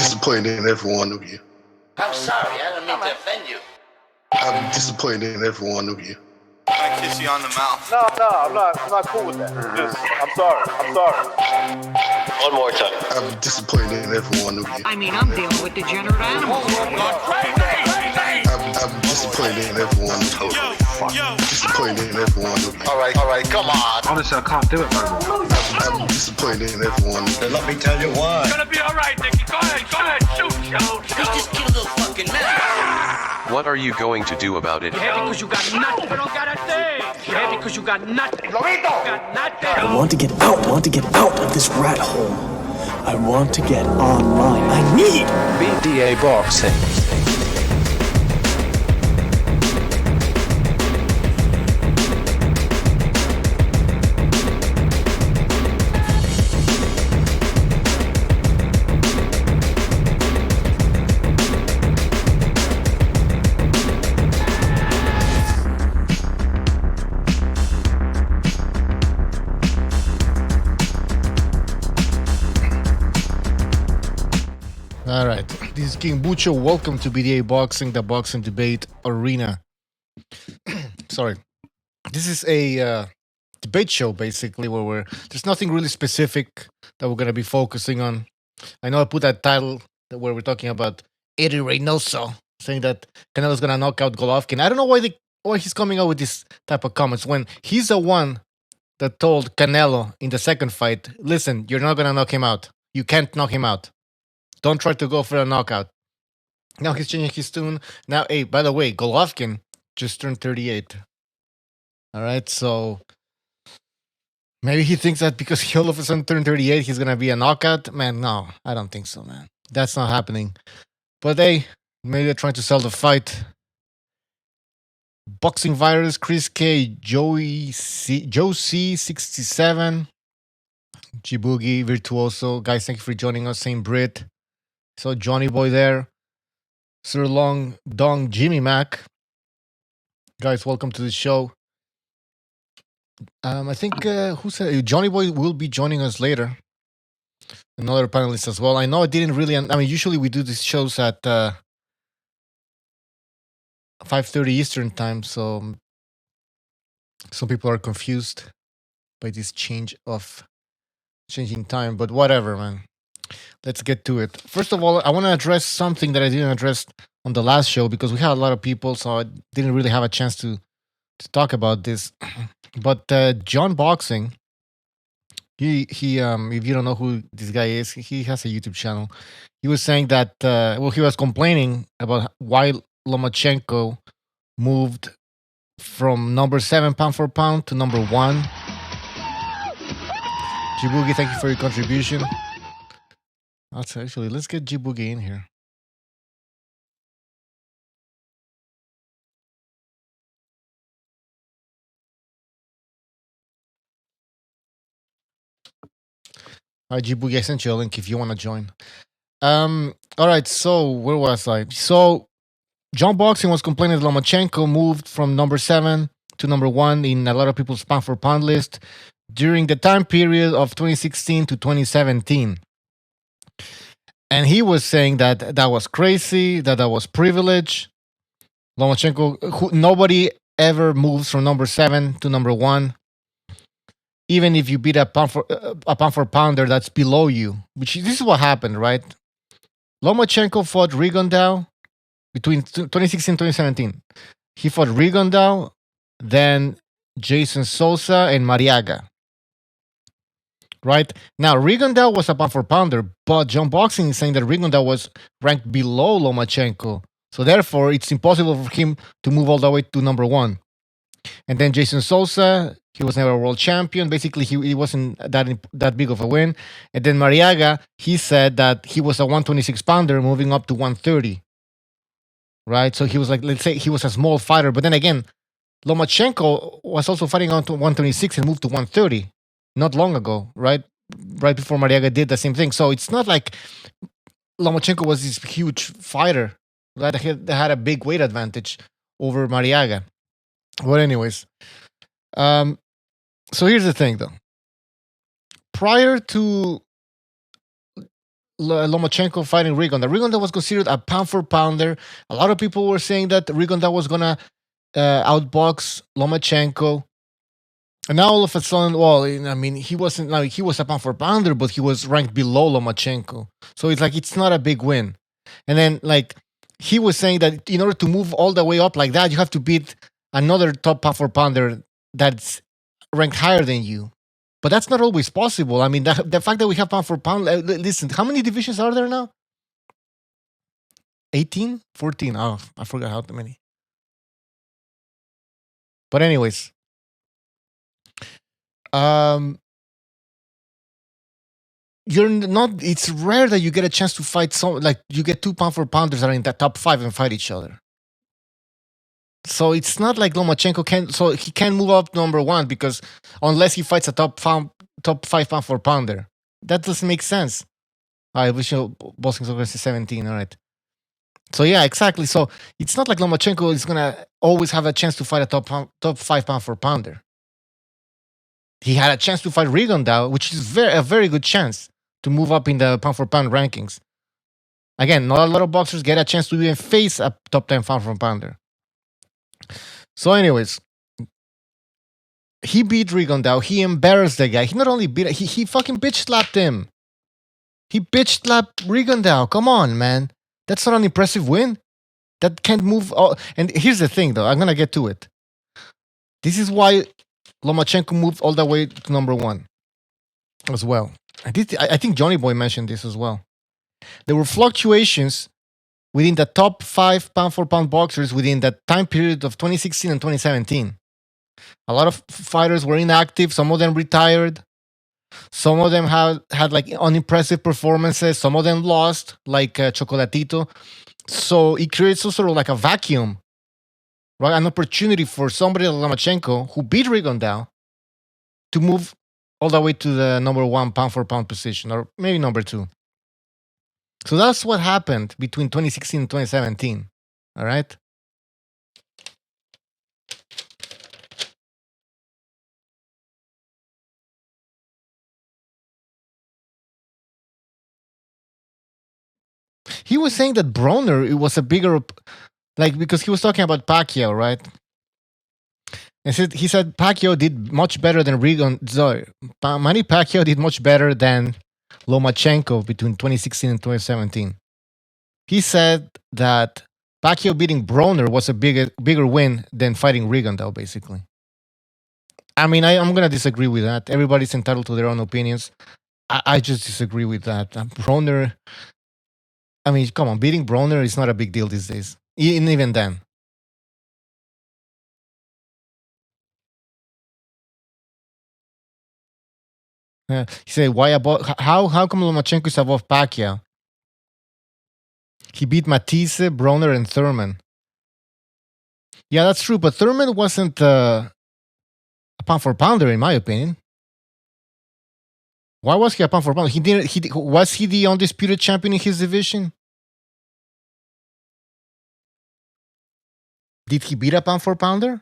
disappointed in every one of you. I'm sorry, I don't mean to offend you. I'm disappointed in every one of you. I kiss you on the mouth. No, I'm not cool with that. Just, I'm sorry. One more time. I'm disappointed in every one of you. I mean, I'm dealing with degenerate animals. I'm disappointed in every one of you. Disappointed in every one of you. All right, come on. Honestly, I can't do it no more. I'm disappointed in every one of you. Let me tell you why. It's gonna be all right, Nicky. Go ahead, shoot. He just killed a fucking man. What are you going to do about it? You're happy because you got nothing. You don't got a thing. You're happy because you got nothing. Lomito! Got nothing. I want to get out of this rat hole. I want to get online. I need BDA Boxing. All right, this is King Bucho. Welcome to BDA Boxing, the boxing debate arena. Sorry, this is a debate show basically where there's nothing really specific that we're gonna be focusing on. I know I put that title where we're talking about Eddie Reynoso saying that Canelo's gonna knock out Golovkin. I don't know why he's coming out with this type of comments when he's the one that told Canelo in the second fight, "Listen, you're not gonna knock him out. You can't knock him out. Don't try to go for a knockout." Now he's changing his tune. Now, hey, by the way, Golovkin just turned 38. All right, so maybe he thinks that because he all of a sudden turned 38, he's going to be a knockout. Man, no, I don't think so, man. That's not happening. But hey, maybe they're trying to sell the fight. Boxing Virus, Chris K, Joe C, 67, G Boogie, Virtuoso. Guys, thank you for joining us. Saint Brit. So Johnny Boy there. Sir Long Dong Jimmy Mac. Guys, welcome to the show. I think who said Johnny Boy will be joining us later. Another panelist as well. I know I didn't really. I mean, usually we do these shows at 5:30 Eastern time, so some people are confused by this changing time. But whatever, man. Let's get to it. First of all, I want to address something that I didn't address on the last show because we had a lot of people, so I didn't really have a chance to talk about this. But John Boxing, he if you don't know who this guy is, he has a YouTube channel. He was saying that he was complaining about why Lomachenko moved from number 7 pound for pound to number 1. Jibugi, thank you for your contribution. Actually, let's get Jibugi in here. All right, Jibugi, I sent you a link if you want to join. All right, so where was I? So John Boxing was complaining that Lomachenko moved from number 7 to number 1 in a lot of people's pound for pound list during the time period of 2016 to 2017. And he was saying that that was crazy, that was privilege. Lomachenko, nobody ever moves from number 7 to number 1. Even if you beat a pound for pounder that's below you, which this is what happened, right? Lomachenko fought Rigondeaux between 2016 and 2017. He fought Rigondeaux, then Jason Sosa and Mariaga. Right? Now, Rigondeaux was a pound for pounder, but John Boxing is saying that Rigondeaux was ranked below Lomachenko. So therefore, it's impossible for him to move all the way to number 1. And then Jason Sosa, he was never a world champion. Basically, he wasn't that big of a win. And then Mariaga, he said that he was a 126 pounder moving up to 130. Right? So he was like, let's say he was a small fighter. But then again, Lomachenko was also fighting on to 126 and moved to 130 not long ago, right? Right before Mariaga did the same thing. So it's not like Lomachenko was this huge fighter that had a big weight advantage over Mariaga. Well, anyways, so here's the thing, though. Prior to Lomachenko fighting Rigonda. Rigonda was considered a pound for pounder. A lot of people were saying that Rigonda was gonna outbox Lomachenko. And now all of a sudden, well, I mean, he wasn't like he was a pound for pounder, but he was ranked below Lomachenko. So it's like it's not a big win. And then like he was saying that in order to move all the way up like that, you have to beat another top pound for pounder that's ranked higher than you. But that's not always possible. I mean, the fact that we have pound for pound. Listen, how many divisions are there now? 18? 14? Oh, I forgot how many. But anyways, you're not. It's rare that you get a chance to fight some. Like you get 2 pound for pounders that are in the top 5 and fight each other. So it's not like Lomachenko can. So he can't move up number 1 because unless he fights a top 5 pound for pounder, that doesn't make sense. All right, we show Boxing versus 17. All right. So yeah, exactly. So it's not like Lomachenko is gonna always have a chance to fight a top 5 pound for pounder. He had a chance to fight Rigonda, which is a very good chance to move up in the pound for pound rankings. Again, not a lot of boxers get a chance to even face a top 10 pound for pounder. So, anyways, he beat Rigonda. He embarrassed the guy. He not only beat, he fucking bitch slapped him. He bitch slapped Rigonda. Come on, man. That's not an impressive win. That can't move. And here's the thing, though. I'm gonna get to it. This is why Lomachenko moved all the way to number 1 as well. I think Johnny Boy mentioned this as well. There were fluctuations within the top 5 pound for pound boxers within that time period of 2016 and 2017. A lot of fighters were inactive. Some of them retired. Some of them had like unimpressive performances. Some of them lost, like Chocolatito. So it creates sort of like a vacuum, right? An opportunity for somebody like Lomachenko, who beat Rigonda, to move all the way to the number 1 pound for pound position, or maybe number 2. So that's what happened between 2016 and 2017. All right. He was saying that Broner, it was a bigger, like, because he was talking about Pacquiao, right? And he said Pacquiao did much better than Manny Pacquiao did much better than Lomachenko between 2016 and 2017. He said that Pacquiao beating Broner was a bigger win than fighting Rigonda, basically. I mean, I'm going to disagree with that. Everybody's entitled to their own opinions. I just disagree with that. Broner, I mean, come on, beating Broner is not a big deal these days, even then. He said, "Why about how come Lomachenko is above Pacquiao? He beat Matisse, Broner, and Thurman." Yeah, that's true, but Thurman wasn't a pound for pounder, in my opinion. Why was he a pound for pounder? Was he the undisputed champion in his division? Did he beat a pound for pounder?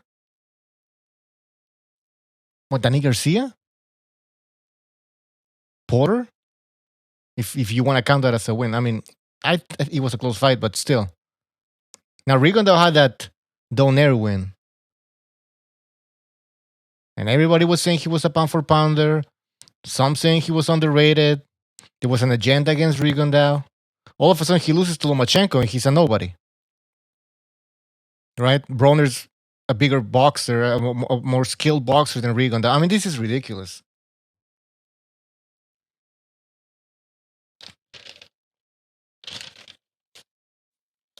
What, Danny Garcia? Porter? If you want to count that as a win. I mean, it was a close fight, but still. Now, Rigondeaux had that Donaire win. And everybody was saying he was a pound for pounder. Some saying he was underrated. There was an agenda against Rigondeaux. All of a sudden, he loses to Lomachenko and he's a nobody. Right? Broner's a bigger boxer, a more skilled boxer than Rigondeaux. I mean, this is ridiculous.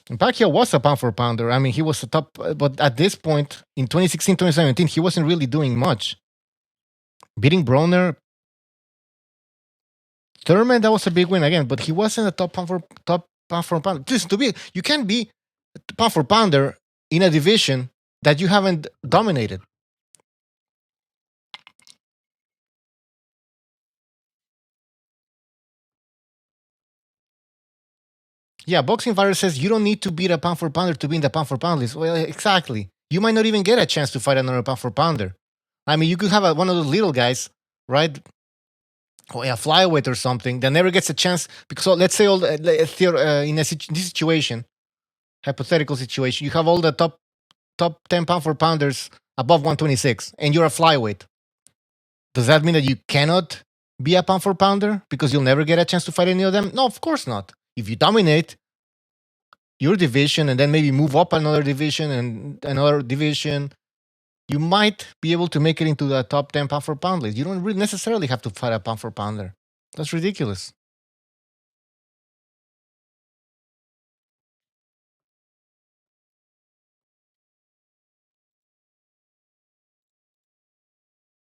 And Pacquiao was a pound for pounder. I mean, he was a top, but at this point, in 2016, 2017, he wasn't really doing much. Beating Broner, Thurman, that was a big win again, but he wasn't a top pound for pounder. Listen, you can't be a pound for pounder in a division that you haven't dominated. Yeah, Boxing Fighter says you don't need to beat a pound for pounder to be in the pound for pound list. Well, exactly. You might not even get a chance to fight another pound for pounder. I mean, you could have one of those little guys, right? flyweight or something that never gets a chance because let's say in this situation, hypothetical situation, you have all the top 10 pound for pounders above 126 and you're a flyweight. Does that mean that you cannot be a pound for pounder because you'll never get a chance to fight any of them? No, of course not. If you dominate your division and then maybe move up another division and another division, you might be able to make it into the top 10 pound for pound list. You don't really necessarily have to fight a pound for pounder. That's ridiculous.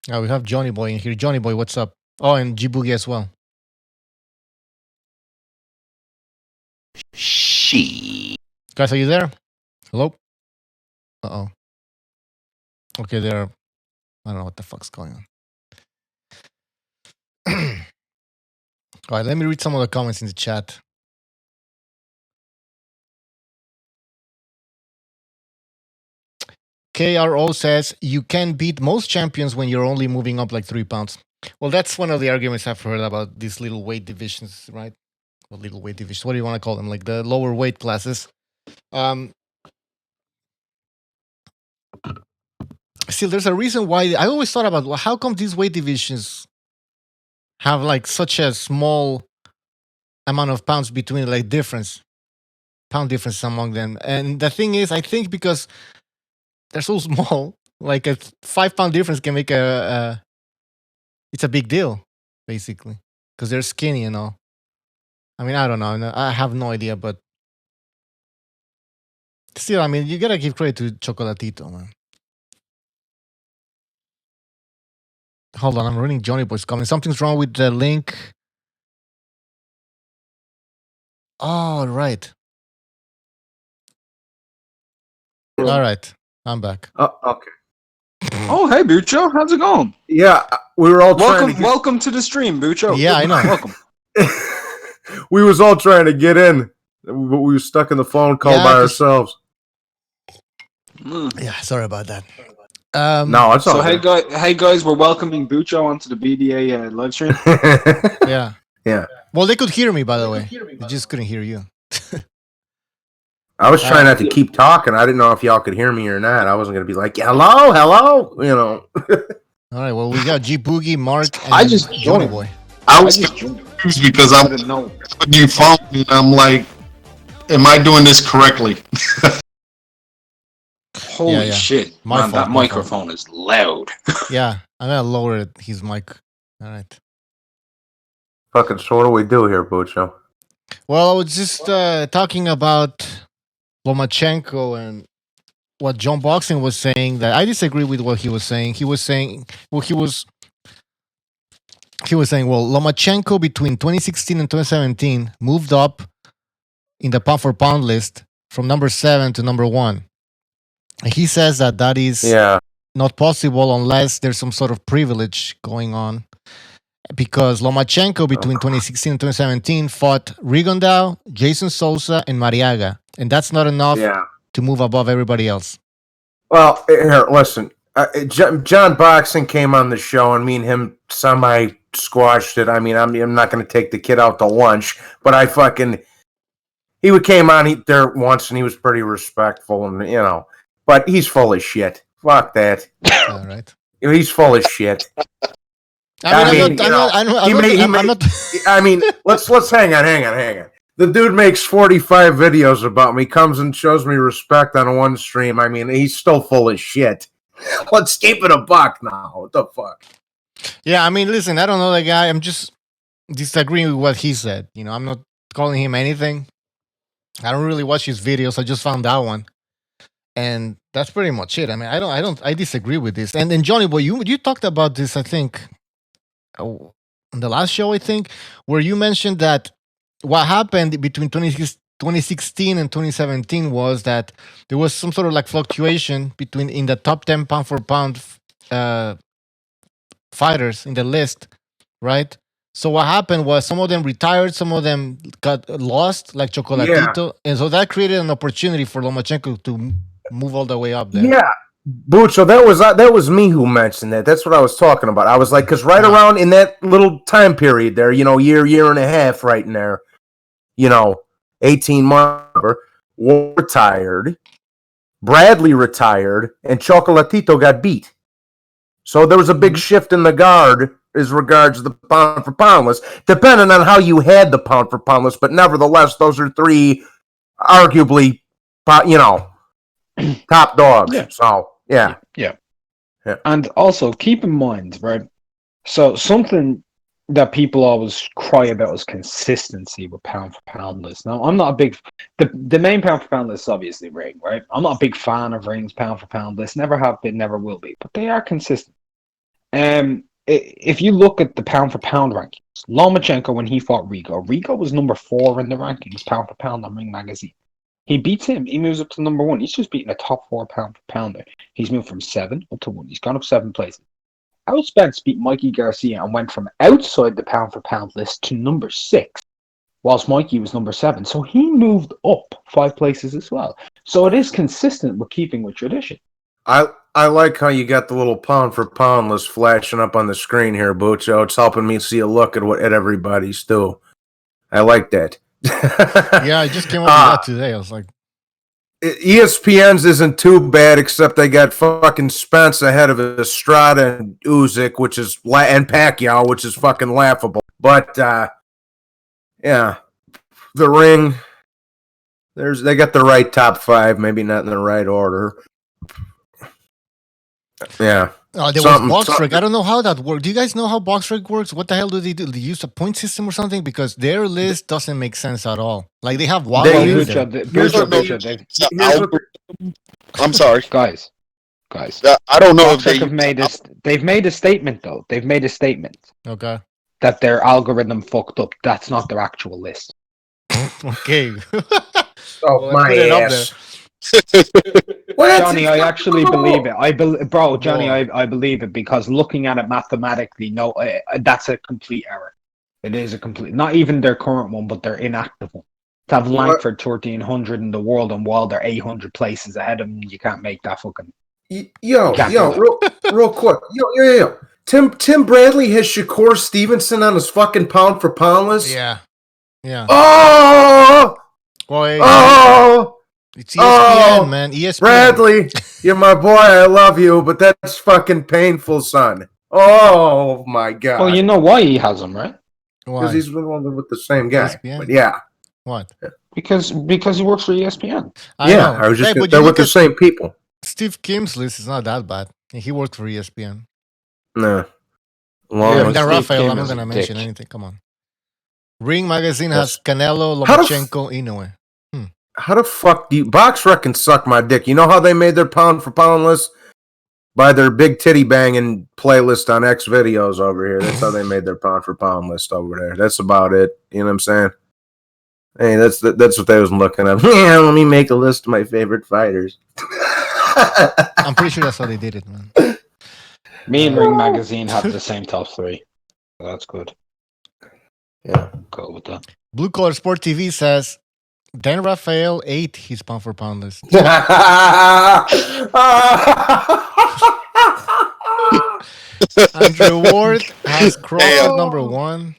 We have Johnny Boy in here. Johnny Boy, what's up? Oh, and G Boogie as well. Guys, are you there? Hello? Uh-oh. Okay, I don't know what the fuck's going on. All right, let me read some of the comments in the chat. KRO says, you can beat most champions when you're only moving up like 3 pounds. Well, that's one of the arguments I've heard about these little weight divisions, right? Well, little weight divisions. What do you want to call them? Like the lower weight classes. Still, there's a reason why I always thought about, well, how come these weight divisions have like such a small amount of pounds between, like pound difference among them? And the thing is, I think because they're so small, like a 5 pound difference can make it's a big deal, basically, because they're skinny and all. I mean, I don't know. I have no idea, but still, I mean, you gotta give credit to Chocolatito, man. Hold on, I'm reading Johnny Boy's comment. Something's wrong with the link. Oh, right. All right, I'm back. Okay. Oh, hey, Bucho. How's it going? Yeah, we were all welcome to the stream, Bucho. Yeah, I know. Welcome. We was all trying to get in, but we were stuck in the phone call by ourselves. Yeah, sorry about that. No, it's all so hey guys, we're welcoming Bucho onto the BDA live stream. Yeah. Well, they could hear me, by the way. They just couldn't hear you. I was trying not to keep talking. I didn't know if y'all could hear me or not. I wasn't going to be like, hello, you know. All right, well, we got G Boogie, Mark, and Johnny Boy. I was confused because I didn't know. You phone me, I'm like, am I doing this correctly? Holy shit. Man, that microphone is loud. Yeah, I'm going to lower his mic. All right. Fucking, so what do we do here, Bucho? Well, I was just talking about Lomachenko and what John Boxing was saying. That I disagree with what he was saying. He was saying, well, Lomachenko between 2016 and 2017 moved up in the pound for pound list from number 7 to number 1. And he says that is not possible unless there's some sort of privilege going on. Because Lomachenko between 2016 and 2017 fought Rigondeaux, Jason Sousa, and Mariaga. And that's not enough to move above everybody else. Well, here, listen. John Boxing came on the show, and me and him semi-squashed it. I mean, I'm not going to take the kid out to lunch, but he came on there once, and he was pretty respectful, and you know. But he's full of shit. Fuck that. All right. He's full of shit. I'm not. I mean, let's hang on. The dude makes 45 videos about me, comes and shows me respect on one stream. I mean, he's still full of shit. Let's keep it a buck now. What the fuck? Yeah, I mean, listen, I don't know the guy. I'm just disagreeing with what he said. You know, I'm not calling him anything. I don't really watch his videos. I just found that one. And that's pretty much it. I mean, I disagree with this. And then Johnny Boy, you talked about this, I think, on the last show, I think, where you mentioned that what happened between 2016 and 2017 was that there was some sort of like fluctuation in the top 10 pound for pound fighters in the list, right? So what happened was some of them retired, some of them got lost, like Chocolatito, and so that created an opportunity for Lomachenko to move all the way up there. Yeah, Bucho, that was me who mentioned that. That's what I was talking about. I was like, because right around in that little time period there, year and a half, right in there, 18 months, War retired, Bradley retired, and Chocolatito got beat. So there was a big shift in the guard as regards the pound for pound list, depending on how you had the pound for pound list. But nevertheless, those are three arguably, top dogs. Yeah. So Yeah. And also keep in mind, right? So something that people always cry about is consistency with pound for pound lists. Now, I'm not a big the main pound for pound list is obviously Ring, right? I'm not a big fan of Ring's pound for pound list. Never have been, never will be. But they are consistent. If you look at the pound for pound rankings, Lomachenko when he fought Rigo was number 4 in the rankings, pound for pound on Ring Magazine. He beats him. He moves up to number 1. He's just beating a top 4 pound for pounder. He's moved from 7 up to 1. He's gone up 7 places. Errol Spence beat Mikey Garcia and went from outside the pound for pound list to number 6, whilst Mikey was number 7. So he moved up 5 places as well. So it is consistent with keeping with tradition. I like how you got the little pound for pound list flashing up on the screen here, Bucho. It's helping me see a look at everybody's too. I like that. Yeah, I just came up with that today. I was like, ESPN's isn't too bad, except they got fucking Spence ahead of Estrada and Usyk, and Pacquiao, which is fucking laughable. But yeah, the Ring. They got the right top 5, maybe not in the right order. Yeah. There was BoxRec. I don't know how that works. Do you guys know how BoxRec works? What the hell do? They use a point system or something? Because their list doesn't make sense at all. Like they have one. I'm sorry, guys. I don't know if they've made a statement though. They've made a statement. Okay. That their algorithm fucked up. That's not their actual list. Okay. Oh my ass. Johnny, I actually believe it. Johnny, I believe it because looking at it mathematically, no, that's a complete error. It is a complete, not even their current one, but their inactive one. To have Langford 1300 in the world and while they're 800 places ahead of them, you can't make that fucking. Real quick. Yo. Tim Bradley has Shakur Stevenson on his fucking pound for pound list. Yeah. Oh. It's ESPN, man. ESPN. Bradley, you're my boy. I love you, but that's fucking painful, son. Oh my god. Well, you know why he has him, right? Because he's been with the same guy. ESPN? But yeah. What? Because he works for ESPN. I was just they're with the same people. Steve Kim's list is not that bad. He worked for ESPN. No. Raphael, I'm not gonna mention anything. Come on. Ring Magazine has Canelo, Lomachenko, Inoue. How the fuck do you... BoxRec can suck my dick. You know how they made their pound for pound list? By their big titty banging playlist on X videos over here. That's how they made their pound for pound list over there. That's about it. You know what I'm saying? Hey, that's what they was looking at. Yeah, let me make a list of my favorite fighters. I'm pretty sure that's how they did it, man. Me and Ring Magazine have the same top 3. So that's good. Yeah. Go with that. Blue Collar Sport TV says Dan Raphael ate his pound for pound list. Andrew Ward has Crawford number 1.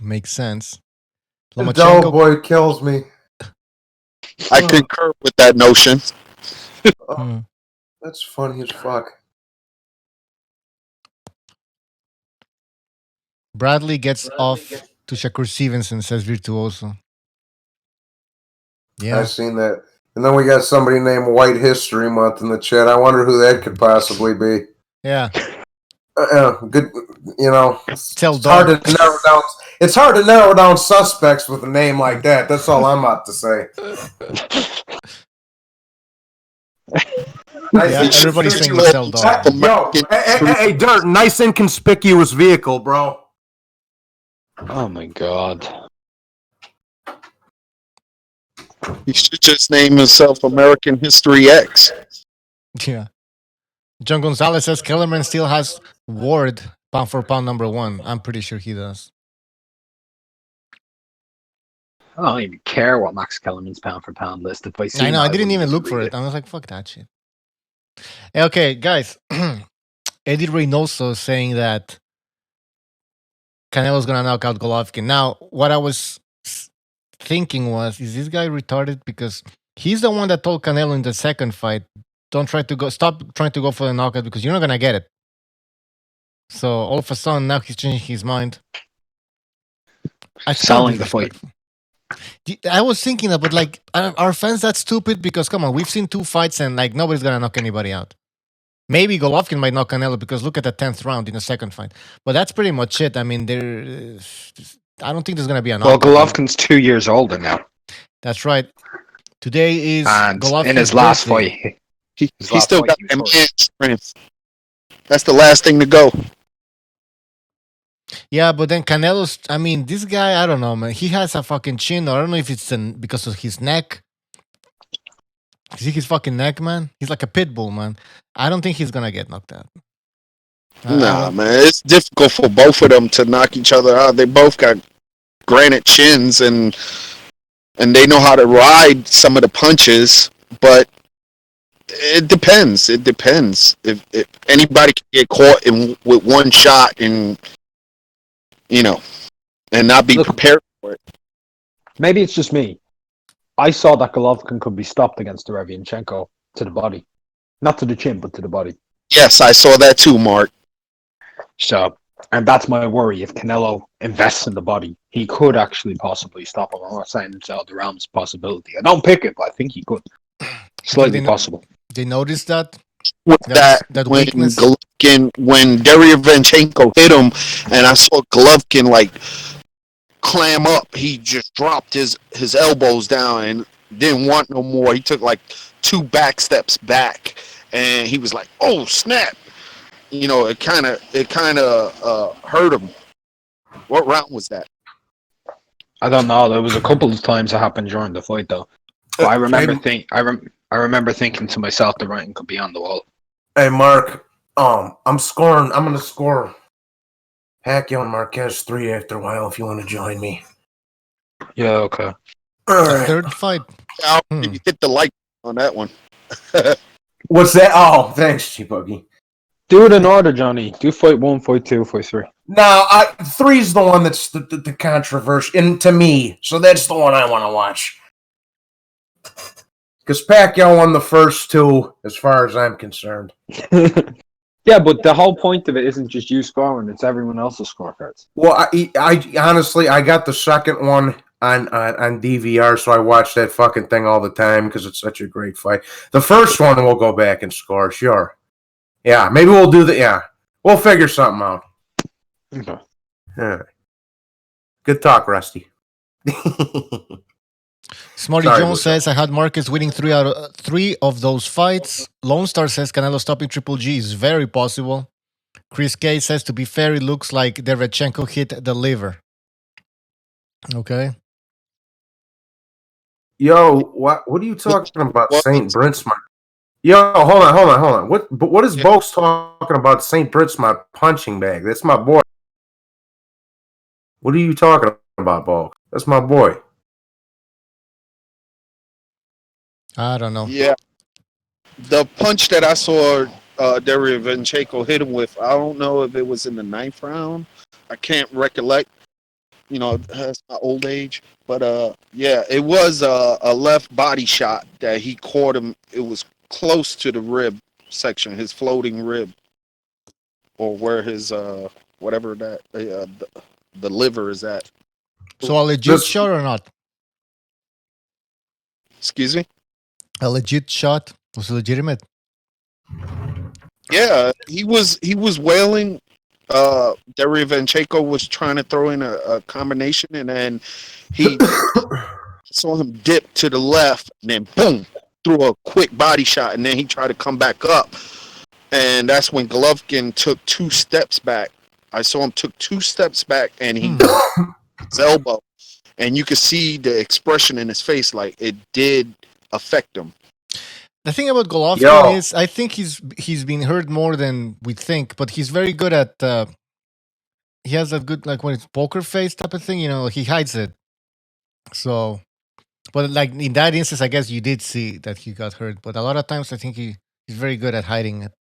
Makes sense. Lomachenko, the boy kills me. I concur with that notion. That's funny as fuck. Bradley gets off to Shakur Stevenson, says Virtuoso. Yeah. I've seen that. And then we got somebody named White History Month in the chat. I wonder who that could possibly be. Yeah. Good. It's hard to narrow down. It's hard to narrow down suspects with a name like that. That's all I'm about to say. Everybody's saying Cell Dog. Yo, hey, Dirt, nice inconspicuous vehicle, bro. Oh my god. He should just name himself American History X. Yeah. John Gonzalez says Kellerman still has Ward pound for pound number 1. I'm pretty sure he does. I don't even care what Max Kellerman's pound for pound list. If I see I know. I didn't even look for it. I was like, fuck that shit. Okay, guys. Eddie Reynoso saying that Canelo's gonna knock out Golovkin. Now, what I was thinking was, is this guy retarded? Because he's the one that told Canelo in the second fight, stop trying to go for the knockout because you're not gonna get it. So all of a sudden now he's changing his mind. I Selling the fight. I was thinking that, but like, are fans that stupid? Because come on, we've seen 2 fights and like nobody's gonna knock anybody out. Maybe Golovkin might knock Canelo because look at the 10th round in the second fight. But that's pretty much it. I mean, I don't think there's gonna be a Well, knockout. Golovkin's 2 years older now. That's right. Today is And Golovkin's in his last birthday. fight, He still got that man strength. That's the last thing to go. Yeah, but then Canelo's. I mean, this guy. I don't know, man. He has a fucking chin. Or I don't know if it's because of his neck. See his fucking neck, man. He's like a pit bull, man. I don't think he's gonna get knocked out. Nah, man, it's difficult for both of them to knock each other out. They both got granite chins and they know how to ride some of the punches, but it depends. It depends. If anybody can get caught with one shot and and not be prepared for it. Maybe it's just me. I saw that Golovkin could be stopped against Derevianchenko to the body. Not to the chin, but to the body. Yes, I saw that too, Mark. So, and that's my worry. If Canelo invests in the body, he could actually possibly stop him. I'm not saying it's out of the realms of possibility. I don't pick it, but I think he could. Slightly possible. They noticed that? With that when weakness? when Derevianchenko hit him, and I saw Golovkin like clam up, he just dropped his elbows down and didn't want no more. He took like 2 back steps back, and he was like, "Oh snap!" It kind of hurt him. What round was that? I don't know. There was a couple of times it happened during the fight, though. But I remember thinking to myself, the writing could be on the wall. Hey, Mark. I'm gonna score Pacquiao and Marquez 3 after a while. If you want to join me. Yeah. Okay. All right. Third fight. You hit the like on that one. What's that? Oh, thanks, G-Buggy. Do it in order, Johnny. Do fight 1, fight 2, fight 3. No, 3's the one that's the controversial, and to me, so that's the one I want to watch. Because Pacquiao won the first 2, as far as I'm concerned. Yeah, but the whole point of it isn't just you scoring; it's everyone else's scorecards. Well, I honestly, I got the second one on DVR, so I watch that fucking thing all the time because it's such a great fight. The first one we'll go back and score, sure. Yeah, maybe we'll do we'll figure something out. Okay. All right. Good talk, Rusty. Smarty Jones says, I had Marquez winning 3 of those fights. Lone Star says Canelo stopping Triple G is very possible. Chris K says, to be fair, it looks like Derevianchenko hit the liver. Okay. Yo, what are you talking about, St. Brinsmart? Yo, hold on. What is Bo's talking about, St. Brinsmart punching bag? That's my boy. What are you talking about, Bo? That's my boy. I don't know. Yeah, the punch that I saw Derevianchenko hit him with, I don't know if it was in the 9th round. I can't recollect. That's my old age. But yeah, it was a left body shot that he caught him. It was close to the rib section, his floating rib, or where his whatever that the liver is at. So a legit shot or not? Excuse me? A legit shot? Was it legitimate? Yeah, he was wailing. Derevianchenko was trying to throw in a combination, and then he saw him dip to the left, and then boom, threw a quick body shot, and then he tried to come back up, and that's when Golovkin took 2 steps back. I saw him took 2 steps back, and he his elbow, and you could see the expression in his face, like it did affect him. The thing about Golovkin is, I think he's been hurt more than we think, but he's very good at. He has a good when it's poker face type of thing. He hides it. So, but like in that instance, I guess you did see that he got hurt. But a lot of times, I think He's very good at hiding it.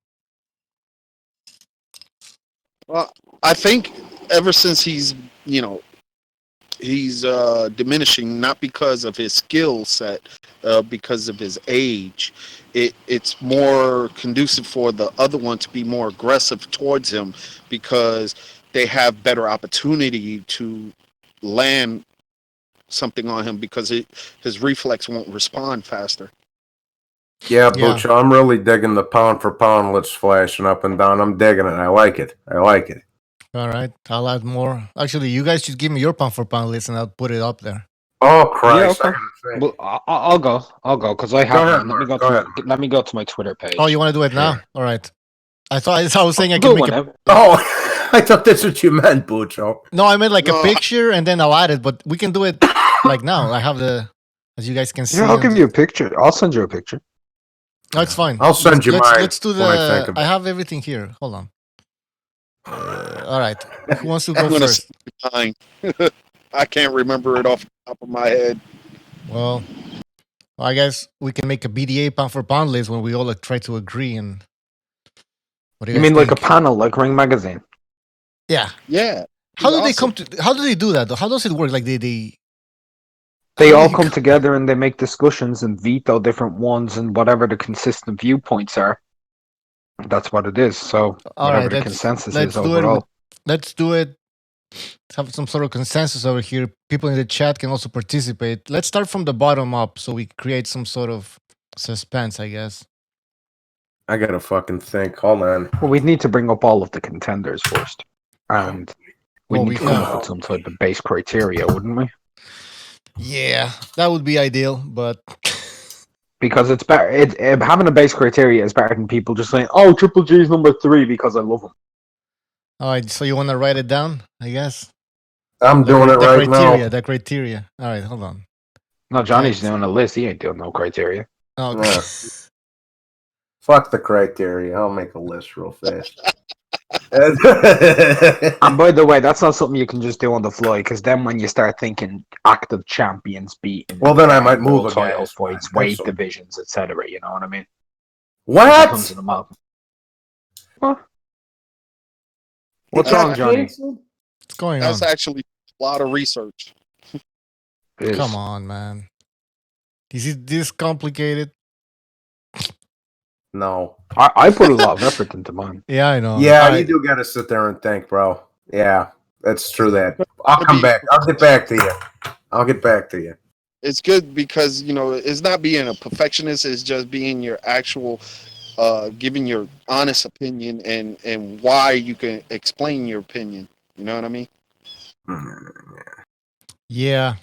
Well, I think ever since he's diminishing, not because of his skill set, because of his age. It's more conducive for the other one to be more aggressive towards him because they have better opportunity to land something on him because his reflex won't respond faster. Yeah, Butch, I'm really digging the pound for pound lists flashing up and down. I'm digging it. I like it. All right, I'll add more. Actually, you guys should give me your pound for pound list, and I'll put it up there. Oh Christ! Yeah, okay. Well, I'll go because I have. Let me go to my Twitter page. Oh, you want to do it now? All right. I thought I was saying I I'll can do make it it. Oh, I thought that's what you meant, Bucho. No, I meant like a picture, and then I'll add it. But we can do it like now. I have the, as you guys can see. Yeah, I'll give you a picture. I'll send you a picture. That's fine. I'll send you mine. Let's do the. I have everything here. Hold on. All right. Who wants to go first? I can't remember it off the top of my head. Well, I guess we can make a BDA pound for pound list when we all try to agree. And what do You mean like a panel, like Ring Magazine? Yeah. Yeah. How do they come to? How do they do that? Though? How does it work? Like they all come together and they make discussions and veto different ones and whatever the consistent viewpoints are. That's what it is. So whatever the consensus is overall. Let's do it. Let's have some sort of consensus over here. People in the chat can also participate. Let's start from the bottom up so we create some sort of suspense, I guess. I gotta fucking think. Hold on. Well, we'd need to bring up all of the contenders first. And we need to come up with some type of base criteria, wouldn't we? Yeah, that would be ideal, but because it's better. Having a base criteria is better than people just saying, "Oh, Triple G is number 3 because I love him." All right, so you want to write it down? I guess I'm doing it right now. The criteria. All right, hold on. No, Johnny's doing a list. He ain't doing no criteria. Oh, yeah. Fuck the criteria. I'll make a list real fast. And by the way, that's not something you can just do on the fly, because then when you start thinking active champions beating, well, then I might move title fights, weight divisions, etc. You know what I mean? What? What? What's wrong, Johnny? What's going That's on? actually a lot of research. Come on, man. Is it this complicated? No. I put a lot of effort into mine. Yeah, I know. Yeah, you do got to sit there and think, bro. Yeah, that's true. That I'll come back. I'll get back to you. It's good because it's not being a perfectionist. It's just being your actual, giving your honest opinion and why you can explain your opinion. You know what I mean? Yeah.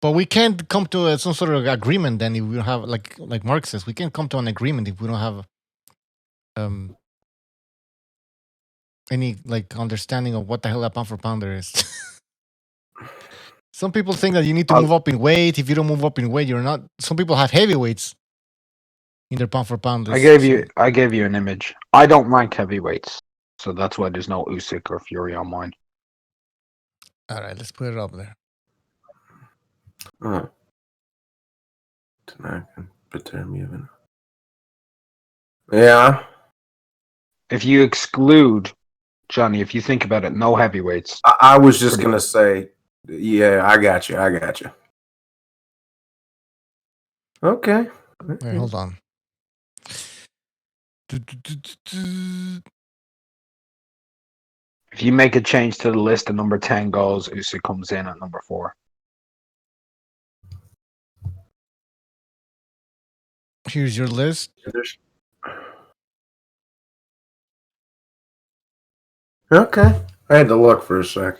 But we can't come to some sort of agreement then if we don't have, like Mark says, we can't come to an agreement if we don't have any understanding of what the hell a pound for pounder is. Some people think that you need to move up in weight. If you don't move up in weight, you're not. Some people have heavyweights in their pound for pound. I gave you an image. I don't rank heavyweights, so that's why there's no Usyk or Fury on mine. All right, let's put it up there. Oh. Yeah. If you exclude, Johnny, if you think about it, no heavyweights. I was just going to say, yeah, I got you. Okay. Wait, hold on. If you make a change to the list and number 10 goes, Usyk comes in at number 4. Here's your list. Okay. I had to look for a sec.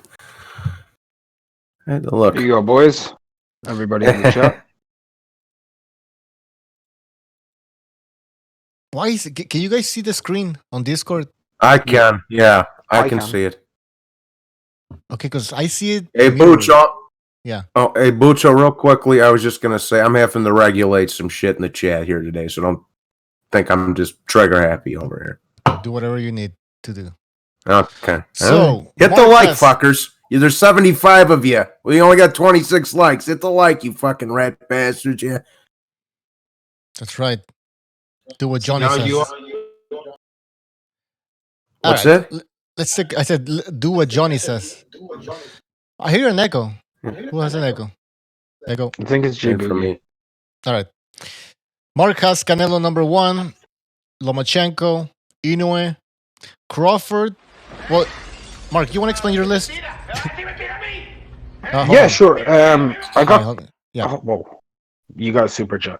Here you go, boys. Everybody in the chat. Why is it? Can you guys see the screen on Discord? I can. Yeah, I can see it. Okay, because I see it. Hey, Bucho. Yeah. Oh, hey, Bucho, real quickly, I was just going to say I'm having to regulate some shit in the chat here today, so don't think I'm just trigger happy over here. Do whatever you need to do. Okay. So, hit the like, fuckers. There's 75 of you. We only got 26 likes. Hit the like, you fucking rat bastards, yeah. That's right. Do what Johnny No, says. you. All What's right. it? Let's take. I said, do what Johnny says. I hear an echo. Who has an echo? Echo. I think it's Same for Jiggy. me. All right. Mark has Canelo number 1, Lomachenko, Inoue, Crawford. Well, Mark, you want to explain your list? Hold Yeah, on. sure. I got. Hold on. Yeah. Oh, whoa. You got a super chat.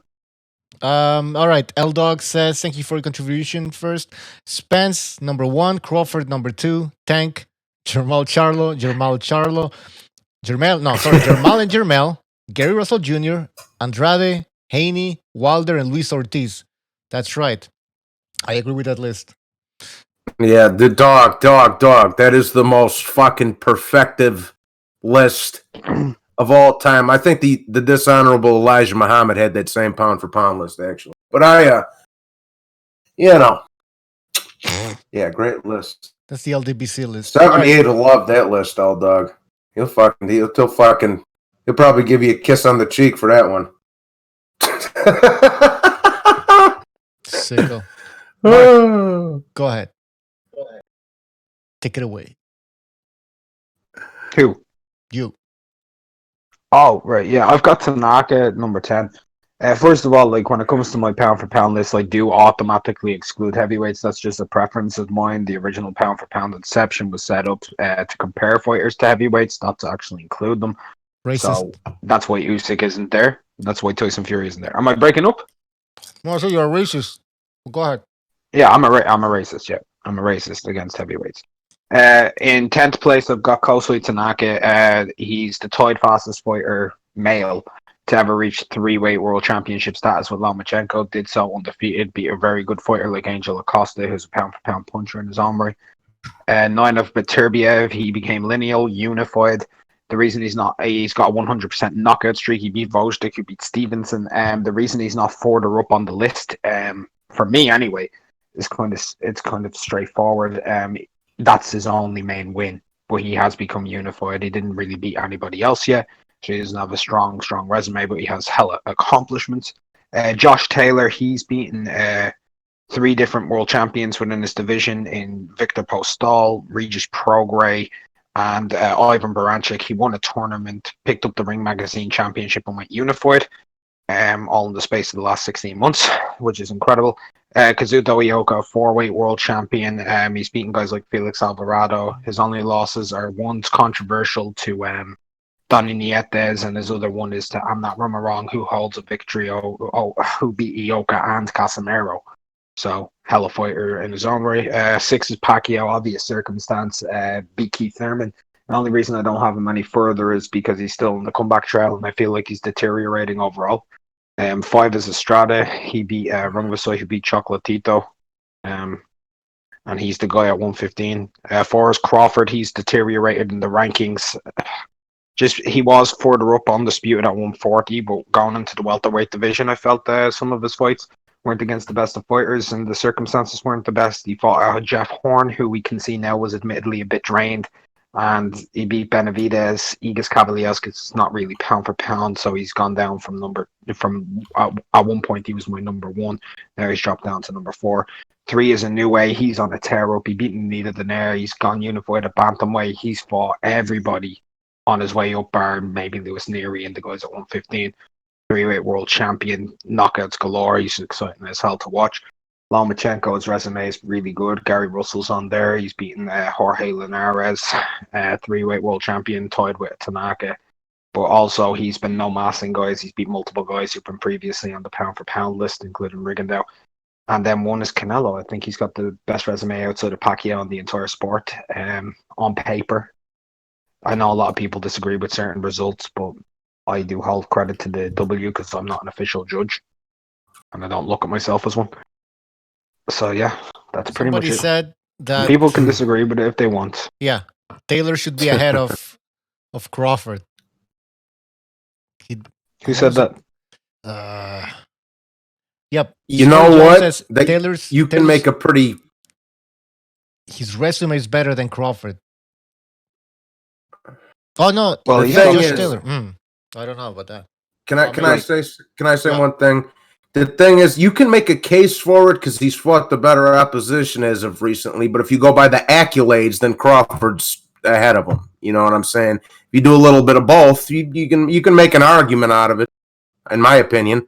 All right. L Dog says, thank you for your contribution first. Spence, number 1. Crawford, number 2. Tank, Jermel and Jermel, Gary Russell Jr., Andrade, Haney, Wilder, and Luis Ortiz. That's right. I agree with that list. Yeah, the dog. That is the most fucking perfective list of all time. I think the dishonorable Elijah Muhammad had that same pound for pound list actually. But yeah, great list. That's the LDBC list. 78 will love that list, old dog. He'll probably give you a kiss on the cheek for that one. Sicko. Mark, go ahead. Take it away. Who? You. Oh, right. Yeah, I've got Tanaka at number 10. First of all, like when it comes to my pound for pound list, I do automatically exclude heavyweights. That's just a preference of mine. The original pound for pound inception was set up to compare fighters to heavyweights, not to actually include them. Racist. So that's why Usyk isn't there. That's why Tyson Fury isn't there. Am I breaking up? No, I said you're a racist. Go ahead. Yeah, I'm a racist. Yeah, I'm a racist against heavyweights. In 10th place, I've got Kosei Tanaka. He's the tied fastest fighter male to ever reach 3-weight world championship status with Lomachenko. Did so undefeated, beat a very good fighter like Angel Acosta, who's a pound for pound puncher in his own right. 9 of Beterbiev, he became lineal, unified. The reason he's got a 100% knockout streak. He beat Wojcik, he beat Stevenson. The reason he's not further up on the list, for me anyway, is kind of straightforward. That's his only main win, but he has become unified. He didn't really beat anybody else yet. So he doesn't have a strong resume, but he has hella accomplishments. Josh Taylor, he's beaten 3 different world champions within this division in Victor Postol, Regis Prograis, and Ivan Baranchik. He won a tournament, picked up the Ring Magazine Championship, and went unified. All in the space of the last 16 months, which is incredible. Kazuto Ioka, 4-weight world champion. He's beaten guys like Felix Alvarado. His only losses are one's controversial to Donny Nietes, and his other one is to I'm Not Wrong, who holds a victory who beat Ioka and Casemiro. So hella fighter in his own right. 6 is Pacquiao, obvious circumstance. Beat Keith Thurman. The only reason I don't have him any further is because he's still in the comeback trail, and I feel like he's deteriorating overall. 5 is Estrada. He beat Rungvisai, who beat Chocolatito. And he's the guy at 115. 4 is Crawford. He's deteriorated in the rankings. He was further up undisputed at 140, but going into the welterweight division, I felt some of his fights weren't against the best of fighters, and the circumstances weren't the best. He fought Jeff Horn, who we can see now was admittedly a bit drained. And he beat Benavidez. Igis Cavaliauskas is not really pound for pound, so he's gone down at one point he was my number 1. Now he's dropped down to number 4. 3 is a new way. He's on a tear up. He beat Nita Donaire. He's gone unified at bantamweight. He's fought everybody on his way up, bar maybe Lewis Neary and the guys at 115. 3-weight world champion, knockouts galore. He's exciting as hell to watch. Lomachenko's resume is really good. Gary Russell's on there. He's beaten Jorge Linares, 3-weight world champion, tied with Tanaka. But also, he's been no massing guys. He's beat multiple guys who've been previously on the pound for pound list, including Rigondeaux. And then 1 is Canelo. I think he's got the best resume outside of Pacquiao in the entire sport on paper. I know a lot of people disagree with certain results, but I do hold credit to the W because I'm not an official judge. And I don't look at myself as one. So yeah, that's pretty much it. Somebody said that people can disagree with it if they want. Yeah, Taylor should be ahead of Crawford. Who said that? Yep. You know what? You can make a pretty. His resume is better than Crawford. Oh no! Well, Josh Taylor. I don't know about that. Can I say one thing? The thing is, you can make a case for it because he's fought the better opposition as of recently. But if you go by the accolades, then Crawford's ahead of him. You know what I'm saying? If you do a little bit of both, you can make an argument out of it. In my opinion,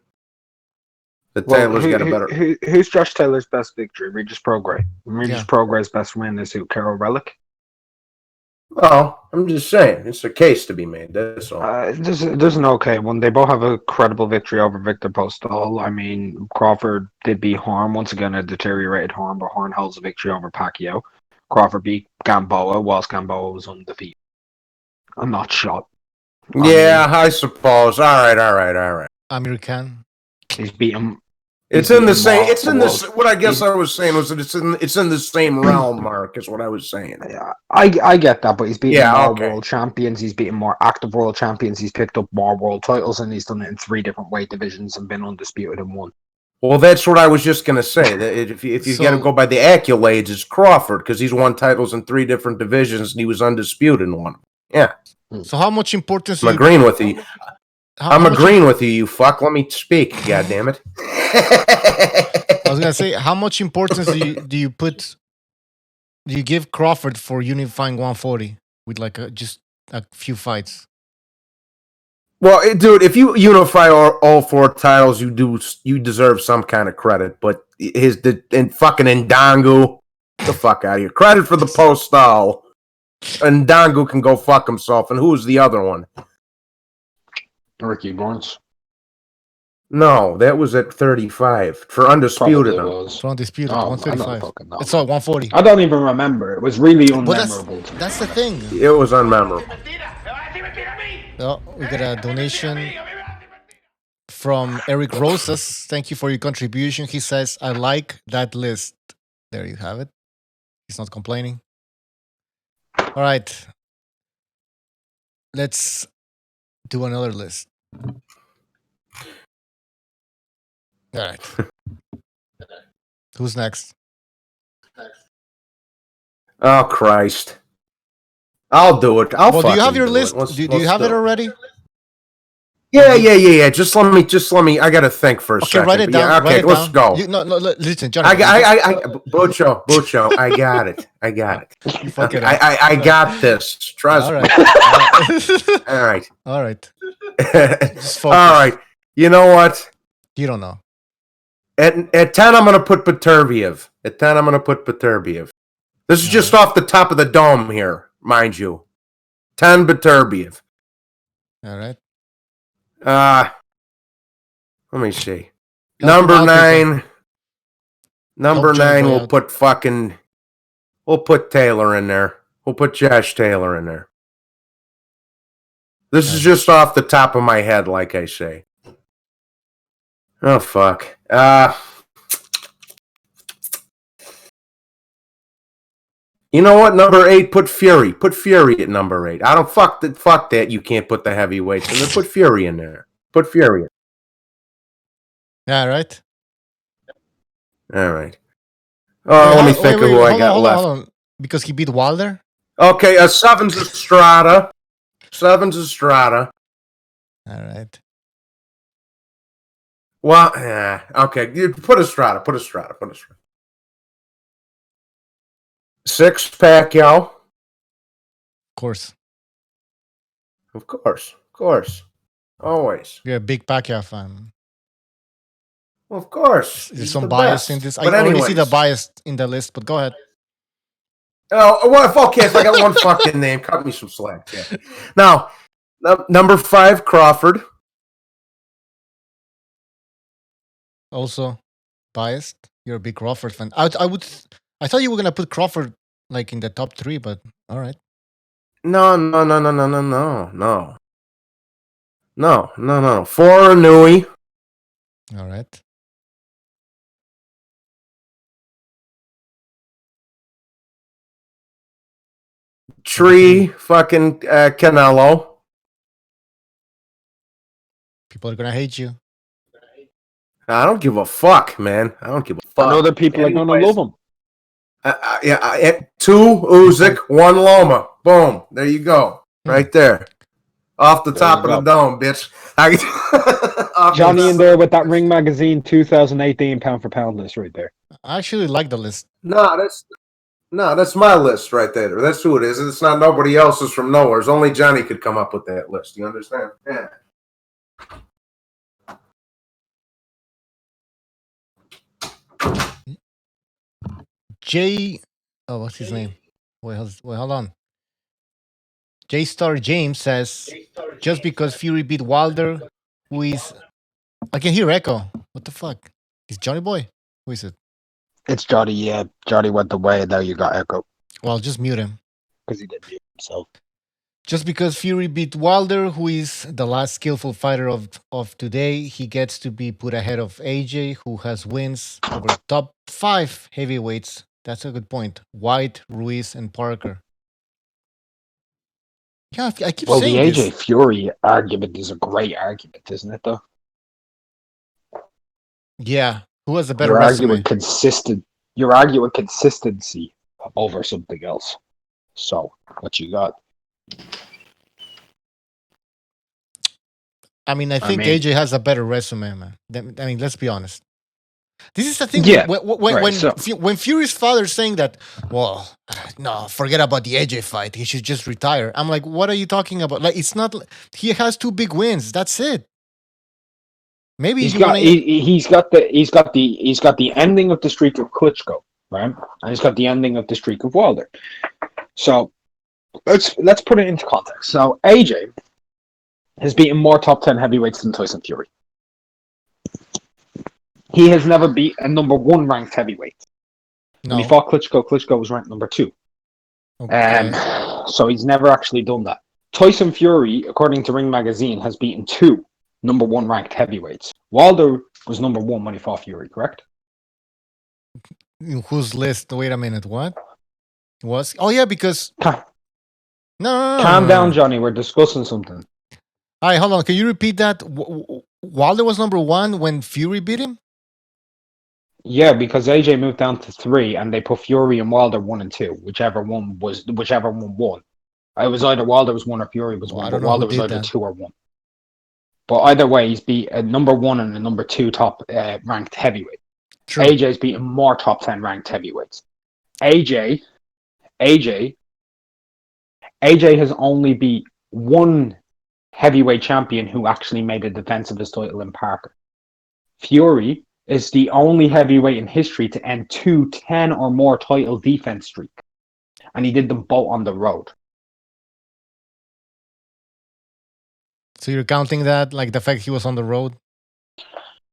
that Taylor's got a better. Who's Josh Taylor's best victory? Regis Prograis. Regis Prograis' best win is who? Carol Relic. Well, I'm just saying, it's a case to be made. That's all. There's an okay one. They both have a credible victory over Victor Postol. I mean, Crawford did beat Horn. Once again, a deteriorated Horn, but Horn holds a victory over Pacquiao. Crawford beat Gamboa, whilst Gamboa was undefeated. I'm not shocked. I suppose. All right. Amir Khan. He's beaten. It's in the same. It's in this. What I guess I was saying was that it's in the same realm, Mark. Is what I was saying. I get that, but he's beaten more world champions. He's beaten more active world champions. He's picked up more world titles, and he's done it in 3 different weight divisions and been undisputed in 1. Well, that's what I was just gonna say. That if you got to go by the accolades, it's Crawford because he's won titles in 3 different divisions and he was undisputed in 1. Yeah. So how much importance? I'm agreeing with you. I'm agreeing with you, you fuck. Let me speak, goddammit. I was gonna say, how much importance do you give Crawford for unifying 140 with like just a few fights? Well, dude, if you unify all 4 titles, you deserve some kind of credit. But fucking Ndangu, the fuck out of here. Credit for the Postol. Ndangu can go fuck himself. And who's the other one? Ricky Barnes. No, that was at 35 for undisputed. For undisputed, 135. It's all 140. I don't even remember. It was really unmemorable. That's the thing. It was unmemorable. Oh, we got a donation from Eric Rosas. Thank you for your contribution. He says, I like that list. There you have it. He's not complaining. All right. Let's do another list. All right. Who's next? Oh, Christ. I'll do it. Do you have your list? Do you have it already? Yeah. Just let me. I gotta think for a second. Write it down. Yeah, okay, let's go. No, listen, John. Bucho, I got it. I got this. Trust me. All right. All right. All right. You know what? You don't know. At 10, I'm gonna put Beterbiev. This is just off the top of the dome here, mind you. 10 Beterbiev. All right. Let me see. Number 9. Number 9, we'll put Taylor in there. We'll put Josh Taylor in there. This is just off the top of my head, like I say. Oh, fuck. You know what? Number 8, put Fury. Put Fury at number 8. I don't fuck that. You can't put the heavyweights in there. Put Fury in there. Put Fury in. Yeah, right. All right. Oh, let me think of who I got left. Hold on. Because he beat Wilder? Okay, 7's Estrada. 7's Estrada. All right. Well, okay. Put Estrada. 6, Pacquiao. Of course. Always. You're a big Pacquiao fan. Well, of course. There's some bias in this. I already see the bias in the list, but go ahead. Oh, well, okay, if I got one fucking name, cut me some slack. Yeah. Now, number 5, Crawford. Also biased. You're a big Crawford fan. I thought you were gonna put Crawford like in the top 3, but all right. No. 4, Nui. All right. Tree, fucking Canelo. People are gonna hate you. I don't give a fuck, man. I don't give a fuck. I know that people are gonna love him. 2 Usyk, 1 Loma. Boom. There you go. Right there. Off the There top you of the go. dome, bitch. Off Johnny the- in there with that Ring Magazine 2018 pound for pound list right there. I actually like the list. No, that's my list right there. That's who it is. It's not nobody else's from nowhere. It's only Johnny could come up with that list. You understand? Yeah. What's his name? Wait, hold on. J Star James says, just because Fury beat Wilder, who is... I can hear echo. What the fuck? Is Johnny Boy? Who is it? It's Johnny, yeah. Johnny went away and now you got Echo. Well, just mute him. Because he did mute himself. Just because Fury beat Wilder, who is the last skillful fighter of today, he gets to be put ahead of AJ, who has wins over top 5 heavyweights. That's a good point. White, Ruiz, and Parker. Yeah, I keep Well, saying the AJ this. Fury argument is a great argument, isn't it, though? Yeah, who has a better You're resume? You're arguing consistency over something else. So, what you got? I mean, I think AJ has a better resume, man. I mean, let's be honest. This is the thing. Yeah, when Fury's father's saying that, well, no, forget about the AJ fight. He should just retire. I'm like, what are you talking about? Like, it's not. He has 2 big wins. That's it. Maybe he's got the ending of the streak of Klitschko, right? And he's got the ending of the streak of Wilder. So let's put it into context. So AJ has beaten more top 10 heavyweights than Tyson Fury. He has never beat a number 1 ranked heavyweight. No. When he fought Klitschko was ranked number 2. Okay. So he's never actually done that. Tyson Fury, according to Ring Magazine, has beaten 2 number 1 ranked heavyweights. Wilder was number 1 when he fought Fury, correct? Whose list? Wait a minute. What? Was? Oh, yeah, because... No. Calm down, Johnny. We're discussing something. All right, hold on. Can you repeat that? Wilder was number 1 when Fury beat him? Yeah, because AJ moved down to 3, and they put Fury and Wilder 1 and 2, whichever one won. It was either Wilder was 1 or Fury was 1, but Wilder was either 2 or 1. But either way, he's beat a number 1 and a number 2 top ranked heavyweight. True. AJ's beaten more top 10 ranked heavyweights. AJ has only beat 1 heavyweight champion who actually made a defense of his title in Parker. Fury is the only heavyweight in history to end 2 10 or more title defense streaks. And he did them both on the road. So you're counting that, like the fact he was on the road?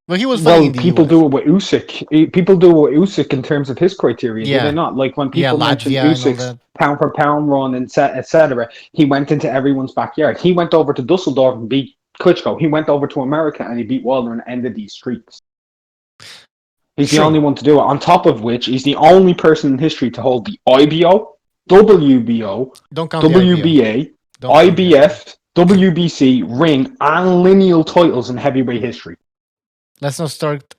But he was fighting in the people US. Do it with Usyk. People do it with Usyk in terms of his criteria. Yeah. Do they not? Like when people mention Usyk's pound for pound run and etc. He went into everyone's backyard. He went over to Dusseldorf and beat Klitschko. He went over to America and he beat Wilder and ended these streaks. He's the only one to do it. On top of which, he's the only person in history to hold the IBO, WBO, WBA, IBF, WBC, ring, and lineal titles in heavyweight history. Let's not start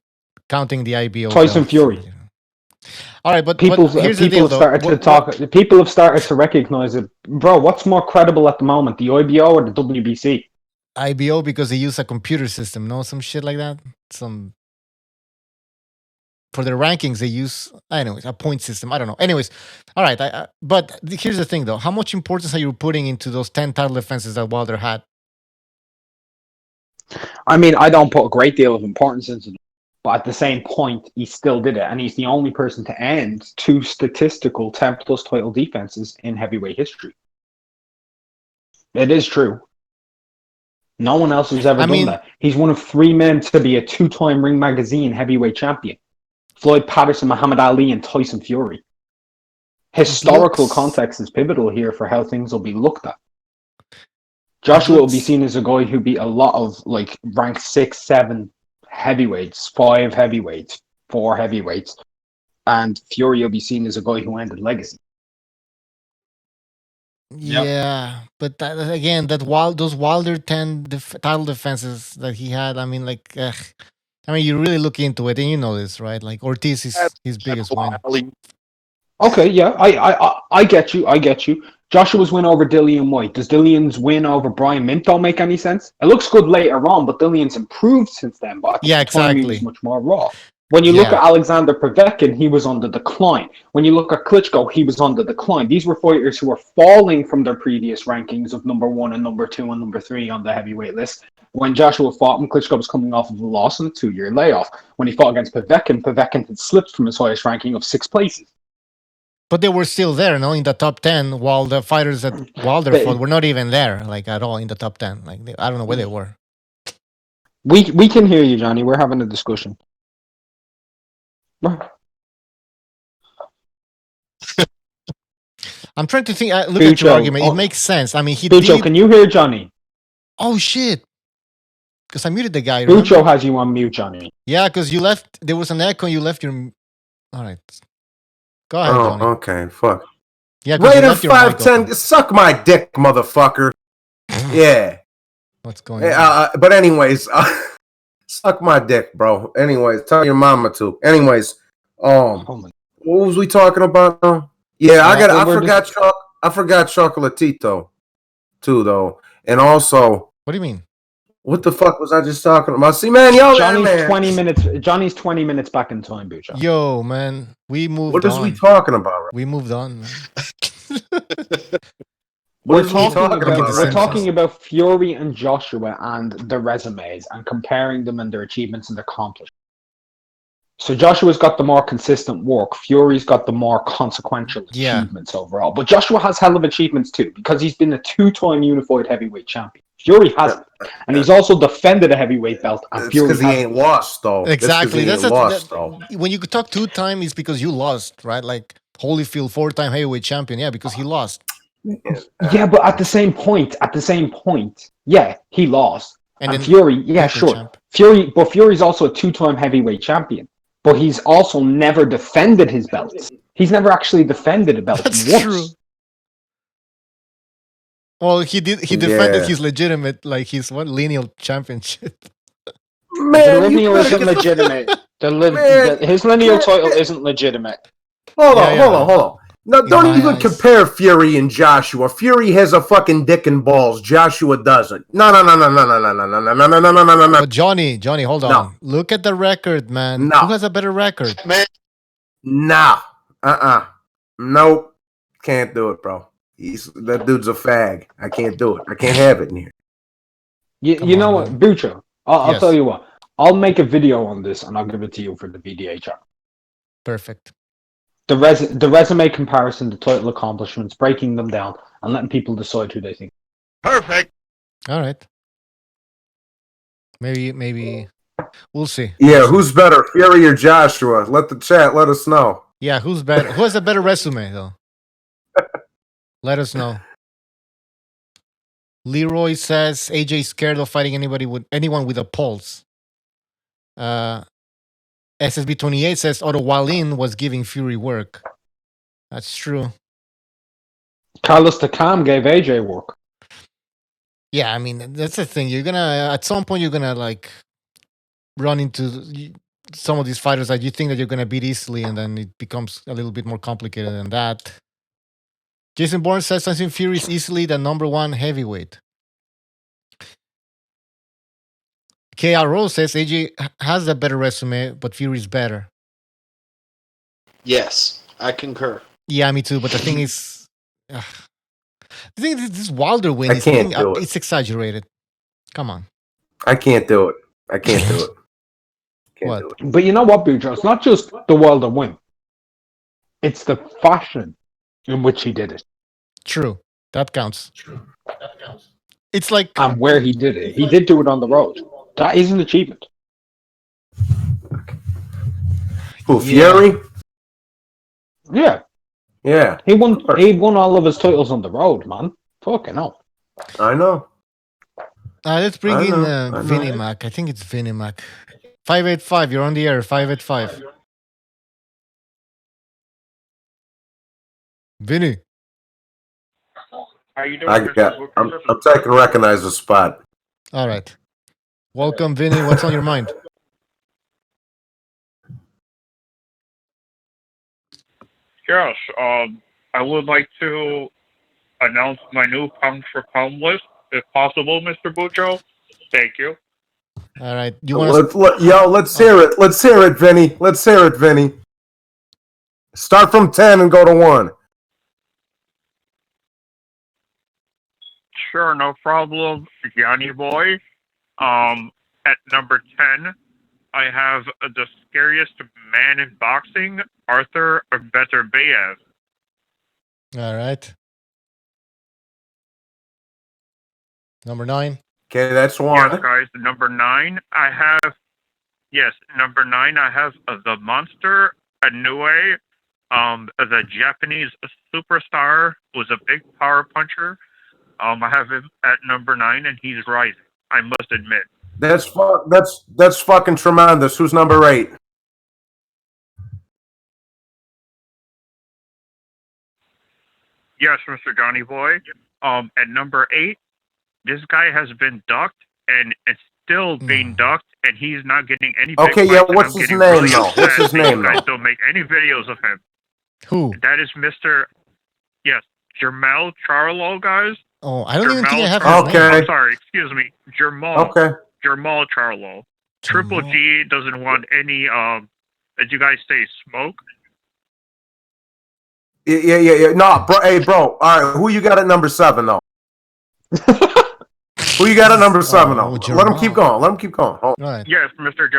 counting the IBO. Tyson Fury. All right, but people here's the deal, people have started to recognize it. Bro, what's more credible at the moment, the IBO or the WBC? IBO because they use a computer system, no? Some shit like that? For their rankings, they use, anyways, a point system. I don't know. Anyways, all right. But here's the thing, though. How much importance are you putting into those 10 title defenses that Wilder had? I mean, I don't put a great deal of importance into it. But at the same point, he still did it. And he's the only person to end 2 statistical 10-plus title defenses in heavyweight history. It is true. No one else has ever done that. He's one of 3 men to be a 2-time Ring Magazine heavyweight champion. Floyd Patterson, Muhammad Ali, and Tyson Fury. Historical context is pivotal here for how things will be looked at. Joshua will be seen as a guy who beat a lot of like ranked 6, 7 heavyweights, 5 heavyweights, 4 heavyweights, and Fury will be seen as a guy who ended legacy. Yeah, but those Wilder 10 title defenses that he had, I mean, like, you really look into it, and you know this, right? Like Ortiz is his biggest win. Okay, yeah, I get you. I get you. Joshua's win over Dillian White. Does Dillian's win over Brian Minto make any sense? It looks good later on, but Dillian's improved since then. But at the time, he was much more raw. When you look at Alexander Povetkin, he was on the decline. When you look at Klitschko, he was on the decline. These were fighters who were falling from their previous rankings of number 1 and number 2 and number 3 on the heavyweight list. When Joshua fought him, Klitschko was coming off of a loss and a 2-year layoff. When he fought against Povetkin, Povetkin had slipped from his highest ranking of 6 places. But they were still there, in the top 10, while the fighters that Wilder fought were not even there, like at all in the top 10. Like I don't know where they were. We can hear you, Johnny. We're having a discussion. I'm trying to think. Look at your argument. It makes sense. I mean, Bucho, can you hear Johnny? Oh shit! Because I muted the guy. Bucho has you on mute, Johnny. Yeah, because you left. There was an echo. And you left your. All right. Go ahead, Johnny. Okay. Fuck. Yeah, Raider 510. Suck my dick, motherfucker. Yeah. What's going on? But anyways, suck my dick, bro. Anyways, tell your mama to. Anyways, what was we talking about now? Yeah, I forgot Chocolatito too, though. And also, what do you mean? What the fuck was I just talking about? See, man, Johnny's 20 minutes back in time, Bucho. Yo, man, we moved. What is we talking about? Right? We moved on, man. We're talking about Fury and Joshua and their resumes and comparing them and their achievements and their accomplishments. So Joshua's got the more consistent work. Fury's got the more consequential achievements overall. But Joshua has hell of achievements too, because he's been a 2-time unified heavyweight champion. Fury hasn't. And he's also defended a heavyweight belt. And Fury because he ain't lost, though. Exactly. When you talk 2-time, it's because you lost, right? Like Holyfield, 4-time heavyweight champion. Yeah, because he lost. Yeah, but at the same point, yeah, he lost. And Fury, yeah, sure. Champ. Fury's also a 2-time heavyweight champion. But he's also never defended his belts. He's never actually defended a belt. That's once. True. Well, he did. He defended his legitimate, like his lineal championship. Man, the lineal isn't legitimate. His lineal title isn't legitimate. Hold on. No, don't even compare Fury and Joshua. Fury has a fucking dick and balls. Joshua doesn't. No. But Johnny, hold on. No. Look at the record, man. No. Who has a better record? Man. Nah. Nope. Can't do it, bro. That dude's a fag. I can't do it. I can't have it in here. You know what, Bucho? I'll tell you what. I'll make a video on this and I'll give it to you for the BDA channel. Perfect. The resume comparison, the title accomplishments, breaking them down, and letting people decide who they think. Perfect. All right. Maybe we'll see. Yeah, who's better, Fury or Joshua? Let the chat let us know. Yeah, who's better? Who has a better resume though? Let us know. Leroy says AJ scared of fighting anyone with a pulse. SSB28 says Otto Wallin was giving Fury work. That's true. Carlos Takam gave AJ work. Yeah, I mean, that's the thing. At some point, you're gonna like run into some of these fighters that you think that you're gonna beat easily, and then it becomes a little bit more complicated than that. Jason Bourne says Tyson Fury is easily the #1 heavyweight. KR Rose says AJ has a better resume, but Fury's better. Yes, I concur. Yeah, me too. But the thing is, the thing is, this Wilder win it's exaggerated. Come on. I can't do it. What? But you know what, Bujo? It's not just the Wilder win. It's the fashion in which he did it. True. That counts. It's like... And where he did it. He did do it on the road. That is an achievement. Who, Fury? Yeah. Yeah. He won all of his titles on the road, man. Fucking hell. I know. Let's bring in Vinny Mac. I think it's Vinny Mac. 585, you're on the air. 585. Vinny. How you doing? I'm taking to recognize the spot. All right. Welcome, Vinny. What's on your mind? Yes, I would like to announce my new pound for pound list, if possible, Mr. Bujo. Thank you. All right. You want to? Let's hear it. Let's hear it, Vinny. Let's hear it, Vinny. Start from 10 and go to 1. Sure, no problem, Johnny Boy. At number 10, I have the scariest man in boxing, Arthur Beterbiev. All right. Number 9. Okay, that's 1. Yes, guys. Number 9, I have. Yes, number 9, I have the monster Inoue, the Japanese superstar, was a big power puncher. I have him at number 9, and he's rising. I must admit. That's fucking tremendous. Who's number 8? Yes, Mr. Johnny Boy. At number 8, this guy has been ducked, and it's still being ducked, and he's not getting any. Okay, yeah. What's his name though? What's his name though? You guys don't make any videos of him. Who? That is Mr. Yes, Jermel Charlo, guys. Oh, I don't even think I have his name. I'm sorry, excuse me. Jermel. Okay. Jermel Charlo. Triple G doesn't want any, did you guys say smoke? Yeah. No, bro. Hey, bro. All right, who you got at number 7 though? Who you got at number 7 though? Let him keep going. Oh. Right. Yes, Mr.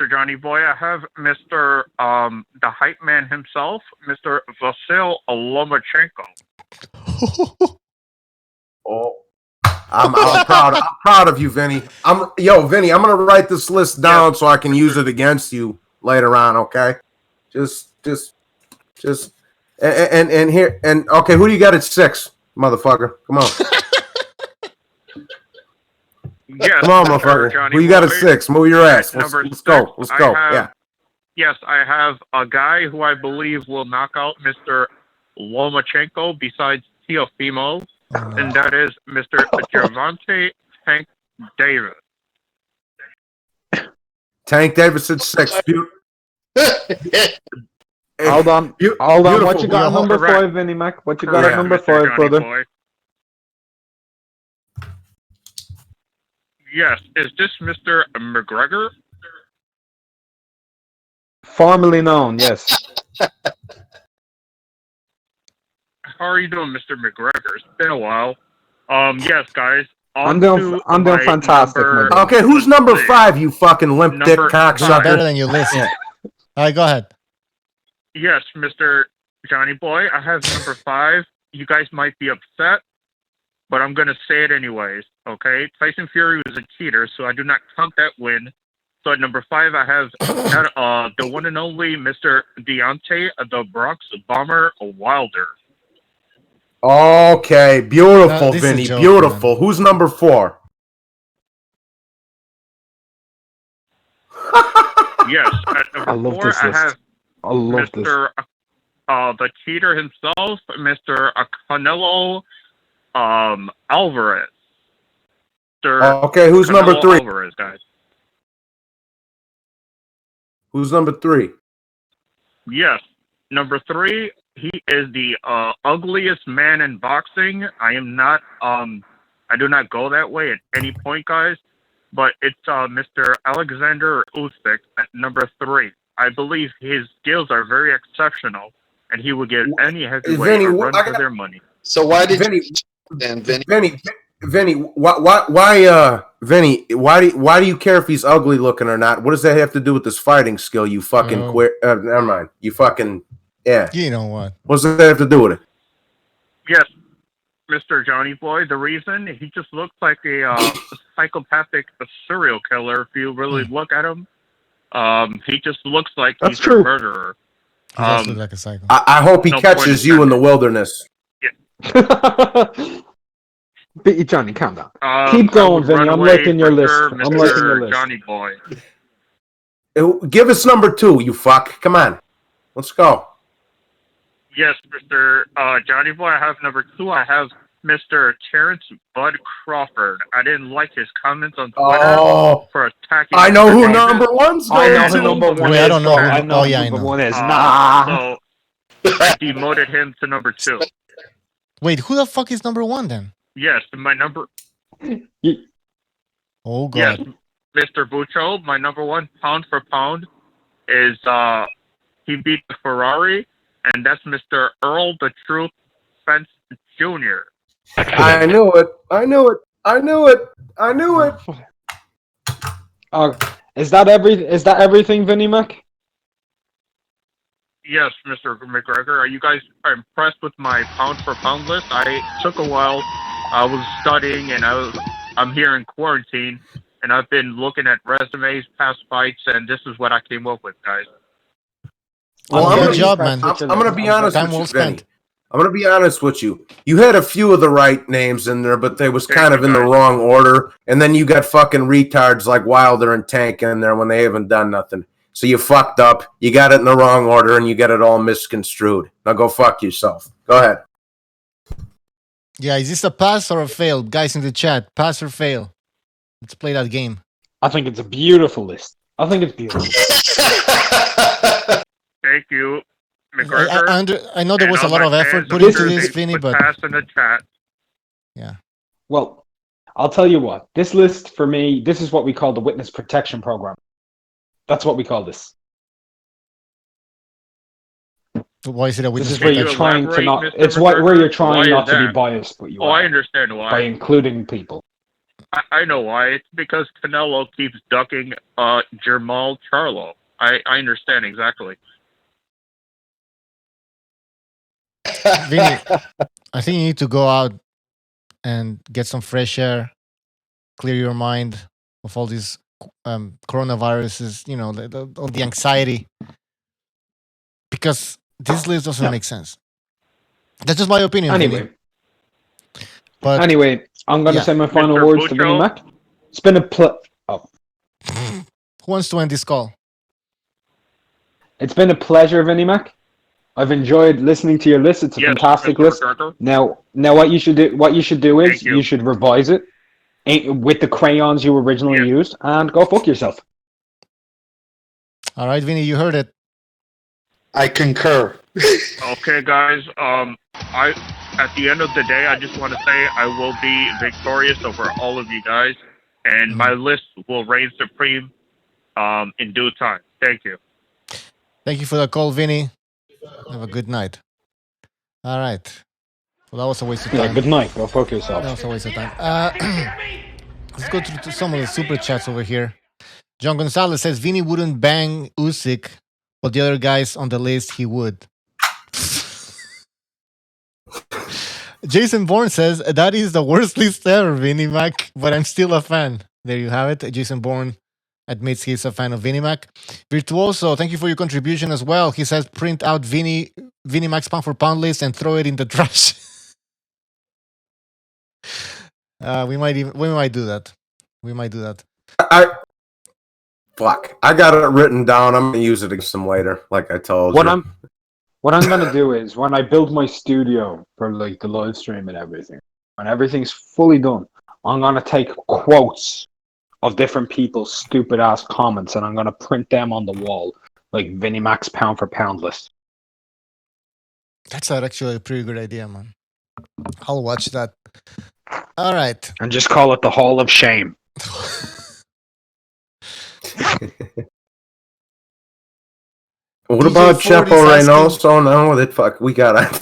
Johnny Boy. I have Mr. The hype man himself, Mr. Vasil Lomachenko. Oh, I'm proud. I'm proud of you, Vinny. Vinny. I'm gonna write this list down so I can use it against you later on. Okay, just, and here and okay. Who do you got at 6, motherfucker? Come on. Yes, come on, motherfucker. Johnny Who you got at Boy. 6? Move your ass. Let's go. Let's go. Yeah. Yes, I have a guy who I believe will knock out Mr. Lomachenko besides Teofimo, and that is Mr. Gervonta Tank Davis. Tank Davis at 6. Hold on. What you got at number Correct. 5, Vinny Mac? What you got Correct, at number Mr. 5, Johnny brother? Boy. Yes, is this Mr. McGregor? Formerly known, yes. How are you doing, Mr. McGregor? It's been a while. Yes, guys. I'm doing fantastic. Okay, who's number 5? You fucking limp dick cocksucker. Better than you listen. All right, go ahead. Yes, Mr. Johnny Boy. I have number 5. You guys might be upset, but I'm going to say it anyways, okay? Tyson Fury was a cheater, so I do not count that win. So at number 5, I have the one and only Mr. Deontay, the Bronx Bomber Wilder. Okay, beautiful, This is Vinny. a joke, Beautiful. Who's number 4? Yes, at I number love 4, this I list. have I love this. Mr. The cheater himself, Mr. Canelo Alvarez. Okay, who's Canelo number 3? Alvarez, guys. Who's number 3? Yes, number 3. He is the ugliest man in boxing. I am not. I do not go that way at any point, guys. But it's Mr. Alexander Usyk at number 3. I believe his skills are very exceptional, and he will give any heavyweight Vinny, a run for their money. So why did Vinny, you then, Vinny? Vinny, why do you care if he's ugly looking or not? What does that have to do with this fighting skill? You fucking queer. Never mind. You fucking You know what? What does that have to do with it? Yes, Mr. Johnny Boy. The reason he just looks like a psychopathic serial killer. If you really look at him, he just looks like he's a murderer. He does look like a psycho. I hope he catches you in the wilderness. But Johnny, calm down. I Keep going, would Vinny. run I'm away liking your for list. sure, I'm Mr. liking your list. Johnny Boy. Give us number 2, you fuck. Come on. Let's go. Yes, Mr. Johnny Boy. I have number 2. I have Mr. Terrence Bud Crawford. I didn't like his comments on Twitter for attacking. I know Mr. who Davis. number 1's going to. I know who number 1 Wait, is. I don't know. I know Oh, who yeah, I number know. 1 is. So I demoted him to number 2. Wait, who the fuck is number 1 then? Yes, my number. Oh Yes, god. Mr. Buccio, my number 1 pound for pound is he beat the Ferrari, and that's Mr. Earl the Truth Spence Jr. I knew it. I knew it. I knew it. I knew it. Is that everything, Vinny Mac? Yes, Mr. McGregor. Are you guys impressed with my pound for pound list? I took a while. I was studying, and I'm here in quarantine, and I've been looking at resumes, past fights, and this is what I came up with, guys. Well, Good job, man. I'm going to be honest Time with well you, Vinny. spent. I'm going to be honest with you. You had a few of the right names in there, but they was kind of in the wrong order. And then you got fucking retards like Wilder and Tank in there when they haven't done nothing. So you fucked up. You got it in the wrong order, and you got it all misconstrued. Now go fuck yourself. Go ahead. Yeah, is this a pass or a fail? Guys in the chat, pass or fail? Let's play that game. I think it's a beautiful list. I think it's beautiful. Thank you, McGregor. I know there was a and lot all of my effort fans put of into this, Jersey, Vinny, put but pass in the chat. yeah. Well, I'll tell you what. This list for me, this is what we call the witness protection program. That's what we call this. Why is it a This witness is where you're protection? trying to not. Mr. It's where McGregor? you're trying Why not is to be that? biased, but you Oh, I are understand why. by including people. I know why. It's because Canelo keeps ducking Jermall Charlo. I understand exactly. Vinny, I think you need to go out and get some fresh air, clear your mind of all these coronaviruses, you know, all the anxiety. Because this list doesn't make sense. That's just my opinion. Anyway. Vinny. But Anyway, I'm going to say my final Mr. words to Vinny Buccio? Mac. It's been a who wants to end this call? It's been a pleasure, Vinny Mac. I've enjoyed listening to your list. It's a Yes, fantastic Mr. list. McGregor. Now what you should do is Thank you. you should revise it with the crayons you originally used and go fuck yourself. All right, Vinny, you heard it. I concur. Okay, guys. At the end of the day, I just want to say I will be victorious over all of you guys, and my list will reign supreme in due time. Thank you. Thank you for the call, Vinny. Have a good night. All right. Well, that was a waste of time. Yeah, good night. Go fuck yourself. That was a waste of time. Let's go to some of the super chats over here. John Gonzalez says Vinny wouldn't bang Usyk, but the other guys on the list he would. Jason Bourne says that is the worst list ever, Vinny Mac, but I'm still a fan. There you have it. Jason Bourne admits he's a fan of Vinny Mac. Virtuoso, thank you for your contribution as well. He says print out Vinny Mac's pound for pound list and throw it in the trash. We might do that. We might do that. I got it written down. I'm gonna use it against them later, like I told you. What I'm gonna do is when I build my studio for like the live stream and everything, when everything's fully done, I'm gonna take quotes of different people's stupid ass comments and I'm gonna print them on the wall like Vinny Mac's pound for pound list. That's actually a pretty good idea, man. I'll watch that. All right. And just call it the Hall of Shame. What about Chepo Reynoso? No, we got it.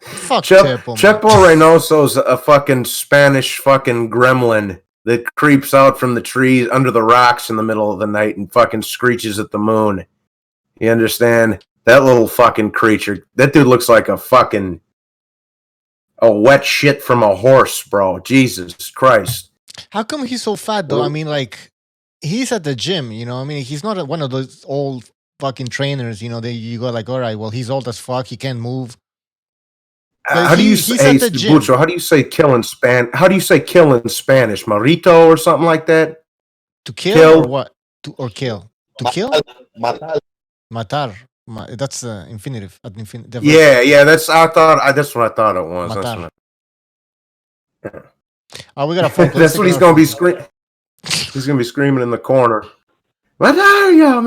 Fuck Chepo. Chepo Reynoso's a fucking Spanish fucking gremlin that creeps out from the trees under the rocks in the middle of the night and fucking screeches at the moon. You understand? That little fucking creature. That dude looks like a wet shit from a horse, bro. Jesus Christ. How come he's so fat, though? I mean, like, he's at the gym, you know? I mean, he's not one of those old fucking trainers, you know? You go like, all right, well, he's old as fuck. He can't move. How do you say Bucho, how do you say kill in Spanish? How do you say kill in Spanish? Marito or something like that? To kill or what? Or kill? To kill? Matar. That's infinitive. Yeah. That's what I thought it was. We got a phone. That's what he's gonna be screaming. He's gonna be screaming in the corner. Matario.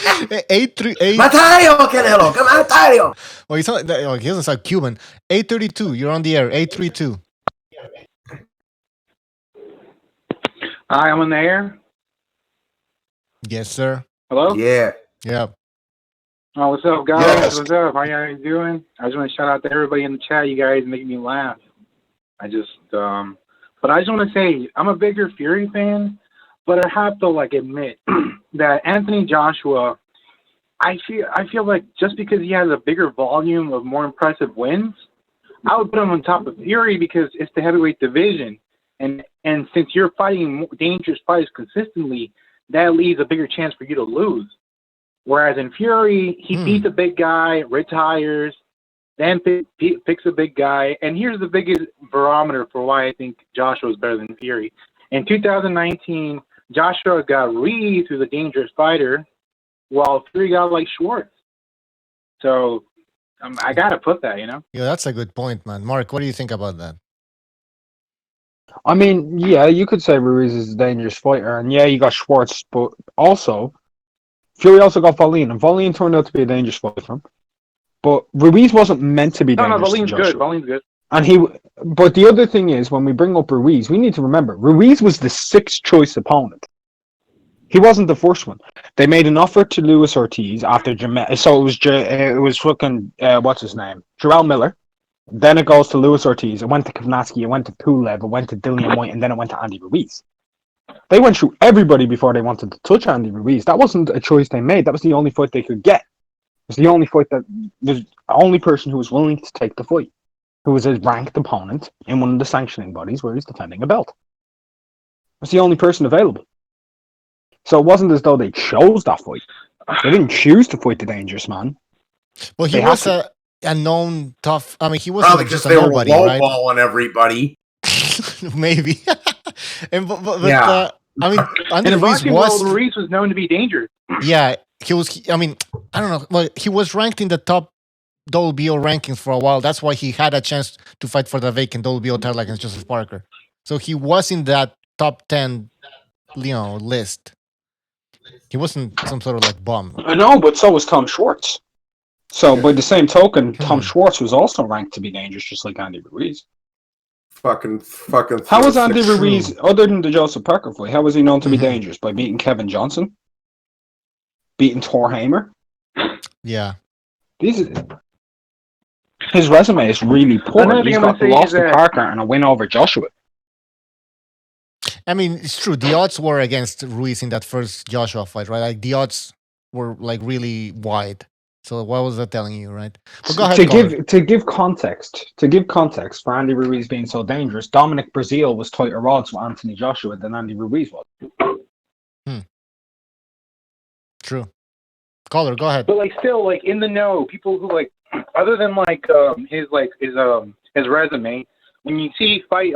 838. Matario, Canelo. Come on, Matario. Oh, he doesn't sound Cuban. 832. You're on the air. 832. Hi, I'm on the air. Yes, sir. Hello? Yeah. Yeah. Oh, what's up, guys? Yes. What's up? How you guys doing? I just want to shout out to everybody in the chat. You guys make me laugh. But I just want to say, I'm a bigger Fury fan, but I have to, admit that Anthony Joshua, I feel like just because he has a bigger volume of more impressive wins, I would put him on top of Fury because it's the heavyweight division. And since you're fighting dangerous fights consistently, that leaves a bigger chance for you to lose. Whereas in Fury, he beats a big guy, retires, then picks a big guy. And here's the biggest barometer for why I think Joshua is better than Fury. In 2019, Joshua got Ruiz, who's a dangerous fighter, while Fury got Schwartz. So I got to put that, Yeah, that's a good point, man. Mark, what do you think about that? I mean, yeah, you could say Ruiz is a dangerous fighter, and yeah, you got Schwartz, but also Fury also got Wallin, and Wallin turned out to be a dangerous fighter for him. But Ruiz wasn't meant to be dangerous. No, Wallin's good. Wallin's good. And but the other thing is, when we bring up Ruiz, we need to remember Ruiz was the sixth choice opponent. He wasn't the first one. They made an offer to Luis Ortiz after Jamel. So it was fucking what's his name, Jarrell Miller. Then it goes to Luis Ortiz. It went to Kavnatsky. It went to Pulev. It went to Dillian White, and then it went to Andy Ruiz. They went through everybody before they wanted to touch Andy Ruiz. That wasn't a choice they made. That was the only fight they could get. It was the only fight that was the only person who was willing to take the fight, who was a ranked opponent in one of the sanctioning bodies where he's defending a belt. It was the only person available. So it wasn't as though they chose that fight. They didn't choose to fight the dangerous man. Well, he was a known tough. I mean, he was Probably just because a they nobody, were right? lowballing everybody. Maybe. but Yeah. I mean, In the boxing world, Ruiz was known to be dangerous. Yeah, he was. I mean, I don't know. Well, he was ranked in the top WBO rankings for a while. That's why he had a chance to fight for the vacant WBO title against Joseph Parker. So he was in that top 10, list. He wasn't some sort of bum. I know, but so was Tom Schwartz. So by the same token, Tom Schwartz was also ranked to be dangerous, just like Andy Ruiz. Fucking. How was Andy Ruiz, other than the Joseph Parker fight, how was he known to be dangerous? By beating Kevin Johnson? Beating Thor Hamer? Yeah. His resume is really poor. He's got the loss to Parker and a win over Joshua. I mean, it's true. The odds were against Ruiz in that first Joshua fight, right? The odds were really wide. So what was that telling you, right? But go ahead, to give context for Andy Ruiz being so dangerous, Dominic Breazeale was tighter odds with Anthony Joshua than Andy Ruiz was. True. Caller, go ahead. But still, in the know, people who other than his resume, when you see fight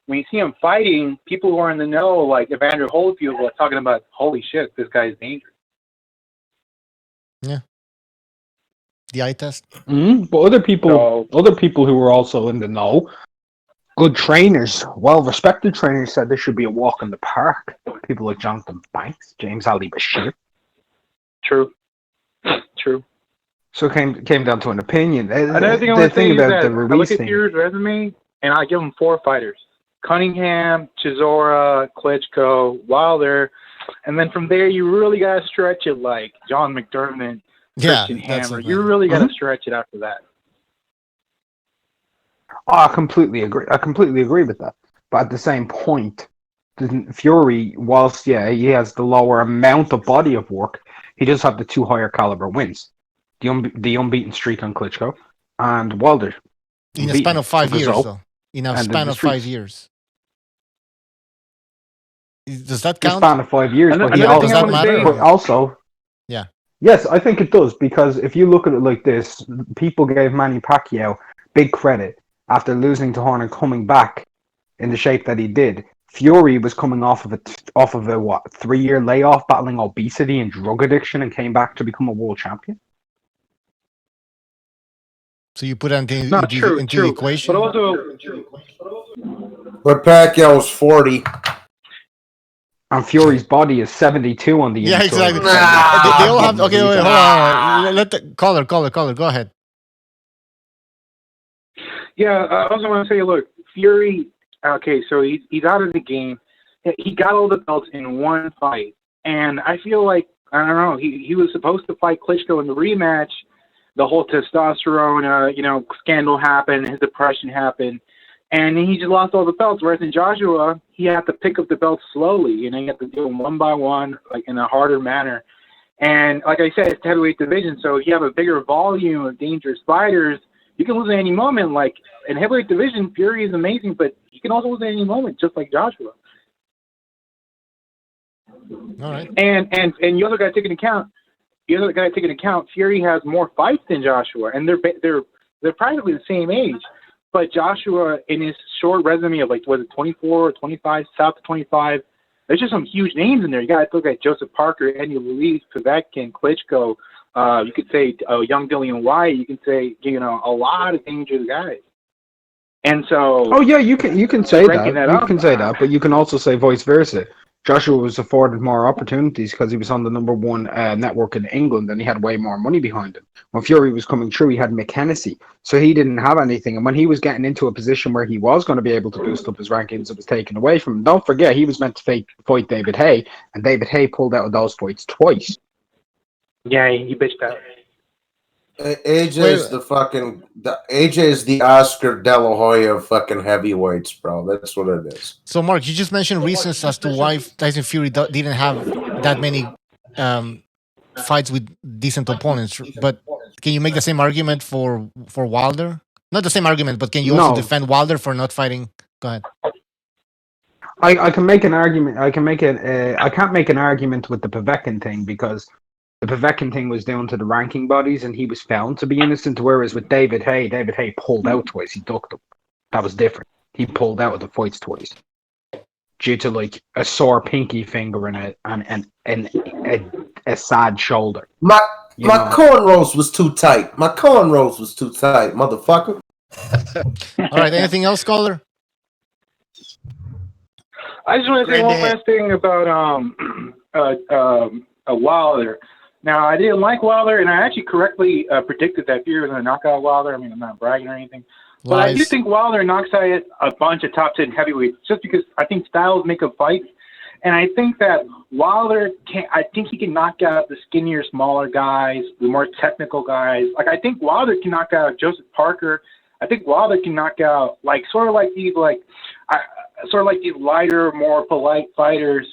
when you see him fighting, people who are in the know, like Evander Holyfield, are talking about, holy shit, this guy's dangerous. Yeah. The eye test. But other people who were also in the know, good trainers, well-respected trainers, said this should be a walk in the park. People like Jonathan Banks, James Ali Bashir. True. So it came down to an opinion. Another thing I want to say is that I look at Fury's resume and I give him 4 fighters: Cunningham, Chisora, Klitschko, Wilder. And then from there, you really got to stretch it like John McDermott, Christian Hammer. You really got to stretch it after that. Oh, I completely agree with that. But at the same point, Fury, whilst, he has the lower amount of body of work, he does have the 2 higher caliber wins. The unbeaten streak on Klitschko and Wilder. In a span of 5 years, though. In a span of 5 years. Does that count? The span of 5 years, but does that matter? But also, yeah. Yes, I think it does, because if you look at it like this, people gave Manny Pacquiao big credit after losing to Horn and coming back in the shape that he did. Fury was coming off of a 3-year layoff, battling obesity and drug addiction, and came back to become a world champion. So you put that into the equation. But also, but Pacquiao was 40. And Fury's body is 72 on the Yeah, inside. exactly. Nah. They all have. Okay, wait, hold on. Let the caller. Go ahead. Yeah, I also want to say, look, Fury. Okay, so he's out of the game. He got all the belts in one fight, and I feel like I don't know. He was supposed to fight Klitschko in the rematch. The whole testosterone, scandal happened. His depression happened, and he just lost all the belts. Whereas in Joshua, he had to pick up the belts slowly. He had to do them one by one, like in a harder manner. And like I said, it's heavyweight division, so if you have a bigger volume of dangerous fighters, you can lose at any moment. Like in heavyweight division, Fury is amazing, but you can also lose at any moment, just like Joshua. All right. And you also got to take into account, Fury has more fights than Joshua, and they're practically the same age. But Joshua, in his short resume of 24 or 25, south of 25, there's just some huge names in there. You got to look at Joseph Parker, Andy Ruiz, Povetkin, Klitschko. You could say young Dillian White. You can say a lot of dangerous guys. And so, oh yeah, you can say that, but you can also say vice versa. Joshua was afforded more opportunities because he was on the number one network in England and he had way more money behind him. When Fury was coming through, he had Mick Hennessy, so he didn't have anything. And when he was getting into a position where he was going to be able to boost up his rankings, it was taken away from him. Don't forget, he was meant to fight David Haye, and David Haye pulled out of those fights twice. Yeah, he bitched out. AJ is the Oscar De La Hoya of fucking heavyweights, bro. That's what it is. So, Mark, you just mentioned reasons as to why Tyson Fury didn't have that many fights with decent opponents. But can you make the same argument for Wilder? Not the same argument, but can you also defend Wilder for not fighting? Go ahead. I can make an argument. I can't make an argument with the Povetkin thing because the Povetkin thing was down to the ranking bodies, and he was found to be innocent. Whereas with David Haye pulled out twice. He ducked him. That was different. He pulled out of the fights twice due to a sore pinky finger and a sad shoulder. My cornrows was too tight. Motherfucker. All right. Anything else, caller? I just want to say one last thing about Wilder. Now, I didn't like Wilder, and I actually correctly predicted that Fury was going to knock out Wilder. I mean, I'm not bragging or anything. But I do think Wilder knocks out a bunch of top 10 heavyweights just because I think styles make up fights. And I think that Wilder he can knock out the skinnier, smaller guys, the more technical guys. I think Wilder can knock out Joseph Parker. I think Wilder can knock out sort of like these lighter, more polite fighters,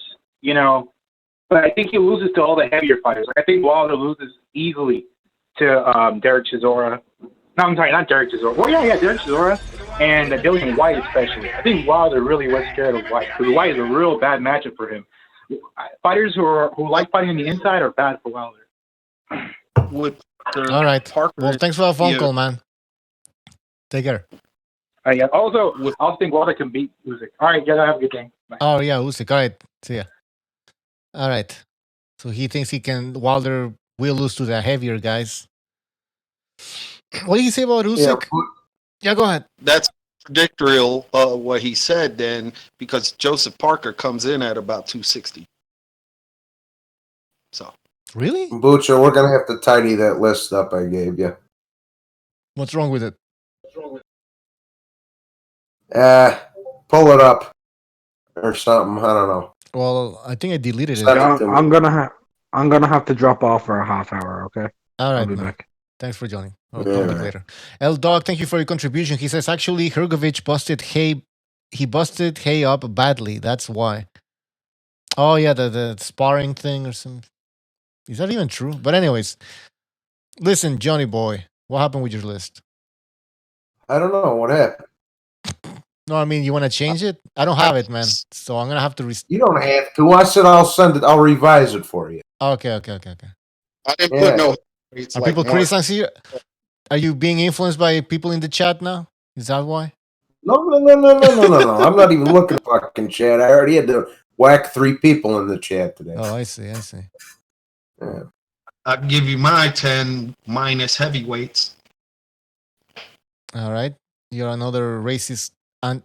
But I think he loses to all the heavier fighters. I think Wilder loses easily to Derek Chisora. No, I'm sorry, not Derek Chisora. Well, yeah, Derek Chisora and Dillian White especially. I think Wilder really was scared of White because White is a real bad matchup for him. Fighters who like fighting on the inside are bad for Wilder. All right. Parker, well, thanks for the phone call, man. Take care. Yeah. Also, I think Wilder can beat Usyk. All right, have a good day. Bye. Oh yeah, Usyk. All right, see ya. All right. So he thinks Wilder will lose to the heavier guys. What do you say about Usyk? Yeah, go ahead. That's contradictory what he said then, because Joseph Parker comes in at about 260. So really, Bucha, we're gonna have to tidy that list up I gave you. What's wrong with it? Pull it up or something. I don't know. Well, I think I deleted it. I'm gonna have to drop off for a half hour. Okay. All right. I'll be back. Thanks for joining. I'll come back later. L Dog, thank you for your contribution. He says actually Hrgovic busted Haye up badly. That's why. Oh yeah, the sparring thing or something. Is that even true? But anyways, listen, Johnny boy, what happened with your list? I don't know what happened. No, I mean, you want to change it? I don't have it, man. So I'm gonna have to. You don't have to. I said I'll send it. I'll revise it for you. Okay. I didn't put no. Are people criticizing you? Are you being influenced by people in the chat now? Is that why? No. I'm not even looking at fucking chat. I already had to whack 3 people in the chat today. Oh, I see. Yeah. I'll give you my 10 minus heavyweights. All right. You're another racist and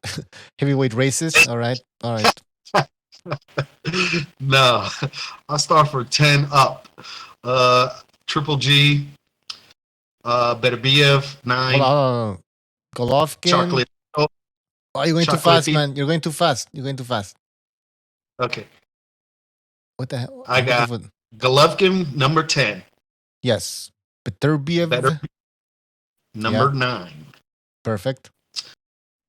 heavyweight racist. All right. No, I start for 10 up. Triple G, Beterbiev, 9. Hold on. Golovkin. Chocolate. Oh, you're going too fast, man. You're going too fast. Okay. What the hell? I got Golovkin, number 10. Yes. Beterbiev. Number 9. Perfect.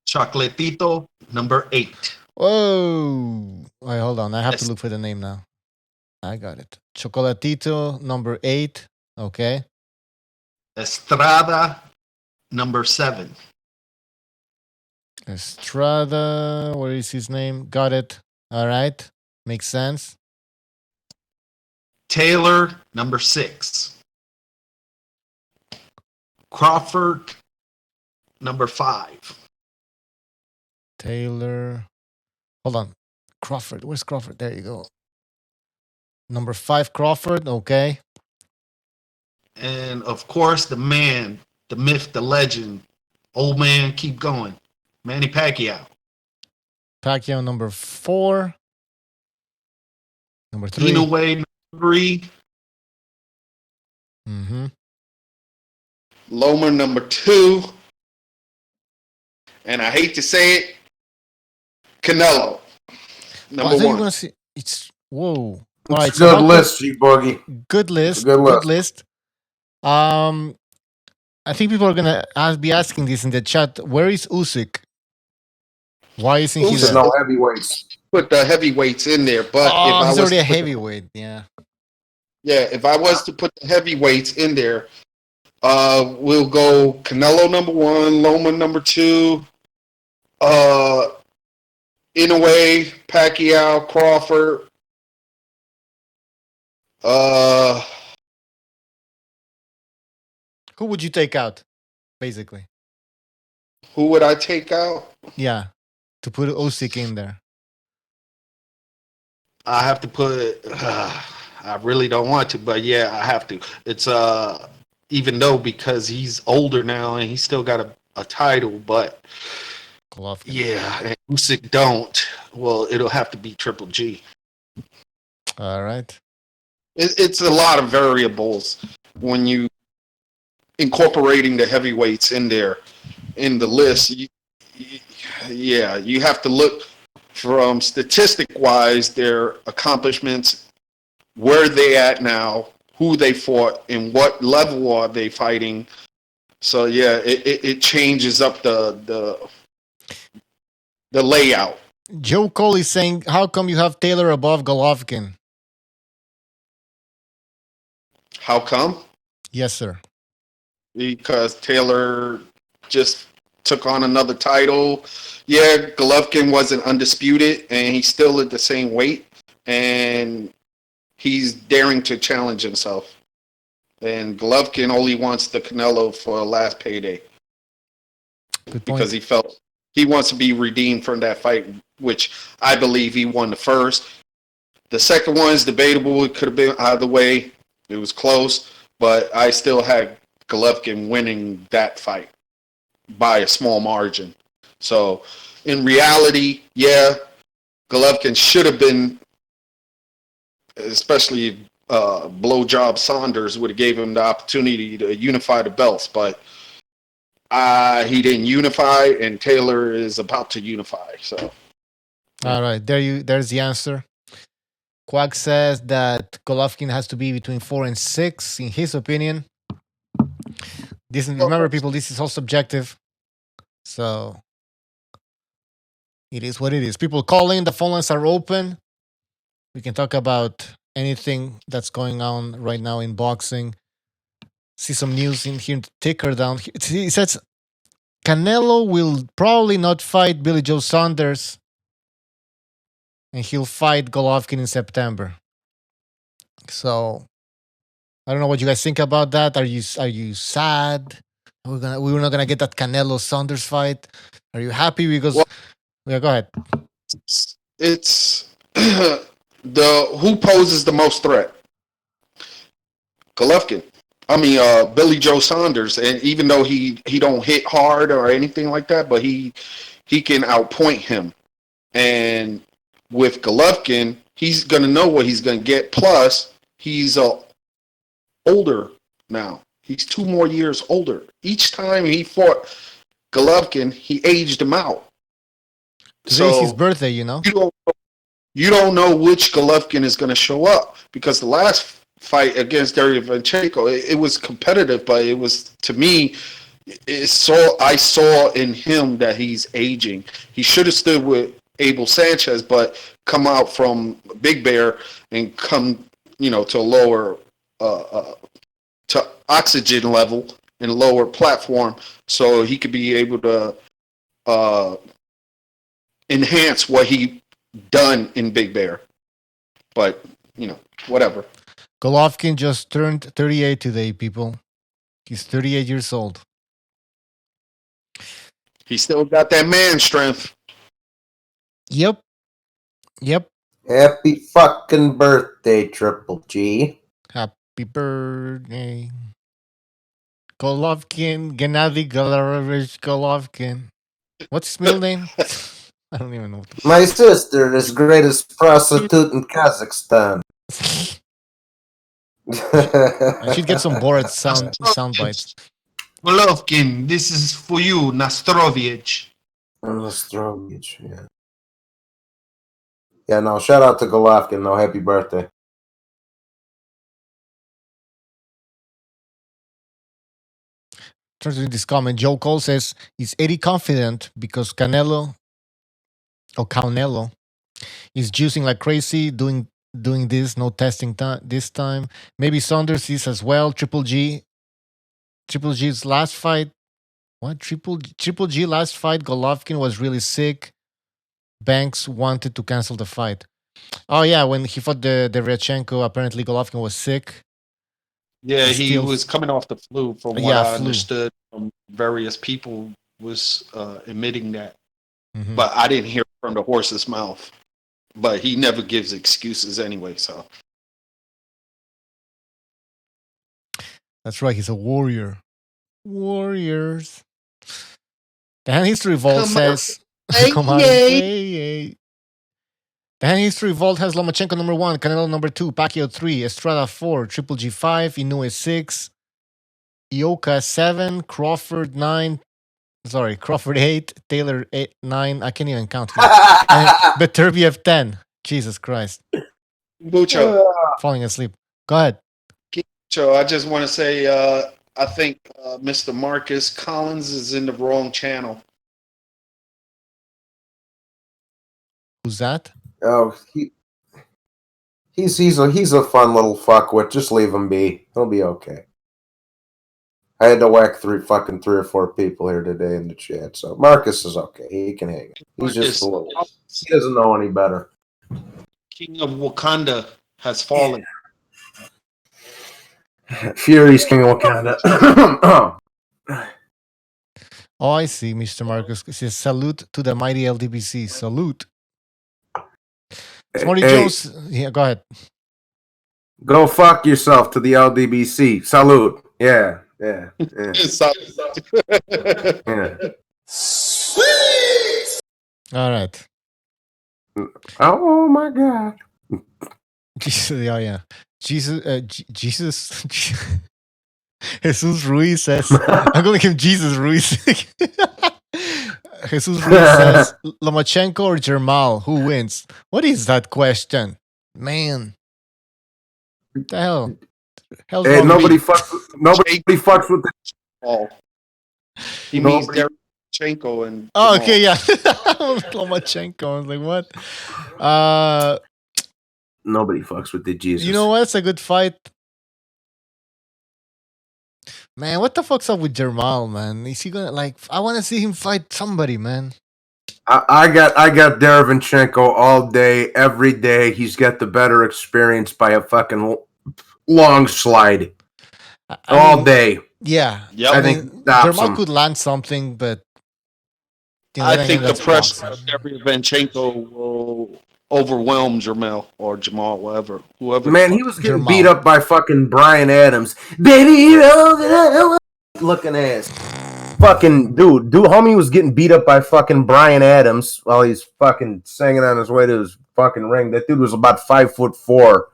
Chocolatito, number 8. Whoa. Wait, hold on. I have to look for the name now. I got it. Chocolatito, number 8. Okay. Estrada, number 7. Estrada, what is his name? Got it. All right. Makes sense. Taylor, number 6. Crawford, number 5. Taylor. Hold on. Crawford. Where's Crawford? There you go. Number 5, Crawford. Okay. And of course, the man, the myth, the legend, old man, keep going. Manny Pacquiao. Pacquiao, number 4. Number 3. Inoue, number 3. Mm-hmm. Loma, number 2. And I hate to say it, Canelo, number 1. Gonna see, it's whoa. All right, good list, G-Boogie. Good list. Good list. I think people are gonna be asking this in the chat. Where is Usyk? Why isn't he there? No heavyweights. Put the heavyweights in there, but if I he's was already a heavyweight. Yeah. Yeah, if I was to put the heavyweights in there, we'll go Canelo number 1, Loma number 2, Inoue, Pacquiao, Crawford. Who would you take out, basically? Who would I take out? Yeah, to put Usyk in there. I have to put. I really don't want to, but yeah, I have to. It's even though because he's older now and he's still got a title, but Golovkin. Yeah, and Usyk don't. Well, it'll have to be Triple G. All right. It's a lot of variables when you incorporating the heavyweights in there in the list. You have to look from statistic wise their accomplishments, where they at now, who they fought, and what level are they fighting. So yeah, it changes up the layout. Joe Cole is saying, how come you have Taylor above Golovkin? How come? Yes, sir. Because Taylor just took on another title. Yeah, Golovkin wasn't undisputed, and he's still at the same weight, and he's daring to challenge himself. And Golovkin only wants the Canelo for a last payday. Good point. Because he felt he wants to be redeemed from that fight, which I believe he won the first. The second one is debatable. It could have been either way. It was close, but I still had Golovkin winning that fight by a small margin. So in reality, yeah, Golovkin should have been, especially blowjob Saunders would have gave him the opportunity to unify the belts, but he didn't unify, and Taylor is about to unify. So, all right, there's the answer. Quack says that Golovkin has to be between 4 and 6, in his opinion. Remember, people, this is all subjective. So it is what it is. People call in. The phone lines are open. We can talk about anything that's going on right now in boxing. See some news in here. Ticker down. It says Canelo will probably not fight Billy Joe Saunders, and he'll fight Golovkin in September. So I don't know what you guys think about that. Are you sad? We were not gonna get that Canelo Saunders fight. Are you happy because? Yeah, go ahead. It's who poses the most threat? Golovkin. I mean, Billy Joe Saunders, and even though he don't hit hard or anything like that, but he can outpoint him. And with Golovkin, he's going to know what he's going to get. Plus, he's older now. He's 2 more years older. Each time he fought Golovkin, he aged him out. Today's his birthday, you know. You don't know which Golovkin is going to show up, because the last fight against Derevyanchenko, it was competitive, but it was, to me, I saw in him that he's aging. He should have stood with Abel Sanchez, but come out from Big Bear and come, to a lower to oxygen level and lower platform, so he could be able to enhance what he done in Big Bear. But whatever. Golovkin just turned 38 today, people. He's 38 years old. He still got that man strength. Yep. Happy fucking birthday, Triple G. Happy birthday. Golovkin, Gennady Galarovich Golovkin. What's his middle name? I don't even know. My sister is greatest prostitute in Kazakhstan. I should get some Borat sound bites. Golovkin, this is for you, Nastrovich. Nastrovich, yeah. Yeah, no, shout out to Golovkin, no, happy birthday. Turns in this comment, Joe Cole says, is Eddie confident because Canelo is juicing like crazy, doing this, no testing this time. Maybe Saunders is as well. Triple G's last fight. What? Triple G last fight, Golovkin was really sick. Banks wanted to cancel the fight. Oh yeah, when he fought the Ryachenko, apparently Golovkin was sick. Yeah, he was coming off the flu, from what I understood from various people, was admitting that. Mm-hmm. But I didn't hear it from the horse's mouth. But he never gives excuses anyway, so. That's right, he's a warrior. Warriors. The Hand History Vault says... Come on. Hey. The Hand History Vault has Lomachenko number 1, Canelo number 2, Pacquiao 3, Estrada 4, Triple G 5, Inoue 6, Ioka 7, Crawford 8, Taylor 9, I can't even count here. And Beterbiev 10. Jesus Christ. Bucho. Falling asleep. Go ahead. Bucho, I just want to say, I think Mr. Marcus Collins is in the wrong channel. Who's that? Oh, he's a fun little fuckwit. Just leave him be. He'll be okay. I had to whack three or four people here today in the chat, so Marcus is okay. He can hang it. He's just a little. He doesn't know any better. King of Wakanda has fallen. Fury's King of Wakanda. Oh, I see, Mr. Marcus. It says, salute to the mighty LDBC. Salute. Smarty Jones. Yeah, go ahead. Go fuck yourself to the LDBC. Salute. Yeah. Yeah. Sweet. All right. Oh my God. Jesus, yeah. Jesus. Jesus Ruiz says, I'm going to give Jesus Ruiz. Jesus Ruiz says, Lomachenko or Jermal, who wins? What is that question? Man. What the hell? Hey, nobody fucks with the ball. He means Derevyanchenko and oh, okay, yeah. Lomachenko. I was like, what? Nobody fucks with the Jesus. You know what? It's a good fight. Man, what the fuck's up with Jermal, man? Is he gonna I want to see him fight somebody, man. I got Derevyanchenko all day, every day. He's got the better experience by a fucking long slide. All day. Yeah. Yep. I think Jermal could land something, but I think the pressure of Derevyanchenko will overwhelm Jamal, whoever. Man, he was getting beat up by fucking Brian Adams. Baby, looking ass. Fucking dude, homie was getting beat up by fucking Brian Adams while he's fucking singing on his way to his fucking ring. That dude was about 5'4"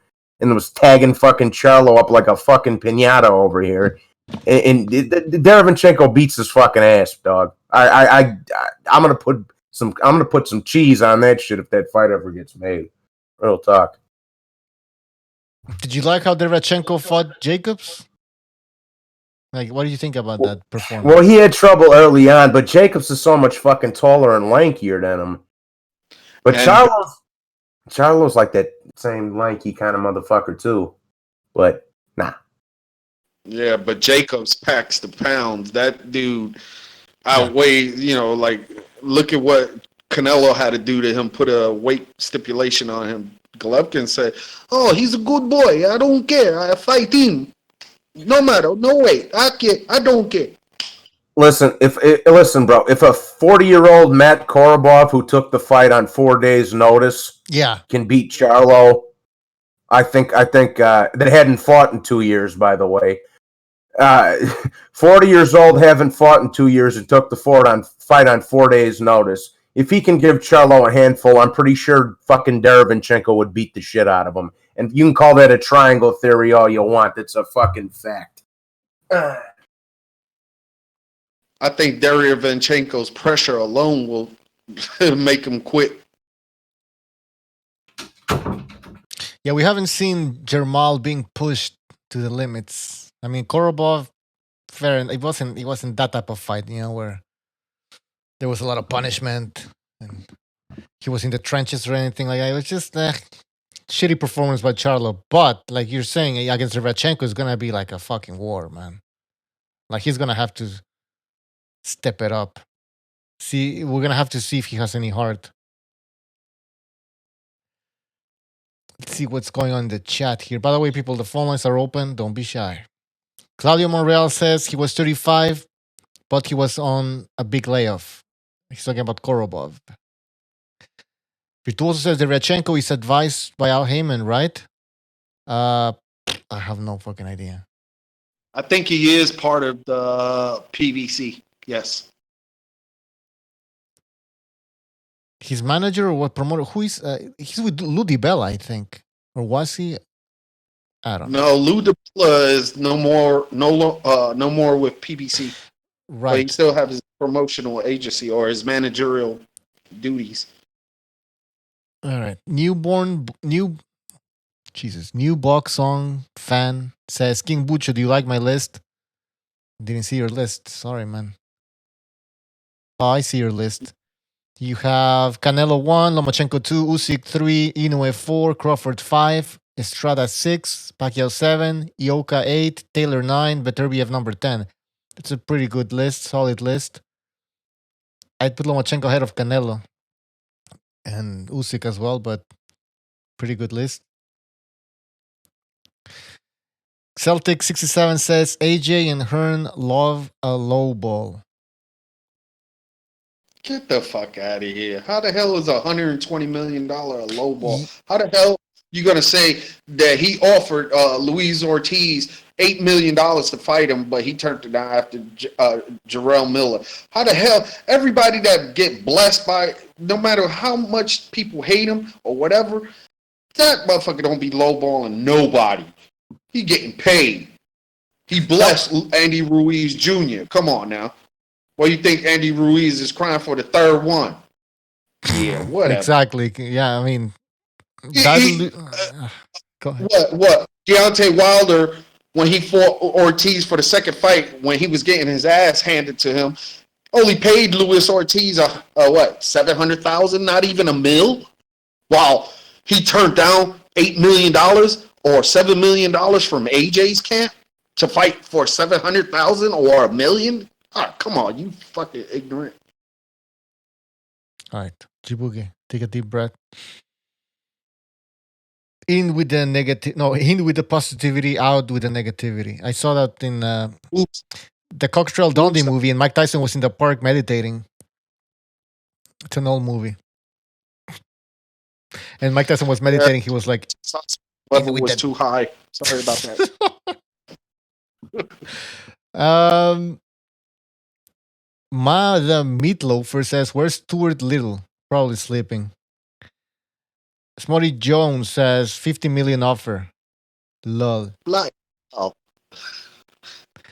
and was tagging fucking Charlo up like a fucking pinata over here. And Derevyanchenko beats his fucking ass, dog. I'm gonna put some cheese on that shit if that fight ever gets made. Real talk. Did you like how Derevyanchenko fought Jacobs? Like, what do you think about that performance? Well, he had trouble early on, but Jacobs is so much fucking taller and lankier than him. But Charlo's like that same lanky kind of motherfucker too. But nah. Yeah, but Jacobs packs the pounds. That dude outweighs, like, look at what Canelo had to do to him, put a weight stipulation on him. Golovkin said, "Oh, he's a good boy. I don't care. I fight him. No matter, no weight. I don't care." Listen, bro. If a 40-year-old Matt Korobov who took the fight on 4 days' notice, can beat Charlo, I think that hadn't fought in 2 years. By the way, 40 years old, haven't fought in 2 years, and took the fight on 4 days' notice. If he can give Charlo a handful, I'm pretty sure fucking Derevyanchenko would beat the shit out of him. And you can call that a triangle theory all you want. It's a fucking fact. I think Derevyanchenko's pressure alone will make him quit. Yeah, we haven't seen Jermal being pushed to the limits. I mean, Korobov, it wasn't that type of fight, where there was a lot of punishment and he was in the trenches or anything like that. It was just shitty performance by Charlo. But like you're saying, against Derevyanchenko is gonna be like a fucking war, man. Like he's gonna have to step it up. See, we're gonna have to see if he has any heart. Let's see what's going on in the chat here. By the way, people, the phone lines are open. Don't be shy. Claudio Monreal says he was 35, but he was on a big layoff. He's talking about Korobov. Virtuoso says Derevyanchenko is advised by Al Heyman, right? I have no fucking idea. I think he is part of the PBC. Yes. His manager or what promoter? Who is? He's with Lou DiBella, I think, or was he? I don't know. No, Lou DiBella is no more with PBC. Right. But he still has his promotional agency or his managerial duties. All right. New box song fan says, King Bucho, do you like my list? Didn't see your list. Sorry, man. Oh, I see your list. You have Canelo 1, Lomachenko 2, Usyk 3, Inoue 4, Crawford 5, Estrada 6, Pacquiao 7, Ioka 8, Taylor 9, Beterbiev number 10. It's a pretty good list, solid list. I'd put Lomachenko ahead of Canelo and Usyk as well, but pretty good list. Celtic 67 says AJ and Hearn love a low ball. Get the fuck out of here. How the hell is $120 million a low ball? How the hell you going to say that he offered Luis Ortiz $8 million to fight him, but he turned it down after Jarrell Miller? How the hell everybody that get blessed by, no matter how much people hate him or whatever, that motherfucker don't be lowballing nobody. He getting paid. He blessed Andy Ruiz Jr. Come on now. Well, you think Andy Ruiz is crying for the third one? Yeah, whatever. Exactly. Yeah, I mean, go ahead. What? Deontay Wilder, when he fought Ortiz for the second fight, when he was getting his ass handed to him, only paid Luis Ortiz $700,000, not even $1 million, while he turned down $8 million or $7 million from AJ's camp to fight for $700,000 or $1 million. Oh, come on, you fucking ignorant. All right, Jibuge, take a deep breath. In with the negative, in with the positivity, out with the negativity. I saw that in the Cocktail Dundee movie, and Mike Tyson was in the park meditating. It's an old movie. And Mike Tyson was meditating. He was like, level was too high. Sorry about that. The Meatloafer says, where's Stuart Little? Probably sleeping. Smorty Jones says 50 million offer. Lol. Like, oh,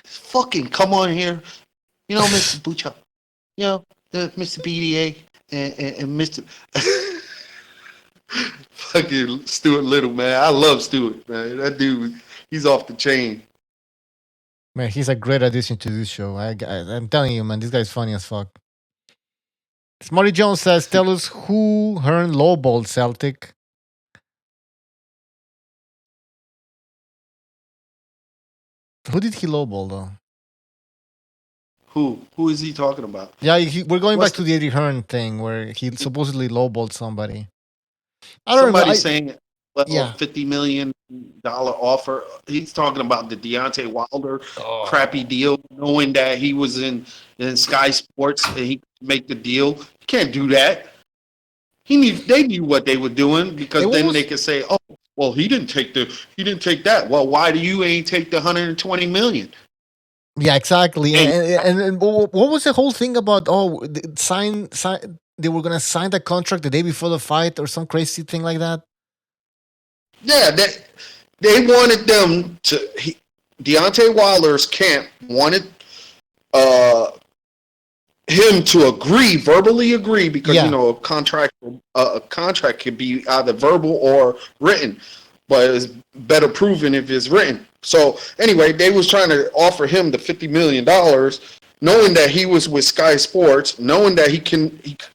fucking come on here. You know, Mr. Bucha. You know, Mr. BDA and Mr. fucking Stuart Little, man. I love Stuart, man. That dude, he's off the chain. Man, he's a great addition to this show. I'm telling you, man, this guy's funny as fuck. Smorty Jones says, tell us who Hearn lowballed Celtic. Who did he lowball, though? Who is he talking about? Yeah, we're going back to the Eddie Hearn thing where he supposedly lowballed somebody. I don't remember. Somebody's saying, well, $50 million offer. He's talking about the Deontay Wilder crappy deal, knowing that he was in Sky Sports and he could make the deal. You can't do that. They knew what they were doing because then they could say, oh, well, he didn't take that. Well, why do you ain't take the $120 million? Yeah, exactly. And what was the whole thing about? Oh, they were gonna sign the contract the day before the fight or some crazy thing like that. Yeah, they wanted them to. Deontay Wilder's camp wanted him to verbally agree, because a contract can be either verbal or written, but it's better proven if it's written. So anyway, they was trying to offer him the $50 million, knowing that he was with Sky Sports, knowing that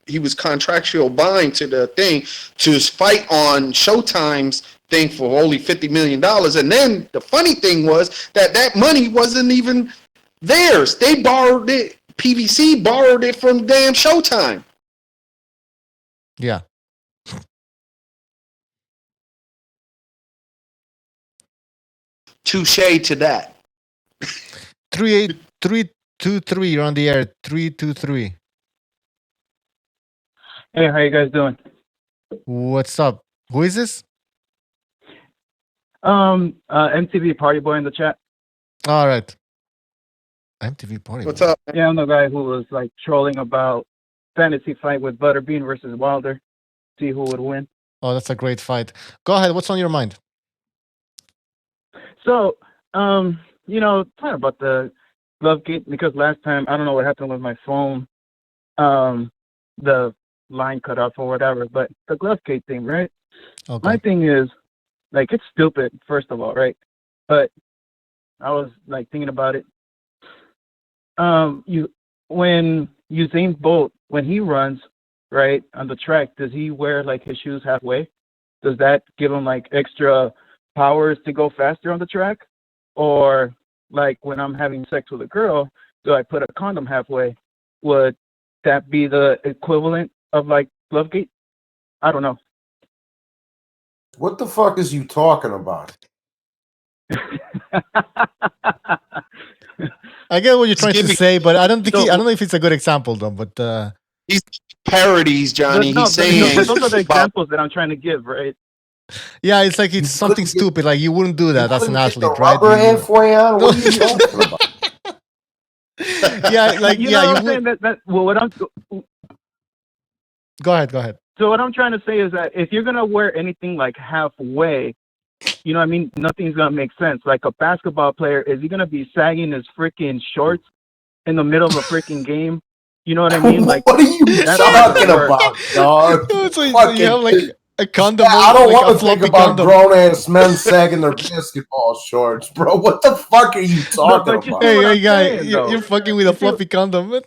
he was contractual buying to the thing to fight on Showtime's thing for only $50 million. And then the funny thing was that money wasn't even theirs. They borrowed it. PVC borrowed it from damn Showtime. Yeah. Touche to that. 323, you're on the air. 323. Hey, how you guys doing? What's up? Who is this? MTV Party Boy in the chat. All right. MTV Party. What's up? Yeah, I'm the guy who was like trolling about fantasy fight with Butterbean versus Wilder. See who would win. Oh, that's a great fight. Go ahead. What's on your mind? So, talking about the glove gate, because last time, I don't know what happened with my phone. The line cut off or whatever, but the glove gate thing, right? Okay. My thing is, like, it's stupid, first of all, right? But I was, like, thinking about it. When Usain Bolt, when he runs, right, on the track, does he wear, like, his shoes halfway? Does that give him, like, extra powers to go faster on the track? Or, like, when I'm having sex with a girl, do I put a condom halfway? Would that be the equivalent of, like, glove gate? I don't know. What the fuck is you talking about? I get what you're trying to say, but I don't know if it's a good example though. But he's parodies, Johnny. No, he's saying those are the examples that I'm trying to give, right? Yeah, it's like it's something stupid. Like you wouldn't do that as an athlete, right? Rubber halfway on. What are you talking about? Yeah, like you know what I'm saying? What I'm. Go ahead. So what I'm trying to say is that if you're gonna wear anything like halfway, you know what I mean, nothing's gonna make sense. Like a basketball player, is he gonna be sagging his freaking shorts in the middle of a freaking game? You know what I mean? Like, what are you talking about, dog? So you have like a condom. I don't like want to think about grown ass men sagging their basketball shorts, bro. What the fuck are you talking about? Hey, guy, you're fucking with a fluffy condom, man.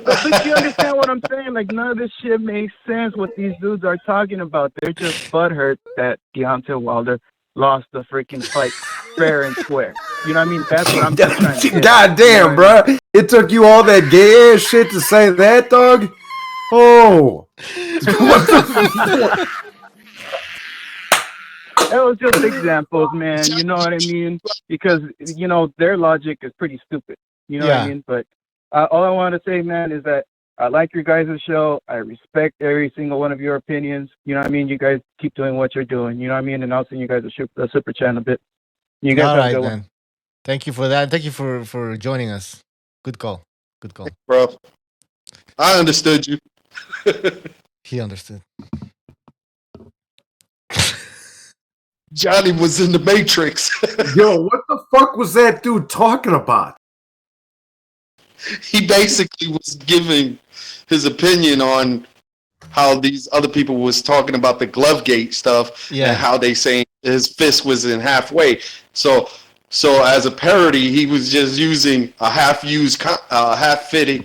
But you understand what I'm saying? Like, none of this shit makes sense what these dudes are talking about. They're just butthurt that Deontay Wilder lost the freaking fight fair and square. You know what I mean? That's what I'm just trying to get. God damn, bro. It took you all that gay ass shit to say that, dog? Oh. What the fuck? That was just examples, man. You know what I mean? Because, their logic is pretty stupid. You know what I mean? But all I want to say, man, is that I like your guys' show. I respect every single one of your opinions. You know what I mean? You guys keep doing what you're doing. You know what I mean? And I'll send you guys a super chat in a bit. You guys all have right, a good man. one. Thank you for that. Thank you for joining us. Good call. Bro, I understood you. He understood. Johnny was in the Matrix. Yo, what the fuck was that dude talking about? He basically was giving his opinion on how these other people was talking about the Glovegate stuff and how they saying his fist was in halfway. So as a parody, he was just using a half-fitted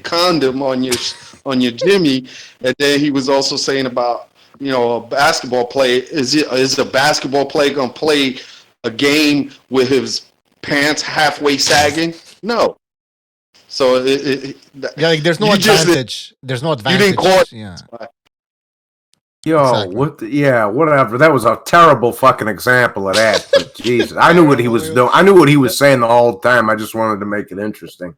condom on your Jimmy, and then he was also saying about a basketball play. Is a basketball player gonna play a game with his pants halfway sagging? No. So like there's no advantage. There's no advantage. You didn't call it. Yeah. Yo, whatever. That was a terrible fucking example of that. But Jesus, I knew what he was doing. I knew what he was saying the whole time. I just wanted to make it interesting.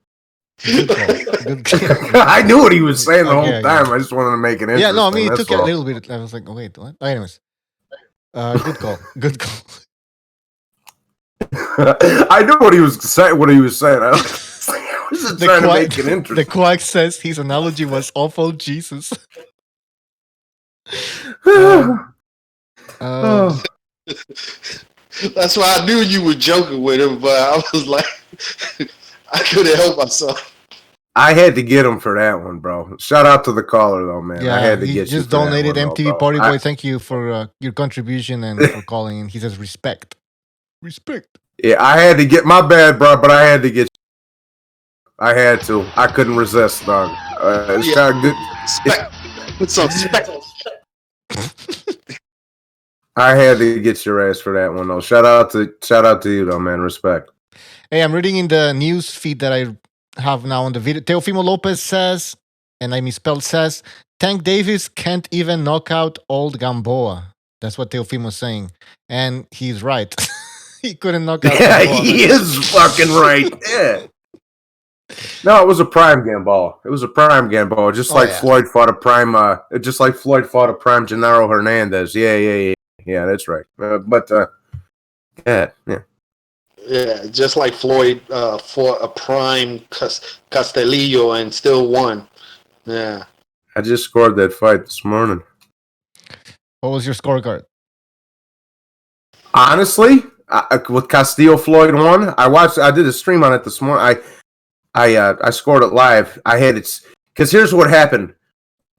I knew what he was saying the whole time. I just wanted to make it interesting. Yeah, no, I mean, it took a little bit. I was like, oh, wait, what? Anyways, good call. Good call. I knew what he was saying. What he was saying. I was just trying to make it interesting. The Quack says his analogy was awful. Jesus. That's why I knew you were joking with him, but I was like, I couldn't help myself. I had to get him for that one, bro. Shout out to the caller, though, man. Yeah, I had to he get just you for donated that one, MTV though, Party bro. Boy. Thank you for your contribution and for calling in. He says respect. Respect. Yeah, I had to get my bad, bro, but I had to get. I had to. I couldn't resist, dog. It's kind of good. Put some respect. I had to get your ass for that one, though. Shout out to you, though, man. Respect. Hey, I'm reading in the news feed that I have now on the video. Teofimo Lopez says, and I misspelled says, Tank Davis can't even knock out old Gamboa. That's what Teofimo's saying. And he's right. He couldn't knock out Gamboa. He is fucking right. Yeah. No, it was a prime Gamboa. It was a prime Gamboa, just like Floyd fought a prime. Just like Floyd fought a prime Genaro Hernandez. Yeah, that's right. Yeah, just like Floyd fought a prime Castillo and still won. Yeah. I just scored that fight this morning. What was your scorecard? Honestly, with Castillo Floyd won. I did a stream on it this morning. I scored it live. I had it because here's what happened.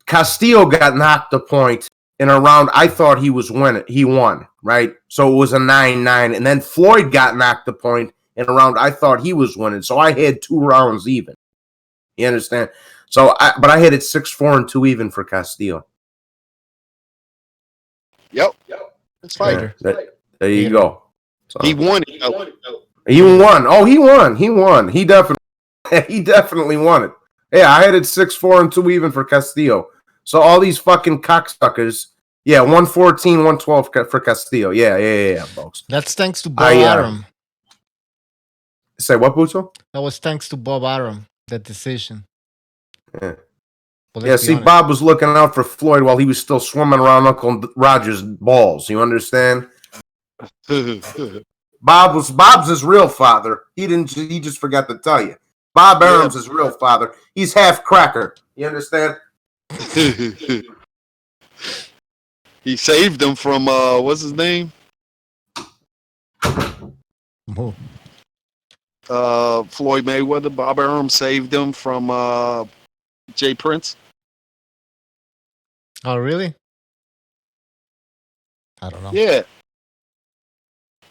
Castillo got knocked a point in a round I thought he was winning. He won, right? So it was a 9-9. And then Floyd got knocked a point in a round I thought he was winning. So I had 2 rounds even. You understand? But I had it 6-4 and 2 even for Castillo. Yep. That's fine. There you go. So. He won. He won. Oh, he won. He definitely won it. Yeah, I had it 6-4 and 2 even for Castillo. So all these fucking cocksuckers, 114, 112 for Castillo. Yeah, folks. That's thanks to Bob Arum. Say what, Bucho? That was thanks to Bob Arum, that decision. Yeah. Well, see, Bob was looking out for Floyd while he was still swimming around Uncle Roger's balls. You understand? Bob's his real father. He just forgot to tell you. Bob Arum's his real father. He's half cracker. You understand? He saved him from what's his name? Who? Floyd Mayweather. Bob Arum saved him from Jay Prince. Oh, really? I don't know. Yeah.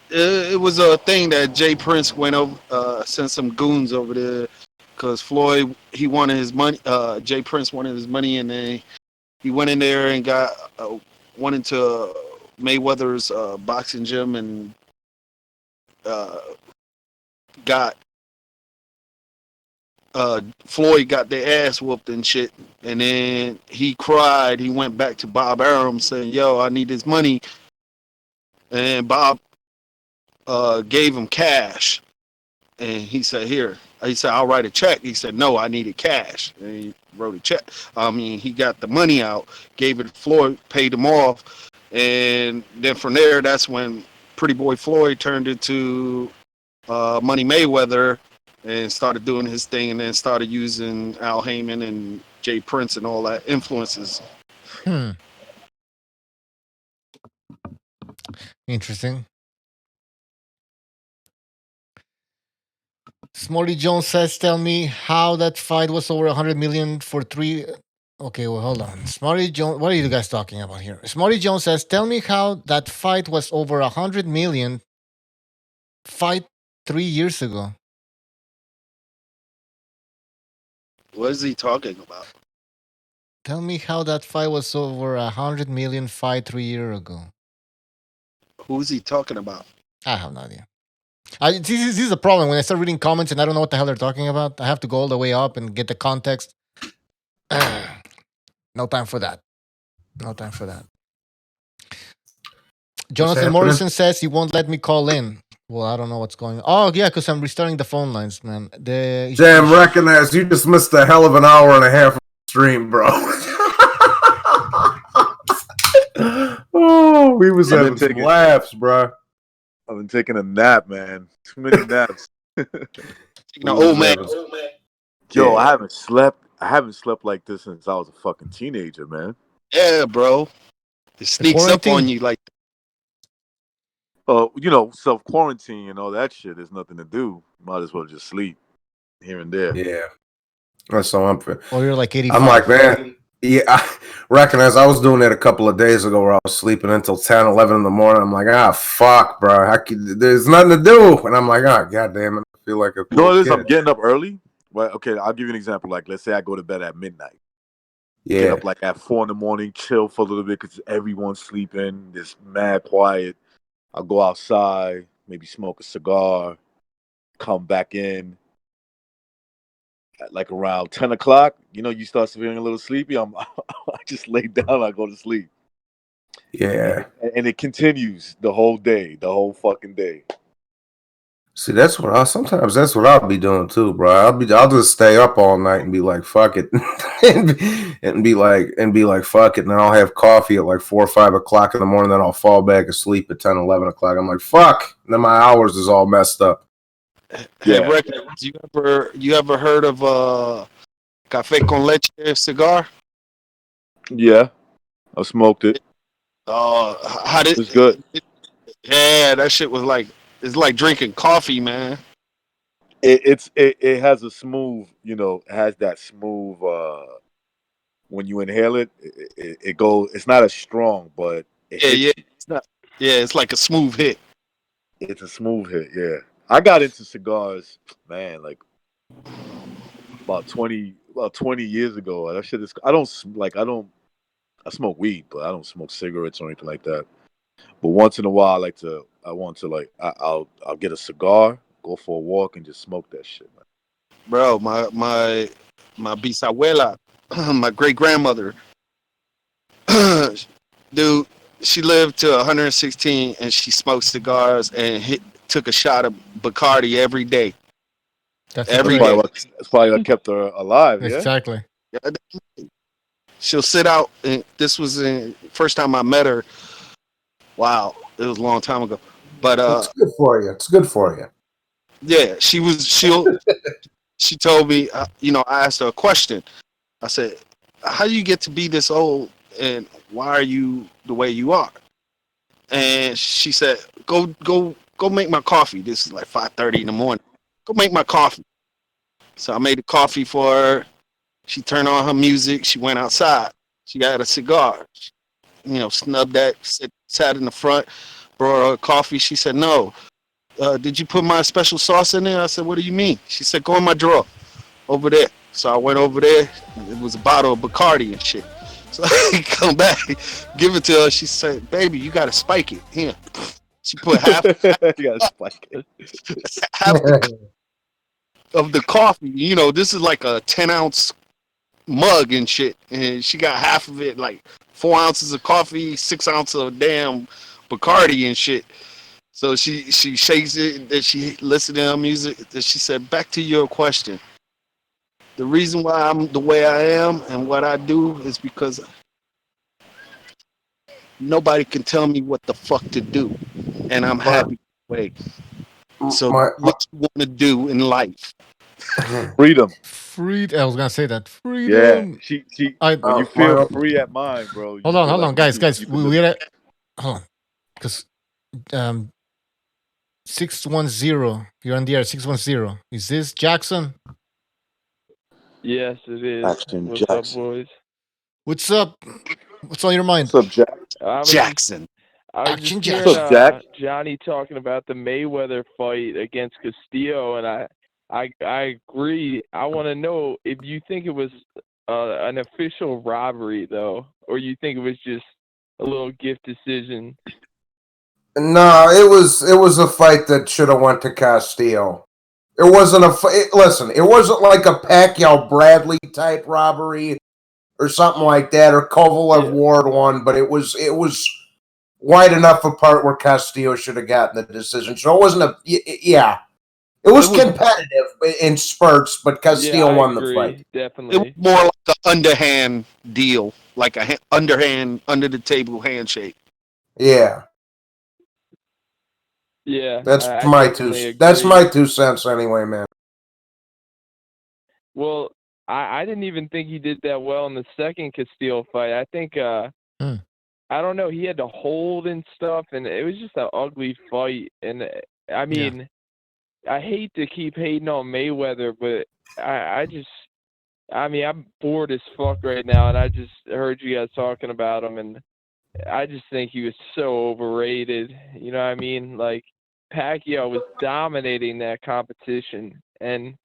It was a thing that Jay Prince went over, sent some goons over there because Floyd, he wanted his money. Jay Prince wanted his money, and then he went in there and went into Mayweather's boxing gym and Floyd got their ass whooped and shit. And then he cried. He went back to Bob Arum saying, "Yo, I need this money." And Bob gave him cash, and he said, "Here." He said, "I'll write a check." He said, "No, I needed cash." And he wrote a check. He got the money out, gave it to Floyd, paid him off, and then from there, that's when Pretty Boy Floyd turned into Money Mayweather and started doing his thing, and then started using Al Heyman and Jay Prince and all that influences. Interesting. Smalley Jones says, "Tell me how that fight was over 100 million for 3." Okay, well, hold on. Smalley Jones, what are you guys talking about here? Smalley Jones says, "Tell me how that fight was over 100 million fight 3 years ago." What is he talking about? Tell me how that fight was over 100 million fight 3 years ago. Who's he talking about? I have no idea. This is a problem when I start reading comments and I don't know what the hell they're talking about. I have to go all the way up and get the context. No time for that. No time for that. Jonathan Morrison says he won't let me call in. Well, I don't know what's going on. Oh, yeah, because I'm restarting the phone lines, man. Damn, recognize you just missed a hell of an hour and a half of stream, bro. Oh, we was having some laughs, bro. I've been taking a nap, man. Too many naps. Old man. Yo, I haven't slept like this since I was a fucking teenager, man. Yeah, bro. It sneaks up on you like. Self quarantine and all that shit. There's nothing to do. Might as well just sleep here and there. Yeah. That's so unfair. Oh, you're like 85. I'm like, man, yeah, I recognize I was doing it a couple of days ago where I was sleeping until 10, 11 in the morning. I'm like, fuck, bro. There's nothing to do. And I'm like, god damn it. I feel like a No, it is. I'm getting up early. Well, okay, I'll give you an example. Like, let's say I go to bed at midnight. Yeah. Get up like at 4 in the morning, chill for a little bit because everyone's sleeping. It's mad quiet. I'll go outside, maybe smoke a cigar, come back in at like around 10 o'clock. You start feeling a little sleepy. I just lay down, I go to sleep. Yeah. And it continues the whole day, the whole fucking day. See, sometimes that's what I'll be doing too, bro. I'll just stay up all night and be like, fuck it. and be like, fuck it. And then I'll have coffee at like 4 or 5 o'clock in the morning. Then I'll fall back asleep at 10, 11 o'clock. I'm like, fuck. And then my hours is all messed up. Hey, Rick, you ever heard of Café con Leche cigar? Yeah. I smoked it. How did it's good? Yeah, that shit was like, it's like drinking coffee, man. It has a smooth, has that smooth when you inhale it, it goes. It's not as strong, but it's not. Yeah, it's like a smooth hit. It's a smooth hit. Yeah, I got into cigars, man, like about 20 years ago. That shit is. I smoke weed, but I don't smoke cigarettes or anything like that. But once in a while, I'll get a cigar, go for a walk, and just smoke that shit, man. Bro, my bisabuela, my great grandmother, dude, she lived to 116, and she smoked cigars and took a shot of Bacardi every day. That's probably what kept her alive. Yeah, exactly. She'll sit out, and this was the first time I met her. Wow, it was a long time ago. But it's good for you. It's good for you. Yeah, she told me, I asked her a question. I said, how do you get to be this old, and why are you the way you are? And she said, go make my coffee. This is like 5:30 in the morning. Go make my coffee. So I made the coffee for her. She turned on her music. She went outside. She got a cigar. Snubbed that, sat in the front, brought her a coffee. She said, no. Did you put my special sauce in there? I said, what do you mean? She said, go in my drawer over there. So I went over there. It was a bottle of Bacardi and shit. So I come back, give it to her. She said, baby, you got to spike it. Here. She put half you got to spike it. half of the coffee. This is like a 10-ounce mug and shit. And she got half of it, like 4 ounces of coffee, 6 ounces of damn Bacardi and shit. So she shakes it, and she listened to her music. And she said, back to your question. The reason why I'm the way I am and what I do is because nobody can tell me what the fuck to do. And I'm happy that way. So what you want to do in life. Freedom. I was gonna say that. Yeah, Freedom. she. I When you feel free at mind, bro. You hold feel on, like guys. you Guys, can we live. gotta hold on. Because 610, you're on the air. 610. Is this Jackson? Yes, it is. Action What's up, Jackson. boys? What's up? What's on your mind? What's up, Jack? I was Jackson. I was Action just hearing What's up, Jack? Johnny talking about the Mayweather fight against Castillo, and I agree. I want to know if you think it was an official robbery, though, or you think it was just a little gift decision. No, it was a fight that should have went to Castillo. It wasn't listen, it wasn't like a Pacquiao Bradley type robbery or something like that, or Kovalev Ward one, but it was wide enough apart where Castillo should have gotten the decision. So it wasn't it was competitive in spurts, but Castillo won the fight. Definitely. It was more like an underhand deal, like a underhand, under the table handshake. Yeah. Yeah, That's I my definitely that's agree. my 2 cents anyway, man. Well, I didn't even think he did that well in the second Castillo fight. I think I don't know, he had to hold and stuff, and it was just an ugly fight. And I mean, I hate to keep hating on Mayweather, but I mean, I'm bored as fuck right now, and I just heard you guys talking about him, and I just think he was so overrated. You know what I mean? Like, Pacquiao was dominating that competition, and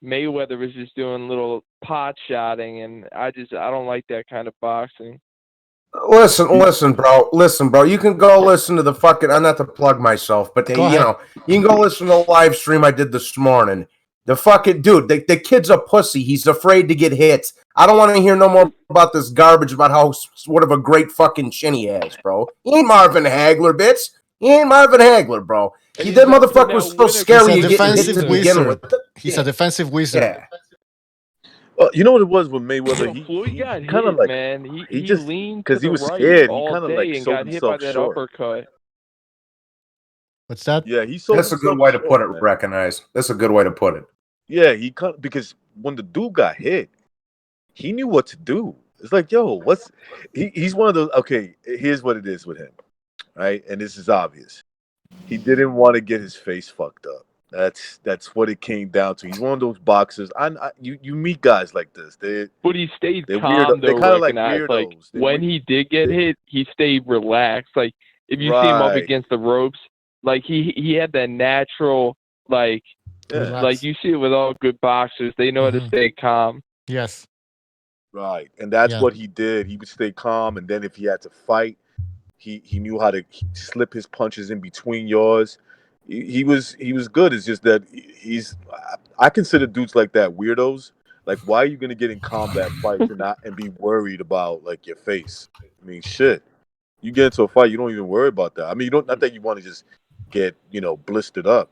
Mayweather was just doing little pot shotting, and I don't like that kind of boxing. Listen, bro. You can go listen to the fucking. I'm not to plug myself, but you know, you can go listen to the live stream I did this morning. The fucking dude, the kid's a pussy. He's afraid to get hit. I don't want to hear no more about this garbage about how what of a great fucking chin he has, bro. He ain't Marvin Hagler, bitch. He ain't Marvin Hagler, bro. That motherfucker was so scary. He's a You getting hit defensive to begin wizard. with. He's a defensive wizard. Yeah. You know what it was with Mayweather? Floyd got kind of hit, like man. He just leaned to because he the was right scared, he all kind of day like and sold got hit by himself that short. uppercut. What's that? Yeah, he sold. That's a good way to put it. Recognize. That's a good way to put it. Yeah, he because when the dude got hit, he knew what to do. It's like, yo, he's one of those. Okay, here's what it is with him, right? And this is obvious. He didn't want to get his face fucked up. That's what it came down to. He's one of those boxers. You meet guys like this. But he stayed they're calm, weird. They're though, kind of like recognized. Like, weirdos. when he did get hit, he stayed relaxed. Like, if you see him up Right. against the ropes, like, he had that natural, like, like you see it with all good boxers. They know how to stay calm. Yes. Right, and that's what he did. He would stay calm, and then if he had to fight, he knew how to slip his punches in between yours. He was good. It's just that I consider dudes like that weirdos. Like, why are you gonna get in combat fights and be worried about like your face? I mean, shit. You get into a fight, you don't even worry about that. I mean, you don't. Not that you want to just get blistered up,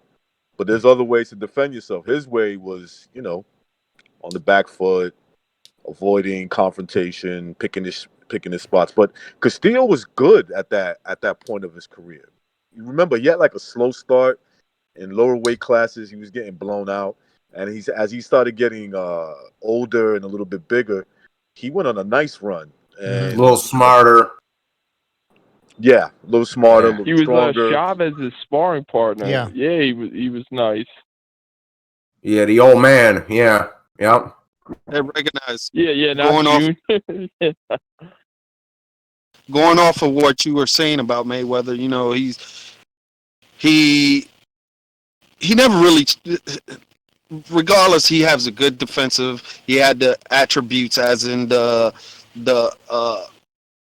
but there's other ways to defend yourself. His way was, on the back foot, avoiding confrontation, picking his spots. But Castillo was good at that point of his career. You remember, he had like a slow start in lower weight classes. He was getting blown out, and as he started getting older and a little bit bigger, he went on a nice run. And A little smarter. Yeah, a little smarter, a little He was stronger. Chavez's sparring partner. Yeah, he was nice. Yeah, the old man. Yeah, yep. They recognize. Yeah, Going not off, June. going off of what you were saying about Mayweather, he never really. Regardless, he has a good defensive. He had the attributes, as in the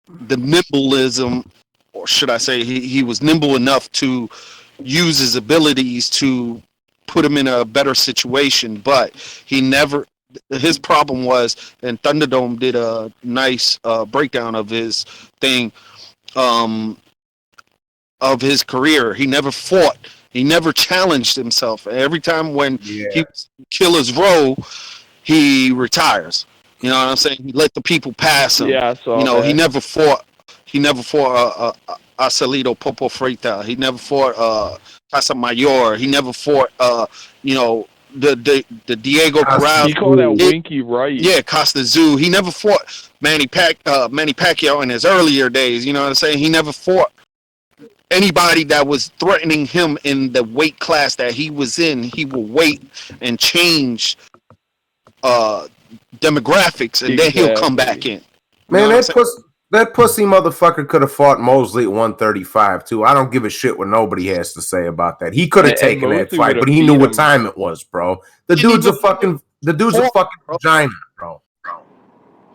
nimbleism, or should I say, he was nimble enough to use his abilities to put him in a better situation. But he never. His problem was, and Thunderdome did a nice breakdown of his thing, of his career. He never fought. He never challenged himself. Every time when he killer's row, he retires. You know what I'm saying? He let the people pass him. Yeah, I saw that. He never fought. He never fought Acelito Popo Freita. He never fought Casa Mayor. He never fought the Diego Corral. He called that Winky right. Yeah, Costa Zoo. He never fought Manny Pacquiao in his earlier days. You know what I'm saying? He never fought anybody that was threatening him in the weight class that he was in. He will wait and change demographics, and then he'll come back in. Man, that pussy motherfucker could have fought Mosley at 135 too. I don't give a shit what nobody has to say about that. He could have taken that fight, but he knew what time it was, bro. The dude's a fucking vagina, bro.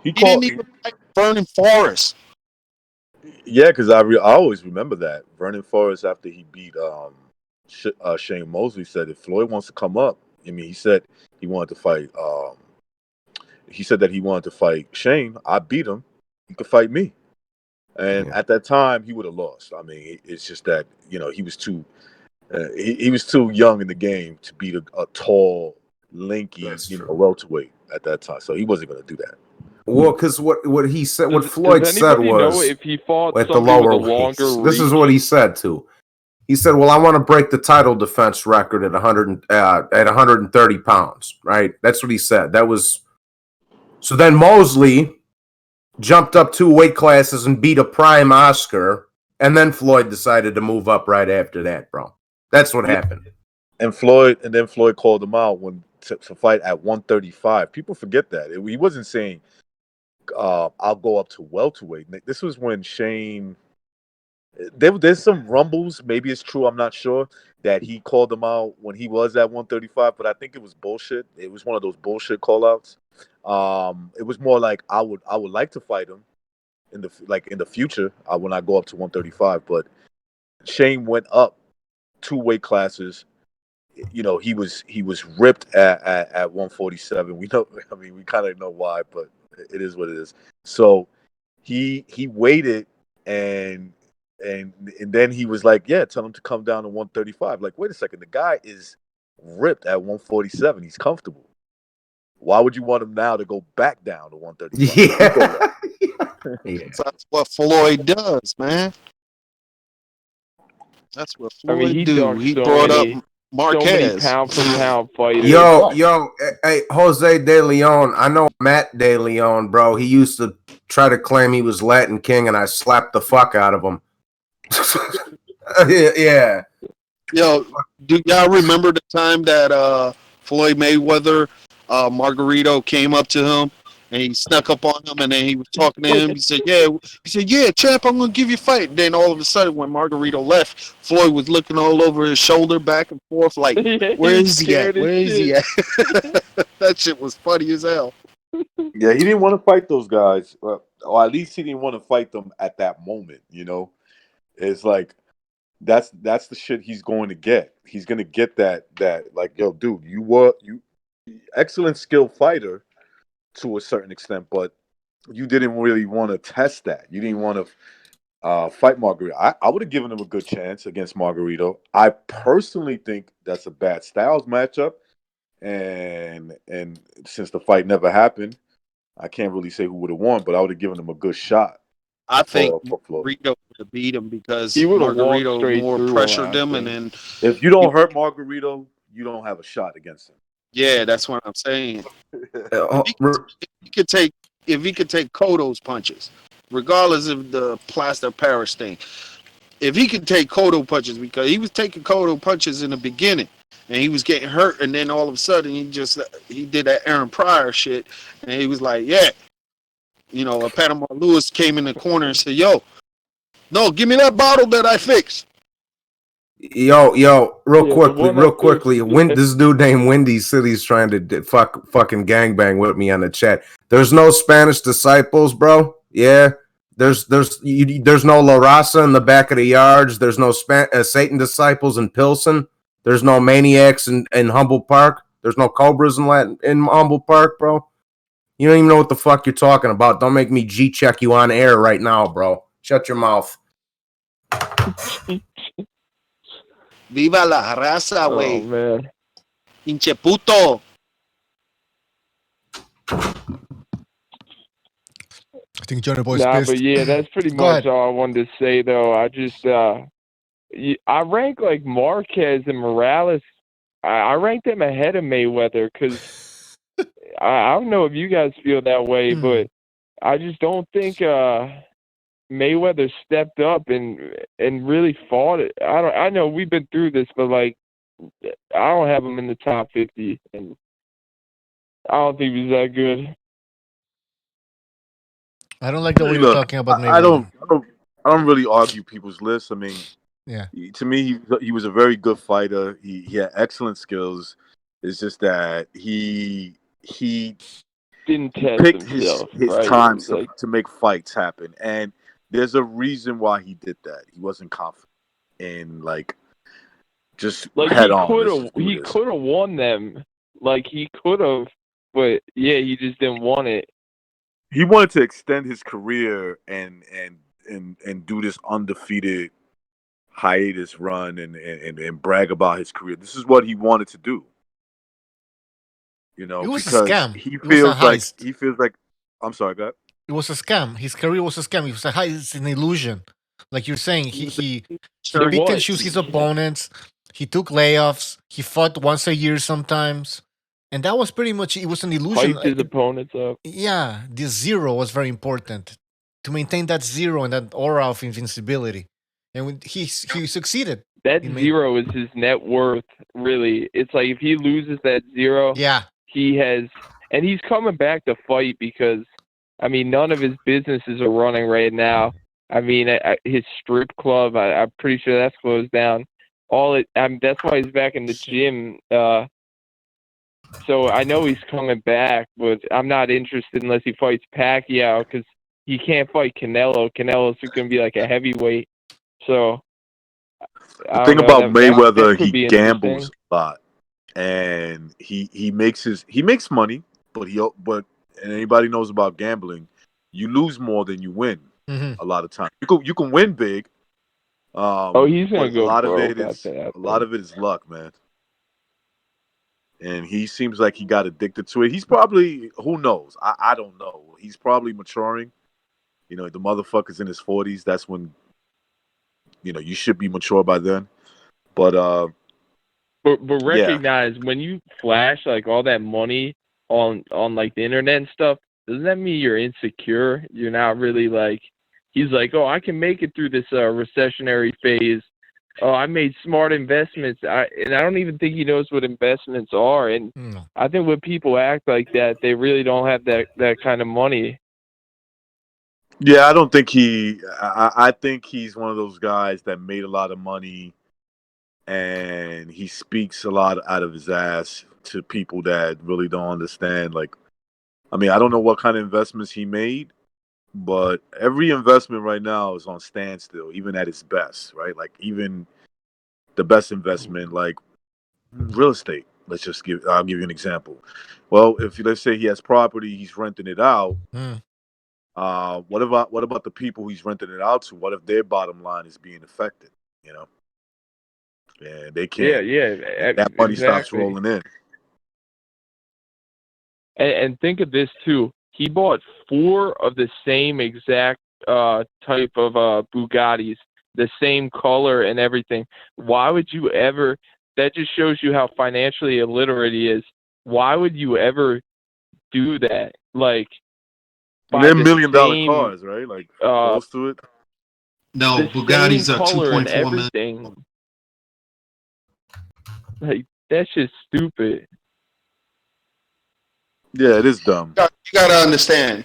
He didn't even fight Vernon Forrest. Yeah, because I always remember that Vernon Forrest, after he beat Shane Mosley, said if Floyd wants to come up, I mean, he said he wanted to fight. He said that he wanted to fight Shane. I beat him. He could fight me. And at that time, he would have lost. I mean, it's just that he was too he was too young in the game to beat a tall, lanky, welterweight at that time. So he wasn't going to do that. Well, because what he said, what Floyd said was, if he fought at the lower weights, this is what he said too. He said, "Well, I want to break the title defense record at 130 pounds." Right? That's what he said. That was. So then Mosley jumped up 2 weight classes and beat a prime Oscar, and then Floyd decided to move up right after that, bro. That's what happened. And Floyd called him out to fight at 135. People forget that. He wasn't saying, I'll go up to welterweight. This was when Shane... There's some rumbles, maybe it's true, I'm not sure, that he called him out when he was at 135, but I think it was bullshit. It was one of those bullshit call-outs. It was more like I would like to fight him in the future when I go up to 135, but Shane went up 2 weight classes. He was ripped at 147. We know, I mean, we kind of know why, but it is what it is. So he waited and then he was like, yeah, tell him to come down to 135. Like, wait a second, the guy is ripped at 147. He's comfortable. Why would you want him now to go back down to 135? Yeah. That's what Floyd does, man. That's what Floyd do. He brought up Marquez. So many pound-for-pound fighters. Yo, hey, Jose De Leon. I know Matt De Leon, bro. He used to try to claim he was Latin King, and I slapped the fuck out of him. Yeah. Yo, do y'all remember the time that Floyd Mayweather, Margarito came up to him and he snuck up on him and then he was talking to him? He said, yeah, champ, I'm gonna give you a fight. Then all of a sudden, when Margarito left, Floyd was looking all over his shoulder, back and forth, like, where is he at? Where is he at? That shit was funny as hell. Yeah, he didn't want to fight those guys, or at least he didn't want to fight them at that moment. It's like that's the shit he's going to get. He's going to get that like, yo, dude, you excellent skilled fighter to a certain extent, but you didn't really want to test that. You didn't want to fight Margarito. I would have given him a good chance against Margarito. I personally think that's a bad styles matchup, and since the fight never happened, I can't really say who would have won, but I would have given him a good shot. I think Margarito would have beat him because Margarito more pressured him, and then if you don't hurt Margarito, you don't have a shot against him. Yeah, that's what I'm saying. If he could take Cotto's punches, regardless of the plaster Paris thing, if he could take Cotto punches, because he was taking Cotto punches in the beginning and he was getting hurt, and then all of a sudden he did that Aaron Pryor shit, and he was like, yeah. Panama Lewis came in the corner and said, yo, no, give me that bottle that I fixed. Yo, real quickly. This dude named Windy City's trying to fucking gangbang with me on the chat. There's no Spanish disciples, bro. Yeah. There's no La Raza in the back of the yards. There's no Satan disciples in Pilsen. There's no maniacs in Humboldt Park. There's no cobras in Humboldt Park, bro. You don't even know what the fuck you're talking about. Don't make me G-check you on air right now, bro. Shut your mouth. Viva la raza, güey. Oh, man. Pinche puto. I think Johnny Boy's Nah, pissed. but yeah, that's pretty much all I wanted to say, though. I just, I rank like Marquez and Morales I ranked him ahead of Mayweather because I don't know if you guys feel that way, but I just don't think Mayweather stepped up and really fought it. I know we've been through this, but like I don't have him in the top 50, and I don't think he's that good. I don't like the way you're Look, talking about Mayweather. I don't really argue people's lists. I mean, Yeah. to me, he was a very good fighter. He had excellent skills. It's just that he Didn't test picked himself, his right? times Like, to make fights happen, and there's a reason why he did that. He wasn't confident in like just like head he on. could have won them. Like he could have, but yeah, he just didn't want it. He wanted to extend his career and do this undefeated hiatus run and brag about his career. This is what he wanted to do. You know, It was a because scam. he It was a feels like I'm sorry, God. It was a scam. His career was a scam. It was a it's an illusion. Like you're saying, he picked and choose his opponents. He took layoffs. He fought once a year sometimes, and that was pretty much. It was an illusion. Hyped his opponents up. Yeah, the zero was very important to maintain that zero and that aura of invincibility, and when he succeeded. That zero is his net worth. Really, it's like if he loses that zero, yeah, he has, and he's coming back to fight because, I mean, none of his businesses are running right now. I mean, his strip club, I'm pretty sure that's closed down. That's why he's back in the gym. So I know he's coming back, but I'm not interested unless he fights Pacquiao because he can't fight Canelo. Canelo's going to be like a heavyweight. So the thing about Mayweather, he gambles a lot, and he makes money, but anybody knows about gambling, you lose more than you win. A lot of times, you can win big. He's gonna go a lot pro. A lot of it is luck, man. And he seems like he got addicted to it. He's probably, who knows? I don't know. He's probably maturing. You know, the motherfucker's in his 40s. That's when, you know, you should be mature by then. But recognize when you flash like all that money on like the internet and stuff, doesn't that mean you're insecure? You're not really like, he's like, oh, I can make it through this recessionary phase. Oh, I made smart investments. And I don't even think he knows what investments are. And I think when people act like that, they really don't have that kind of money. Yeah, I don't think I think he's one of those guys that made a lot of money and he speaks a lot out of his ass to people that really don't understand. Like, I mean, I don't know what kind of investments he made, but every investment right now is on standstill, even at its best, right? Like, even the best investment, like real estate. I'll give you an example. Well, let's say he has property, he's renting it out. What about the people he's renting it out to? What if their bottom line is being affected? You know, and they can't. Yeah. That money stops rolling in. And think of this too. He bought 4 of the same exact type of Bugattis, the same color and everything. Why would you ever? That just shows you how financially illiterate he is. Why would you ever do that? Like, they're $1 million cars, right? Like close to it. No, Bugattis are 2.4 million. Like, that's just stupid. Yeah, it is dumb. You gotta understand.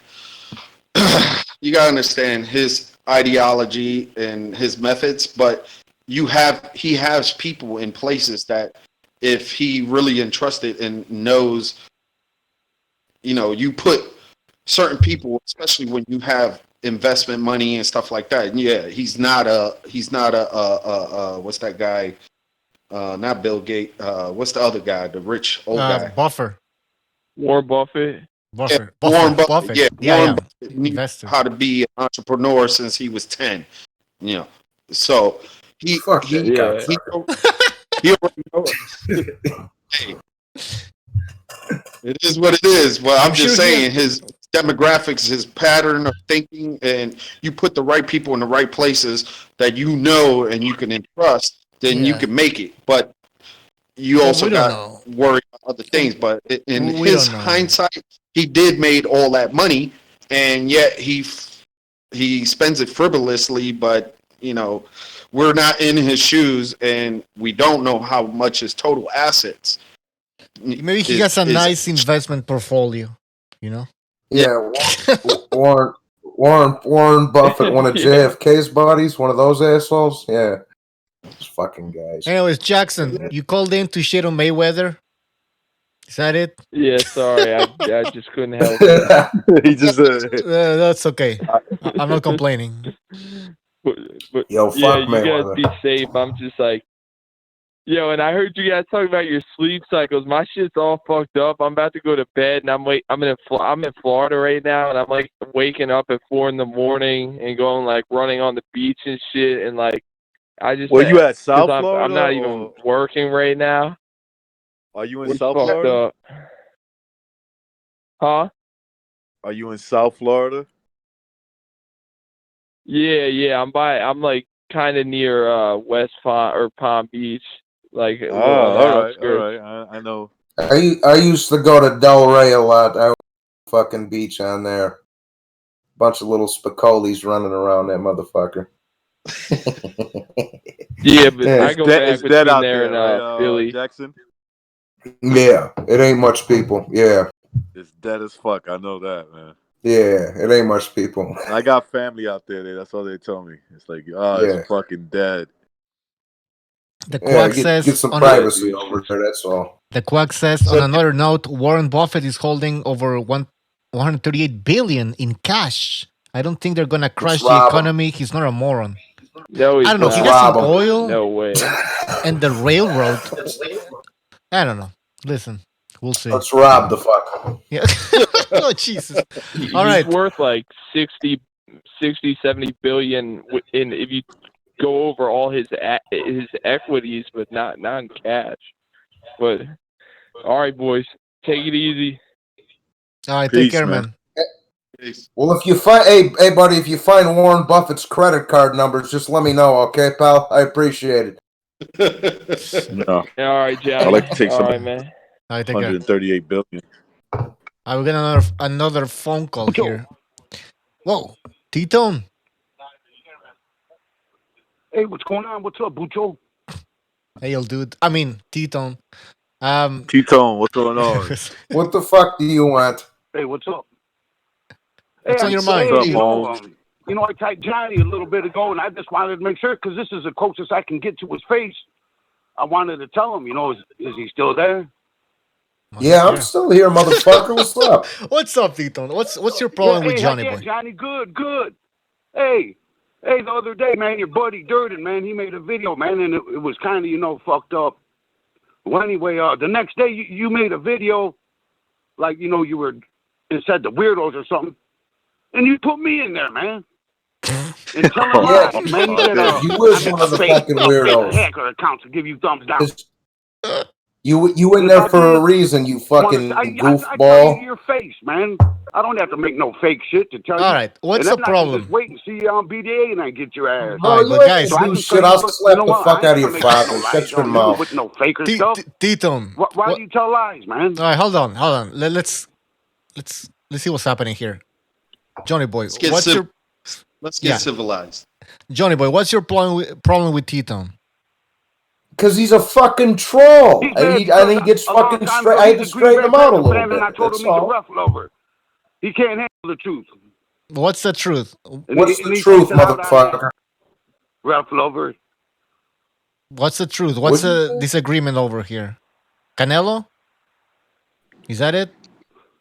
You gotta understand his ideology and his methods, but he has people in places that if he really entrusted and knows, you know, you put certain people, especially when you have investment money and stuff like that. And yeah, he's not a what's that guy? Not Bill Gates. What's the other guy? The rich old guy. Buffer. Warren Buffett. Warren Buffett. Yeah, Warren Buffett knew how to be an entrepreneur since he was 10. You know, so he already knows. Hey, it is what it is. Well, I'm just saying his demographics, his pattern of thinking, and you put the right people in the right places that you know and you can entrust, then you can make it. But you Well, also we don't got know. worried about other things. But in We his don't know. hindsight, he did made all that money, and yet he spends it frivolously. But we're not in his shoes, and we don't know how much his total assets. Maybe he has a nice investment portfolio. You know. Yeah, Warren Buffett, one of JFK's buddies, one of those assholes. Yeah, those fucking guys. Anyways, Jackson, you called in to shit on Mayweather. Is that it? Yeah, sorry, I just couldn't help it. He just that's okay. I'm not complaining. But Yo, yeah, fuck you guys Mayweather. be safe. I'm just like, yo, and I heard you guys talking about your sleep cycles. My shit's all fucked up. I'm about to go to bed, and I'm in Florida right now, and I'm like waking up at 4 a.m. and going like running on the beach and shit, and like I just. Well, you at South 'cause Florida? I'm not even working right now. Are you in It's South fucked Florida? up. Huh? Are you in South Florida? Yeah. I'm like kind of near West Palm Beach, like a Oh, little on the all outskirts. right. I know. I used to go to Del Rey a lot. I fucking beach on there. Bunch of little Spicolis running around that motherfucker. Yeah, but I It's go dead, back it's dead between out there there, and right, Philly. Jackson? Yeah, it ain't much people. Yeah. It's dead as fuck. I know that, man. Yeah, it ain't much people. I got family out there. That's all they tell me. It's like, Yeah. it's fucking dead. The quack says get some on privacy over there. That's all. The quack says on another note, Warren Buffett is holding over 138 billion in cash. I don't think they're gonna crash the rob him. economy. He's not a moron. No, I don't know. Let's He got rob some him. oil No way. and the railroad. I don't know. Listen, we'll see. Let's rob the fuck. Yeah. Oh Jesus! He's All right. worth like 60, 70 billion if you go over all his equities, but not in cash. But all right, boys, take it easy. All right, Peace, take care, man. man. Well, if you find, hey, buddy, if you find Warren Buffett's credit card numbers, just let me know, okay, pal? I appreciate it. No. All right, John. I'd like to take all some right, man. All right, take care. 138 billion. I will get another phone call here. Whoa, T-Tone. Hey, what's going on? What's up, Bucho? Hey, old dude. I mean, T-Tone. T-Tone, what's going on? What the fuck do you want? Hey, what's up? What's on your mind? What's up, I typed Johnny a little bit ago, and I just wanted to make sure, because this is the closest I can get to his face. I wanted to tell him, is he still there? Yeah, I'm still here, motherfucker. What's up? What's up, T-Tone? What's your problem with Johnny Boy? Johnny, good. Hey, the other day, man, your buddy Durden, man, he made a video, man, and it was kind of, fucked up. Well, anyway, the next day you made a video, like, you were, it said the weirdos or something, and you put me in there, man. And tell him lies, man. You said, you was one of the fucking weirdos. Hacker accounts to give you thumbs down. You in there for a reason, you fucking goofball. I tell you to your face, man. I don't have to make no fake shit to tell you. All right, what's and the I can problem? just wait and see you on BDA and I get your ass. No, you ain't do shit. I'll slap the fuck out of your father. Shut your mouth. With no faker stuff. T-Tone. Why do you tell lies, man? All right, hold on. Let's see what's happening here. Johnny Boy, Let's get civilized. Johnny Boy, what's your problem with T-Tone? Because he's a fucking troll. And he gets fucking straight. I had to straighten him out a little bit. And I told him he's a rough lover. He can't handle the truth. What's the truth? What's the truth, motherfucker? Rough lover. What's the truth? What's the disagreement over here? Canelo? Is that it?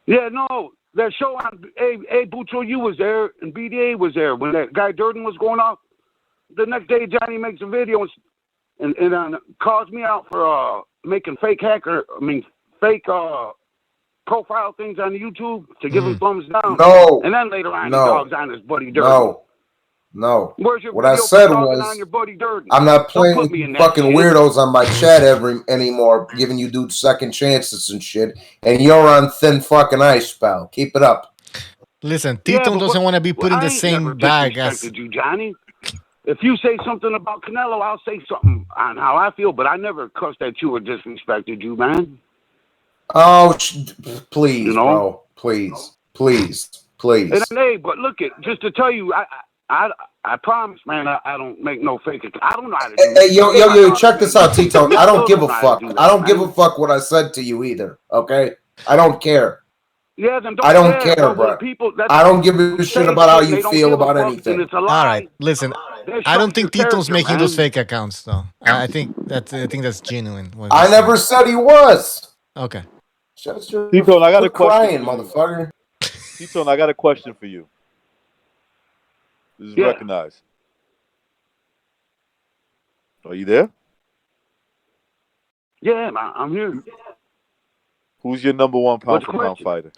Yeah, no. That show on hey Bucho, you was there and BDA was there when that guy Durden was going off. The next day Johnny makes a video and calls me out for making fake profile things on YouTube to give him thumbs down. No. And then later on he dogs on his buddy Durden. No. Where's your what I video said on was your buddy Durden? I'm not playing with you fucking weirdos on my chat anymore, giving you dudes second chances and shit. And you're on thin fucking ice, pal. Keep it up. Listen, T-Tone doesn't want to be put in the same bag as you, Johnny. if you say something about Canelo, I'll say something on how I feel, but I never cussed at you or disrespected you, man. Oh, please, You know? bro. Please. And hey, but look it, just to tell you, I promise, man, I don't make no fake. I don't know how to do Hey, yo, that. check this out, Tito. I don't give a fuck. Do that, I don't give man. a fuck what I said to you either. Okay, I don't care. Yeah, then I don't care, Those are bro. the people that I don't give a shit about how you feel about anything. And it's a lie. All right, listen. I don't think Tito's making those fake accounts, though. I think that's genuine. I never said he was. Okay. Shut your Tito, I got a question. crying, motherfucker. Tito, I got a question for you. This is recognized. Are you there? Yeah, I'm here. Who's your number one pound-for-pound fighter?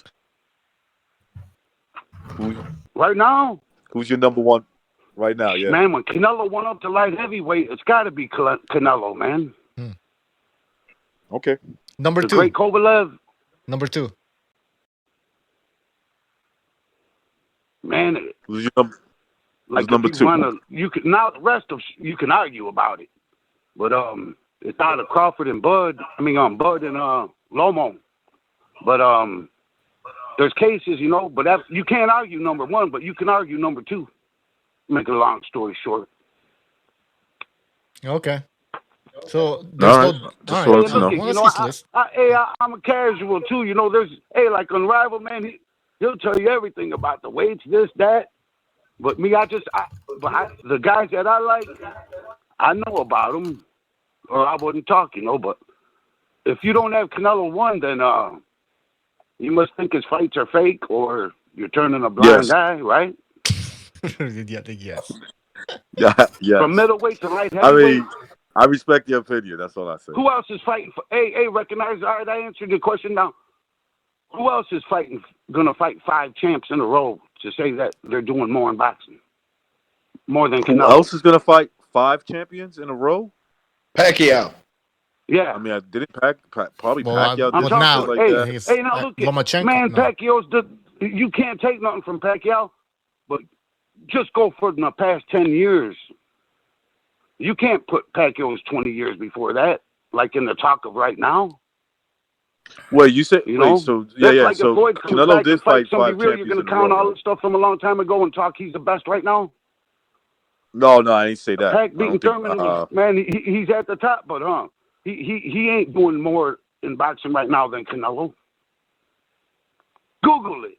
Right now? Who's your number one right now? Yeah. Man, when Canelo went up to light heavyweight, it's got to be Canelo, man. Okay. Number the 2. Great Kovalev. Number 2. Man, who's your number? Like number 2? You can now the rest of you can argue about it, but it's out of Crawford and Bud. I mean, Bud and Lomo. But there's cases, you know. But you can't argue number 1, but you can argue number 2. Make a long story short. Okay. So there's all right. I'm a casual too. You know, there's like on Rival, man, he'll tell you everything about the weights, this, that. But me, the guys that I like, I know about them, or I wouldn't talk, you know. But if you don't have Canelo 1, then you must think his fights are fake, or you're turning a blind eye, right? Yes. Yeah. From middleweight to light heavyweight. I respect your opinion. That's all I say. Who else is fighting for? Hey, recognize. All right, I answered the question now. Who else is going to fight 5 champs in a row to say that they're doing more in boxing? More than Canelo. Who else is going to fight 5 champions in a row? Pacquiao. Yeah. I mean, I didn't probably well, Pacquiao. I'm talking, like hey, now look at Lomachenko. Man, Pacquiao's you can't take nothing from Pacquiao, but just go for the past 10 years. You can't put Pacquiao's 20 years before that, like in the talk of right now. Wait, you said so Like so if Floyd comes Canelo back did and fight somebody 5 real, champions. you're going to count all the stuff from a long time ago and talk he's the best right now? No, I didn't say that. Pac beating Thurman, man, he's at the top, but he ain't doing more in boxing right now than Canelo. Google it.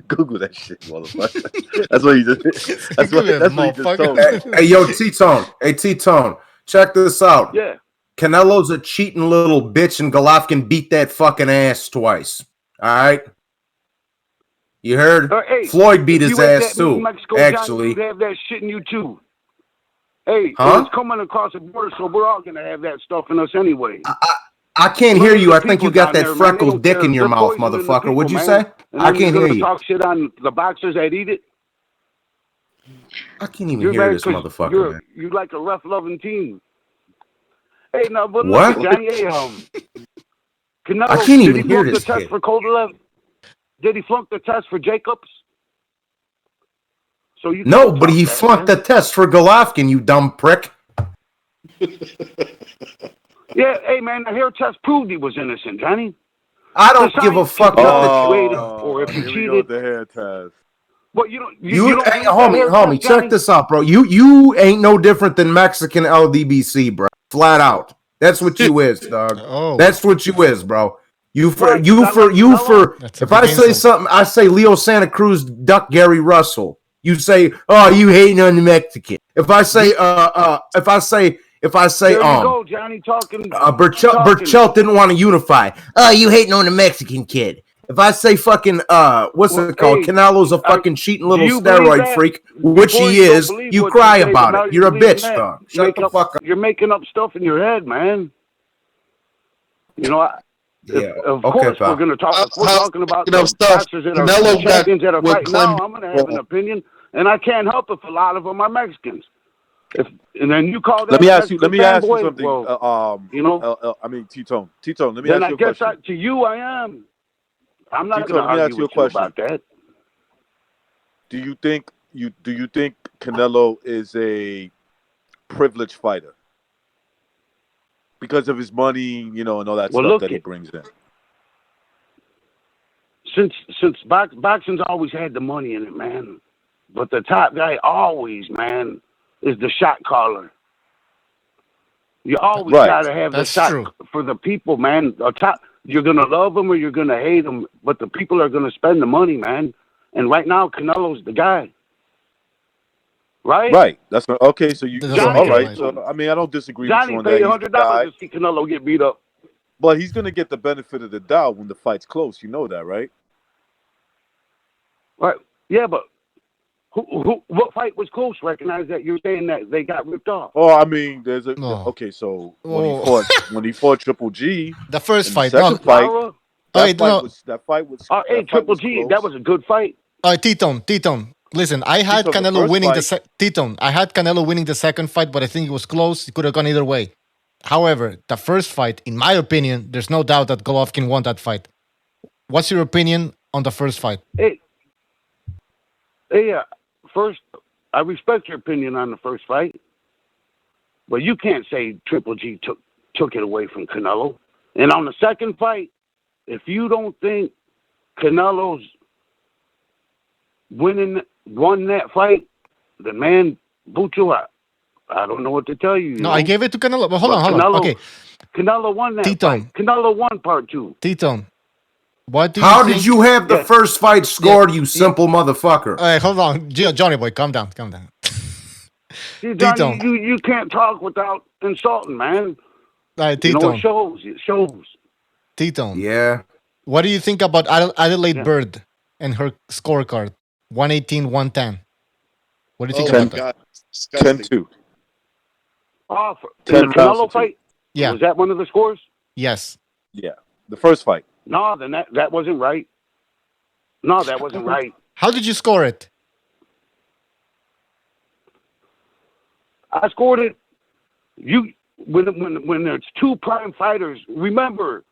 Google that shit, motherfucker. That's what you just. That's what you just told me. Hey, yo, T-Tone. Hey, T-Tone. Check this out. Yeah. Canelo's a cheating little bitch, and Golovkin beat that fucking ass twice. All right. You heard? Hey, Floyd beat his ass in too. Mexico, Actually, Johnny, you have that shit in you too. Hey, huh? It's coming across the border, so we're all gonna have that stuff in us anyway. I can't hear you. I think you got that freckled dick in your mouth, motherfucker. What'd you say? I can't hear you. Talk shit on the boxers that eat it. I can't even hear this motherfucker, man. You're like a rough loving team. Hey, now, but what? Look, Johnny, Canelo, I can't even hear this Did he flunk the test for Kovalev? Did he flunk the test for Jacobs? So you no, but he flunked the test for Golovkin, you dumb prick. Yeah, hey man, the hair test proved he was innocent, Johnny. I don't give a fuck about or if you cheated. The hair test. Well, you don't. Hey, homie, check this out, bro. You ain't no different than Mexican LDBC, bro. Flat out. That's what you is, dog. That's what you is, bro. If I say something, I say Leo Santa Cruz duck Gary Russell. You say, oh, you hating on the Mexican. If I say, there you go, Johnny talking. Burchell didn't want to unify. Oh, you hating on the Mexican kid. If I say fucking what's it called? Canelo's a fucking cheating little steroid freak, which he is. You cry about it. You're a bitch, dog. Shut the fuck up. You're making up stuff in your head, man. You know, of course we're going to talk. We're talking about the boxers that are champions that are fighting now. I'm going to have an opinion, and I can't help if a lot of them are Mexicans. And then you call that. Let me ask you something. Well, you know, I mean, T-Tone. Let me ask you a question. To you, I am. I'm not going to argue with you about that. Do you think Canelo is a privileged fighter because of his money, and all that stuff that he brings in. Since boxing's always had the money in it, man. But the top guy always, man, is the shot caller. You always gotta have the shot for the people, man. The top, you're gonna love them or you're gonna hate them, but the people are gonna spend the money, man. And right now, Canelo's the guy. Right? Right. That's okay. So all right. So I don't disagree with you on that. Johnny paid $100 to see Canelo get beat up. But he's gonna get the benefit of the doubt when the fight's close. You know that, right? Right. Yeah, but what fight was close? Recognize that you're saying that they got ripped off. Oh, there's a okay. So when he fought Triple G, the first fight, that fight was. Hey, Triple G, that was a good fight. Titone. Listen, I had Canelo winning I had Canelo winning the second fight, but I think it was close. It could have gone either way. However, the first fight, in my opinion, there's no doubt that Golovkin won that fight. What's your opinion on the first fight? First, I respect your opinion on the first fight, but you can't say Triple G took it away from Canelo. And on the second fight, if you don't think Canelo's won that fight, then man, Bucho, I don't know what to tell you. I gave it to Canelo. But hold on. Okay. Canelo won that fight. Canelo won part 2. Titone. How did you have the first fight scored, you simple motherfucker? Hold on. Johnny boy, calm down. See, Johnny, you can't talk without insulting, man. Titone. It shows. Titone. Yeah. What do you think about Adelaide Bird and her scorecard? 118-110. What do you think about that? 10-2. Oh, in the Canelo fight? Yeah. Was that one of the scores? Yes. Yeah. The first fight. No, then that wasn't right. No, that wasn't right. How did you score it? I scored it. When there's two prime fighters, remember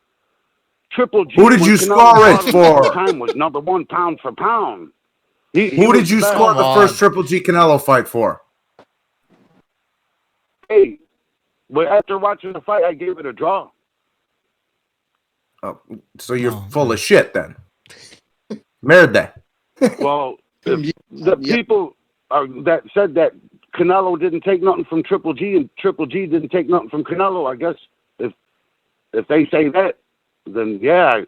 Triple G. Who did you score it for? Time was number 1 pound for pound. Who did you score the first Triple G Canelo fight for? Hey, but after watching the fight, I gave it a draw. Oh, so you're full of shit then. Merda. Well, the people that said that Canelo didn't take nothing from Triple G and Triple G didn't take nothing from Canelo, I guess if they say that, then yeah.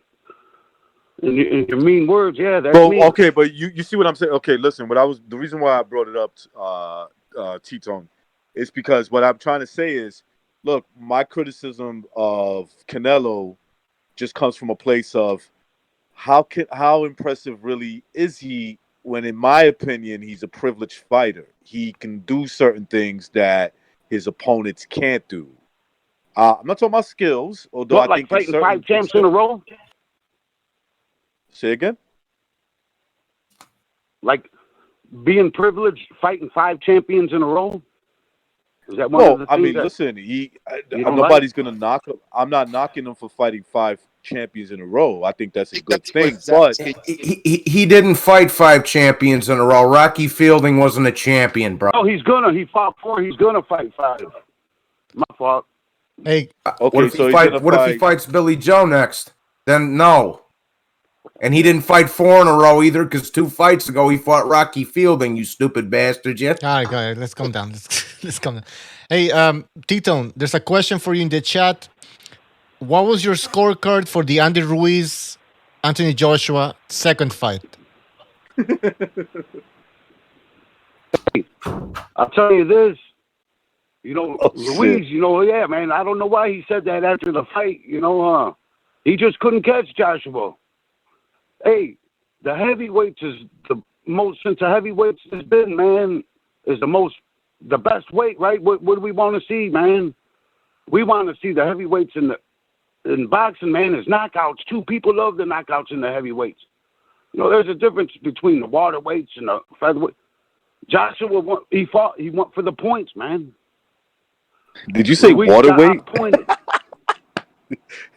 In your mean words, yeah, that's mean. Okay, but you see what I'm saying? Okay, listen, the reason why I brought it up, T-Tone, is because what I'm trying to say is, look, my criticism of Canelo just comes from a place of how impressive really is he when, in my opinion, he's a privileged fighter. He can do certain things that his opponents can't do. I'm not talking about skills, although I think fighting 5 champs in a row. Say again? Like being privileged, fighting 5 champions in a row? Is that one of the things listen, nobody's going to knock him. I'm not knocking him for fighting 5 champions in a row. I think that's a good thing. But he didn't fight 5 champions in a row. Rocky Fielding wasn't a champion, bro. Oh, he fought 4. He's going to fight 5. My fault. Hey, okay, what if he fights Billy Joe next? Then no. And he didn't fight 4 in a row either, because 2 fights ago he fought Rocky Fielding, you stupid bastard. Yeah. All right, let's calm down. Let's calm down. Hey, Titone, there's a question for you in the chat. What was your scorecard for the Andy Ruiz, Anthony Joshua second fight? I'll tell you this. Ruiz, yeah, man, I don't know why he said that after the fight. He just couldn't catch Joshua. Hey, the heavyweights is the most, since the heavyweights has been, man, is the best weight, right? What do we want to see, man? We want to see the heavyweights in boxing, man, is knockouts too. People love the knockouts in the heavyweights. There's a difference between the waterweights and the featherweight. Joshua he went for the points, man. Did you say waterweight?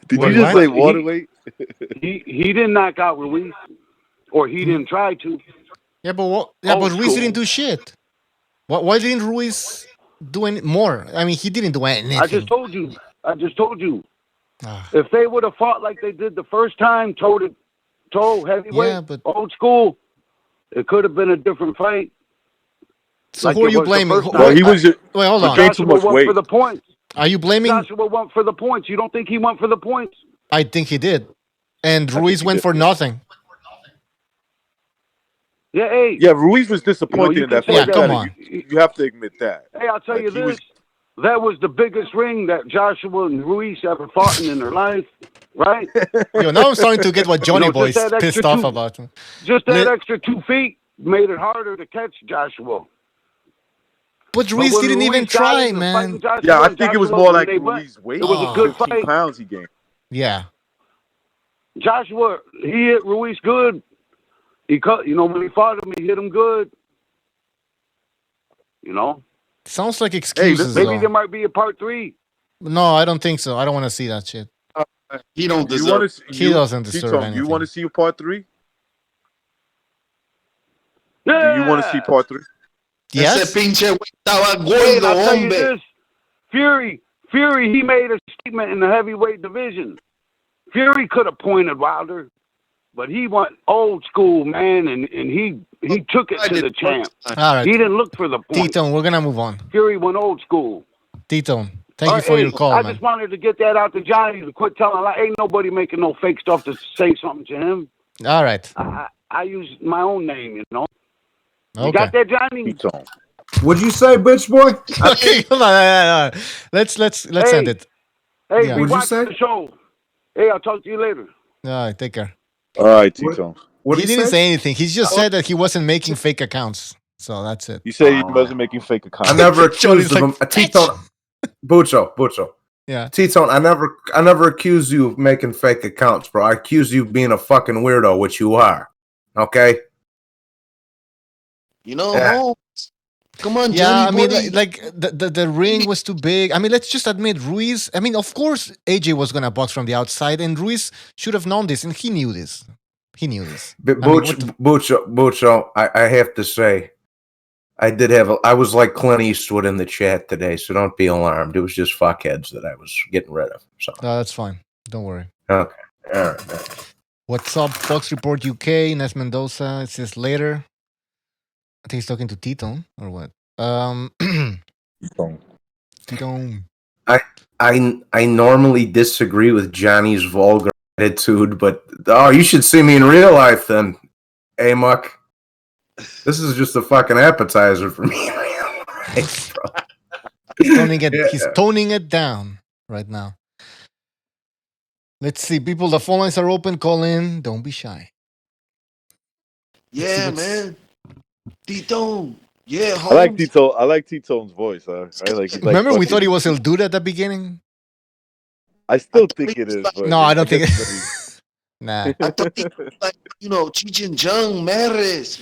Did you just say waterweight? He didn't knock out Ruiz, or he didn't try to. Yeah, but Ruiz didn't do shit. Why didn't Ruiz do any more? I mean, he didn't do anything. I just told you. Ah. If they would have fought like they did the first time, toe heavyweight, Yeah, but old school, it could have been a different fight. So like who are it you was the blaming? first Well, time. he was. Wait, hold he on. gained too Joshua much went weight. for the points. Are you blaming? Joshua went for the points. You don't think he went for the points? I think he did, and I Ruiz think he went did. for nothing. Yeah, hey. Yeah, Ruiz was disappointed you in that can fight. say Yeah, come on. You have to admit that. Hey, I'll tell Like, you he this. was. That was the biggest ring that Joshua and Ruiz ever fought in their life, right? Yo, now I'm starting to get what Johnny just Boy's that extra pissed off two- about. Just that Li- extra 2 feet made it harder to catch Joshua. But Ruiz when didn't even Ruiz got try, into man. fighting Joshua, Yeah, I think it was Joshua, more when like they went, Ruiz's weight. it was a good 15 fight. pounds he gained. Yeah. Joshua, he hit Ruiz good. He cut, when he fought him, he hit him good. Sounds like excuses, Maybe though. there might be a part 3. No, I don't think so. I don't want to see that shit. He don't You deserve. He doesn't deserve Tito, anything. you want to see part 3? Yeah. Do you want to see part 3? Yes. Ese pinche güey estaba Hey, and gordo, I'll tell you hombre. this. Fury, he made a statement in the heavyweight division. Fury could have pointed Wilder, but he went old school, man, and he took it to the champ. All right. He didn't look for the point. Tito, we're going to move on. Fury went old school. Tito, thank All you right, for hey, your call, I man. just wanted to get that out to Johnny to quit telling like ain't nobody making no fake stuff to say something to him. All right. I use my own name, You Okay. got that, Johnny? What'd you say, bitch boy? Okay, hold on. Let's end it. Hey, Yeah. we What'd you watch say? the show. Hey, I'll talk to you later. All right, take care. All right, Tito. What He didn't say anything. He just said that he wasn't making fake accounts. So that's it. You say he wasn't making fake accounts. I never Johnny's accused of like, him. Tito, Bucho. Yeah. Tito, I never accused you of making fake accounts, bro. I accuse you of being a fucking weirdo, which you are. Okay? Yeah. Holmes. Come on, Yeah, Johnny I mean, boy. like the ring was too big. I mean, let's just admit Ruiz. I mean, of course, AJ was gonna box from the outside, and Ruiz should have known this, and he knew this. But I mean, what the- Bucho, I have to say, I was like Clint Eastwood in the chat today, so don't be alarmed. It was just fuckheads that I was getting rid of. So No, that's fine. Don't worry. okay, all right. Man. What's up, Fox Report UK? Nes Mendoza. It says later. I think he's talking to Tito or what? Tito. I normally disagree with Johnny's vulgar attitude, but you should see me in real life then, Muck. This is just a fucking appetizer for me in real life, bro. He's toning it down right now. Let's see. People, the phone lines are open. Call in. Don't be shy. Yeah, man. Tito. Yeah, Holmes. I like Tito's voice. Right? Remember, we thought he was El Dude at the beginning. I still think it is. But No, I don't think. Nah. I thought he was like, Cheech and Chong Maris.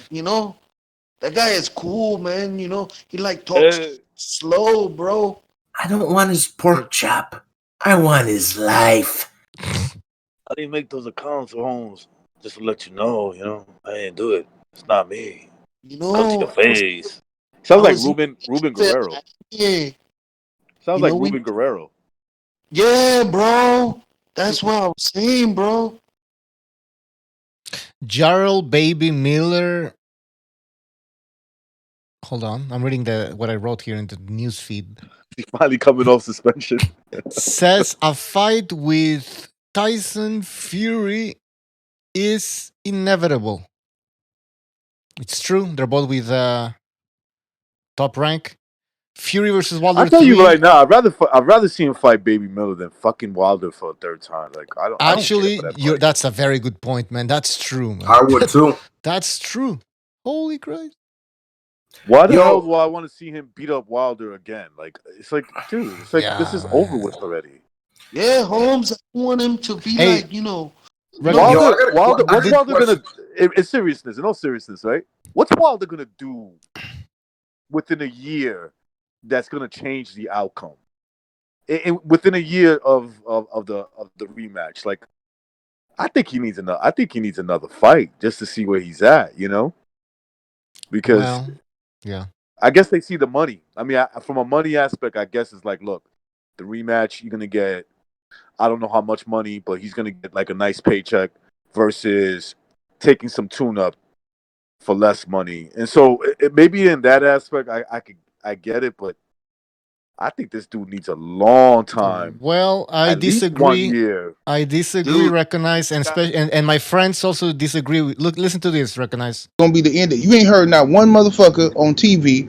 That guy is cool, man. He talks slow, bro. I don't want his pork chop. I want his life. I didn't make those accounts, Holmes. Just to let you know, I didn't do it. It's not me. Come to your face. Sounds like Ruben Guerrero. Yeah. Sounds like Ruben Guerrero. Yeah, bro. That's what I was saying, bro. Jarrell Baby Miller. Hold on. I'm reading what I wrote here in the news feed. He's finally coming off suspension. Says a fight with Tyson Fury is inevitable. It's true. They're both with top rank. Fury versus Wilder. I'll tell you right now, I'd rather see him fight Baby Miller than fucking Wilder for a third time. Like I don't. Actually, I don't care for that that's a very good point, man. That's true, man. I would too. That's true. Holy Christ! Why the hell do I want to see him beat up Wilder again? Like it's like, dude, it's like this is over with already. Yeah, Holmes. I want him to be Wilder. What's Wilder gonna? In seriousness, in all seriousness, right? What's Wilder gonna do within a year that's gonna change the outcome? Within a year of the rematch, like I think he needs another fight just to see where he's at, Because yeah, I guess they see the money. I mean, from a money aspect, I guess it's like, look, the rematch, you're gonna get, I don't know how much money, but he's gonna get like a nice paycheck versus taking some tune-up for less money. And so maybe in that aspect, I get it, but I think this dude needs a long time. Well, I At least 1 disagree. year. I disagree. Recognize and my friends also disagree. Look, listen to this. Recognize. Gonna be the end. You ain't heard not one motherfucker on TV,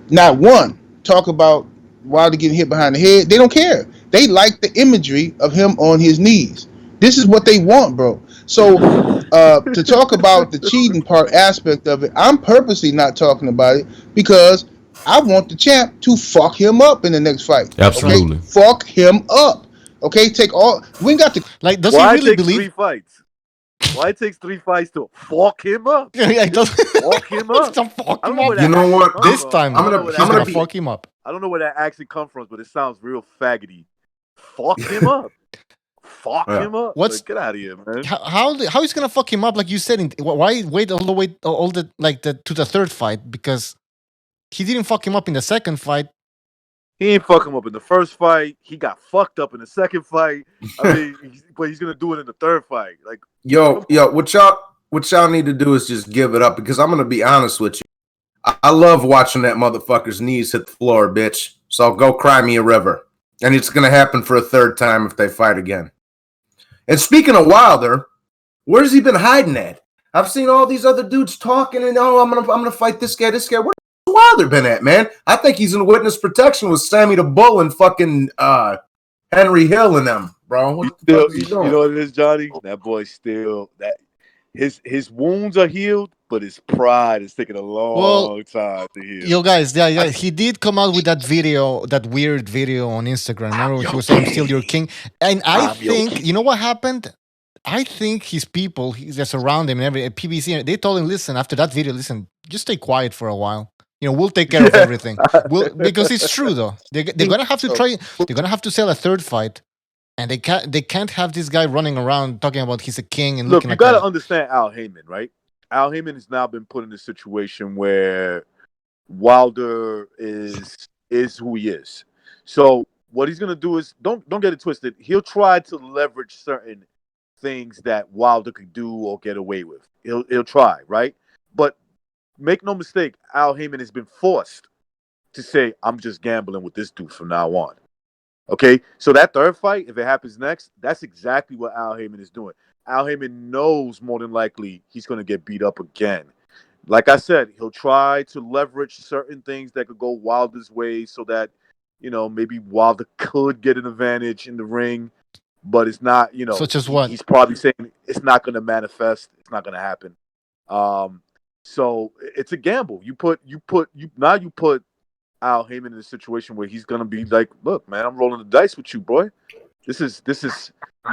not one, talk about Wilder getting hit behind the head. They don't care. They like the imagery of him on his knees. This is what they want, bro. So to talk about the cheating part aspect of it, I'm purposely not talking about it because I want the champ to fuck him up in the next fight. Absolutely. Okay? Fuck him up. Okay, take all. We ain't got to. Like, does Why he really it takes believe? 3 fights? Why it takes 3 fights to fuck him up? Yeah, Fuck him up. fuck I don't him know up. where that You know accent what? comes This from. time, I don't know where he's that gonna accent- fuck him up. I don't know where that accent comes from, but it sounds real faggoty. Fuck him up. Fuck him up. What's- Like, get out of here, man. How he's gonna fuck him up? Like you said, why wait all the way to the third fight? Because he didn't fuck him up in the second fight. He ain't fuck him up in the first fight. He got fucked up in the second fight. I mean, but he's gonna do it in the third fight. Like, Yo, what y'all need to do is just give it up, because I'm gonna be honest with you. I love watching that motherfucker's knees hit the floor, bitch. So go cry me a river. And it's gonna happen for a third time if they fight again. And speaking of Wilder, where's he been hiding at? I've seen all these other dudes talking and I'm gonna fight this guy. Where's Wilder been at, man? I think he's in witness protection with Sammy the Bull and fucking Henry Hill and them, bro. What the fuck is he doing? you know what it is, Johnny? That boy still his wounds are healed, but his pride is taking a long time to heal. Yo, guys, he did come out with that video, that weird video on Instagram. Remember when he was saying, "I'm still your king," and I think you know what happened. I think his people that surround him and every PBC, they told him, "Listen, after that video, listen, just stay quiet for a while. You know, we'll take care of everything." Because it's true though. They're gonna have to try. They're gonna have to sell a third fight, and they can't have this guy running around talking about he's a king and Look, looking you like got to that. understand Al Heyman, right? Al Heyman has now been put in a situation where Wilder is who he is. So what he's gonna do is don't get it twisted. He'll try to leverage certain things that Wilder could do or get away with. He'll try, right? But make no mistake, Al Heyman has been forced to say, "I'm just gambling with this dude from now on." Okay, so that third fight, if it happens next, that's exactly what Al Heyman is doing. Al Heyman knows more than likely he's going to get beat up again. Like I said, he'll try to leverage certain things that could go Wilder's way so that, you know, maybe Wilder could get an advantage in the ring, but it's not, you know, such as what? He's probably saying it's not going to manifest. It's not going to happen. So it's a gamble. You put Al Heyman in a situation where he's gonna be like, "Look, man, I'm rolling the dice with you, boy. This is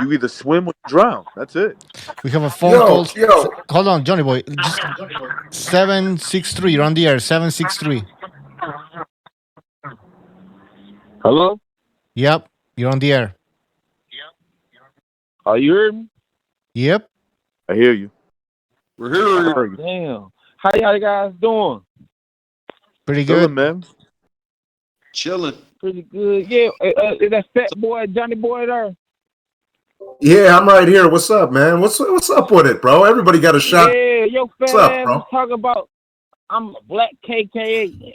you either swim or drown. That's it." We have a phone call. Hold on, Johnny boy. Just 763. You're on the air. 763. Hello? Yep, you're on the air. Are you heard me? Yep. I hear you. We're here. Damn. How y'all guys doing? Pretty Chilling, good, man. Chilling. Pretty good. Yeah. Is that fat boy, Johnny boy there? Yeah, I'm right here. What's up, man? What's up with it, bro? Everybody got a shot. Yeah, your fat What's up, ass bro? was talking about I'm black KK,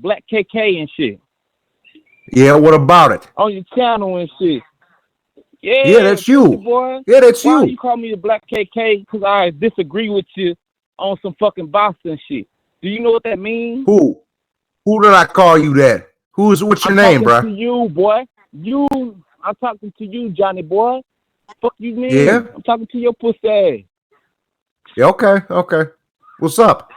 black KK and shit Yeah, what about it? on your channel and shit. Yeah, Yeah, that's you. boy. Yeah, that's Why you. you call me the black KK? Because I disagree with you on some fucking boxing shit. Do you know what that means? Who did I call you that? What's your name, bro? I'm talking to you, boy. I'm talking to you, Johnny boy. Fuck you mean? Yeah? I'm talking to your pussy ass. Yeah, okay. What's up?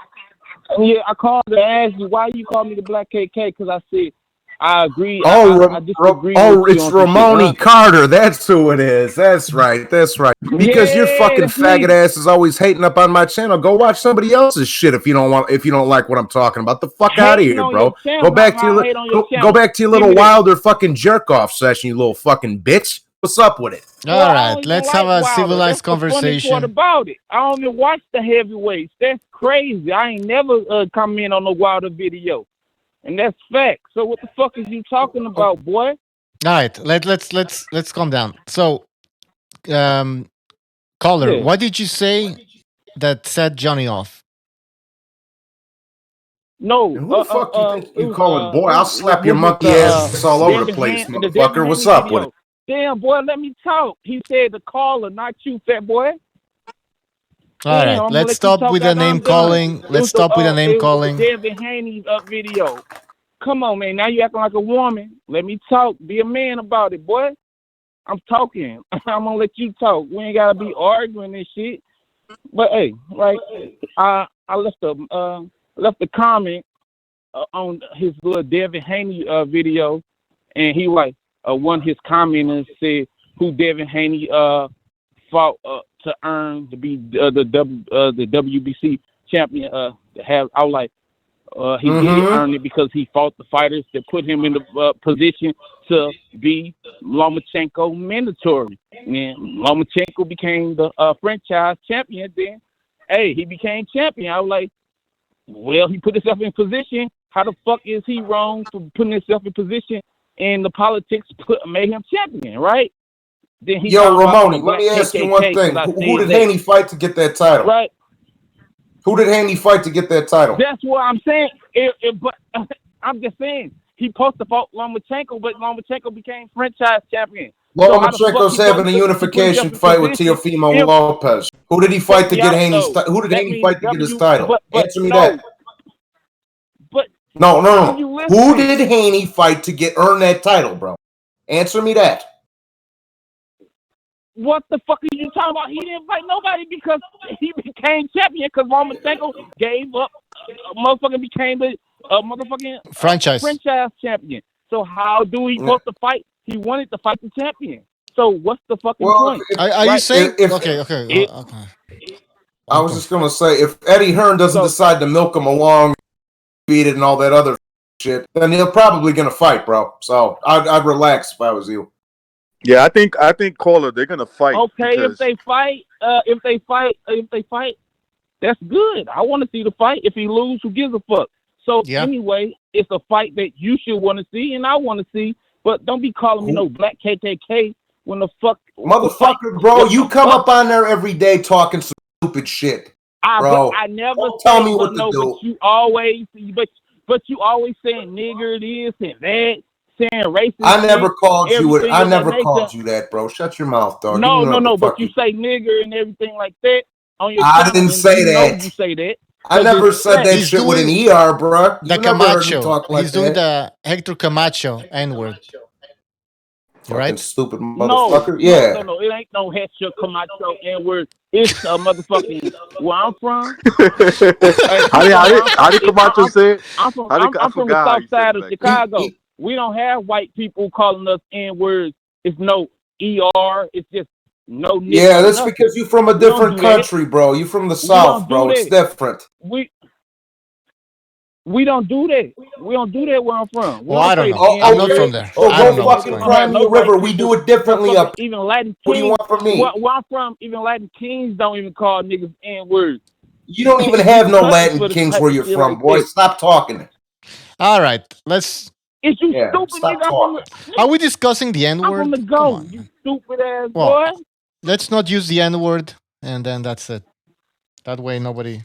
Yeah, I called to ask you why you call me the black KK because I said I agree. Oh, I disagree. it's Ramoni Carter. That's who it is. That's right. Because your fucking that's faggot me. ass is always hating up on my channel. Go watch somebody else's shit if you don't like what I'm talking about. The fuck out of Hating here, on bro. your channel, Go back how to I your hate on your go channel. back to your Give little me that. Wilder fucking jerk off session, you little fucking bitch. What's up with it? All I right, don't let's even have like a Wilder. civilized That's the funny part conversation. about it. I don't even watch the heavyweights. That's crazy. I ain't never come in on a Wilder video. and that's fact. So what the fuck is you talking about, boy? All right, let's calm down. So, caller, Yeah. what did you say that set Johnny off? No, Who the fuck you think it you was calling boy? I'll slap your was it monkey ass all over the place, the Devin motherfucker. What's Haney up with video? it? Damn, boy, let me talk. He said the caller, not you, fat boy. All Damn, right, I'm gonna let's let you stop talk with the after name I'm done. calling. Let's stop with the name It was the calling. Devin Haney video. Come on, man. Now you acting like a woman. Let me talk. Be a man about it, boy. I'm talking. I'm gonna let you talk. We ain't gotta be arguing and shit. But hey, like I left a comment on his little Devin Haney video, and he like one of his commenters said who Devin Haney fought to earn to be the WBC champion. I was like, he did earn it because he fought the fighters that put him in the position to be Lomachenko mandatory. And Lomachenko became the franchise champion. Then, hey, he became champion. I was like, well, he put himself in position. How the fuck is he wrong for putting himself in position? And the politics made him champion, right? Then he Yo, Ramoni, let me ask you one thing. Who did Haney fight to get that title? Right. Who did Haney fight to get that title? That's what I'm saying. But I'm just saying he supposed to fight Lomachenko, but Lomachenko became franchise champion. Lomachenko's having a unification fight with Teofimo Lopez. Who did he fight to get Haney's? Who did Haney fight to get his title? Answer me that. But no. Who did Haney fight to earn that title, bro? Answer me that. What the fuck are you talking about? He didn't fight nobody because he became champion because Lomachenko gave up. Motherfucker became the motherfucking franchise champion. So how do he supposed to fight? He wanted to fight the champion. So what's the fucking point? Are you saying? Okay. I was just gonna say, if Eddie Hearn doesn't decide to milk him along, beat it, and all that other shit, then he'll probably gonna fight, bro. So I'd relax if I was you. Yeah, I think caller, they're gonna fight. Okay, because... if they fight, that's good. I want to see the fight. If he lose, who gives a fuck? So anyway, it's a fight that you should want to see, and I want to see. But don't be calling me no black KKK when the fuck, motherfucker, bro. You come up on there every day talking some stupid shit, bro. I never tell me what to do. But you always saying nigger this and that. Saying racist. I never called you it. I never called you that, bro. Shut your mouth, dog. No. But you say nigger and everything like that on your I didn't say that. You say that. I never said that shit with an ER, bro. The Camacho. He's doing the Hector Camacho N-word. Fucking stupid motherfucker. Yeah. No. It ain't no Hector Camacho N-word. It's a motherfucking where I'm from. How did Camacho say it? I'm from the south side of Chicago. We don't have white people calling us N-words. It's no ER. It's just no. Yeah, that's because you're from a different country, bro. You from the south, bro. It's different. We don't do that. We don't do that where I'm from. Well, I don't know. I'm not from there. So go fucking cry me a river. We do it differently up. Even Latin kings. What do you want from me? Where I'm from, even Latin kings don't even call niggas N-words. You don't even have no Latin kings where you're from, boy. Stop talking. All right, let's. Is you stupid, nigga? Are we discussing the N-word? I'm from the go, you stupid ass boy. Let's not use the N-word, and then that's it. That way, nobody.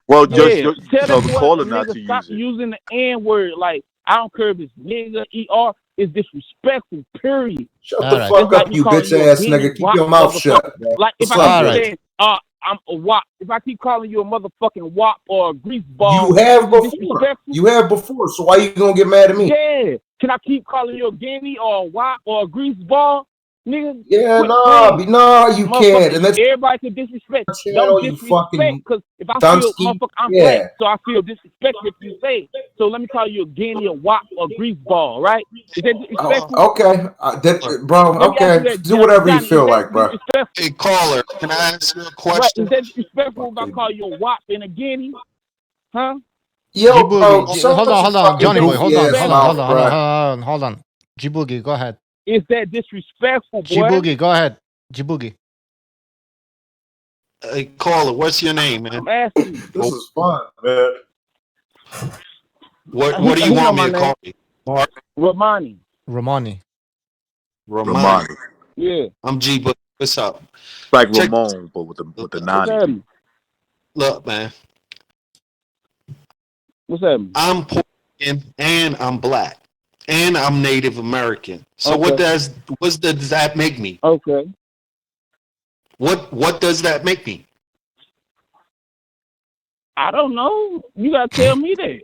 Well, tell the caller not to stop use it. using the N-word. Like, I don't care if it's nigga, ER. It's disrespectful, period. Shut the fuck up, you bitch ass nigga. Keep your mouth shut. Like, if I keep saying, I'm a wop. If I keep calling you a motherfucking wop or a grease ball, you have before. So why you gonna get mad at me? Yeah. Can I keep calling you a guinea or a wop or a grease ball, nigga? Yeah, no, you can't. And that's everybody can disrespect. Channel, Don't disrespect, because if I feel motherfucker, I'm black, so I feel disrespect if you say. So let me call you a guinea, a wop, or a grease ball, right? Is that disrespectful? Okay, bro. Okay, do whatever you feel like, bro. Hey, caller, can I ask you a question? Is that disrespectful if I call you a wop and a guinea? Huh? Yo, bro, hold on, Johnny boy, hold on. G-Boogie, go ahead. Is that disrespectful, boy? G-Boogie, go ahead. G-Boogie. Hey, caller, what's your name, man? I'm asking you. This is fun, man. What do you want me to call you? Mark? Romani. Romani. Romani. Yeah. I'm G, but what's up? Like Ramon, but with the nani. Look, man. What's happening? I'm Puerto Rican and I'm black and I'm Native American. So what does that make me? Okay. What does that make me? I don't know. You gotta tell me that.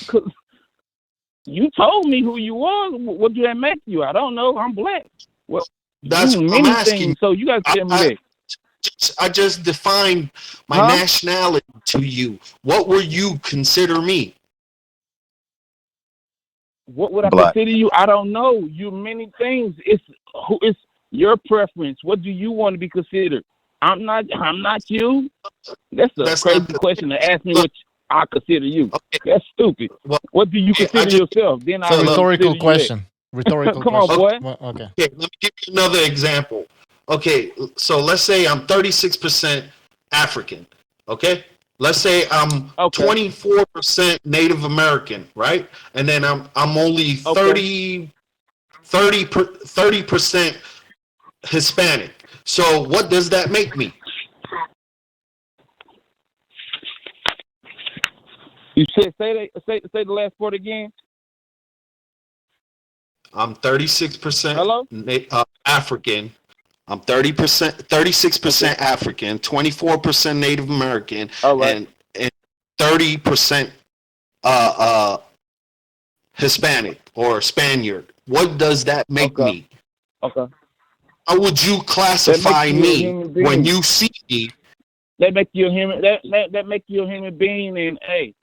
'Cause you told me who you are. What do that make you? I don't know. I'm black. Well, That's what I'm asking. Things, so you gotta tell me that. I just defined my nationality to you. What will you consider me? What would I Black. consider you? I don't know. You many things. It's your preference. What do you want to be considered? I'm not you. That's a crazy question to ask me what I consider you. Okay. That's stupid. Well, what do you consider yourself? Then I rhetorical question. Rhetorical Come question. on, boy. Well, okay. Okay, let me give you another example. Okay, so let's say I'm 36% African. Okay, let's say I'm 24% Native American, right? And then I'm only 30% Hispanic. So what does that make me? You said say the last part again. I'm 36% African. I'm 36% African, 24% Native American, and 30% Hispanic or Spaniard. What does that make me? Okay. How would you classify me when you see me? That make you a human. That make you a human being, and hey,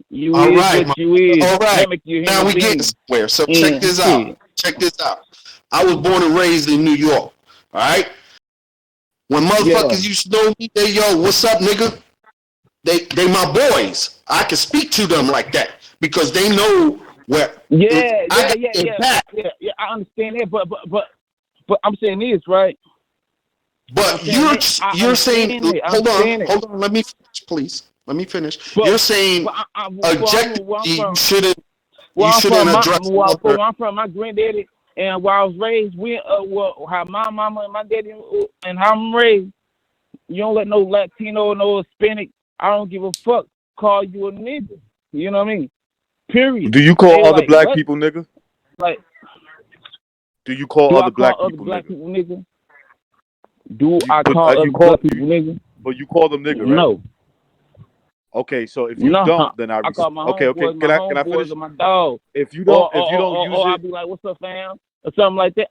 you all is right, what you is. All right. That make you a human now we being. get somewhere. So check this out. Check this out. I was born and raised in New York. All right. When motherfuckers used to know me, they yo, what's up, nigga? They my boys. I can speak to them like that because they know where. Yeah. I understand that, but I'm saying this, right? But you're saying, hold on, let me finish, please. Let me finish. You're saying objectively you shouldn't address. Where I'm from, my granddaddy, and where I was raised, how my mama and my daddy, and how I'm raised, you don't let no Latino or no Hispanic, I don't give a fuck, call you a nigga. You know what I mean? Period. Do you call other black people nigga? Like, do you call other black people nigga? Do I call other black people nigga? But you call them nigga, right? No. Okay, so if you don't, then I call my okay. Can I finish? My dog. If you don't use it, I'll be like, "What's up, fam?" or something like that.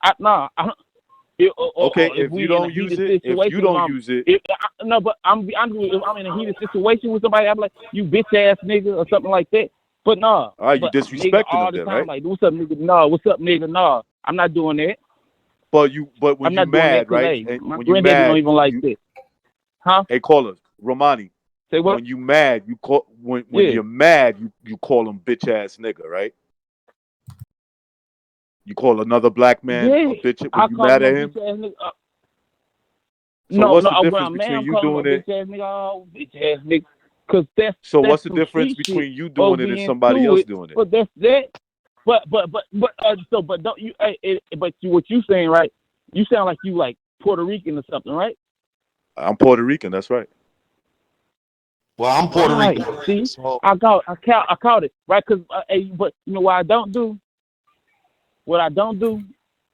If you don't use it, no, but I'm in a heated situation with somebody. I'm like, "You bitch ass nigga" or something like that. But no. All right, you disrespecting them then, right? Like, what's up, nigga? No, what's up, nigga? No, I'm not doing that. But when you're mad, right? My granddaddy don't even like this. Huh? Hey, caller, Romani. Say what? When you mad, you call when you're mad, you call him bitch ass nigga, right? You call another black man a bitch when you mad at him. So what's the difference between you doing it? Bitch ass nigga. Cause so what's the difference between you doing it and somebody else doing it? But that's that. But don't you? What you saying, right? You sound like you like Puerto Rican or something, right? I'm Puerto Rican. That's right. Well, I'm Puerto Rican. See, so. I caught it, right? Because but you know what I don't do? What I don't do?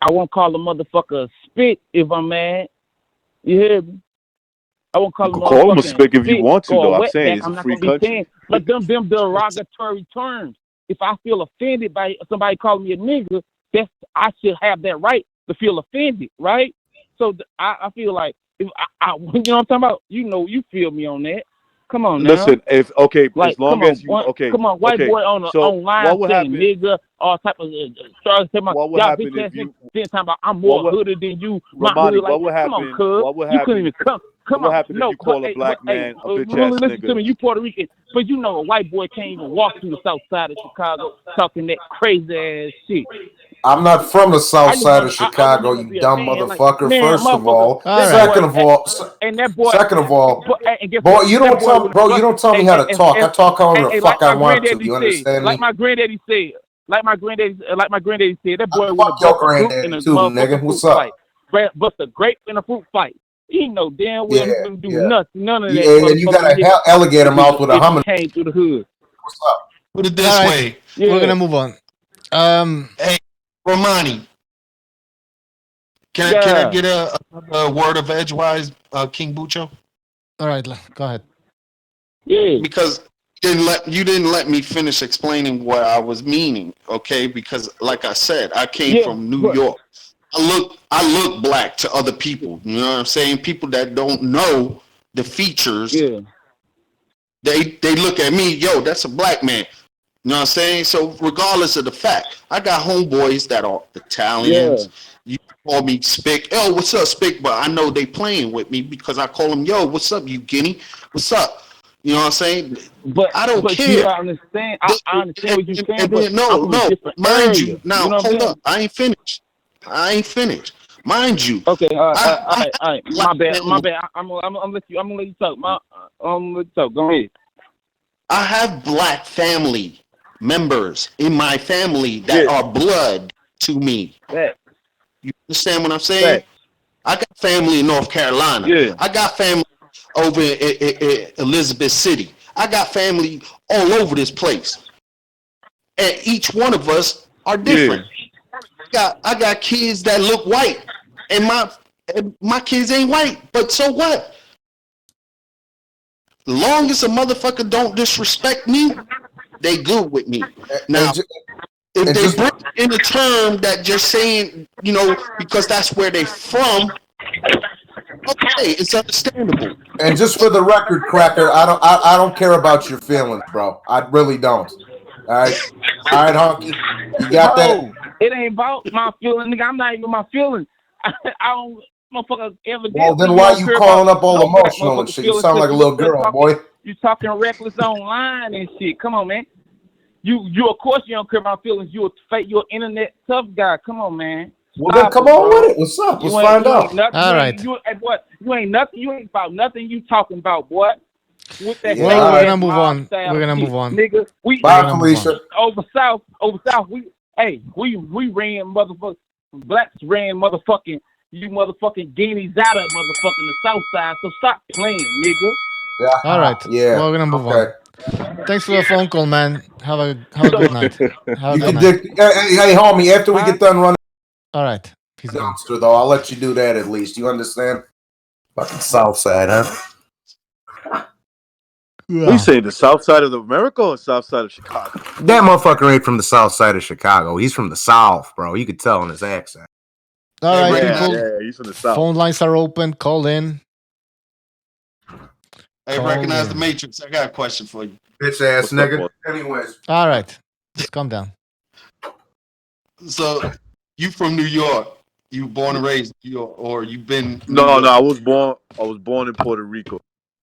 I won't call a motherfucker a spit if I'm mad. You hear me? I won't call him a spit if you want to, though. I'm saying it's a free country. But them derogatory terms. If I feel offended by somebody calling me a nigga, I should have that right to feel offended, right? So I feel like if I you know what I'm talking about? You feel me on that. Come on now. Listen, as long as you come on, white boy online saying nigga, all type of stars talking about y'all bitch ass niggas then talking about I'm more hooded than you. Ramani, what would happen? Come on, cuz. What would you happen? Couldn't even come what happened if you call a black man a bitch ass listen nigga? to me, you Puerto Rican, but a white boy can't even walk through the south side of Chicago talking that crazy ass shit. I'm not from the I south just side want of I just Chicago, want to you be a dumb fan. Like, motherfucker. man, First of motherfucker, all, All that right. second of boy, all, and that boy, second of all, and guess boy, what? you That don't boy tell, would have bro. You fucked. don't tell me how to talk. I talk however the Like fuck I my want to. granddaddy You said, understand me? like my granddaddy said, that boy would Fuck have your bust a fruit in granddaddy a too, nigga. motherfucking fruit What's fight. up? Bust a grape in a fruit fight. He know damn well Yeah, he wouldn't do yeah. none of that Yeah, and you got motherfucking a shit alligator mouth with a if he humming. came through the hood. What's up? Put it All this right. way. We're Yeah. gonna move on. Hey, Romani, can I Yeah. get a word of edgewise, King Bucho? All right. Go ahead. Yeah. Because you didn't let me finish explaining what I was meaning, okay? Because like I said, I came Yeah. from New But York. I look black to other people. You know what I'm saying? People that don't know the features, yeah. they look at me, yo, that's a black man. You know what I'm saying? So regardless of the fact, I got homeboys that are Yeah. Italians. You call me Spick. Oh, what's up, Spick? But I know they playing with me because I call them, yo, what's up, you guinea? What's up? You know what I'm saying? I don't But you care. understand I understand what you're saying, And but then, I'm from a no, different mind area. you. Now, You know what I'm hold saying? up. I ain't finished. Mind you. Okay, all I right. My bad. I'm gonna let you talk. I'm gonna let you talk. Go ahead. I have black family members in my family that are blood to me. That. You understand what I'm saying? I got family in North Carolina. Yeah. I got family over in Elizabeth City. I got family all over this place. And each one of us are different. I got kids that look white, and my kids ain't white. But so what? Long as a motherfucker don't disrespect me, they good with me. Now, if they bring in a term that just saying, you know, because that's where they from, okay, it's understandable. And just for the record, Cracker, I don't care about your feelings, bro. I really don't. All right, Honky, you got that? Bro, it ain't about my feelings, nigga. I'm not even my feelings. I don't, motherfucker, evidently. Well, then you why don't you care calling about up all no black emotional and motherfucker shit? You feelings sound like a little you girl, boy. You talking reckless online and shit. Come on, man. You of course you don't care about feelings. You a fake. You an internet tough guy. Come on, man. Well, then come on with it. What's up? Let's find out. All right. You ain't nothing. You ain't about nothing. You talking about what? With that Well, fake we're ass gonna move mob on. style We're gonna shit, move on. nigga. We Bye, Felicia. over south. We ran motherfucking blacks ran motherfucking you motherfucking guineas out of motherfucking the south side. So stop playing, nigga. Yeah. All right. Yeah. Well, we're gonna move on. Thanks for the phone call, man. Have a good night. Have a You good can night. hey, homie. After we get done running All right. He's the gone. dumpster, though, I'll let you do that at least. You understand? Fucking South Side, huh? What are you saying? The south side of America or south side of Chicago? That motherfucker ain't from the South Side of Chicago. He's from the South, bro. You could tell in his accent. All right, Yeah, people. yeah, he's from the south. Phone lines are open. Call in. Hey, recognize the Matrix. I got a question for you. Bitch ass nigga. Anyways. All right. Just calm down. So, you from New York? You born and raised in New York, or you been? No, New York? I was born in Puerto Rico.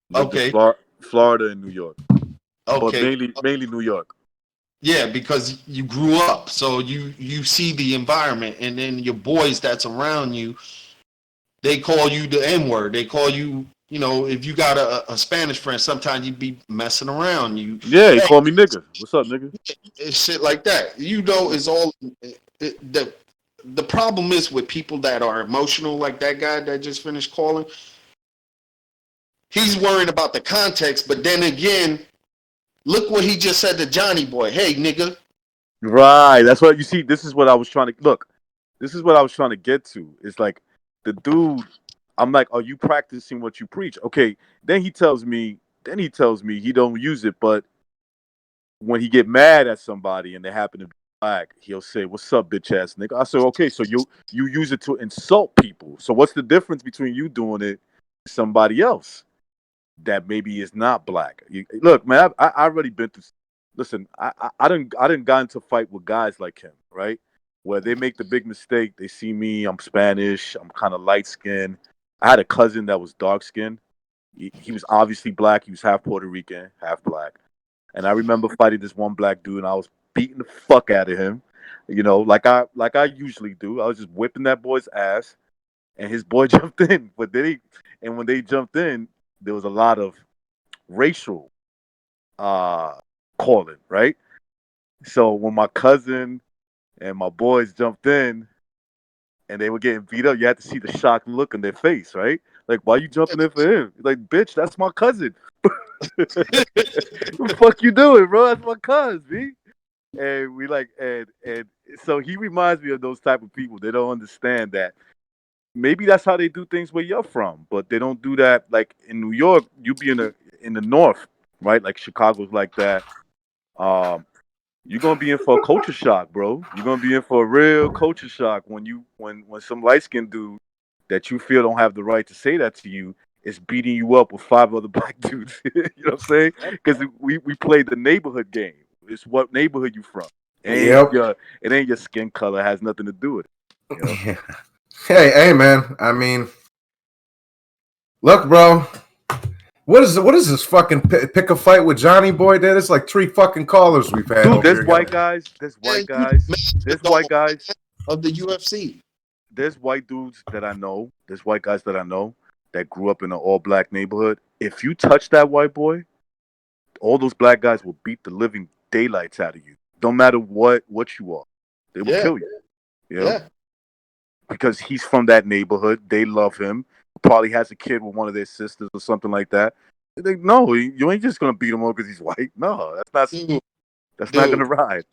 Lived in Florida and New York. Okay. But mainly New York. Yeah, because you grew up, so you see the environment, and then your boys that's around you, they call you the N-word. They call you, you know, if you got a Spanish friend, sometimes you be messing around. Yeah, he called me nigga. What's up, nigga? It's shit like that. You know, it's all the problem is with people that are emotional, like that guy that just finished calling. He's worrying about the context, but then again, look what he just said to Johnny Boy. Hey, nigga. Right. That's what you see. This is what I was trying to look. This is what I was trying to get to. It's like the dude. I'm like, are you practicing what you preach? Okay. Then he tells me he don't use it, but when he get mad at somebody and they happen to be black, he'll say, "What's up, bitch ass nigga?" I said, "Okay, so you use it to insult people. So what's the difference between you doing it and somebody else that maybe is not black?" Look, man, I already been through. Listen, I didn't got into fight with guys like him, right? Where they make the big mistake. They see me, I'm Spanish, I'm kind of light skinned. I had a cousin that was dark skinned. He was obviously black. He was half Puerto Rican, half black. And I remember fighting this one black dude, and I was beating the fuck out of him. You know, like I usually do. I was just whipping that boy's ass, and his boy jumped in. But when they jumped in, there was a lot of racial uh calling, right? So when my cousin and my boys jumped in and they were getting beat up, you had to see the shocked look on their face, right? Like, why you jumping in for him? Like, bitch, that's my cousin. What the fuck you doing, bro? That's my cousin, B. And we like, and so he reminds me of those type of people. They don't understand that maybe that's how they do things where you're from, but they don't do that. Like in New York, you be in the north, right? Like Chicago's like that. Um, you're gonna be in for a culture shock, bro. You're gonna be in for a real culture shock when some light skinned dude that you feel don't have the right to say that to you is beating you up with 5 other black dudes. You know what I'm saying? Because we played the neighborhood game. It's what neighborhood you from. Yep. It ain't your skin color. It has nothing to do with it. You know? Hey, man. I mean, look, bro. What is this fucking pick a fight with Johnny Boy? Dad, it's like 3 fucking callers we've had. Dude, over here. there's white guys of the UFC. There's white dudes that I know. There's white guys that I know that grew up in an all black neighborhood. If you touch that white boy, all those black guys will beat the living daylights out of you. Don't matter what you are, they will kill you. You know? Because he's from that neighborhood. They love him. Probably has a kid with one of their sisters or something like that. No, you ain't just gonna beat him up because he's white. No, that's not gonna ride.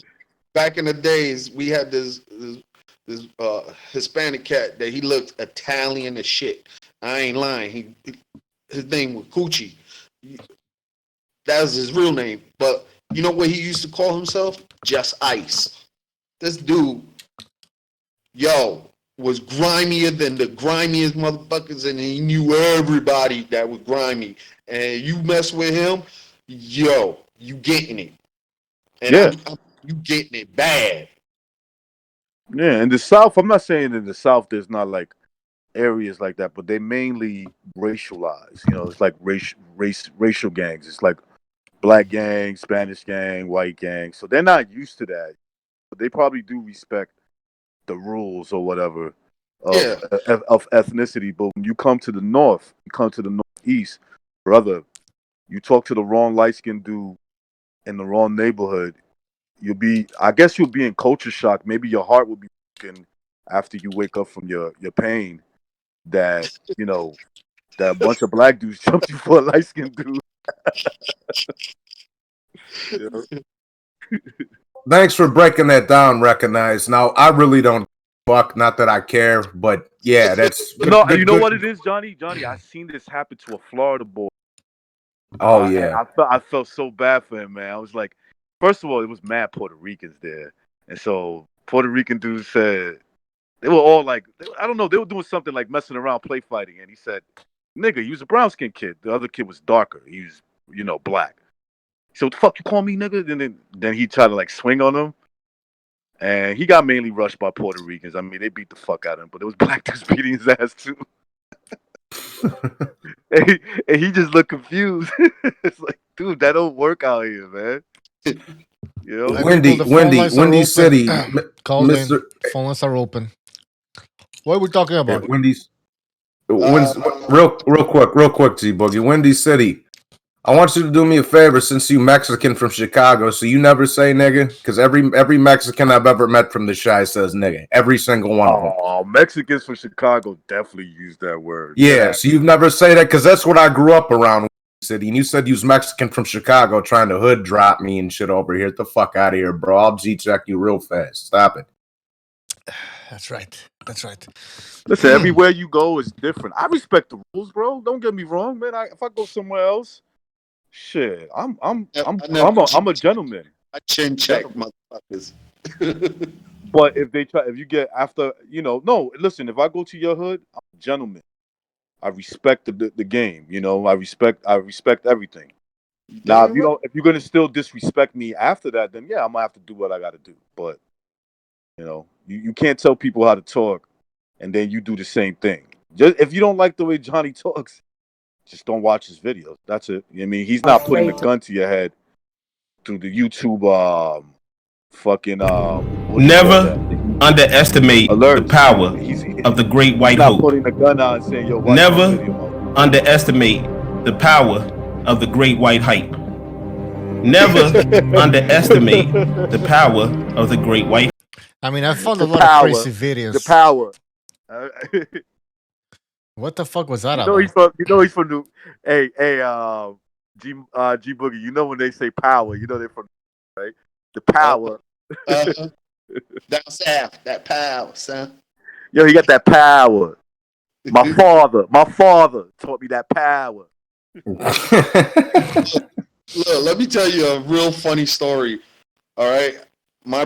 Back in the days, we had this Hispanic cat that he looked Italian as shit. I ain't lying. His name was Coochie. That was his real name. But you know what he used to call himself? Just Ice. This dude, was grimier than the grimiest motherfuckers, and he knew everybody that was grimy. And you mess with him, you getting it. And you getting it bad. Yeah, in the South, I'm not saying in the South there's not like areas like that, but they mainly racialized. You know, it's like racial gangs. It's like black gang, Spanish gang, white gang. So they're not used to that, but they probably do respect the rules or whatever of ethnicity. But when you come to the North, you come to the Northeast, brother, you talk to the wrong light skinned dude in the wrong neighborhood, you'll be in culture shock. Maybe your heart will be broken after you wake up from your pain that, that a bunch of black dudes jumped you for a light skinned dude. Thanks for breaking that down, Recognize. Now, I really don't fuck, not that I care, but yeah, that's you know what it is, Johnny? I seen this happen to a Florida boy. Oh yeah. I felt so bad for him, man. I was like, first of all, it was mad Puerto Ricans there. And so Puerto Rican dudes said, they were all like, I don't know, they were doing something like messing around, play fighting. And he said, nigga, he was a brown skinned kid. The other kid was darker. He was, black. So what the fuck you call me, nigga? And then he tried to like swing on him. And he got mainly rushed by Puerto Ricans. I mean, they beat the fuck out of him, but it was black dudes beating his ass too. and he just looked confused. It's like, dude, that don't work out here, man. Windy City. Call in. Phone lines are open. What are we talking about? Real quick, G Boogie. Windy City. I want you to do me a favor since you Mexican from Chicago, so you never say nigga, because every Mexican I've ever met from the Chi says nigga. Every single one of them. Oh, Mexicans from Chicago definitely use that word. Yeah, so you've never say that because that's what I grew up around. City, and you said you was Mexican from Chicago trying to hood drop me and shit over here. Get the fuck out of here, bro. I'll G-check you real fast. Stop it. That's right. Listen, everywhere you go is different. I respect the rules, bro. Don't get me wrong, man. If I go somewhere else, shit, I'm a gentleman. I chin check motherfuckers. But if you get after, no, listen, if I go to your hood, I'm a gentleman. I respect the game, I respect everything. Now, if you're gonna still disrespect me after that, then yeah, I'm gonna have to do what I gotta do. But you can't tell people how to talk and then you do the same thing. Just if you don't like the way Johnny talks, just don't watch his videos. That's it. I mean, he's not putting a gun to your head through the YouTube fucking Never underestimate the power of the great white not hope. putting the gun out and saying, "Yo, watch my Never video." underestimate the power of the great white hype. Never underestimate the power of the great white. I mean, I found The a lot power, of crazy videos. the power. What the fuck was that You about? know he's from New. Hey, G Boogie. You know when they say power, you know they're from, right? The power. Down south, that power, son. Yo, he got that power. My father taught me that power. Look, let me tell you a real funny story. All right, my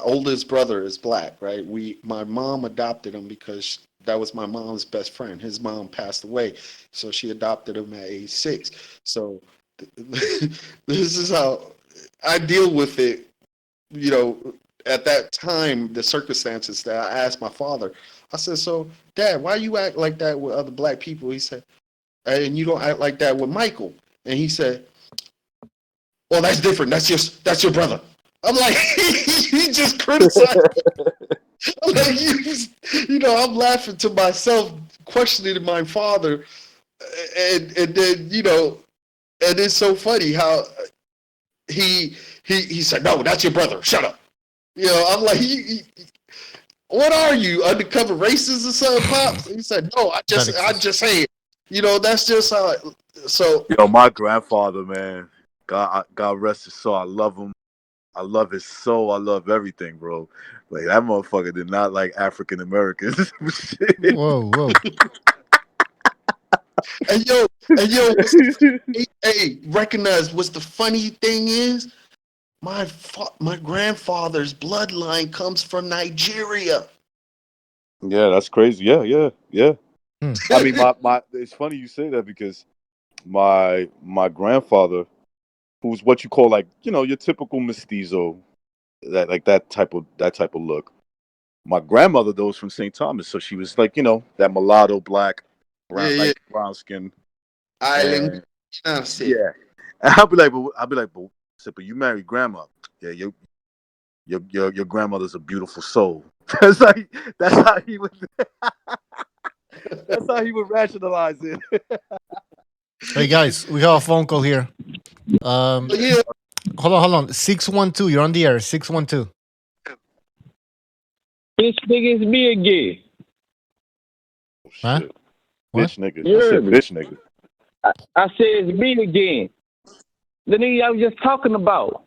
oldest brother, is black. Right, my mom adopted him because that was my mom's best friend. His mom passed away, so she adopted him at age 6. So this is how I deal with it. You know, at that time, the circumstances that I asked my father, I said, "So, Dad, why you act like that with other black people?" He said, "And you don't act like that with Michael." And he said, "Well, that's different. That's your brother." I'm like, he just criticized. I'm like, I'm laughing to myself, questioning my father, and then and it's so funny how he said, "No, that's your brother. Shut up." I'm like, what are you, undercover racist or something, Pops? He said, "No, I just say it." That's just how. So, my grandfather, man, God rest his soul. I love him. I love his soul. I love everything, bro. Like, that motherfucker did not like African Americans. Whoa. And yo, hey, recognize what's the funny thing is? My grandfather's bloodline comes from Nigeria. Yeah, that's crazy. Yeah. I mean, my it's funny you say that because my grandfather, who's what you call, like, your typical mestizo, that type of look. My grandmother, though, was from St. Thomas, so she was like, that mulatto, black, brown skin. Island. Yeah. And I'll be like, but you married grandma. Yeah, your grandmother's a beautiful soul. That's how he would rationalize it. Hey guys, we have a phone call here. Hold on. 612. You're on the air. 612. Bitch nigga, it's me again. Huh? Bitch nigga. I said bitch nigga. I said it's me again. The nigga I was just talking about.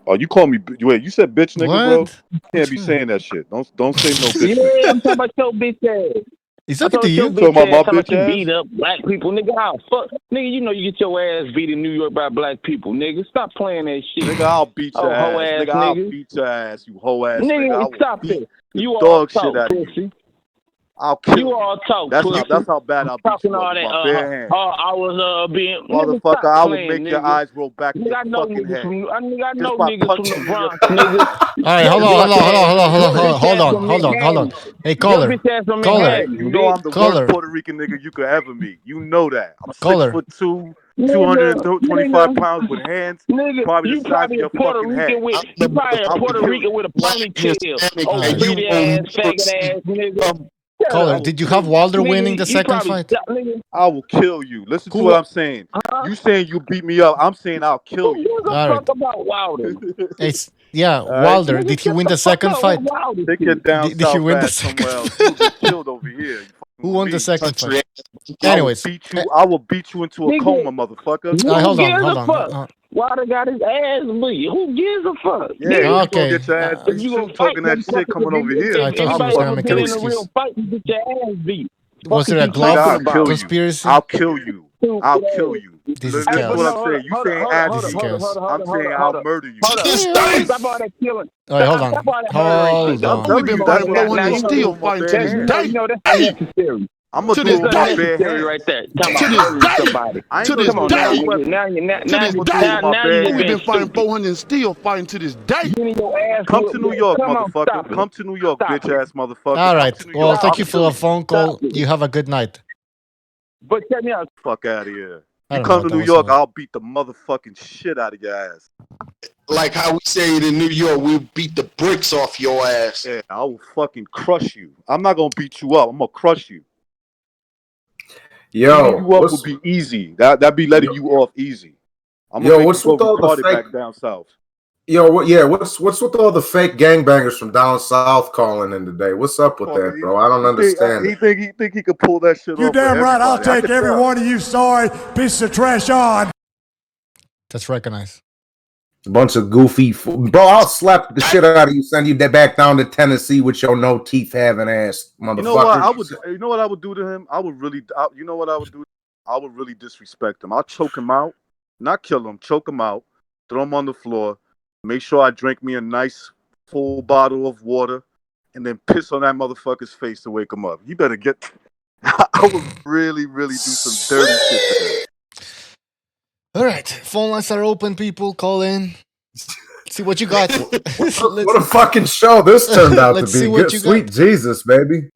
Oh, you call me? Wait, you said bitch nigga, bro? What? You can't be saying that shit. Don't say no bitch. Yeah, I'm talking about your bitch ass. He's talking to you. Your bitch ass, talking about you beat up black people, nigga. How fuck, nigga? You know you get your ass beat in New York by black people, nigga. Stop playing that shit. Nigga, I'll beat your ass. Hoe ass Nigga, I'll beat your ass. You hoe ass. Nigga, stop it. You all dog talk, shit out of pussy. you. I'll kill you. You all talk, pussy. That's how bad I'll beat you all up with that, my bare hands. I was being motherfucker. I will make your eyes roll back in nigga, your I know fucking head. I know Just by niggas from punching the you in Bronx, your nigga. All right, hold on. Hey, caller. You know I'm the worst Puerto Rican nigga you could ever meet. You know that. I'm 6'2", 225 pounds with hands, probably the size of your fucking head. You probably a Puerto Rican with a ponytail. Oh, pretty ass, faggot ass nigga. Caller, did you have Wilder winning the second fight? I will kill you. Listen to what I'm saying. You saying you beat me up. I'm saying I'll kill you. Who gives a fuck about Wilder? Wilder. Did he win the second fight? Take your down Did he win the somewhere else. You'll get killed over here. Who won the second fight? Anyways, I will beat you into a coma, motherfucker. Hold on. Wilder got his ass beat. Who gives a fuck? Yeah, okay. You gonna get your ass beat too, talking that shit coming over here. I thought he was gonna make an excuse. In a real fight, you get your ass beat. Was there a glove conspiracy? I'll kill you. I'll kill you. This is Listen to what I'm saying. You saying ass. I'm saying I'll murder you. Stop all that killing. All right, hold on. We've been fighting still fighting to this day. You know that's unnecessary. I'm gonna do my bare hands right there. To this day. Now we've been fighting 400 and still fighting to this day. Come to New York, motherfucker. Come to New York, bitch ass motherfucker. All right. Well, thank you for the phone call. You have a good night. But check me out. Fuck out of here. You come to New York, I'll beat the motherfucking shit out of your ass. like how we say it in New York, we'll beat the bricks off your ass. Yeah, I will fucking crush you. I'm not gonna beat you up. I'm gonna crush you. Yo, Beating you up would be easy. That'd be letting you off easy. I'm gonna make what's you with go all the retarded fake? back down south. Yo, what's with all the fake gangbangers from down south calling in today? What's up with that, bro? I don't understand He it. think he could pull that shit You off. damn for right. I'll everybody. I take could every tell. one of you sorry pieces of trash on. That's recognized. A bunch of goofy, bro. I'll slap the shit out of you, send you back down to Tennessee with your no teeth having ass, motherfucker. You know what? You know what I would do to him? I would really. You know what I would do? I would really disrespect him. I'll choke him out, not kill him. Choke him out, throw him on the floor. Make sure I drink me a nice full bottle of water, and then piss on that motherfucker's face to wake him up. You better get. I would really, really do some dirty shit to him. All right, phone lines are open. People call in. See what you got. What a fucking show this turned out to Let's be. see what Good, you sweet got. Jesus, baby.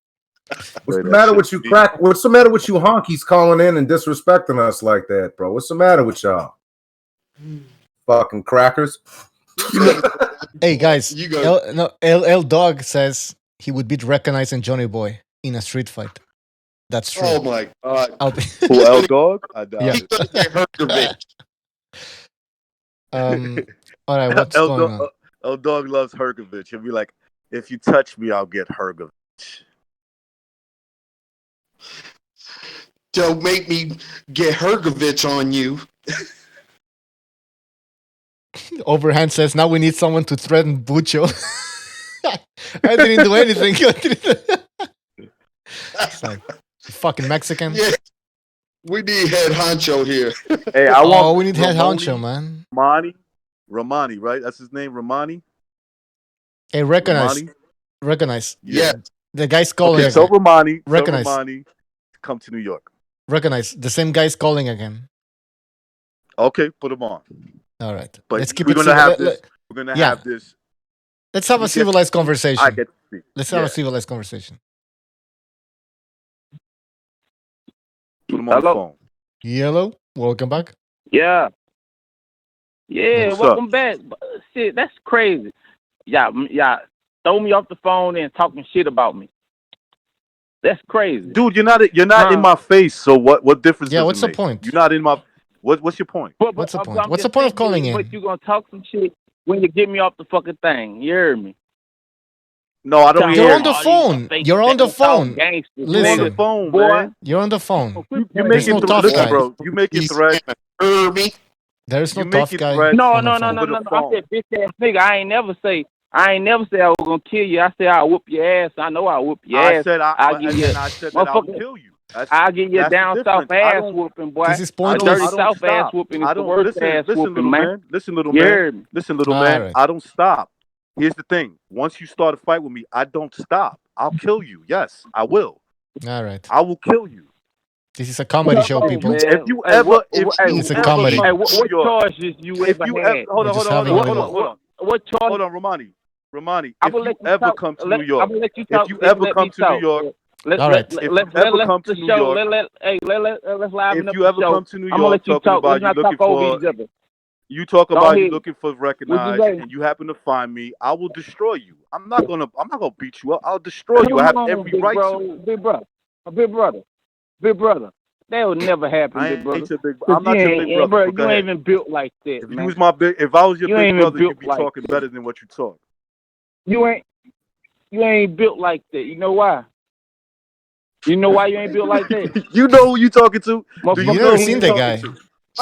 What's the matter with you, crack? What's the matter with you, honkies calling in and disrespecting us like that, bro? What's the matter with y'all? Fucking crackers. Hey guys, You go. L Dog says he would beat recognizing Johnny Boy in a street fight. That's true. Oh my God. Who, L Dog? I doubt Yeah. He gonna get Herkovich. All right, what's going on? L Dog loves Herkovich. He'll be like, if you touch me, I'll get Herkovich. Don't make me get Herkovich on you. Overhand says now we need someone to threaten Bucho. I didn't do anything. It's like, fucking Mexican. Yeah. We need head honcho here. Hey, I want. We need head honcho, man. Romani, right? That's his name, Romani. Hey, recognize. Yeah. The guy's calling Okay, again. so Romani, Recognize. come to New York. Recognize. The same guy's calling again. Okay, put him on. All right. But Let's keep we're it gonna civil. have this. We're gonna have this. Let's have a civilized conversation. I get to speak. Let's have a civilized conversation. Put him on the phone. Yellow, welcome back. Yeah. Yeah, What's welcome back. Shit, that's crazy. Yeah, throw me off the phone and talking shit about me. That's crazy. Dude, you're not in my face, so what difference does what's it the make? point? You're not in my what's your point? What's the point? What's the point of calling in? But you gonna talk some shit when you get me off the fucking thing. You heard me? No, I don't You're on the phone. You're on the phone. You're on the phone, boy. man. You're on the phone. You There's making no tough listen, guy. bro. You making threats. There's no You tough making guy. threats. No. over I the phone. said bitch ass nigga. I ain't never say I was gonna kill you. I said I'll whoop your ass. I know I'll whoop your ass. I said that I will kill you. I'll get you a that's the down difference. south ass whooping, boy. This is A pointless. dirty south ass whooping is the worst ass listen, whooping, little man. Listen, little You man. heard me? Listen, little All man. right. I don't stop. Here's the thing. Once you start a fight with me, I don't stop. I'll kill you. Yes, I will. All right. I will kill you. This is a comedy show, people. Man. If you Hey, ever, what- if hey, you It's a ever comedy. come Hey, to what New York, charges you if ever you had? ever, hold We're on, just hold on, having hold a on. What charge? Hold on, Romani, I'm if gonna you let you ever talk. come to Let- New York, I'm gonna let you talk. if you Let ever me come to New talk. York, Let's All right. if you ever come to New York, let's liven if up you the ever show. come to New I'm gonna York let you talking talk. about Let's you not looking talk over for, each other. you talk Go about you ahead. looking for What'd you recognized, say? and you happen to find me, I will destroy you. I'm not gonna beat you up. I'll destroy you. I have Come on, every big right bro, to. big brother. That would never happen, I big brother. ain't your big. 'Cause I'm not your big brother. bro, But go you ahead. ain't even built like that, If you man. was my big, if I was your You big ain't even brother, built you'd be like talking that. better than what you talk. You ain't built like that. You know why? You know why you ain't built like that? You know who you talking to? Do You you know never who seen you the talking guy. to?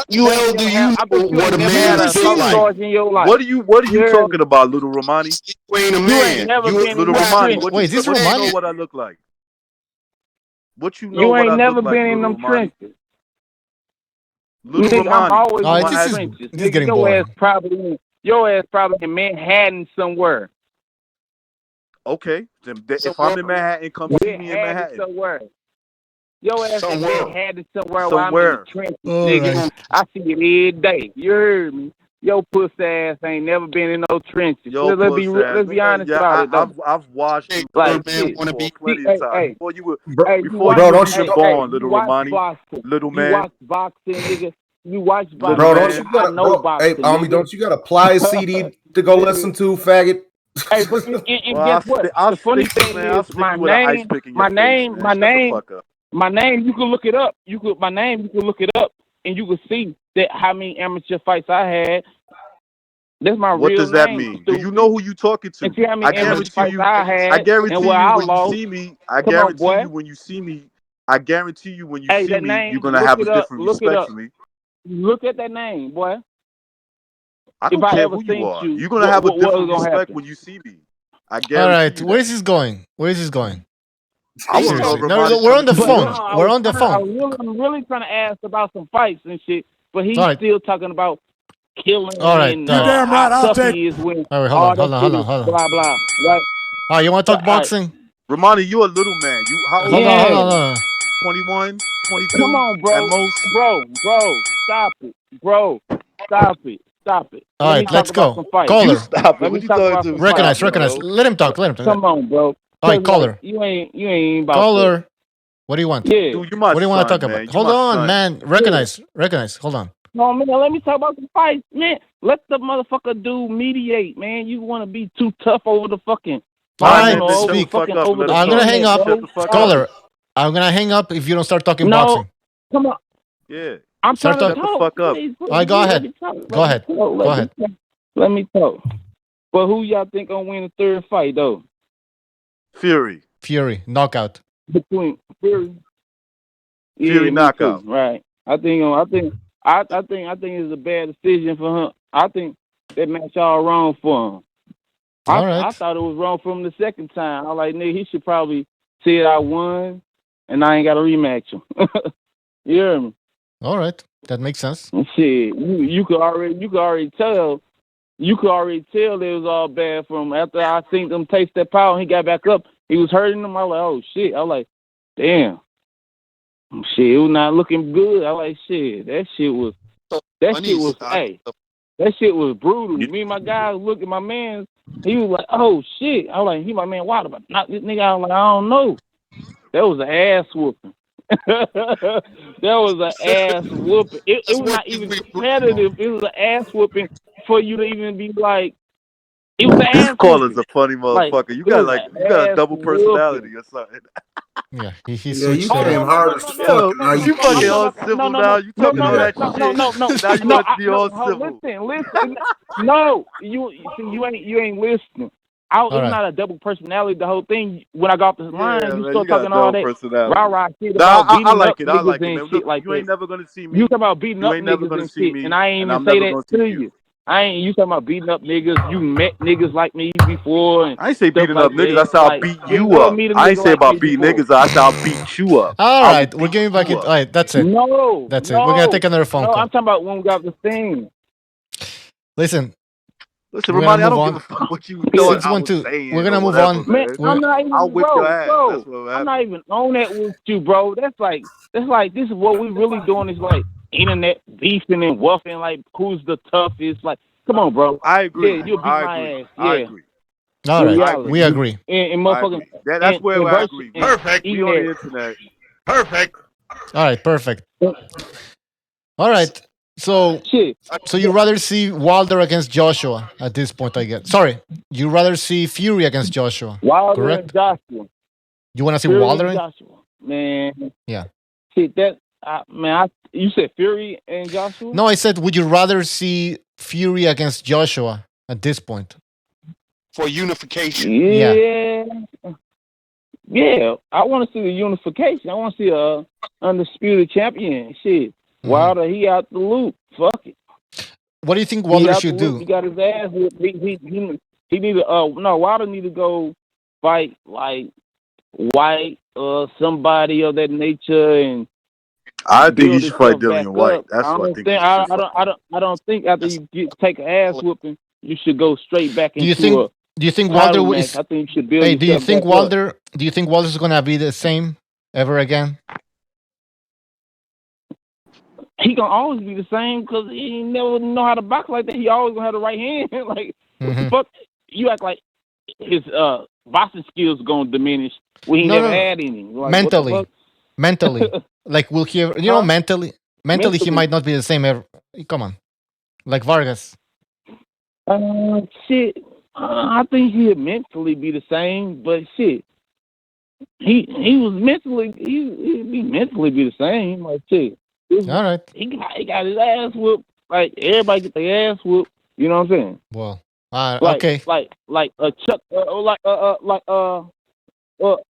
You hell do you know what a man never is seen like? in your life. What are you talking about, little Romani? You ain't a You man. ain't never been in Little no Romani, trenches. Wait, is this what you know Romani? what I look like? What you know You what I ain't never look like, been in little them Romani? trenches. Little Nigga, I'm Romani. always Oh, in this my is trenches. this is Nigga, getting your boring. ass probably in Manhattan somewhere. Okay, then if I'm in Manhattan, come see me in Manhattan. Somewhere. Your ass in Somewhere. Manhattan somewhere where I'm in Somewhere. the trenches, All nigga. right. I see it every day. You heard me. Your pussy ass ain't never been in no trenches. Yo, Let's be pussy ass. honest Yeah, about it, though. I've watched you Like, fight shit. before plenty of times. Before you were Hey, before you watch, were hey, even born, you little watch Romani, boxing. little You man. watch boxing, nigga. You watch boxing. Bro, don't you I got know hey, boxing. Army, don't you got to apply a CD to go listen to, faggot? Hey, but and Well, guess what? I'll The funny stick you, thing man. I'll is, stick you with an ice pick in your face, man. Shut the fuck up. my name. You can look it up. You can look it up, and you can see that how many amateur fights I had. That's my What real does that name. mean? Do you know who you talking to? And see how I many amateur guarantee fights you. I had, I guarantee and where you I when you lost. see me. I Come on, guarantee boy. you when you see me. I guarantee you when you Hey, see that me, name. you're gonna Look have it a up. different Look it respect up. for me. Look at that name, boy. I If don't I care ever who you seen are. you, You're gonna have a what different is gonna respect happen? when you see me. I All guarantee right, you where that. is this going? Where is this going? I want to know Seriously, if no, Ramadi's we're on the coming to But no, phone. Atlanta. We're on the I phone. was really trying to ask about some fights and shit, but he's All right, still talking about killing all right. and You damn how right, I'll tough take. he is when All right, all that shit is hold on. blah blah. Right? All right, you want to talk All right. boxing? Ramadi, you're a little man. How old Hold are on, you? hold Yeah. on, hold on. 21, Come 22 on, at bro. most. Bro. Stop it. Bro. Stop it. Stop it. All Let me right, talk let's about go. some fights. You Caller, stop it. Let me What you talk talking about to? some Stop fights, it, recognize. bro. bro. Let him talk. Let him talk. Come on, bro. All right, Cause like caller, you ain't about that. caller. What do you want? Yeah. Dude, you my What do you want to talk son, about? man. You Hold my on, son. man. Yeah. Recognize. Hold on. No, man, let me talk about the fights, man. Let the motherfucker do mediate, man. You want to be too tough over the fucking All All right, phone right, man. or Then over shut the the speak. fuck fucking up and over let the him I'm talk. gonna hang internet, up. Shut bro. the fuck Stop up. Caller, it. I'm gonna hang up if you don't start talking No, boxing. come on. Yeah. I'm Start trying to talk. Shut the talk. fuck up. Please, All right, go let ahead. me talk. Go ahead. Go ahead. Let me talk. But who y'all think gonna win the third fight though? Fury. Fury knockout. Between Fury. Fury Yeah, me too. knockout. Right. I think it's a bad decision for him. I think that match all wrong for him. All I right. thought it was wrong from the second time. I like, nigga, he should probably say I won, and I ain't got to rematch him. You hear me? All right. That makes sense. Shit, you could already tell it was all bad for him. After I seen him taste that power, and he got back up. He was hurting him. I was like, oh shit. I was like, damn. Shit, it was not looking good. I like shit. That shit was hey. That shit was brutal. Me and my guys look at my man. He was like, "Oh shit!" I was like, "He my man. Why about knock this nigga out?" I was like, "I don't know." That was an ass whooping. That was an ass whooping. It was not even competitive. It was an ass whooping for you to even be like. It was an This ass caller's whooping. a funny Like motherfucker. You it got was you got a an ass double whooping. personality or something. Yeah, he Yeah, you switched it came up. hard as fuck. Yo, And now you you fucking cheating. all civil now. You talking all that shit. Now you want to be all civil. Listen. No, you see, you ain't listening. All It's right. not a double personality. The whole thing. When I got off this line, Yeah, you man, you start got a talking all double that personality. shit Nah, about I beating like up it. I niggas like it, and man. shit Look, like you that. ain't never gonna see You me. talking about beating You up ain't never niggas gonna and see shit, me, and I ain't and even I'm say never that gonna see to you. you. You talking about beating up niggas. You met niggas like me before and I ain't say stuff beating up like niggas. I that. said I'll Like beat you you never up. meet a I ain't nigga say like me about beating before. niggas. I said I'll beat you up. All I will right. We're beat getting back you it. up. All right. That's it. No, That's it. We're gonna take another phone I'm call. talking about when we got the thing. Listen, Listen, we're gonna Ramani, I move don't give on. a fuck what you thought I was 612. We're saying or gonna move whatever, on. Man, man. I'm We're not I'll even, whip your ass. That's bro. what I'm happened. not even on that with you, bro. That's like this is what we really doing is like internet beefing and wuffing, like who's the toughest. Like, come on, bro. I Yeah, agree. you'll beat I my agree. ass. I Yeah, agree. all in right. I reality, agree. We agree. and I motherfucking agree. That's where and I versus agree. and We eating on that. the internet. Perfect. All right. Perfect. All right. So, Shit. so you rather see Wilder against Joshua at this point? I guess. Sorry, you rather see Fury against Joshua, Wilder and correct? Joshua. You want to see Fury Wilder? and Joshua. Man. Yeah. Shit, you said Fury and Joshua? No, I said, would you rather see Fury against Joshua at this point? For unification. Yeah. Yeah, I want to see the unification. I want to see a undisputed champion. Shit, Wilder, he out the loop. Fuck it. What do you think He Wilder out the should loop. do? He got his ass whooped. He need to. No, Wilder need to go fight like White or somebody of that nature and I think he build should fight himself back Dillian White. up. That's I who I don't think he think. should fight. I don't think after you take an ass whooping, you should go straight back Do you into a think? Do you think title Wilder match. is? I think you should build Hey, do you yourself think back up. Wilder? Do you think Wilder's gonna be the same ever again? He gonna always be the same because he never know how to box like that. He always gonna have the right hand. Like what the fuck? You act like his boxing skills gonna diminish when he No, never no, no. had any. Like what the Mentally, fuck? mentally. Like, will he ever? You know, Huh? mentally. mentally he might not be the same. Come on, like Vargas. Shit. I think he'd mentally be the same, but shit, he was mentally he'd be mentally be the same. Like shit. All right. He got his ass whooped. Like everybody get their ass whooped. You know what I'm saying? Well, Like, okay. like a Chuck,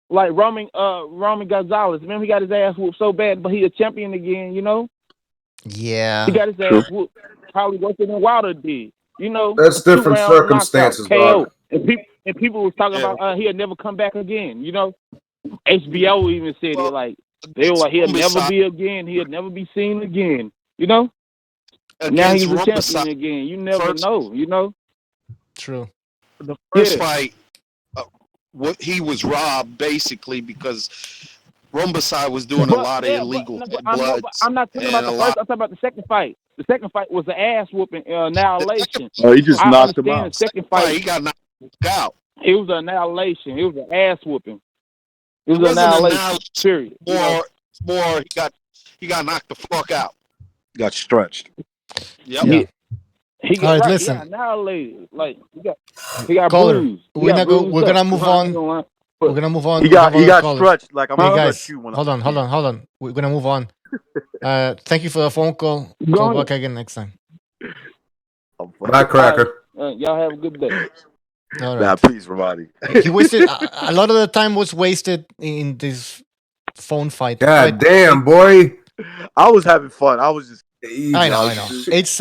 like Roman Gonzalez. Remember he got his ass whooped so bad, but he a champion again. You know? Yeah. He got his ass whooped probably worse than Wilder did. You know? That's a different 2-round circumstances, knockout, dog. KO. And people was talking about he'll never come back again. You know? HBO even said it. Like they were like he'll never be again. He'll never be seen again. You know? Now he's a champion again. You never know. You know? True. The first fight, what he was robbed basically because Rombasai was doing a lot of illegal bloods. I'm not talking about the first. I'm talking about the second fight. The second fight was an ass whooping annihilation. Oh, he just knocked him I understand out. the second fight. He got knocked out. It was an annihilation. It was an ass whooping. It was wasn't an annihilation. Period. More, he got knocked the fuck out. Got stretched. Yep. Yeah. He got All right, right, listen. Yeah, annihilated. Like he got Caller, bruised. we're gonna move on. We're gonna move on. He We have got other callers. stretched like I'm Hey gonna guys, stretch you when hold on. We're gonna move on. Thank you for the phone call. Call back again next time. Bye, Cracker. Y'all have a good day. All Nah, right. please, Ramadi. He wasted a lot of the time was wasted in this phone fight. God damn, boy. I was having fun. I was just. I know. It's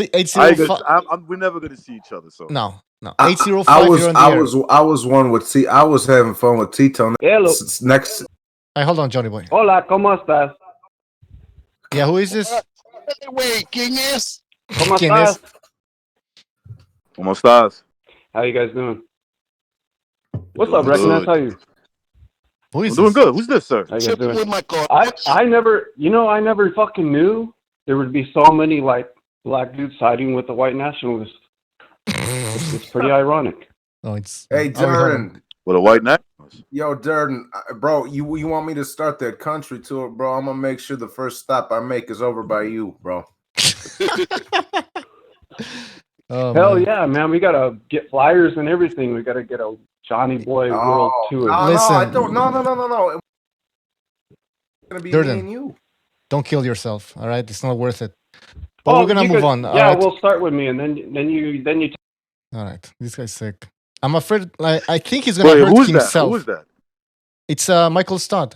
We're never gonna see each other. So no. I 805. was You're on the I air. was I was one with T. I was having fun with Tito. Hello. Next. Hey, hold on, Johnny boy. Hola, ¿cómo estás? Yeah, who is this? Wait, ¿quién es? ¿Cómo ¿Quién estás? es? ¿Cómo estás? How you guys doing? What's Doing up, Rick? good. How you? Who is I'm doing this? good. Who's this, sir? How you guys doing? With my car. I never fucking knew there would be so many like black dudes siding with the white nationalists. It's pretty ironic. Oh, it's Hey, Durden. With a white neck? Yo, Durden, bro, you want me to start that country tour, bro? I'm gonna make sure the first stop I make is over by you, bro. Oh, Hell man. yeah, man! We gotta get flyers and everything. We gotta get a Johnny Boy World Tour. No, Listen. I don't. No. It's gonna be Durden. me and you. Don't kill yourself. All right, it's not worth it. But we're gonna move on. Yeah, all right? we'll start with me, and then you. All right, this guy's sick. I'm afraid. Like, I think he's gonna hurt who's himself. that? Who is that? It's Michael Stott.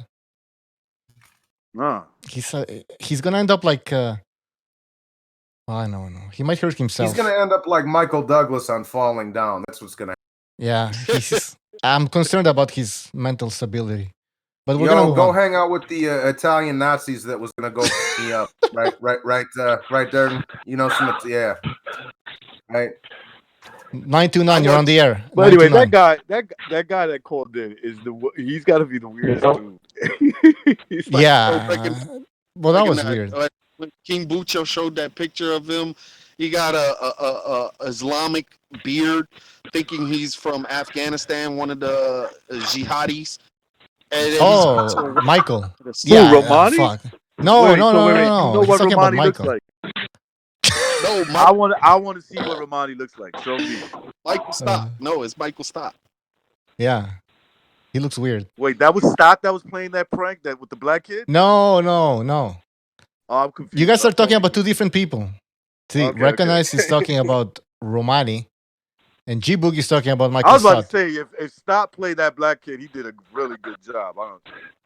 Nah. He's gonna end up like. I don't know. He might hurt himself. He's gonna end up like Michael Douglas on Falling Down. That's what's gonna. Yeah, I'm concerned about his mental stability. But we're gonna move go on. hang out with the Italian Nazis that was gonna go pick me up. Right, Durden. You know some. Yeah. Right. 929. You're on the air. But anyway, 929. that guy that called in he's got to be the weirdest dude. He's like, Well, that was weird. When King Bucho showed that picture of him, he got a Islamic beard, thinking he's from Afghanistan, one of the jihadis. And then Michael. Yeah, Romani? Fuck. No. You know He's what talking about Romani looks Michael. like? No, I want to see what Romani looks like. Show me. Michael Stott. No, it's Michael Stott. Yeah. He looks weird. Wait, that was Stott that was playing that prank that with the black kid? No. Oh, I'm confused. You guys are talking about two different people. See, Okay, Recognize is talking about Romani, and G Boogie's talking about Michael I was about Stott. to say if Stott played that black kid, he did a really good job.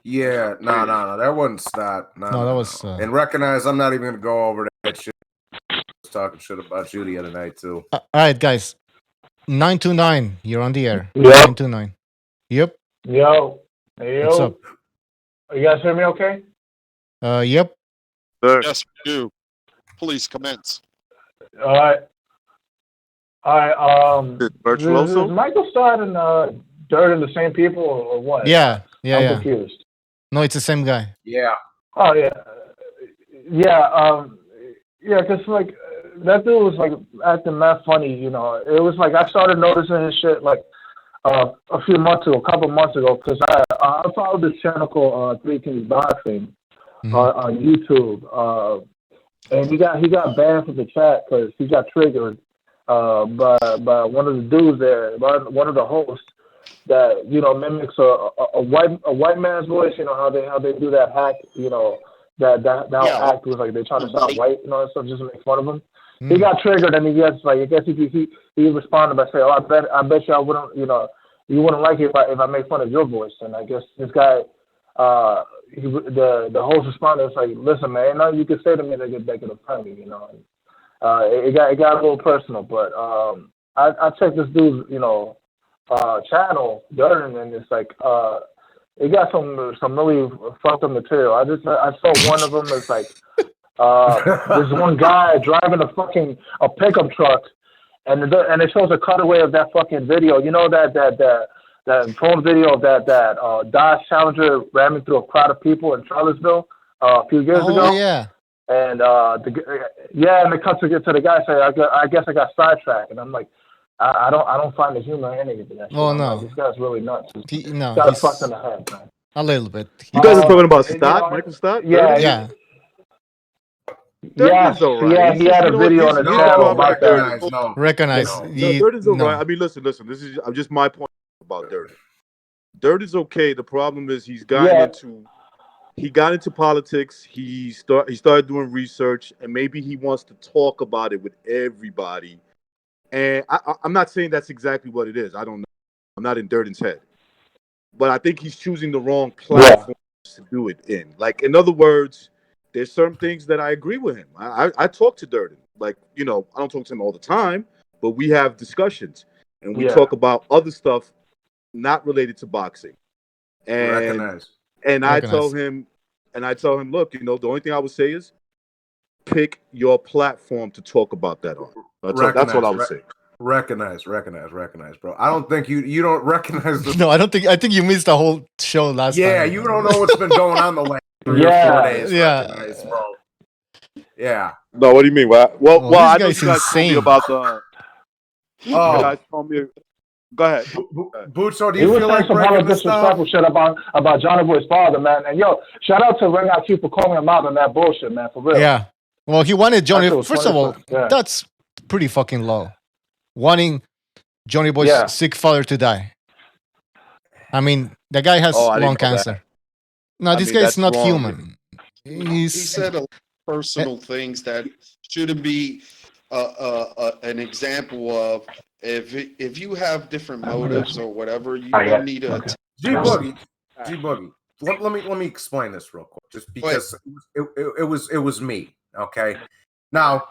Yeah, no, that wasn't Stott. No, that was. And Recognize, I'm not even gonna go over that shit. I was talking shit about you the other night too. All right, guys. 929. You're on the air. Yep. 929. Yep. Yo. Hey, What's up? You guys hear me okay? Yep. Yes, we do. Please commence. All right. Virtuoso? Is Michael Stott and Durden the same people or what? Yeah. I'm confused. No, it's the same guy. Yeah. Oh yeah. Yeah. Because like that dude was like acting mad funny. You know, it was like I started noticing his shit like a couple months ago, because I followed this channel called Three Kings Boxing on YouTube. and he got banned from the chat because he got triggered by one of the dudes there, by one of the hosts that mimics a white man's voice. You know how they do that hack. That act was like they try to sound white and all that stuff just to make fun of him. He got triggered and he gets like I guess he responded by saying, "Oh, I bet you I wouldn't you wouldn't like it if I make fun of your voice." And I guess this guy the host responded was like, "Listen, man, ain't nothing you can say to me that could offend me." And, it got a little personal, but I checked this dude's channel, Durden, and it's like it got some really fucked up material. I saw one of them. It's like there's one guy driving a pickup truck, and it shows a cutaway of that fucking video. You know that phone video of that Dodge Challenger ramming through a crowd of people in Charlottesville a few years ago. Oh yeah. And and they cut to get to the guy say, I guess I got sidetracked, and I'm like, I don't find the humor in anything. Oh no, like, this guy's really nuts. He's fucked in the head, man. A little bit. You guys are talking about Stott, Michael Stott? Yeah, yeah. Durden's alright. Yeah, he had a video on the channel about that. Recognize. Durden's alright. I mean, listen. This is just my point about Durden. Durden's okay. The problem is he got into politics. He started doing research, and maybe he wants to talk about it with everybody. And I'm not saying that's exactly what it is. I don't know. I'm not in Durden's head, but I think he's choosing the wrong platform to do it in. Like, in other words, there's certain things that I agree with him. I talk to Durden. Like, I don't talk to him all the time, but we have discussions, and we talk about other stuff not related to boxing. And I tell him, look, the only thing I would say is pick your platform to talk about that on. That's what I would say. Recognize, bro. I don't think you don't recognize the. No, I don't think. I think you missed the whole show last time. Yeah, you don't know what's been going on the last 3 or 4 days. Yeah, bro. Yeah. No, what do you mean? Well, I know you guy's guys told me about the. You guys told me. Go ahead. Butcho, do you feel like breaking this disrespectful shit about Johnny Boy's father, man? And yo, shout out to Ring IQ for calling him out on that bullshit, man. For real. Yeah. Well, he wanted Johnny. First of all, that's pretty fucking low. Wanting Johnny Boy's sick father to die. I mean, the guy has lung cancer. No, this guy's not human. He said a lot of personal things that shouldn't be an example of. If you have different motives or whatever, you don't need to. G Boogie. Let me explain this real quick, just because it was me. Okay, now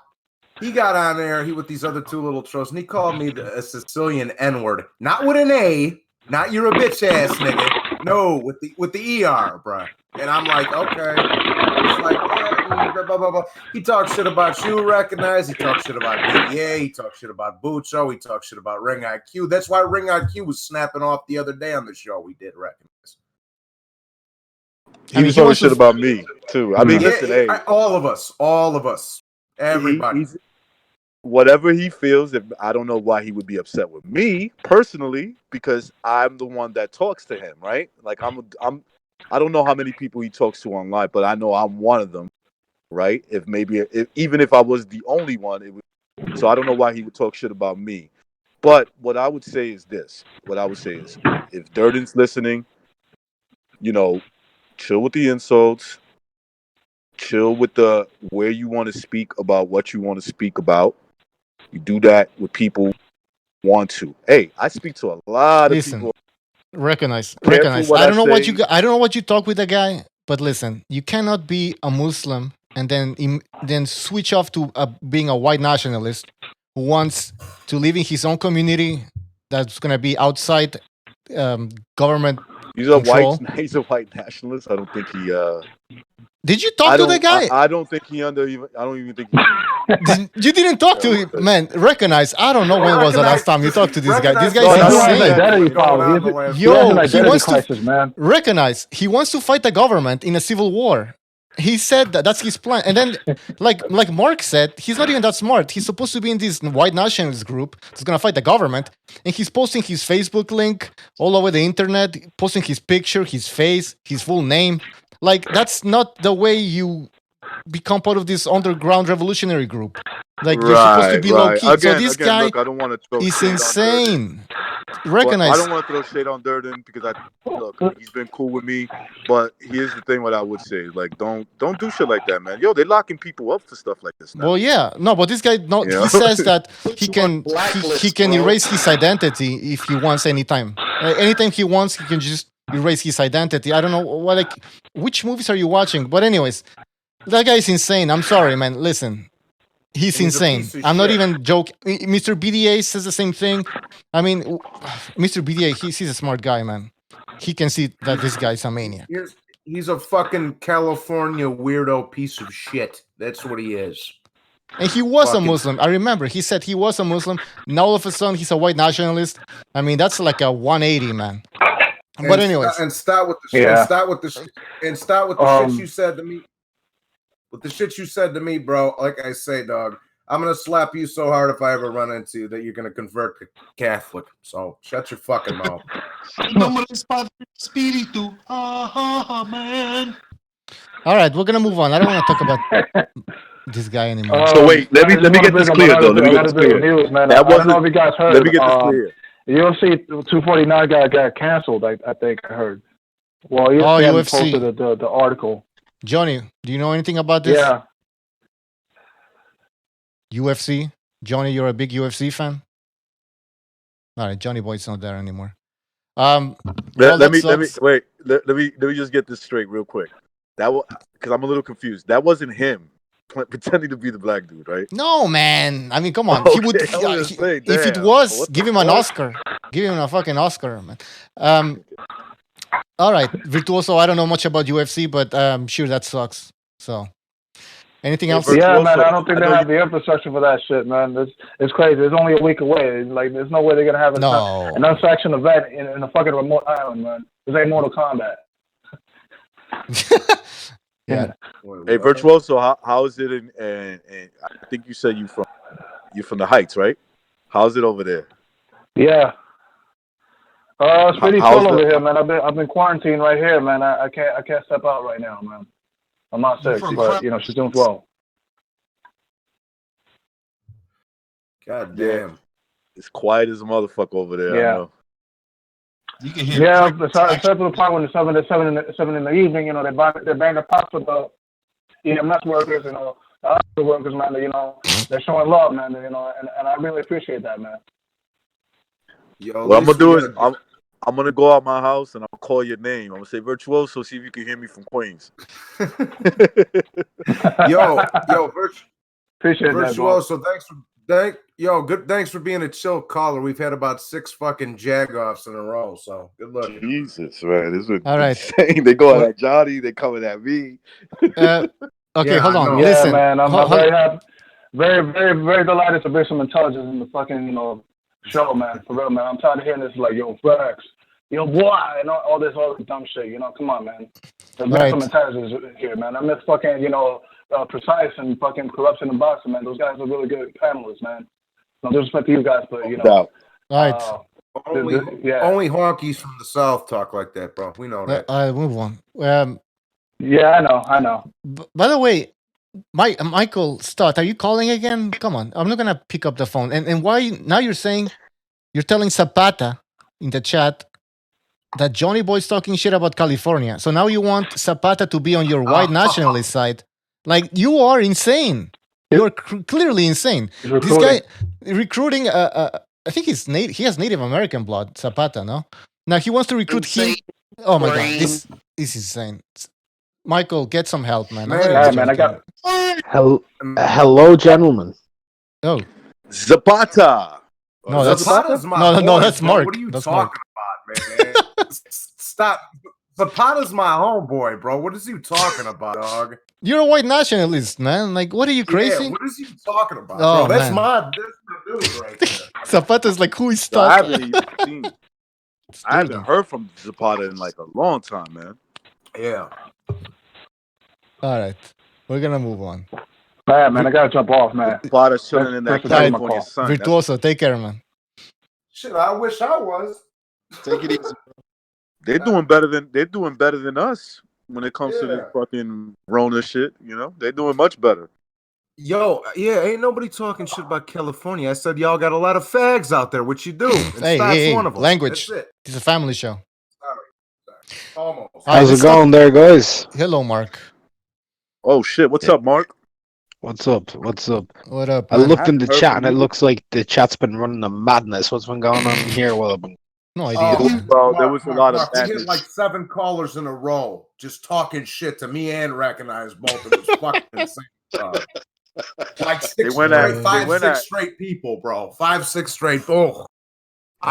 he got on there, with these other two little trolls, and he called me a Sicilian N-word, not with an A, not you're a bitch ass nigga, no, with the ER, bro. And I'm like, okay. It's like, blah, blah, blah, blah. He talks shit about you, Recognize. He talks shit about BDA. He talks shit about Butcho. He talks shit about Ring IQ. That's why Ring IQ was snapping off the other day on the show we did, Recognize. He was talking shit about me too. I mean, listen, hey, all of us, everybody. Whatever he feels, if I don't know why he would be upset with me personally, because I'm the one that talks to him, right? Like I don't know how many people he talks to online, but I know I'm one of them, right? Even if I was the only one, so I don't know why he would talk shit about me. But what I would say is this: if Durden's listening, chill with the insults, chill with the where you want to speak about what you want to speak about. You do that with people who want to. Hey, I speak to a lot of people. Recognize. I don't know what you talk with the guy, but listen, you cannot be a Muslim and then switch off to being a white nationalist who wants to live in his own community that's gonna be outside government. He's a white nationalist. I don't think he. Did you talk to the guy? I don't think he I don't even think he. You didn't talk to him, man. Recognize. I don't know when was the last time you talked to this guy. This guy's insane. He wants to recognize. He wants to fight the government in a civil war. He said that's his plan. And then, like Mark said, he's not even that smart. He's supposed to be in this white nationalist group that's gonna fight the government, and he's posting his Facebook link all over the internet, posting his picture, his face, his full name. Like, that's not the way you become part of this underground revolutionary group. Like you're supposed to be low key. So this guy look, I don't want to throw is shade on insane. Durden, Recognize. I don't want to throw shade on Durden because he's been cool with me. But here's the thing: what I would say, like, don't do shit like that, man. Yo, they're locking people up for stuff like this now. Well, yeah, no, but this guy, no, he says that he can erase his identity if he wants anytime. Anytime he wants, he can just erase his identity. I don't know which movies are you watching? But anyways, that guy is insane. I'm sorry, man. Listen, he's insane. I'm not even joking. Mr. BDA says the same thing. I mean, Mr. BDA, he's a smart guy, man. He can see that this guy's a maniac. He's a fucking California weirdo piece of shit. That's what he is. And he was a Muslim. I remember he said he was a Muslim. Now all of a sudden he's a white nationalist. I mean, that's like a 180, man. But anyways, start with the shit you said to me. With the shit you said to me, bro. Like I say, dog, I'm gonna slap you so hard if I ever run into you that you're gonna convert to Catholic. So shut your fucking mouth. Man. All right, we're gonna move on. I don't want to talk about this guy anymore. So wait, let me get this clear though. Let me get this clear. News, man. That I don't know if you guys heard. Let me get this clear. UFC 249 got canceled. I think I heard. Well, UFC posted the article. Johnny, do you know anything about this? Yeah. UFC, Johnny, you're a big UFC fan. All right, Johnny Boy's not there anymore. Let me just get this straight real quick. That was because I'm a little confused. That wasn't him pretending to be the black dude, right? No, man. I mean, come on. Okay, He would. If it was, give him an Oscar. Give him a fucking Oscar, man. All right, Virtuoso. I don't know much about UFC, but I'm sure that sucks. So, anything else? Yeah, man. I don't think they have the infrastructure for that shit, man. It's crazy. It's only a week away. Like, there's no way they're gonna have an unsanctioned event in a fucking remote island, man. This ain't Mortal Kombat. Yeah. Hey, Virtuoso, how is it and I think you said you're from the Heights, right? How's it over there? Yeah. It's pretty cool over here, man. I've been quarantined right here, man. I can't step out right now, man. I'm not sick, but she's doing well. God damn. It's quiet as a motherfucker over there. Yeah. I know. You can hear except for the part when it's 7 in the evening, they bang the pots with the EMS workers, the other workers, man. They're showing love, man. And I really appreciate that, man. Yo, what I'm gonna do is I'm gonna go out my house and I'll call your name. I'm gonna say Virtuoso, see if you can hear me from Queens. yo, appreciate Virtuoso, that, thanks for being a chill caller. We've had about 6 fucking jag-offs in a row, so good luck. Jesus, man, this is all right. insane. They going at Johnny, they coming at me. Okay, hold on. Yeah, Listen, man, I'm very happy, very, very, very delighted to bring some intelligence in the fucking show, man. For real, man. I'm tired of hearing this like, yo, facts, yo, boy, and all this dumb shit. Come on, man. There's some intelligence here, man. I miss fucking, Precise and fucking Corruption and Boxing, man. Those guys are really good panelists, man. No disrespect to you guys, but All right. Only honkies from the South talk like that, bro. We know that. Move on. Yeah, I know. By the way, Michael Stott, are you calling again? Come on, I'm not gonna pick up the phone. And why now? You're telling Zapata in the chat that Johnny Boy's talking shit about California. So now you want Zapata to be on your white nationalist side? Like, you are insane. You're clearly insane. This guy recruiting. I think he has Native American blood. Zapata, no? Now he wants to recruit him. Oh my god, this is insane. Michael, get some help, man. I got. Hello, gentlemen. Oh, Zapata. No, that's Zapata's my no, boy, that's bro. Mark. What are you That's talking about, man? Stop. Zapata's my homeboy, bro. What is you talking about, dog? You're a white nationalist, man. Like, what are you crazy? Yeah, what is you talking about, Oh, bro? That's man. my dude right there. Zapata's like, who is I talking? haven't heard from Zapata in like a long time, man. Yeah. All right, we're gonna move on. Yeah, man, I gotta jump off, man. Zapata's chilling in that California sun. Virtuoso, take care, man. Shit, I wish I was. Take it easy. They're doing better than us. when it comes to this fucking Rona shit. You know, they're doing much better. Yo, yeah, ain't nobody talking shit about California. I said y'all got a lot of fags out there. What you do? And Scott's one of them. Language. That's it. It's a family show. Almost. All right, How's it let's start- going there, guys? Hello, Mark. Oh shit! What's up, Mark? What's up? What's up? What up, I man? looked in the Heard chat from and it you. looks like the chat's been running a madness. What's been going on in here? Well, No idea. Well, there was a lot of We hit madness. like 7 callers in a row just talking shit to me and Recognize both of us. Fucking insane. Like They went at- they five, went six at- straight people, bro. 5, 6 straight. Oh.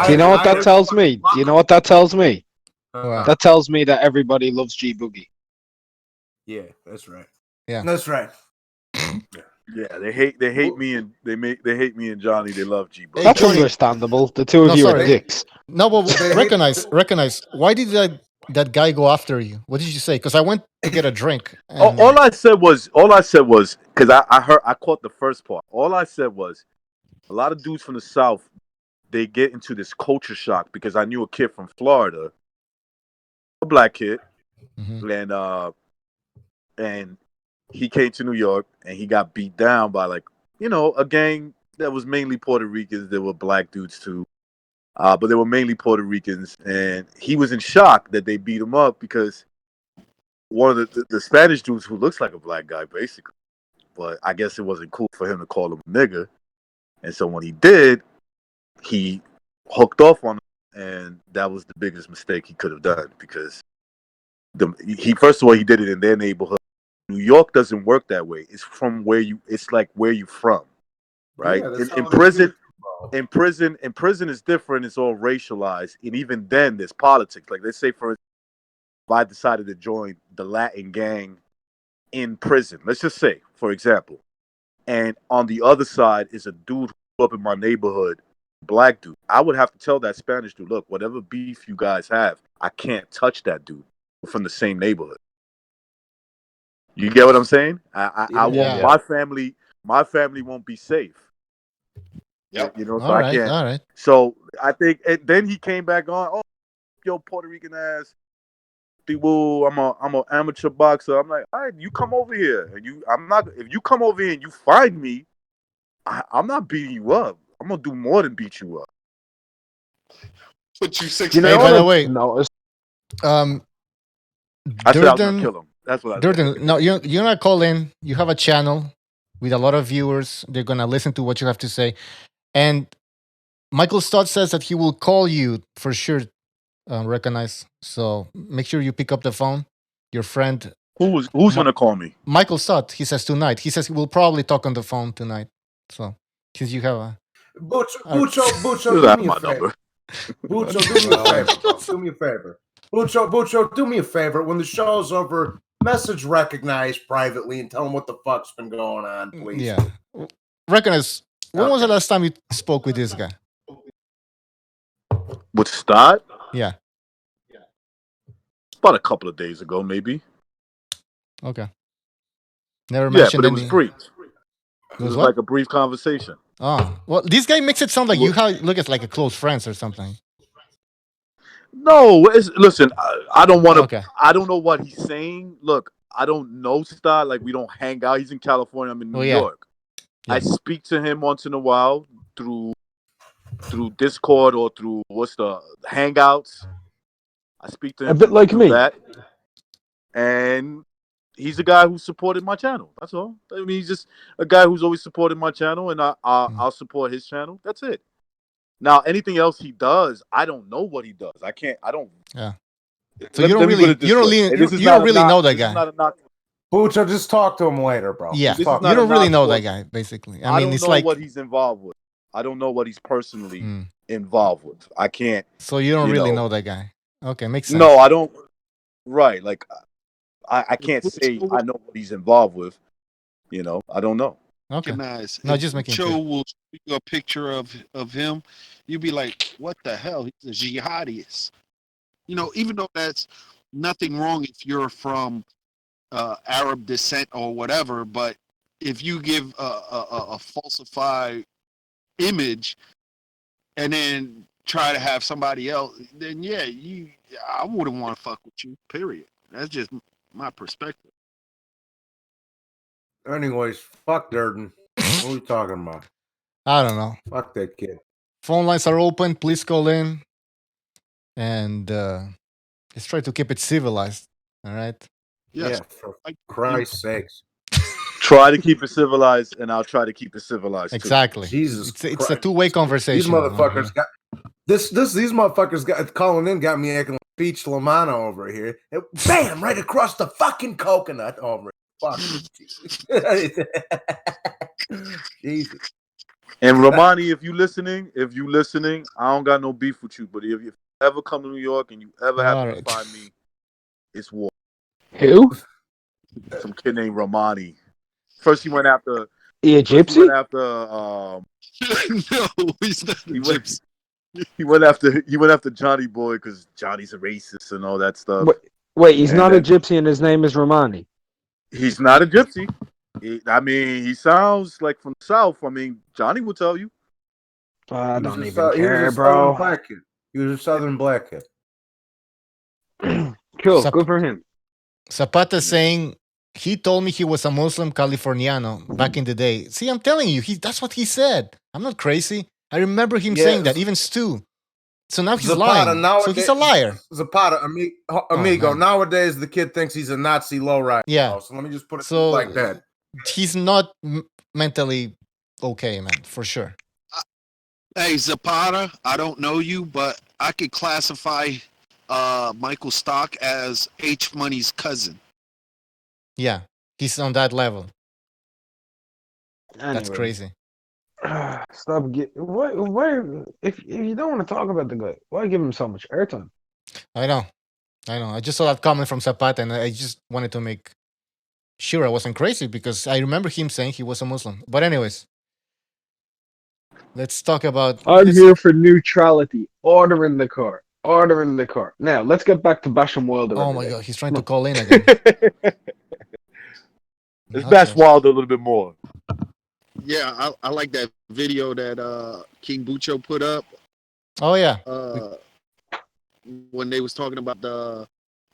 do you know what that tells me? Do you know what that tells me? Wow. That tells me that everybody loves G Boogie. Yeah, that's right. Yeah, that's right. Yeah, they hate me and they hate me and Johnny. They love G. Hey, That's Johnny. understandable. The two of you are dicks. No, but recognize. Why did that guy go after you? What did you say? Because I went to get a drink. And, All I said was because I caught the first part. All I said was a lot of dudes from the South, they get into this culture shock because I knew a kid from Florida, a black kid, and he came to New York and he got beat down by a gang that was mainly Puerto Ricans. There were black dudes too, but they were mainly Puerto Ricans, and he was in shock that they beat him up because one of the Spanish dudes who looks like a black guy basically, but I guess it wasn't cool for him to call him a nigga, and so when he did, he hooked off on him, and that was the biggest mistake he could have done because he first of all he did it in their neighborhood. New York doesn't work that way. It's from it's like where you from, right? Yeah, that's in how prison, it is, in prison is different. It's all racialized, and even then there's politics. Like let's say for instance, if I decided to join the Latin gang in prison, let's just say, for example, and on the other side is a dude who grew up in my neighborhood, black dude, I would have to tell that Spanish dude, look, whatever beef you guys have, I can't touch that dude from the same neighborhood. You get what I'm saying? I won't. My family won't be safe. Yep. You know, so All right, I can't. all right. So I think, and then he came back on. Oh, yo, Puerto Rican ass. People, I'm a amateur boxer. I'm like, all right, you come over here, and if you come over here and you find me, I'm not beating you up. I'm gonna do more than beat you up. Put you 6 Hey, by the way, I said I was Durden, gonna kill him. That's what I said. Durden, no, you're gonna call in. You have a channel with a lot of viewers. They're gonna listen to what you have to say. And Michael Stott says that he will call you for sure. Recognize. So make sure you pick up the phone. Your friend. Who's gonna call me? Michael Stott. He says tonight. He says he will probably talk on the phone tonight. So since you have a Bucho, You do have me a my favor. number. Bucho, do me a favor, bro. Do me a favor. Bucho, do me a favor. When the show's over, message Recognize privately and tell him what the fuck's been going on, please. Yeah. Recognize. When was the last time you spoke with this guy? With Stott? Yeah. About a couple of days ago, maybe. Okay. Never Yeah, mentioned but it was any. brief. It was was what? like a brief conversation. Oh, well, this guy makes it sound like you look at like a close friends or something. No, listen, I don't want to. Okay. I don't know what he's saying. Look, I don't know Stott. Like we don't hang out. He's in California. I'm in New York. Yeah. I speak to him once in a while through Discord or through Hangouts. I speak to him A bit like through me. that, and he's a guy who supported my channel. That's all. I mean, he's just a guy who's always supported my channel, and I'll support his channel. That's it. Now, anything else he does, I don't know what he does. I don't. Yeah. So you don't really know that guy. Bucho, just talk to him later, bro. Yeah. Just talk You to don't him. really know that guy, basically. I mean, don't it's know like. what he's involved with. I don't know what he's personally involved with. I can't. So you don't really know that guy. Okay, makes sense. No, I don't. Right, like I can't say I know what he's involved with. You know, I don't know. Okay. Recognize. No, If just making Joe sure. will show you a picture of him, you'd be like, "What the hell? He's a jihadist." You know, even though that's nothing wrong if you're from Arab descent or whatever, but if you give a falsified image and then try to have somebody else, then yeah, I wouldn't want to fuck with you. Period. That's just my perspective. Anyways, fuck Durden. What are we talking about? I don't know. Fuck that kid. Phone lines are open. Please call in. And let's try to keep it civilized. All right? Yes. Yeah, for Christ's sakes. Try to keep it civilized, and I'll try to keep it civilized too. Exactly. Jesus It's a Christ. two-way conversation. These motherfuckers got these motherfuckers got calling in, got me acting like Peach Lamana over here. And bam, right across the fucking coconut over. Fuck. Jesus. And Romani, if you listening, I don't got no beef with you. But if you ever come to New York and you ever happen to find me, it's war. Who? Some kid named Romani. First he went after. He a gypsy? He went after. No, he's not a gypsy. He went after Johnny Boy because Johnny's a racist and all that stuff. Wait, he's not a gypsy and his name is Romani. He's not a gypsy. He sounds like from the South. I mean, Johnny will tell you. I don't even He was care, a bro. Southern black kid. He was a Southern black kid. Cool, good for him. Zapata saying he told me he was a Muslim Californiano back in the day. See, I'm telling you, that's what he said. I'm not crazy. I remember him saying that, even Stu. So now he's Zapata, lying. So he's a liar. Zapata, amigo. Nowadays, the kid thinks he's a Nazi lowrider. Yeah. So let me just put it So like that. He's not mentally okay, man, for sure. Hey, Zapata, I don't know you, but I could classify Michael Stock as H Money's cousin. Yeah, he's on that level. That's Anyway. crazy. Stop. Why? If you don't want to talk about the guy, why give him so much airtime? I know. I just saw that comment from Zapata, and I just wanted to make sure I wasn't crazy because I remember him saying he was a Muslim. But anyways, let's talk about. I'm here for neutrality. Order in the car. Order in the car. Now let's get back to Basham Wilder. Oh my God, he's trying to call in again. Let's bash Wilder a little bit more. Yeah, I like that video that King Bucho put up. Oh yeah. When they was talking about the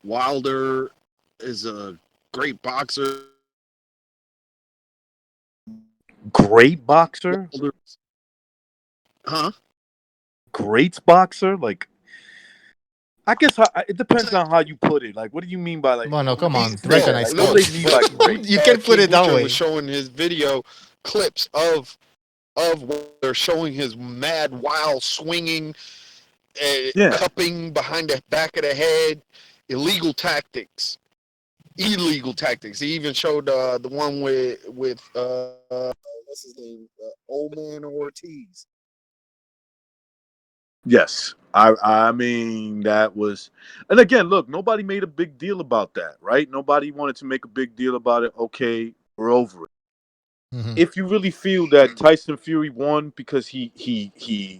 Wilder is a great boxer. Great boxer? Huh? Great boxer? Like, I guess it depends on how you put it. Like, what do you mean by like? Well, no, come on, No, recognize. like, what do they mean by great? You can put it that Bucho way. was showing his video clips of they're showing his mad, wild swinging, cupping behind the back of the head, illegal tactics. He even showed the one with what's his name, Old Man Ortiz. Yes, I mean that was, and again, look, nobody made a big deal about that, right? Nobody wanted to make a big deal about it. Okay, we're over it. Mm-hmm. If you really feel that Tyson Fury won because he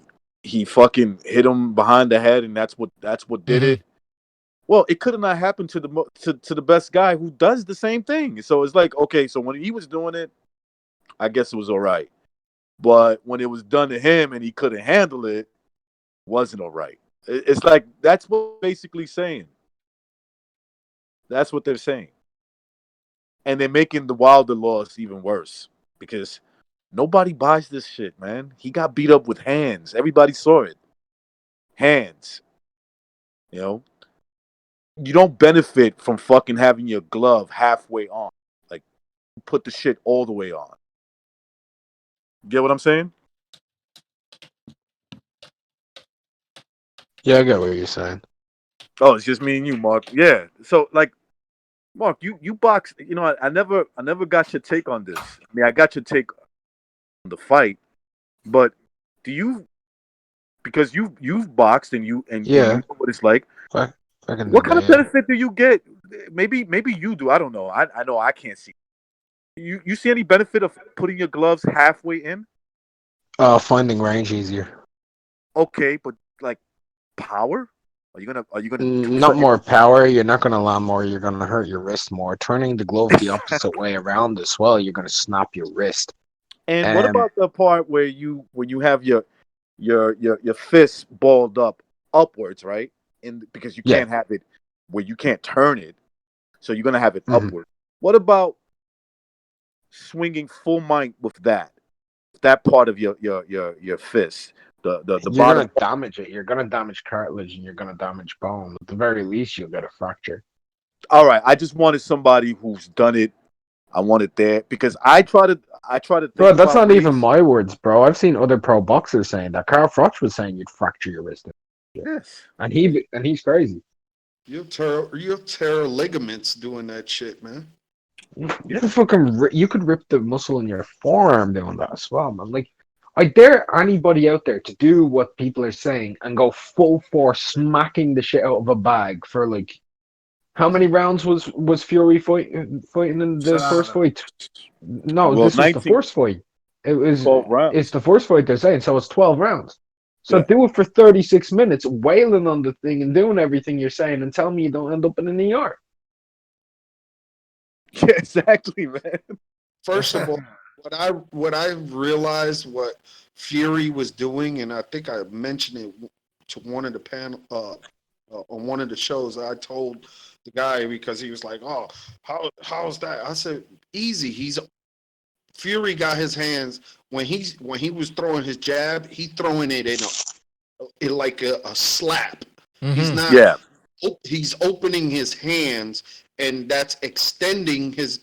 fucking hit him behind the head and that's what did it, well, it could have not happened to the best guy who does the same thing. So it's like, okay, so when he was doing it, I guess it was all right, but when it was done to him and he couldn't handle it, wasn't all right. It's like that's what they're basically saying. That's what they're saying, and they're making the Wilder loss even worse because nobody buys this shit, man. He got beat up with hands. Everybody saw it. Hands. You know, you don't benefit from fucking having your glove halfway on. Like, put the shit all the way on. Get what I'm saying? Yeah, I get what you're saying. Oh, it's just me and you, Mark. Yeah. So, like, Mark, you box. You know, I never got your take on this. I mean, I got your take on the fight, but do you? Because you've boxed and you know what it's like. What kind of benefit do you get? Maybe you do. I don't know. I know I can't see. You see any benefit of putting your gloves halfway in? Finding range easier. Okay, but like power? Are you gonna? Not more power. You're not gonna land more. You're gonna hurt your wrist more. Turning the glove the opposite way around as well, you're gonna snap your wrist. And what about the part where when you have your fists balled up upwards, right? And because you can't have it where you can't turn it. So you're gonna have it Mhm. upward. What about swinging full might with that part of your fist, the You're bottom? gonna damage it. You're gonna damage cartilage, and you're gonna damage bone. At the very least, you'll get a fracture. All right, I just wanted somebody who's done it. I want it there because I try to think Bro, that's about not ways. even my words, bro. I've seen other pro boxers saying that. Carl Froch was saying you'd fracture your wrist. Yes. And he's crazy. You'll tear ligaments doing that shit, man. You could you could rip the muscle in your forearm doing that as well, man. Like, I dare anybody out there to do what people are saying and go full force smacking the shit out of a bag for like how many rounds was Fury fighting in the first fight? No, Well, this was the 19 first fight. It's 12 rounds. the first fight they're saying, so it's 12 rounds. So Yeah. do it for 36 minutes, wailing on the thing and doing everything you're saying, and tell me you don't end up in an ER. Yeah, exactly, man. First of all, what I realized what Fury was doing, and I think I mentioned it to one of the panel on one of the shows. I told the guy because he was like, "Oh, how's that?" I said, "Easy. Fury got his hands when he was throwing his jab. He throwing it in like a slap. He's not. Yeah. He's opening his hands, and that's extending his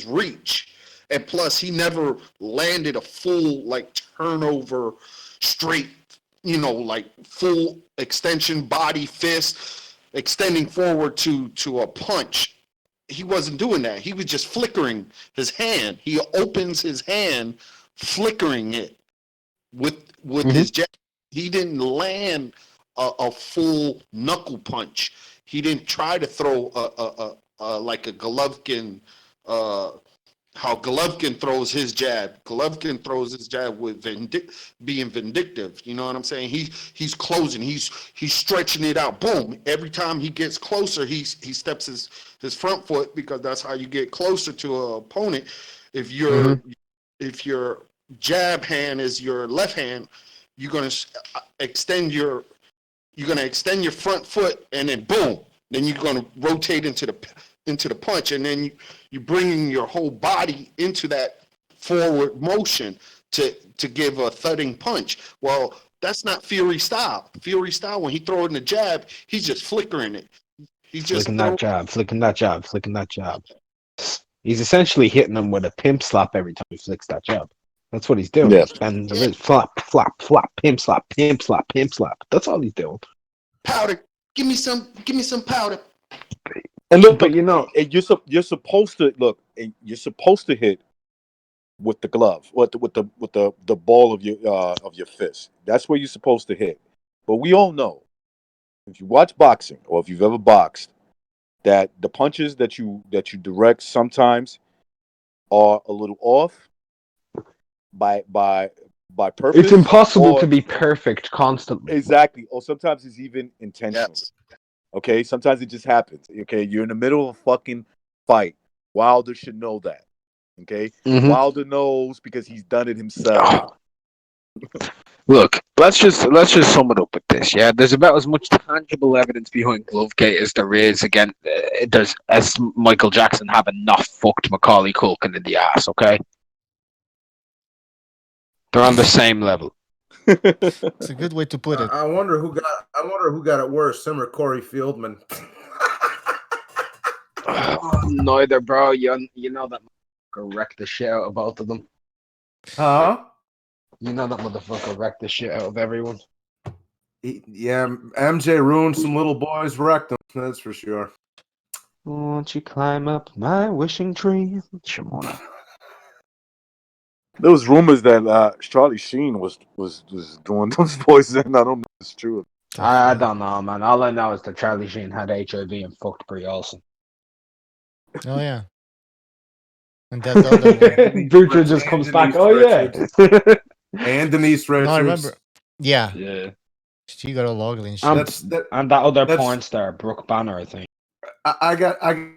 reach. And plus, he never landed a full like turnover straight, like full extension body fist extending forward to a punch. He wasn't doing that. He was just flickering his hand. He opens his hand, flickering it with his jab. He didn't land a full knuckle punch. He didn't try to throw a like a Golovkin, how Golovkin throws his jab. Golovkin throws his jab with being vindictive. You know what I'm saying? He's closing. He's stretching it out. Boom! Every time he gets closer, he steps his front foot because that's how you get closer to an opponent. If your jab hand is your left hand, you're gonna extend your front foot, and then boom, then you're gonna rotate into the punch, and then you're bringing your whole body into that forward motion to give a thudding punch. Well, that's not Fury style. Fury style, when he throw in the jab, he's just flickering it. He's just Flicking that jab. He's essentially hitting him with a pimp slap every time he flicks that jab. That's what he's doing. Yeah. He's bending the wrist. Flap, flap, flap, pimp slap, pimp slap, pimp slap. That's all he's doing. Powder. Give me some powder. And look, But and you're supposed to look. And you're supposed to hit with the glove, with the ball of your fist. That's where you're supposed to hit. But we all know, if you watch boxing or if you've ever boxed, that the punches that you direct sometimes are a little off by purpose. It's impossible to be perfect constantly. Exactly. Or sometimes it's even intentional. Yes. Okay, sometimes it just happens. Okay, you're in the middle of a fucking fight. Wilder should know that. Okay, Wilder knows because he's done it himself. Look, let's just sum it up with this. Yeah, there's about as much tangible evidence behind Glovegate as there is as Michael Jackson having not fucked Macaulay Culkin in the ass. Okay, they're on the same level. It's a good way to put it. I wonder who got it worse, him or Corey Fieldman. Neither, bro. You know that motherfucker wrecked the shit out of both of them. Huh? You know that motherfucker wrecked the shit out of everyone. Yeah, MJ ruined some little boys' rectum. That's for sure. Won't you climb up my wishing tree, Shimona? There was rumors that Charlie Sheen was doing those boys, and I don't know if it's true. I don't know, man. All I know is that Charlie Sheen had HIV and fucked Brie Olsen. Oh yeah. And that other one. Bucher just comes back. Oh yeah. And Denise Richards. No, I remember. Yeah. Yeah. She got all ugly and shit. And that other porn star, Brooke Banner, I think. I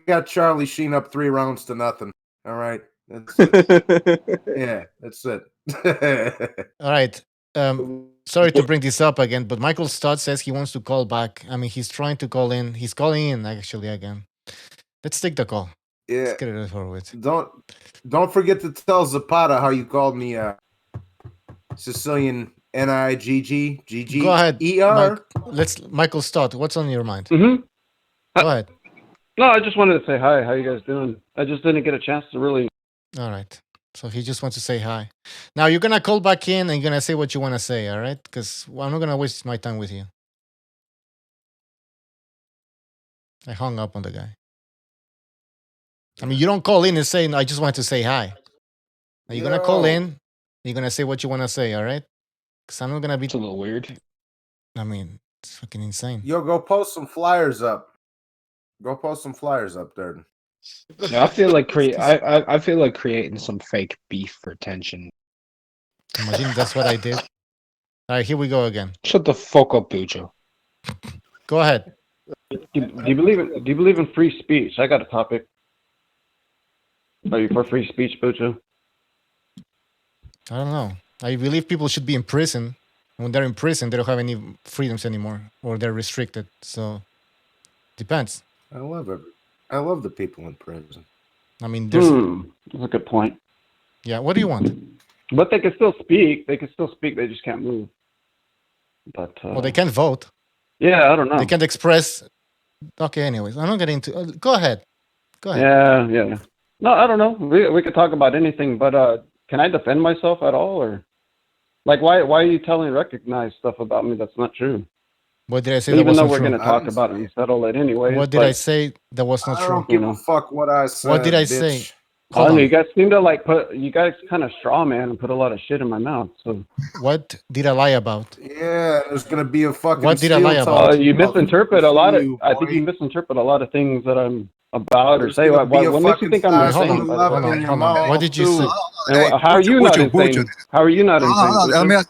got Charlie Sheen up 3 rounds to nothing. All right. That's it. Yeah, that's it. All right. Sorry to bring this up again, but Michael Stott says he wants to call back. I mean, he's trying to call in. He's calling in actually again. Let's take the call. Yeah. Let's get it over with. Don't forget to tell Zapata how you called me Sicilian Nigg GG. Go ahead, ER. Michael Stott. What's on your mind? Mm-hmm. Go ahead. No, I just wanted to say hi. How you guys doing? I just didn't get a chance to really. All right. So he just wants to say hi. Now you're gonna call back in and you're gonna say what you want to say. All right? Because I'm not gonna waste my time with you. I hung up on the guy. I mean, you don't call in and say, I just want to say hi. Now you're gonna call in. You're gonna say what you want to say. All right? Because I'm not gonna be. It's a little weird. I mean, it's fucking insane. Yo, go post some flyers up. Go post some flyers up there. Yeah, I feel like I feel like creating some fake beef for tension. Imagine that's what I did. All right, here we go again. Shut the fuck up, Bujo. Go ahead. Do you believe in free speech? I got a topic. Are you for free speech, Bucho? I don't know. I believe people should be in prison. When they're in prison, they don't have any freedoms anymore, or they're restricted. So, depends. I love the people in prison. I mean, there's. That's a good point. Yeah. What do you want? But they can still speak. They just can't move. But well, they can't vote. Yeah, I don't know. They can't express. Okay. Anyways, I'm not getting into. Go ahead. Go ahead. Yeah. No, I don't know. We could talk about anything, but can I defend myself at all, or like why are you telling recognized stuff about me that's not true? What did I say? Even that though wasn't we're true? going to talk about it and settle it anyway. What did I say that was not I true? don't give a fuck what I said. What did I bitch. say? I don't know. You guys seem to like you guys kind of straw man and put a lot of shit in my mouth. So what did I lie about? Yeah, there's gonna be a fucking. What did I lie about? You misinterpret a lot of. I think you misinterpret a lot of things that I'm about or say. What makes you think I'm insane? Hold on. What did you say? How are you not insane? How are you not insane? Let me say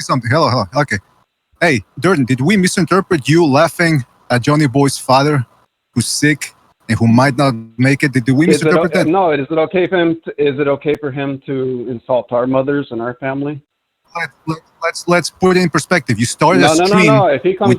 something. Hello. Okay. Hey, Durden, did we misinterpret you laughing at Johnny Boy's father, who's sick and who might not make it? Did we misinterpret that? No. Is it okay for him? Is it okay for him to insult our mothers and our family? Let's put it in perspective. You started a stream. No. If he comes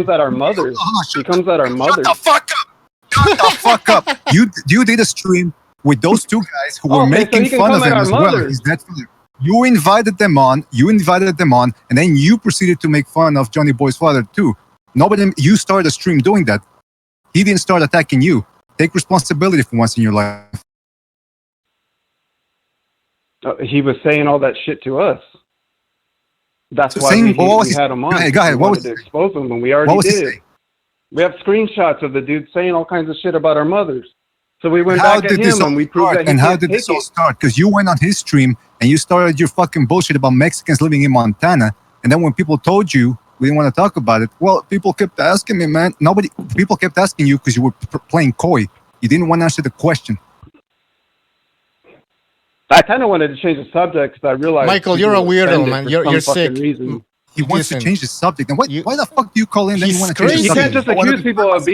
at our mothers. He comes at our mothers. Shut the fuck up! Shut the fuck up! You did a stream with those two guys who were making fun of him as well. Is that fair? You invited them on, and then you proceeded to make fun of Johnny Boy's father too. You started a stream doing that. He didn't start attacking you. Take responsibility for once in your life. He was saying all that shit to us. That's why we had him on. Go ahead. We wanted to expose him, and we already did. We have screenshots of the dude saying all kinds of shit about our mothers. So we went back at him and we proved that he And how can't did take this all it. start? Because you went on his stream and you started your fucking bullshit about Mexicans living in Montana. And then when people told you we didn't want to talk about it, well, people kept asking me, man. People kept asking you because you were playing coy. You didn't want to answer the question. I kind of wanted to change the subject because I realized. Michael, you're a weirdo, man. You're sick. He wants to change the subject. And why the fuck do you call in? Then you want to change the You subject? can't just accuse people of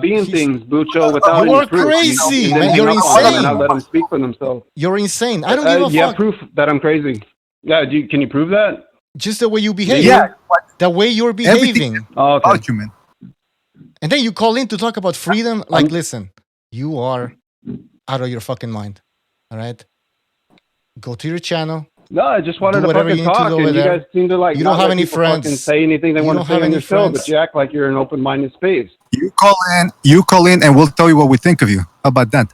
being things, Bucho, without any proof. Crazy, man. You're insane. And not let them speak for themselves. You're insane. I don't give a fuck. Yeah, proof that I'm crazy. Yeah, can you prove that? Just the way you behave. Yeah. The way you're behaving. Oh, okay. About you, man. And then you call in to talk about freedom. Like, listen, you are out of your fucking mind. All right? Go to your channel. No, I just wanted to fucking talk, and you guys seem to like. You don't have any friends. Fucking say anything they want to say on your show, but you act like you're an open-minded space. You call in, and we'll tell you what we think of you. How about that?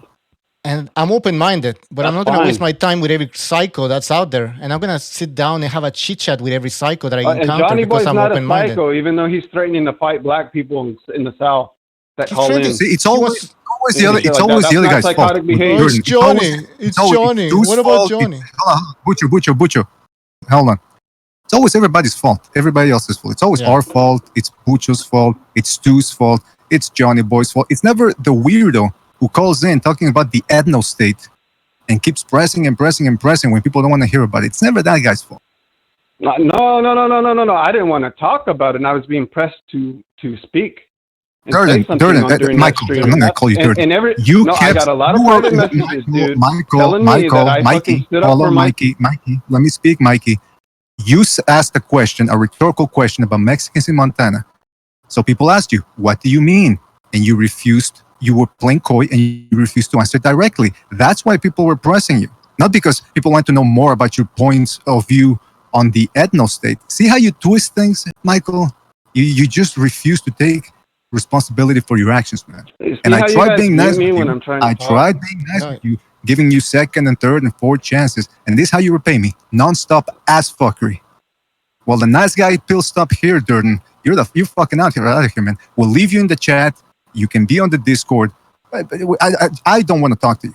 And I'm open-minded, but I'm not going to waste my time with every psycho that's out there. And I'm going to sit down and have a chit-chat with every psycho that I And encounter Johnny because Boy's I'm not a open-minded. psycho, even though he's threatening to fight black people in the South that call in. See, it's always the other. It's always the other guy's fault. Behavior. It's Johnny. It's Johnny. What about Johnny? Hold on, Butcher. Hold on. It's always everybody's fault. Everybody else's fault. It's always our fault. It's Butcher's fault. It's Stu's fault. It's Johnny Boy's fault. It's never the weirdo who calls in talking about the ethno state and keeps pressing when people don't want to hear about it. It's never that guy's fault. No. I didn't want to talk about it, and I was being pressed to speak. Michael, I'm not going to call you Durden. I got a lot of private messages, dude. Mikey, let me speak, Mikey. You asked a rhetorical question about Mexicans in Montana. So people asked you, what do you mean? and you refused. You were playing coy and you refused to answer directly. That's why people were pressing you. Not because people want to know more about your points of view on the ethno state. See how you twist things, Michael? You just refuse to take responsibility for your actions, man. And I tried being nice with you. I tried being nice with you, giving you second and third and fourth chances. And this is how you repay me. Non-stop ass fuckery. Well, the nice guy pill stop here, Durden. You're fucking out of here, man. We'll leave you in the chat. You can be on the Discord. I don't want to talk to you.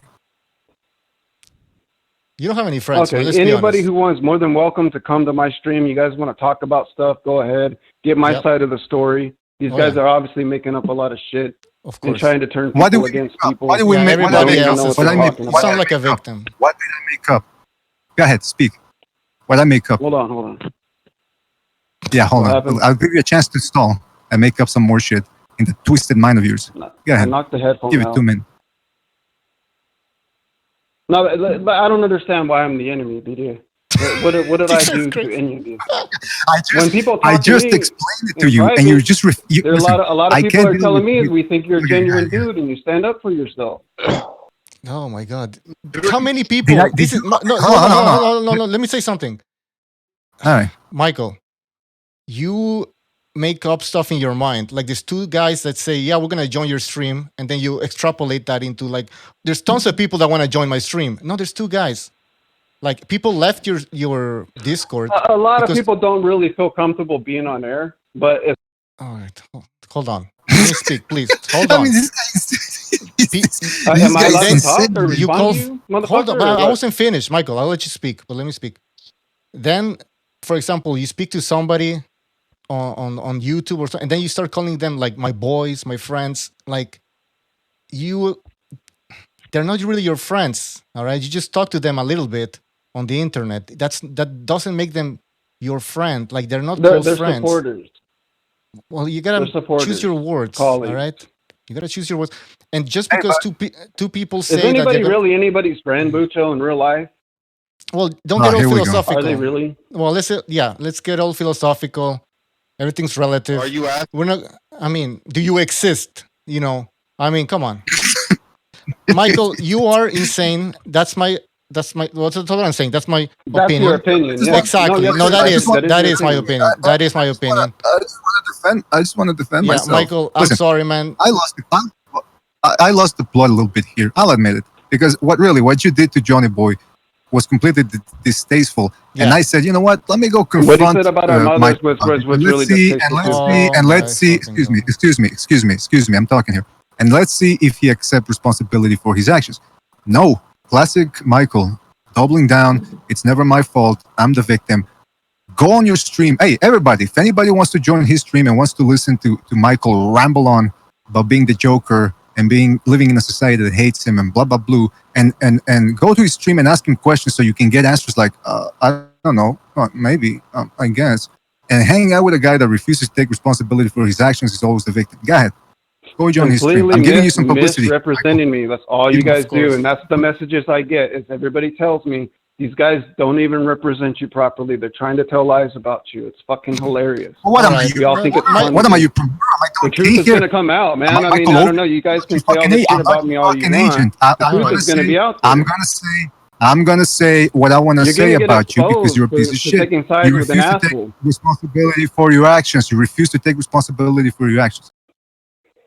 You don't have any friends. Okay, anybody who wants more than welcome to come to my stream. You guys want to talk about stuff, go ahead. Get my side of the story. These guys are obviously making up a lot of shit and trying to turn people against people. Why do we make up? Sound like a victim. What did I make up? Go ahead, speak. What did I make up? Hold on. Yeah, hold on. I'll give you a chance to stall and make up some more shit in the twisted mind of yours. Go ahead. Knock the headphone Give it out. 2 minutes. No, but I don't understand why I'm the enemy, BDA. What did I do to any of you? When people talk I just to me explained it to you, and you're just. There are a lot of people are telling me we think you're a genuine dude and you stand up for yourself. Oh my God! How many people? No. Let me say something. All right, Michael, you make up stuff in your mind. Like there's two guys that say, "Yeah, we're gonna join your stream," and then you extrapolate that into like, there's tons of people that want to join my stream. No, there's two guys. Like people left your Discord. A lot of people don't really feel comfortable being on air, but it's all right. Hold on. Let me speak, please. Hold on. Am I allowed to talk or respond to you, hold on. motherfucker, I wasn't finished, Michael. I'll let you speak, but let me speak. Then, for example, you speak to somebody on YouTube or something, and then you start calling them like my boys, my friends. Like they're not really your friends. All right, you just talk to them a little bit on the internet. That doesn't make them your friend. Like they're not close friends. Supporters. Well, you gotta choose your words. Colleagues. All right, you gotta choose your words. And just because two people say is anybody that really anybody's friend, Bucho, in real life? Well, don't get all philosophical. Are they really? Well, let's get all philosophical. Everything's relative. Are you asking? We're not. I mean, do you exist? You know. I mean, come on, Michael. You are insane. That's my. What's what I'm saying? That's my opinion. That's your opinion. Yeah. Exactly. No, that is my opinion. That is my opinion. I just want to defend myself. Michael, I'm sorry, man. I lost the plot a little bit here. I'll admit it, because what you did to Johnny Boy was completely distasteful. Yeah. And I said, you know what? Let me go confront. What he said about our mothers was really distasteful. Let's see. Excuse me. I'm talking here. And let's see if he accepts responsibility for his actions. No. Classic Michael, doubling down. It's never my fault. I'm the victim. Go on your stream. Hey, everybody, if anybody wants to join his stream and wants to listen to Michael ramble on about being the Joker and living in a society that hates him and blah, blah, blah, and go to his stream and ask him questions so you can get answers like, I don't know, maybe, I guess. And hanging out with a guy that refuses to take responsibility for his actions is always the victim. Go ahead. Go join his stream. I'm giving you some publicity. Misrepresenting me. That's all you guys do, and that's the messages I get. Is everybody tells me these guys don't even represent you properly. They're trying to tell lies about you. It's fucking hilarious. Well, what am I? We all think it's funny. What am I? The truth is going to come out, man. I mean, I don't know. You guys can say all this shit about me all you want. The truth is going to be out there. I'm gonna say what I want to say about you because you're a piece of shit. You refuse to take responsibility for your actions. You refuse to take responsibility for your actions.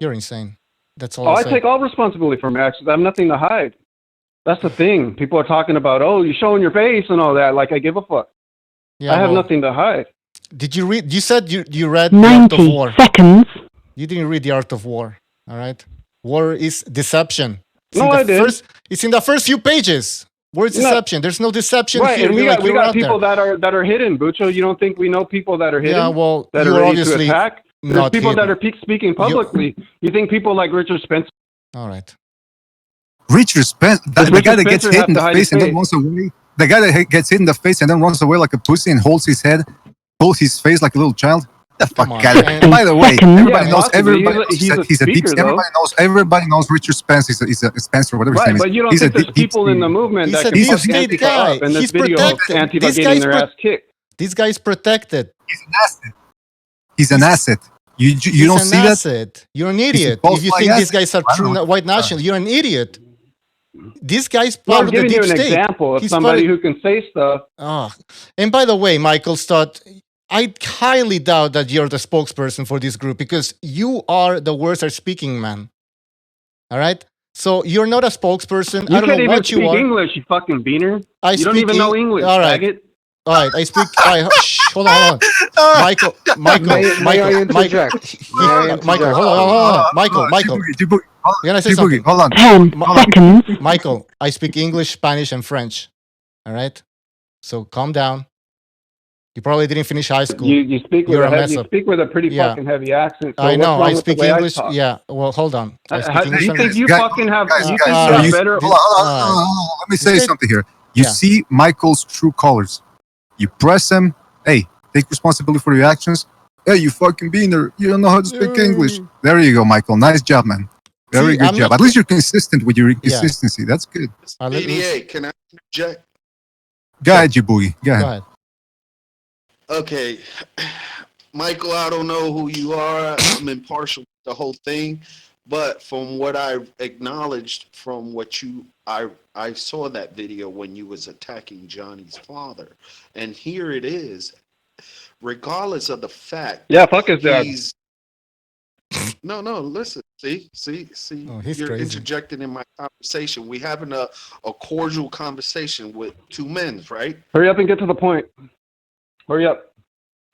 You're insane. That's all. I take all responsibility for my actions. I have nothing to hide. That's the thing. People are talking about, you're showing your face and all that. Like, I give a fuck. I have nothing to hide. Did you read? You said you read 90 The Art of War. Seconds. You didn't read The Art of War. All right. War is deception. I did. It's in the first few pages. War is deception. There's no deception right, here. And we got people that are hidden, Bucho. You don't think we know people that are hidden? Yeah, well, that you are are ready obviously to attack. There's people hidden. that are speaking publicly. You think people like Richard Spencer? All right. Richard Spencer, the guy that gets hit in the face and then runs away. The guy that gets hit in the face and then runs away like a pussy and holds his face like a little child. The fuck out of here. By the way, everybody knows. Everybody knows Richard Spencer. He's a Spencer, whatever his name is. But you don't think there's people in the movement that can fuck Antifa up in this video of Antifa getting their ass kicked? This guy's protected. He's an asset. You don't see that? You're an idiot. If you think these guys are true white nationalists, you're an idiot. This guy's part I'm of the giving deep you an state. example of He's somebody part who can say stuff. And by the way, Michael Stott, I highly doubt that you're the spokesperson for this group because you are the worst at speaking, man. All right? So you're not a spokesperson. You I don't can't know even what you speak are. English, you fucking beaner. I You don't speak even know English, all right. faggot. All right, I speak. All right, shh, hold on. Michael, May I interject? Michael, hold on. Michael. You're gonna say something. Hold on. 10 seconds. Michael, I speak English, Spanish, and French. All right? So calm down. You probably didn't finish high school. You speak with You're a mess you up. speak with a pretty Yeah. fucking heavy accent. So I know. What's wrong I with speak the way English. I talk? Yeah. Well, hold on. I speak English. You think you Guys, fucking have? guys, You guys, think so you have you- better? hold on. Let me say something here. You see Michael's true colors. You press him. Hey, take responsibility for your actions. Hey, you fucking beaner. You don't know how to speak English. There you go, Michael. Nice job, man. Very good job. At least you're consistent with your consistency. That's good. BDA, can I interject? Go ahead, Boogie. Go ahead. Okay, Michael, I don't know who you are. I'm impartial to the whole thing, but from what I've acknowledged from what I saw that video when you was attacking Johnny's father, and here it is, regardless of the fact. Yeah, fuck his dad. No, listen. See, he's you're crazy. interjecting in my conversation. We having a cordial conversation with two men, right? Hurry up and get to the point. Hurry up.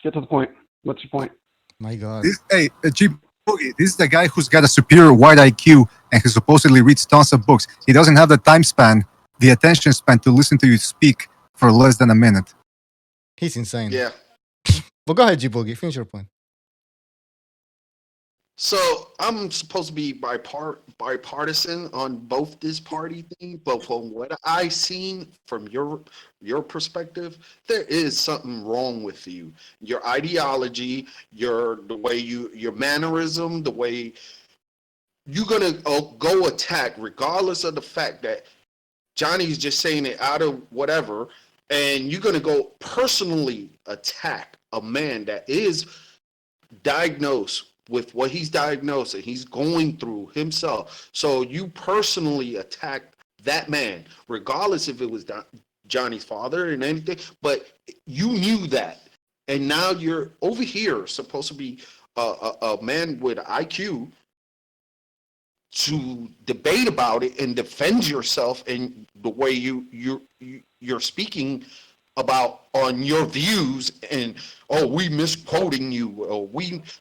Get to the point. What's your point? My God. G Boogie, this is the guy who's got a superior wide IQ and who supposedly reads tons of books. He doesn't have the time span, the attention span to listen to you speak for less than a minute. He's insane. Yeah. Well, go ahead, G Boogie. Finish your point. So I'm supposed to be bipartisan on both this party thing, but from what I seen from your perspective, there is something wrong with you. Your ideology, your mannerism, the way you're gonna go attack, regardless of the fact that Johnny's just saying it out of whatever, and you're gonna go personally attack a man that is diagnosed with what he's diagnosed and he's going through himself. So you personally attacked that man, regardless if it was Johnny's father and anything, but you knew that. And now you're over here supposed to be a man with IQ to debate about it and defend yourself in the way you're speaking about on your views, and we misquoting you,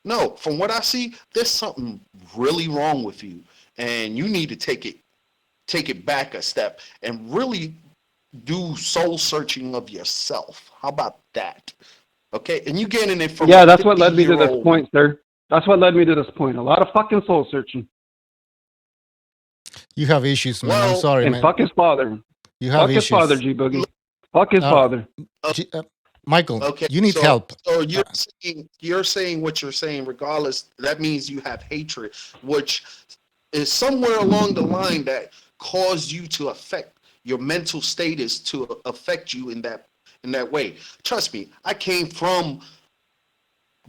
no, from what I see, there's something really wrong with you, and you need to take it back a step and really do soul searching of yourself. How about that? Okay, and you getting it from that's what led me to this point, sir. That's what led me to this point. A lot of fucking soul searching. You have issues, man. I'm sorry, and man. Fuck his father. You have fuck issues. His father, G Boogie. Fuck his father. Michael, okay, you need help. So you're saying what you're saying, regardless, that means you have hatred, which is somewhere along the line that caused you to affect your mental status to affect you in that way. Trust me, I came from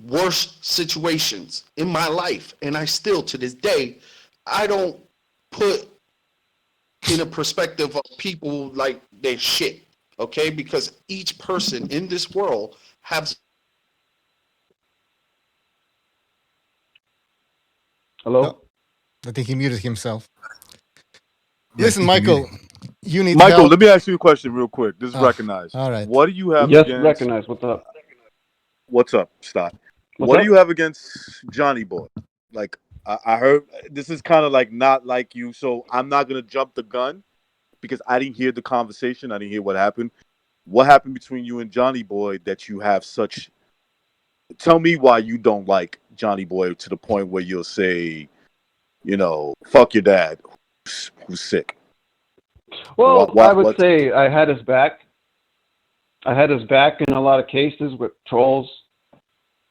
worse situations in my life, and I still, to this day, I don't put in a perspective of people like they're shit. Okay, because each person in this world has. Hello? No, I think he muted himself. Listen, Michael, you need Michael, help. let me ask you a question real quick. This is recognized. All right. What do you have Yes, against... recognized. What's up? What's up, Stott? What do you have against Johnny Boy? Like, I heard this is kind of like not like you, so I'm not going to jump the gun because I didn't hear the conversation. I didn't hear what happened. What happened between you and Johnny Boy that you have such... Tell me why you don't like Johnny Boy to the point where you'll say, fuck your dad who's sick. Well, I would say I had his back. I had his back in a lot of cases with trolls.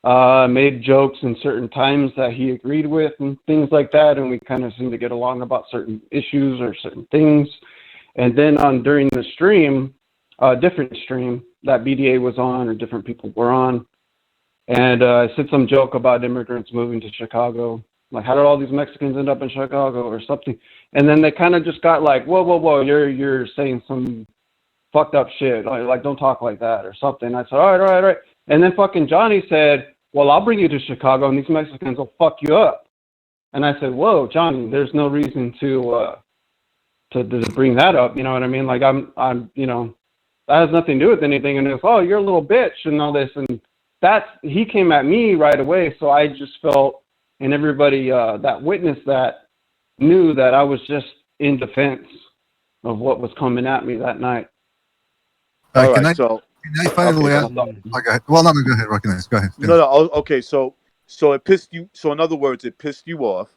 Made jokes in certain times that he agreed with and things like that, and we kind of seemed to get along about certain issues or certain things. And then during the stream, a different stream that BDA was on or different people were on, And I said some joke about immigrants moving to Chicago. Like, how did all these Mexicans end up in Chicago or something? And then they kind of just got like, whoa, you're saying some fucked up shit. Like, don't talk like that or something. I said, all right. And then fucking Johnny said, well, I'll bring you to Chicago and these Mexicans will fuck you up. And I said, whoa, Johnny, there's no reason to bring that up. You know what I mean? Like, I'm, that has nothing to do with anything. And it's, oh, you're a little bitch and all this. And he came at me right away. So I just felt, and everybody that witnessed that knew that I was just in defense of what was coming at me that night. All Can right, I finally ask? Okay. Well, no, go ahead, Recognize. Go ahead. No, okay. So it pissed you. So in other words, it pissed you off,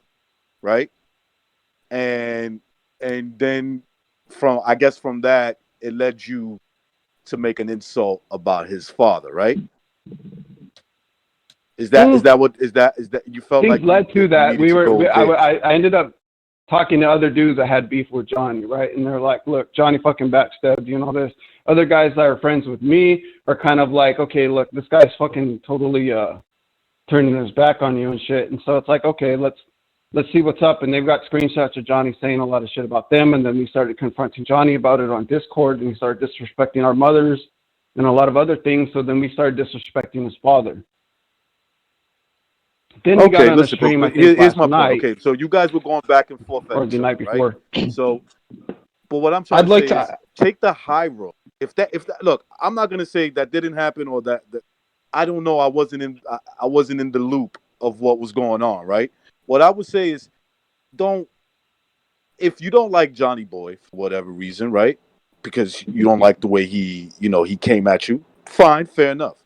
right? And then from that, it led you to make an insult about his father, right? Is that you felt Things like led to that. I ended up talking to other dudes that had beef with Johnny, right? And they're like, look, Johnny fucking backstabbed you and all this. Other guys that are friends with me are kind of like, okay, look, this guy's fucking totally turning his back on you and shit. And so it's like, okay, let's see what's up. And they've got screenshots of Johnny saying a lot of shit about them. And then we started confronting Johnny about it on Discord, and he started disrespecting our mothers and a lot of other things. So then we started disrespecting his father. Then we got on the stream, I think, here's my night, point. Okay, so you guys were going back and forth or the night before. Right? So, but what I'm trying to say is take the high road. If that look, I'm not gonna say that didn't happen or that I don't know. I wasn't in the loop of what was going on. Right. What I would say is, if you don't like Johnny Boy for whatever reason, right? Because you don't like the way he came at you. Fine, fair enough.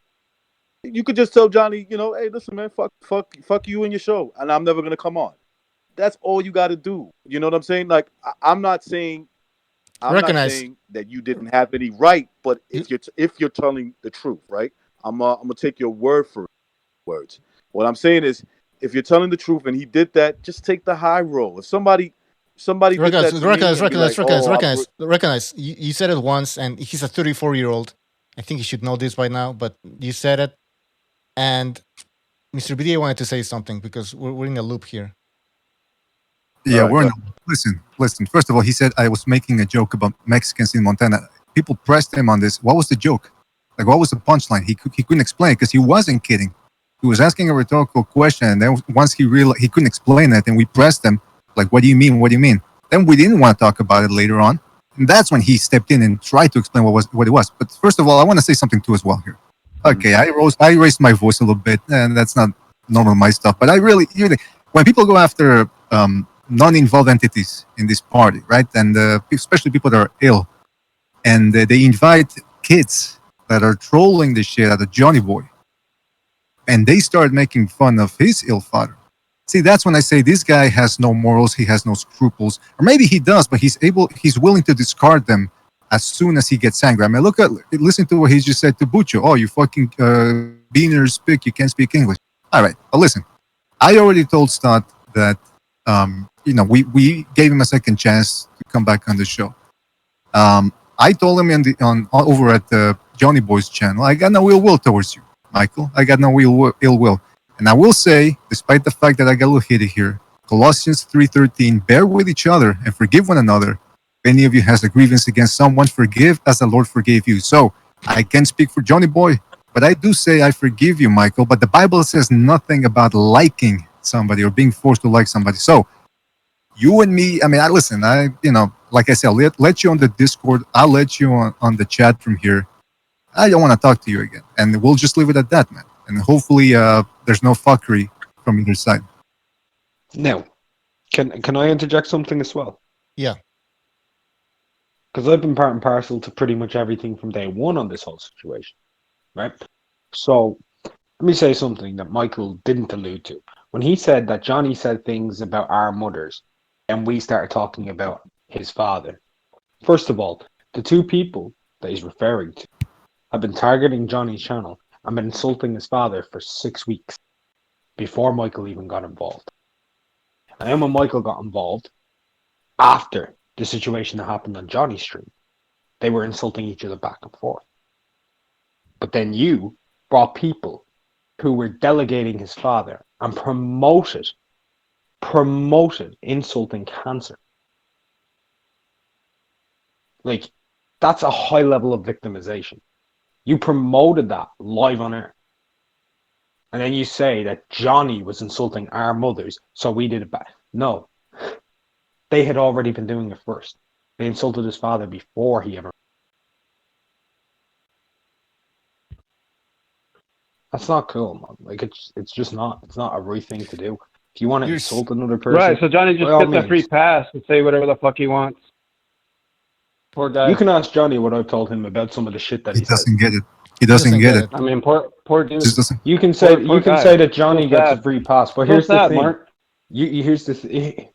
You could just tell Johnny, hey, listen, man, fuck you and your show, and I'm never gonna come on. That's all you got to do. You know what I'm saying? Like, I'm not saying that you didn't have any right, but if you're telling the truth, right? I'm gonna take your word for words. What I'm saying is, if you're telling the truth and he did that, just take the high road. If somebody recognize. You said it once, and he's a 34-year-old. I think he should know this by now, but you said it. And Mr. BDA wanted to say something because we're in a loop here. Yeah, we're in. Listen. First of all, he said I was making a joke about Mexicans in Montana. People pressed him on this. What was the joke? Like, what was the punchline? He couldn't explain because he wasn't kidding. He was asking a rhetorical question, and then once he realized he couldn't explain it, and we pressed him, like, what do you mean? What do you mean? Then we didn't want to talk about it later on, and that's when he stepped in and tried to explain what it was. But first of all, I want to say something too as well here. Okay, I raised my voice a little bit, and that's not normal my stuff. But I really, when people go after non-involved entities in this party, right, and especially people that are ill, and they invite kids that are trolling the shit out of Johnny Boy, and they start making fun of his ill father. See, that's when I say this guy has no morals, he has no scruples, or maybe he does, but he's willing to discard them as soon as he gets angry. I mean, listen to what he just said to Bucho. Oh, you fucking beaner spick, you can't speak English. All right, but listen, I already told Stott that we gave him a second chance to come back on the show. I told him over at the Johnny Boy's channel, I got no ill will towards you, Michael. I got no ill will. And I will say, despite the fact that I got a little heated here, Colossians 3:13, bear with each other and forgive one another. If any of you has a grievance against someone, forgive as the Lord forgave you. So I can't speak for Johnny Boy, but I do say I forgive you, Michael. But the Bible says nothing about liking somebody or being forced to like somebody. So you and me, I mean, like I said, I'll let you on the Discord. I'll let you on the chat from here. I don't want to talk to you again. And we'll just leave it at that, man. And hopefully there's no fuckery from either side. Now, can I interject something as well? Yeah. Because I've been part and parcel to pretty much everything from day one on this whole situation, right? So let me say something that Michael didn't allude to. When he said that Johnny said things about our mothers, and we started talking about his father. First of all, the two people that he's referring to have been targeting Johnny's channel and been insulting his father for 6 weeks before Michael even got involved. And then when Michael got involved, after the situation that happened on Johnny's stream, they were insulting each other back and forth. But then you brought people who were delegating his father and promoted insulting cancer. Like, that's a high level of victimization. You promoted that live on air. And then you say that Johnny was insulting our mothers, so we did it back. No. They had already been doing it first. They insulted his father before he ever... That's not cool, man. Like, it's just not. It's not a right thing to do. If you want to insult another person... Right, so Johnny just gets a free pass to say whatever the fuck he wants. Poor guy. You can ask Johnny what I've told him about some of the shit that he says. Doesn't get it. He doesn't get it. I mean, poor dude. You can say Poor say guy. that Johnny So gets sad. a free pass, but So here's the sad, thing. Mark. Here's the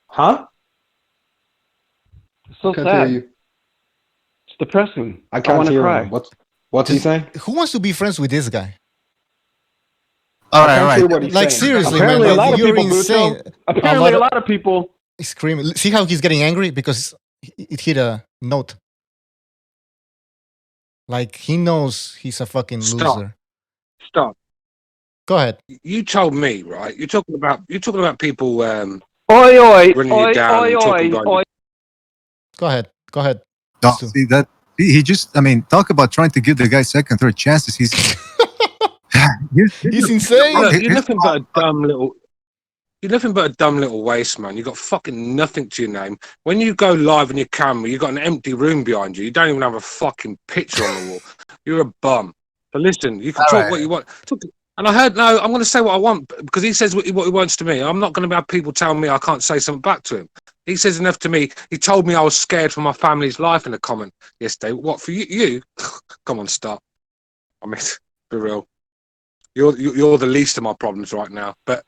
huh? So Can't sad. hear you. It's depressing. I can't want to hear cry. him. What's he saying? Who wants to be friends with this guy? All right. Like seriously, Apparently, man, a lot of you're people, insane. Bucho. Apparently, a lot of people. Screaming. See how he's getting angry because it hit a note. Like he knows he's a fucking loser. Stop. Go ahead. You told me, right? You're talking about people Oi, oi, running oi, you down. oi, and talking oi, about oi. Go ahead. Go ahead. No, see that he just, I mean, talk about trying to give the guy second, third chances. He's he's insane. Look, you're nothing but a dumb little. You're nothing but a dumb little waste, man. You got fucking nothing to your name. When you go live on your camera, you got an empty room behind you. You don't even have a fucking picture on the wall. You're a bum. But listen, you can talk what you want. And I heard, no, I'm going to say what I want because he says what he wants to me. I'm not going to have people tell me I can't say something back to him. He says enough to me. He told me I was scared for my family's life in a comment yesterday. What, for you? Come on, stop. I mean, for real. You're the least of my problems right now. But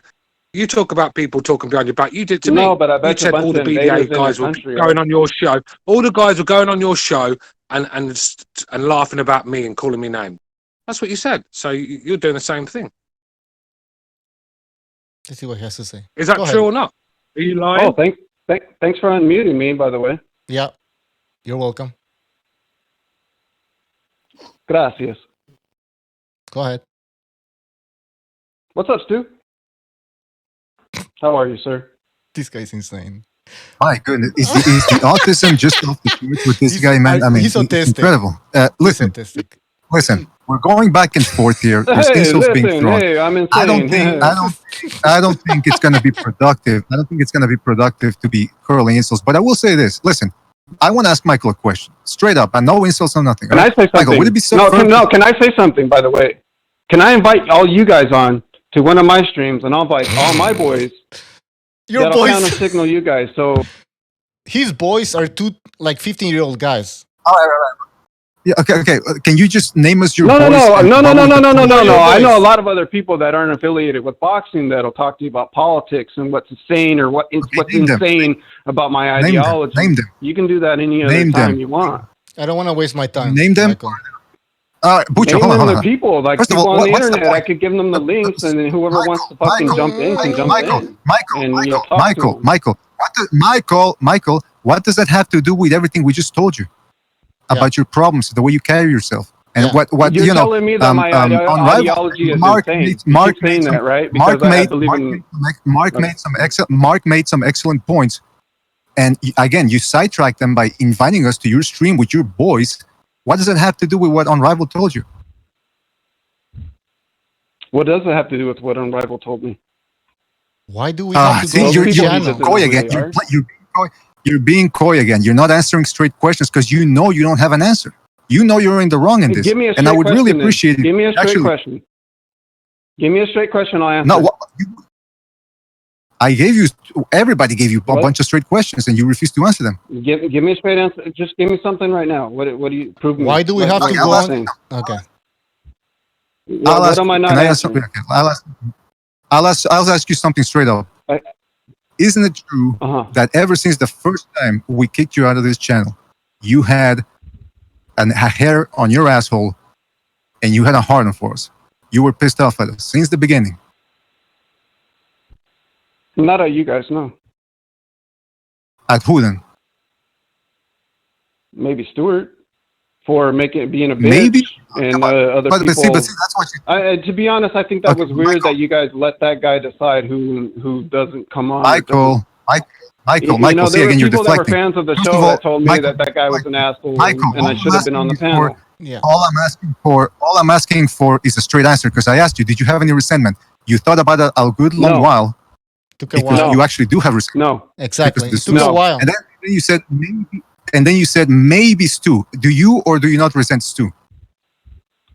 you talk about people talking behind your back. You did to me. No, but I bet you said a bunch all the of BDA invaders in guys our were country going are. on your show. All the guys were going on your show and laughing about me and calling me names. That's what you said. So you're doing the same thing. Let's see what he has to say. Is that Go true ahead. or not? Are you lying? Oh, thanks for unmuting me, by the way. Yeah, you're welcome. Gracias. Go ahead. What's up, Stu? How are you, sir? This guy's insane. My goodness, is the autism just off the charts with this guy, man? I mean, he's it's autistic. incredible. Listen, we're going back and forth here. There's insults being thrown. Hey, I'm insane. I don't think it's going to be productive. I don't think it's going to be productive to be hurling insults. But I will say this. Listen, I want to ask Michael a question, straight up, and no insults or nothing. Can I say something? Michael, would it be so? No. Can I say something? By the way, can I invite all you guys on to one of my streams, and I'll invite all my boys. Your that'll boys. counter signal you guys. So his boys are two like 15-year-old guys. All right. Yeah. Okay. Can you just name us your No. boys? No. I know a lot of other people that aren't affiliated with boxing that'll talk to you about politics and what's insane or what's insane about my ideology. Name them. You can do that any other time you want. I don't want to waste my time. Name them. Michael. All right, Bucho, Name hold them on. the people, like First of people all, on the what's the internet. I point? could give them the links, and then whoever wants to fucking jump in can jump in. Michael, what does that have to do with everything we just told you about your problems, the way you carry yourself, and what You're you know? telling me that my ideology is insane. Mark you keep saying that, right? Mark made some excellent points, and again, you sidetracked them by inviting us to your stream with your boys. What does it have to do with what Unrivaled told you? What does it have to do with what Unrivaled told me? Why do we have to go you're to channel? coy again. You're being coy again. You're not answering straight questions because you know you don't have an answer. You know you're in the wrong in this. Give me a and I would really question, appreciate it. Give me a straight question. Give me a straight question. I'll answer. No, everybody gave you a bunch of straight questions and you refused to answer them. Give me a straight answer. Just give me something right now. What do you prove? Why do we have to go on? Okay. What am I not answering? I'll ask you something straight up. Isn't it true that ever since the first time we kicked you out of this channel, you had a hair on your asshole and you had a hard on for us? You were pissed off at us since the beginning. Not at you guys, no. At who then? Maybe Stuart. for being a bitch, Maybe, and other but people. see, that's what you. To be honest, I think that was weird that you guys let that guy decide who doesn't come on. Michael, There see, were again, you're people that were deflecting. fans of the First show of all, that told me that guy was an asshole, and I should have been on the panel. All I'm asking for is a straight answer, because I asked you, did you have any resentment? You thought about it a good long while. Took a while. You actually do have resentment. No, exactly. It took a while. And then you said maybe. And then you said maybe Stu. Do you or do you not resent Stu?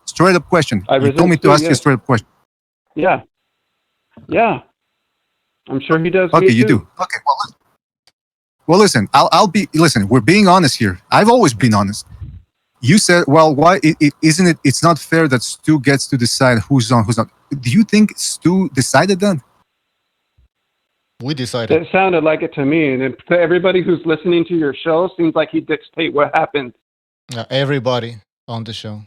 Straight up question. You told me to ask you a straight up question. Yeah. I'm sure he does. Okay, you do. Okay, well, listen. Listen. We're being honest here. I've always been honest. You said, well, why isn't it? It's not fair that Stu gets to decide who's on, who's not. Do you think Stu decided that? We decided. It sounded like it to me, and to everybody who's listening to your show, seems like he dictates what happens. Everybody on the show.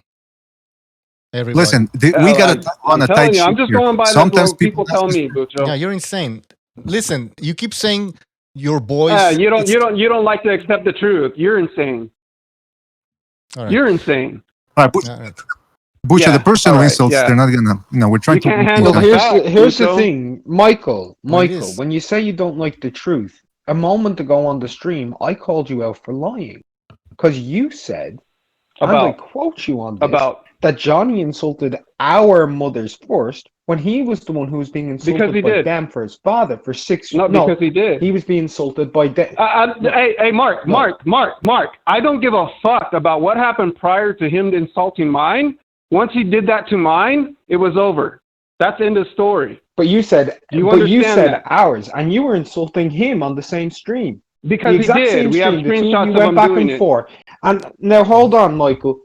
Everybody. Listen, we got to on a tight ship. I'm just going by what people tell me, Bucho. Yeah, you're insane. Listen, you keep saying your boys. You don't like to accept the truth. You're insane. All right. You're insane. All right, Bucha, the personal insults, they're not gonna. We're trying to. Here's the thing, Michael. When you say you don't like the truth, a moment ago on the stream, I called you out for lying because you said, and I quote you on this, that Johnny insulted our mothers first when he was the one who was being insulted by them for his father for 6 years. No, because he did. He was being insulted by them. Hey, Mark. I don't give a fuck about what happened prior to him insulting mine. Once he did that to mine, it was over. That's the end of the story. But you said ours, and you were insulting him on the same stream. Because he did. We have screenshots of him doing it. And now hold on, Michael.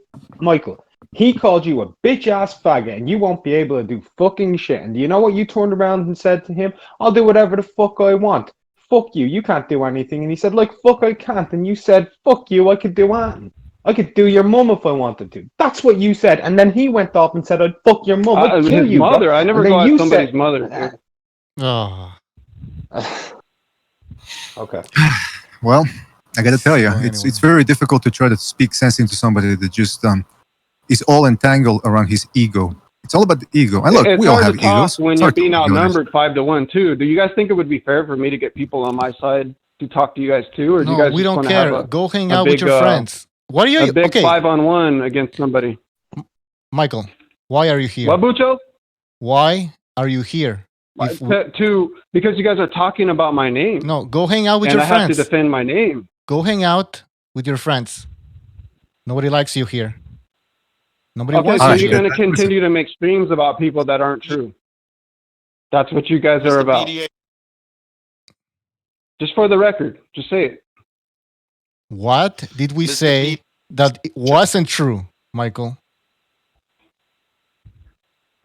He called you a bitch-ass faggot, and you won't be able to do fucking shit. And do you know what you turned around and said to him? I'll do whatever the fuck I want. Fuck you. You can't do anything. And he said, fuck, I can't. And you said, fuck you. I could do anything. I could do your mum if I wanted to. That's what you said. And then he went off and said, I'd fuck your mum. I'd kill you. Mother. Bro. I never go at somebody's mother. Oh. Okay. Well, I got to tell you, it's very difficult to try to speak sense into somebody that just is all entangled around his ego. It's all about the ego. And look, we all have egos. When you're being outnumbered 5-1 too. Do you guys think it would be fair for me to get people on my side to talk to you guys too, or do you guys? We don't care. Go hang out with your friends. What are you? A big 5-on-1 against somebody. Michael, why are you here? What, Bucho? Why are you here? Because you guys are talking about my name. No, go hang out with your friends. I have to defend my name. Go hang out with your friends. Nobody likes you here. Nobody wants so you. You're going to continue to make streams about people that aren't true. That's what you guys are about. Just for the record, just say it. What did we say that it wasn't true, Michael?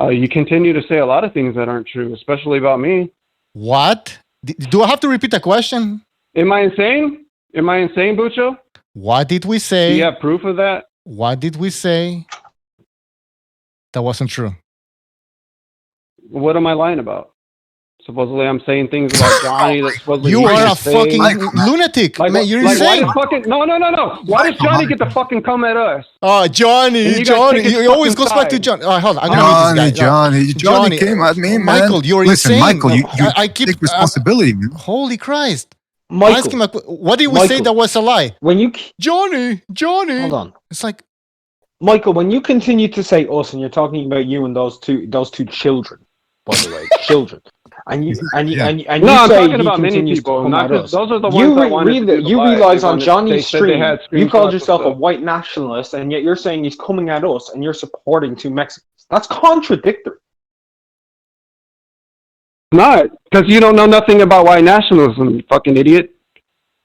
You continue to say a lot of things that aren't true, especially about me. What? Do I have to repeat the question? Am I insane? Am I insane, Bucho? What did we say? Do you have proof of that? What did we say that wasn't true? What am I lying about? Supposedly, I'm saying things about Johnny that supposedly you are a fucking lunatic. Man, you're insane. No. Why does Johnny get to fucking come at us? Oh, Johnny. He always goes back to Johnny. Oh, hold on. I'm gonna read this guy. Johnny came at me, man. Michael, you're insane. Michael, you take responsibility, man. Holy Christ. Michael, ask him, what did we say that was a lie? When you Johnny. Hold on. It's like, Michael, when you continue to say us, and you're talking about you and those two children, by the way, children. And you I'm say talking about many people. Not just, those are the ones that wanted to do the You live. realize on Johnny's stream, you called yourself a stuff. white nationalist, and yet you're saying he's coming at us, and you're supporting two Mexicans. That's contradictory. Not, because you don't know nothing about white nationalism, you fucking idiot.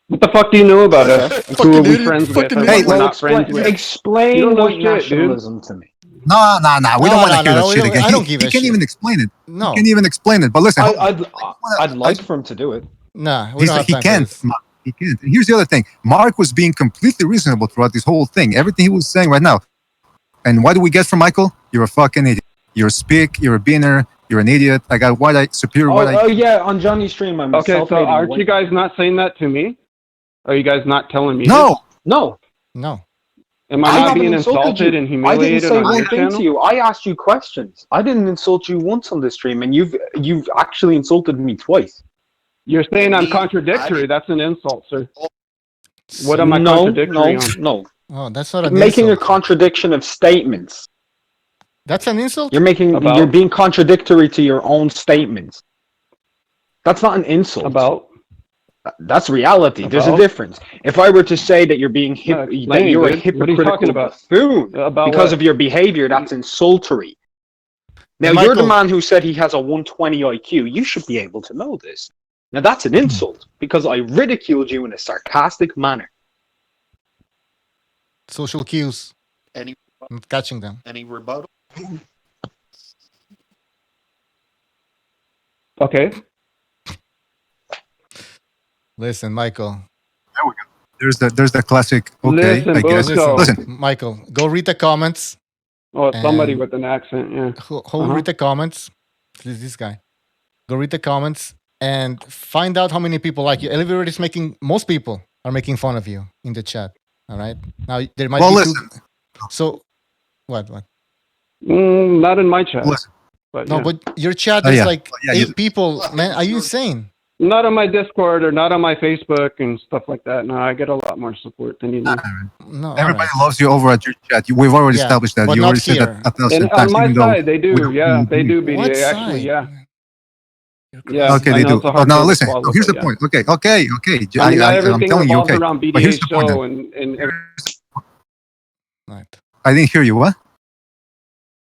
What the fuck do you know about us? Who are we friends with? Hey, not friends with? Explain white nationalism to me. No. We don't want to hear that shit again. I don't give a shit. He can't even explain it. No. He can't even explain it. But listen, I'd like for him to do it. Nah, he can't. He can't. And here's the other thing. Mark was being completely reasonable throughout this whole thing. Everything he was saying right now. And what do we get from Michael? You're a fucking idiot. You're a spick. You're a beaner. You're an idiot. I got superior white eye. Oh yeah, on Johnny's stream, I'm okay. So aren't you guys not saying that to me? Are you guys not telling me? No. No. Am I not being insulted and humiliated I didn't say on one your thing channel? to you. I asked you questions. I didn't insult you once on the stream, and you've actually insulted me twice. You're saying I'm contradictory. That's an insult, sir. What am I contradictory on? No. Oh, that's not an Making insult. a contradiction of statements. That's an insult? You're being contradictory to your own statements. That's not an insult. That's reality. There's a difference. If I were to say that you're being that you're a hypocritical buffoon because of your behavior, that's insultory. Now, you're the man who said he has a 120 IQ. You should be able to know this. Now, that's an insult because I ridiculed you in a sarcastic manner. Social cues. Any I'm catching them. Any rebuttal? Okay. Listen, Michael. There we go. There's the classic. Okay, Listen, I guess. Listen, Michael. Go read the comments. Oh, it's somebody with an accent. Yeah. Read the comments. This guy. Go read the comments and find out how many people like you. Everybody's most people are making fun of you in the chat. All right. Now there might be listen. So, what? Not in my chat. Listen. But no, yeah. but your chat is like 8 people. Man, are you insane? Not on my Discord or not on my Facebook and stuff like that. No, I get a lot more support than you do. No, everybody loves you over at your chat. We've already established that. But You not already said here. that 1,000 And times. on my even though side, they do. Yeah, they do, BDA. What Actually, side? yeah. Yeah, Okay, I they know do. it's a Oh, hard now pill to listen. swallow, Here's the but point. Okay. I mean, not I'm everything telling you. revolves Okay. around But here's BDA the point. show then. and Right. I didn't hear you. What?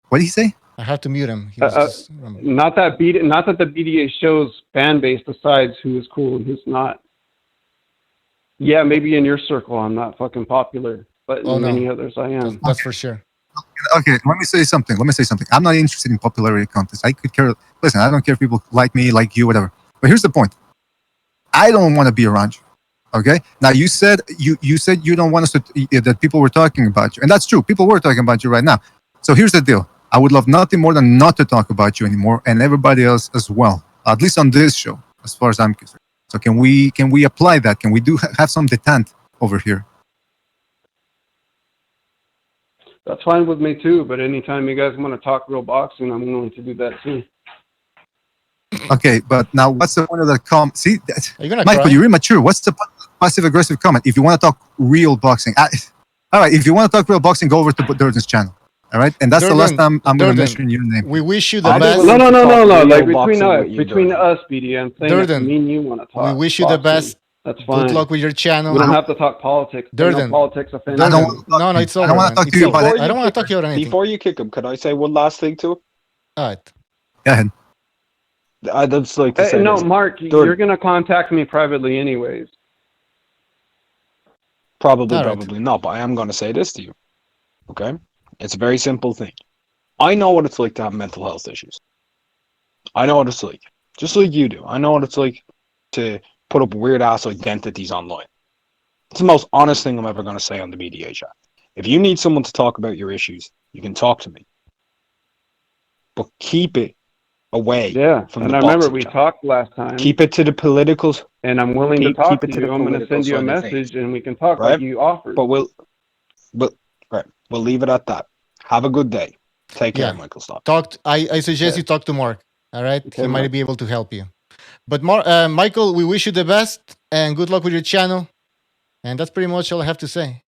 What did he say? I have to mute him. He was just, not that the BDA show's fan base decides who is cool and who's not. Yeah, maybe in your circle I'm not fucking popular, but in many others I am. That's for sure. Okay, let me say something. I'm not interested in popularity contests. I could care. Listen, I don't care if people like me, like you, whatever. But here's the point. I don't want to be around you. Okay. Now you said you don't want us to that people were talking about you, and that's true. People were talking about you right now. So here's the deal. I would love nothing more than not to talk about you anymore, and everybody else as well. At least on this show, as far as I'm concerned. So can we apply that? Can we have some detente over here? That's fine with me too, but anytime you guys want to talk real boxing, I'm willing to do that too. Okay, but now what's the point of that comment? See, Michael, cry? you're immature. What's the passive-aggressive comment? If you want to talk real boxing, all right. If you want to talk real boxing, go over to Durden's channel. All right, and that's the last time I'm going to mention your name. We wish you the best. No. Like between us, BD, I'm saying Durden, me and you want to talk. We wish you the best. That's fine. Good luck with your channel. We don't have to talk politics. Durden. No politics offense. No, it's over. I don't want to talk to you about it. I don't want to talk to you about anything. Before you kick him, could I say one last thing to him? All right. Go ahead. I'd just like to say no, this. Mark, you're going to contact me privately anyways. Probably not, but I am going to say this to you. Okay? It's a very simple thing. I know what it's like to have mental health issues. I know what it's like. Just like you do. I know what it's like to put up weird-ass identities online. It's the most honest thing I'm ever going to say on the BDA chat. If you need someone to talk about your issues, you can talk to me. But keep it away from the I remember boxing we chat. talked last time. Keep it to the politicals. And I'm willing to talk to it to you. the I'm going to send you a political side of message things. and we can talk Right? like you offered. But we'll leave it at that. Have a good day. Take care, Michael. Stop. I suggest you talk to Mark. All right, Okay, he might Mark. be able to help you. But Michael, we wish you the best and good luck with your channel. And that's pretty much all I have to say.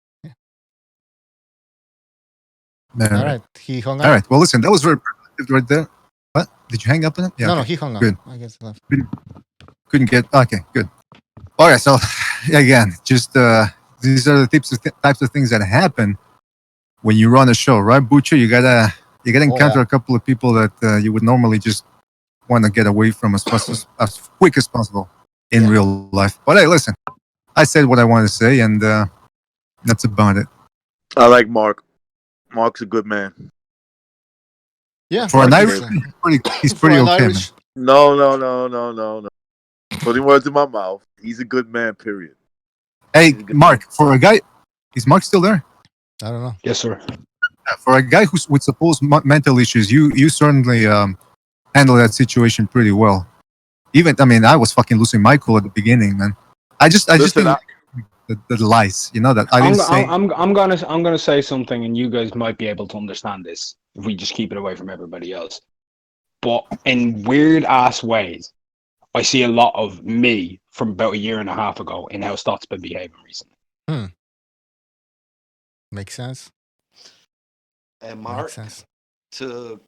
All right, he hung up. All right. Well, listen, that was very productive right there. What? Did you hang up on him? Yeah. No, okay. no, he hung up. Good. I guess he left. Couldn't get. Okay, good. All right. So again, just these are the types of things that happen when you run a show, right, Butcher? You gotta encounter a couple of people that you would normally just want to get away from as quick as possible in real life. But hey, listen, I said what I wanted to say, and that's about it. I like Mark. Mark's a good man. Yeah, for an Irish, he's pretty okay, man. No. Putting words in my mouth. He's a good man, period. Hey, Mark, for a guy, is Mark still there? I don't know. Yes, sir. For a guy who's with supposed mental issues, you certainly handle that situation pretty well. Even, I mean, I was fucking losing my cool at the beginning, man. I just didn't. the lies. You know that I didn't say. I'm gonna say something, and you guys might be able to understand this if we just keep it away from everybody else. But in weird ass ways, I see a lot of me from about a year and a half ago in how Stott's been behaving recently. Makes sense. And Mark, to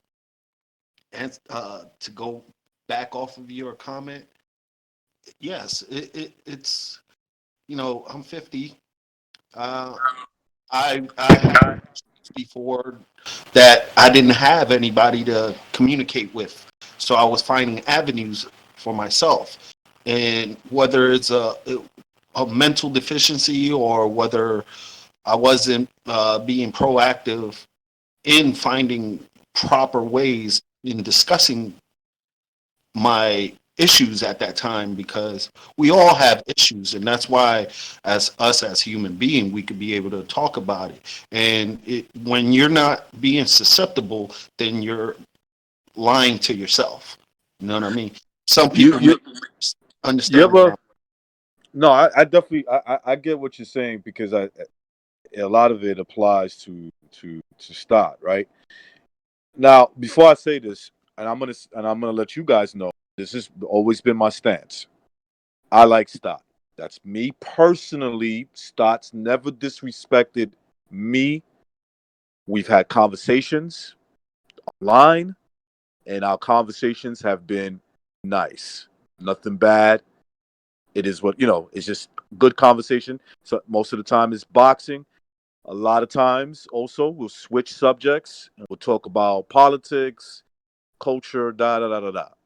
go back off of your comment, yes, it's I'm 50. I had before that I didn't have anybody to communicate with, so I was finding avenues for myself, and whether it's a mental deficiency or whether I wasn't being proactive in finding proper ways in discussing my issues at that time, because we all have issues, and that's why as human beings we could be able to talk about it. And when you're not being susceptible, then you're lying to yourself. You know what I mean? Some people understand that. No, I definitely I get what you're saying, because a lot of it applies to Stott, right? Now, before I say this, and I'm gonna let you guys know, this has always been my stance. I like Stott. That's me personally. Stott's never disrespected me. We've had conversations online, and our conversations have been nice. Nothing bad. It is what, it's just good conversation. So most of the time it's boxing. A lot of times also we'll switch subjects and we'll talk about politics, culture,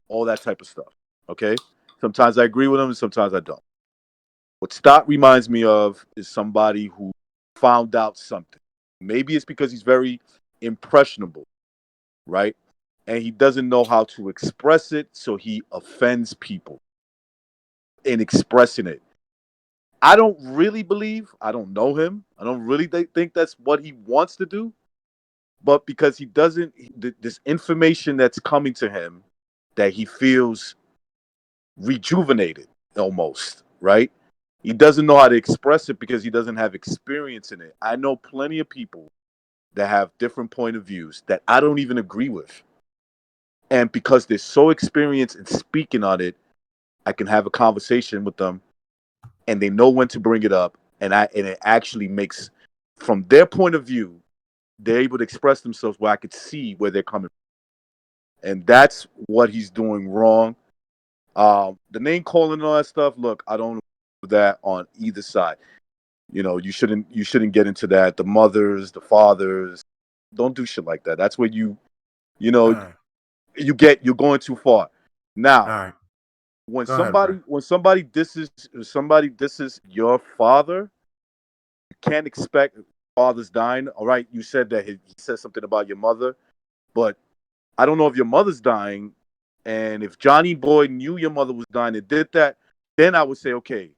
all that type of stuff. Okay? Sometimes I agree with him and sometimes I don't. What Stott reminds me of is somebody who found out something. Maybe it's because he's very impressionable, right? And he doesn't know how to express it, so he offends people in expressing it. I don't really believe, I don't know him, I don't really think that's what he wants to do, but because he doesn't, this information that's coming to him that he feels rejuvenated almost, right? He doesn't know how to express it because he doesn't have experience in it. I know plenty of people that have different point of views that I don't even agree with. And because they're so experienced in speaking on it, I can have a conversation with them and they know when to bring it up. And it actually makes, from their point of view, they're able to express themselves where I could see where they're coming from. And that's what he's doing wrong. The name calling and all that stuff, look, I don't do that on either side. You shouldn't get into that. The mothers, the fathers, don't do shit like that. That's where you're going too far. Now, when somebody disses your father, you can't expect father's dying. All right, you said that he said something about your mother, but I don't know if your mother's dying. And if Johnny Boy knew your mother was dying and did that, then I would say, okay,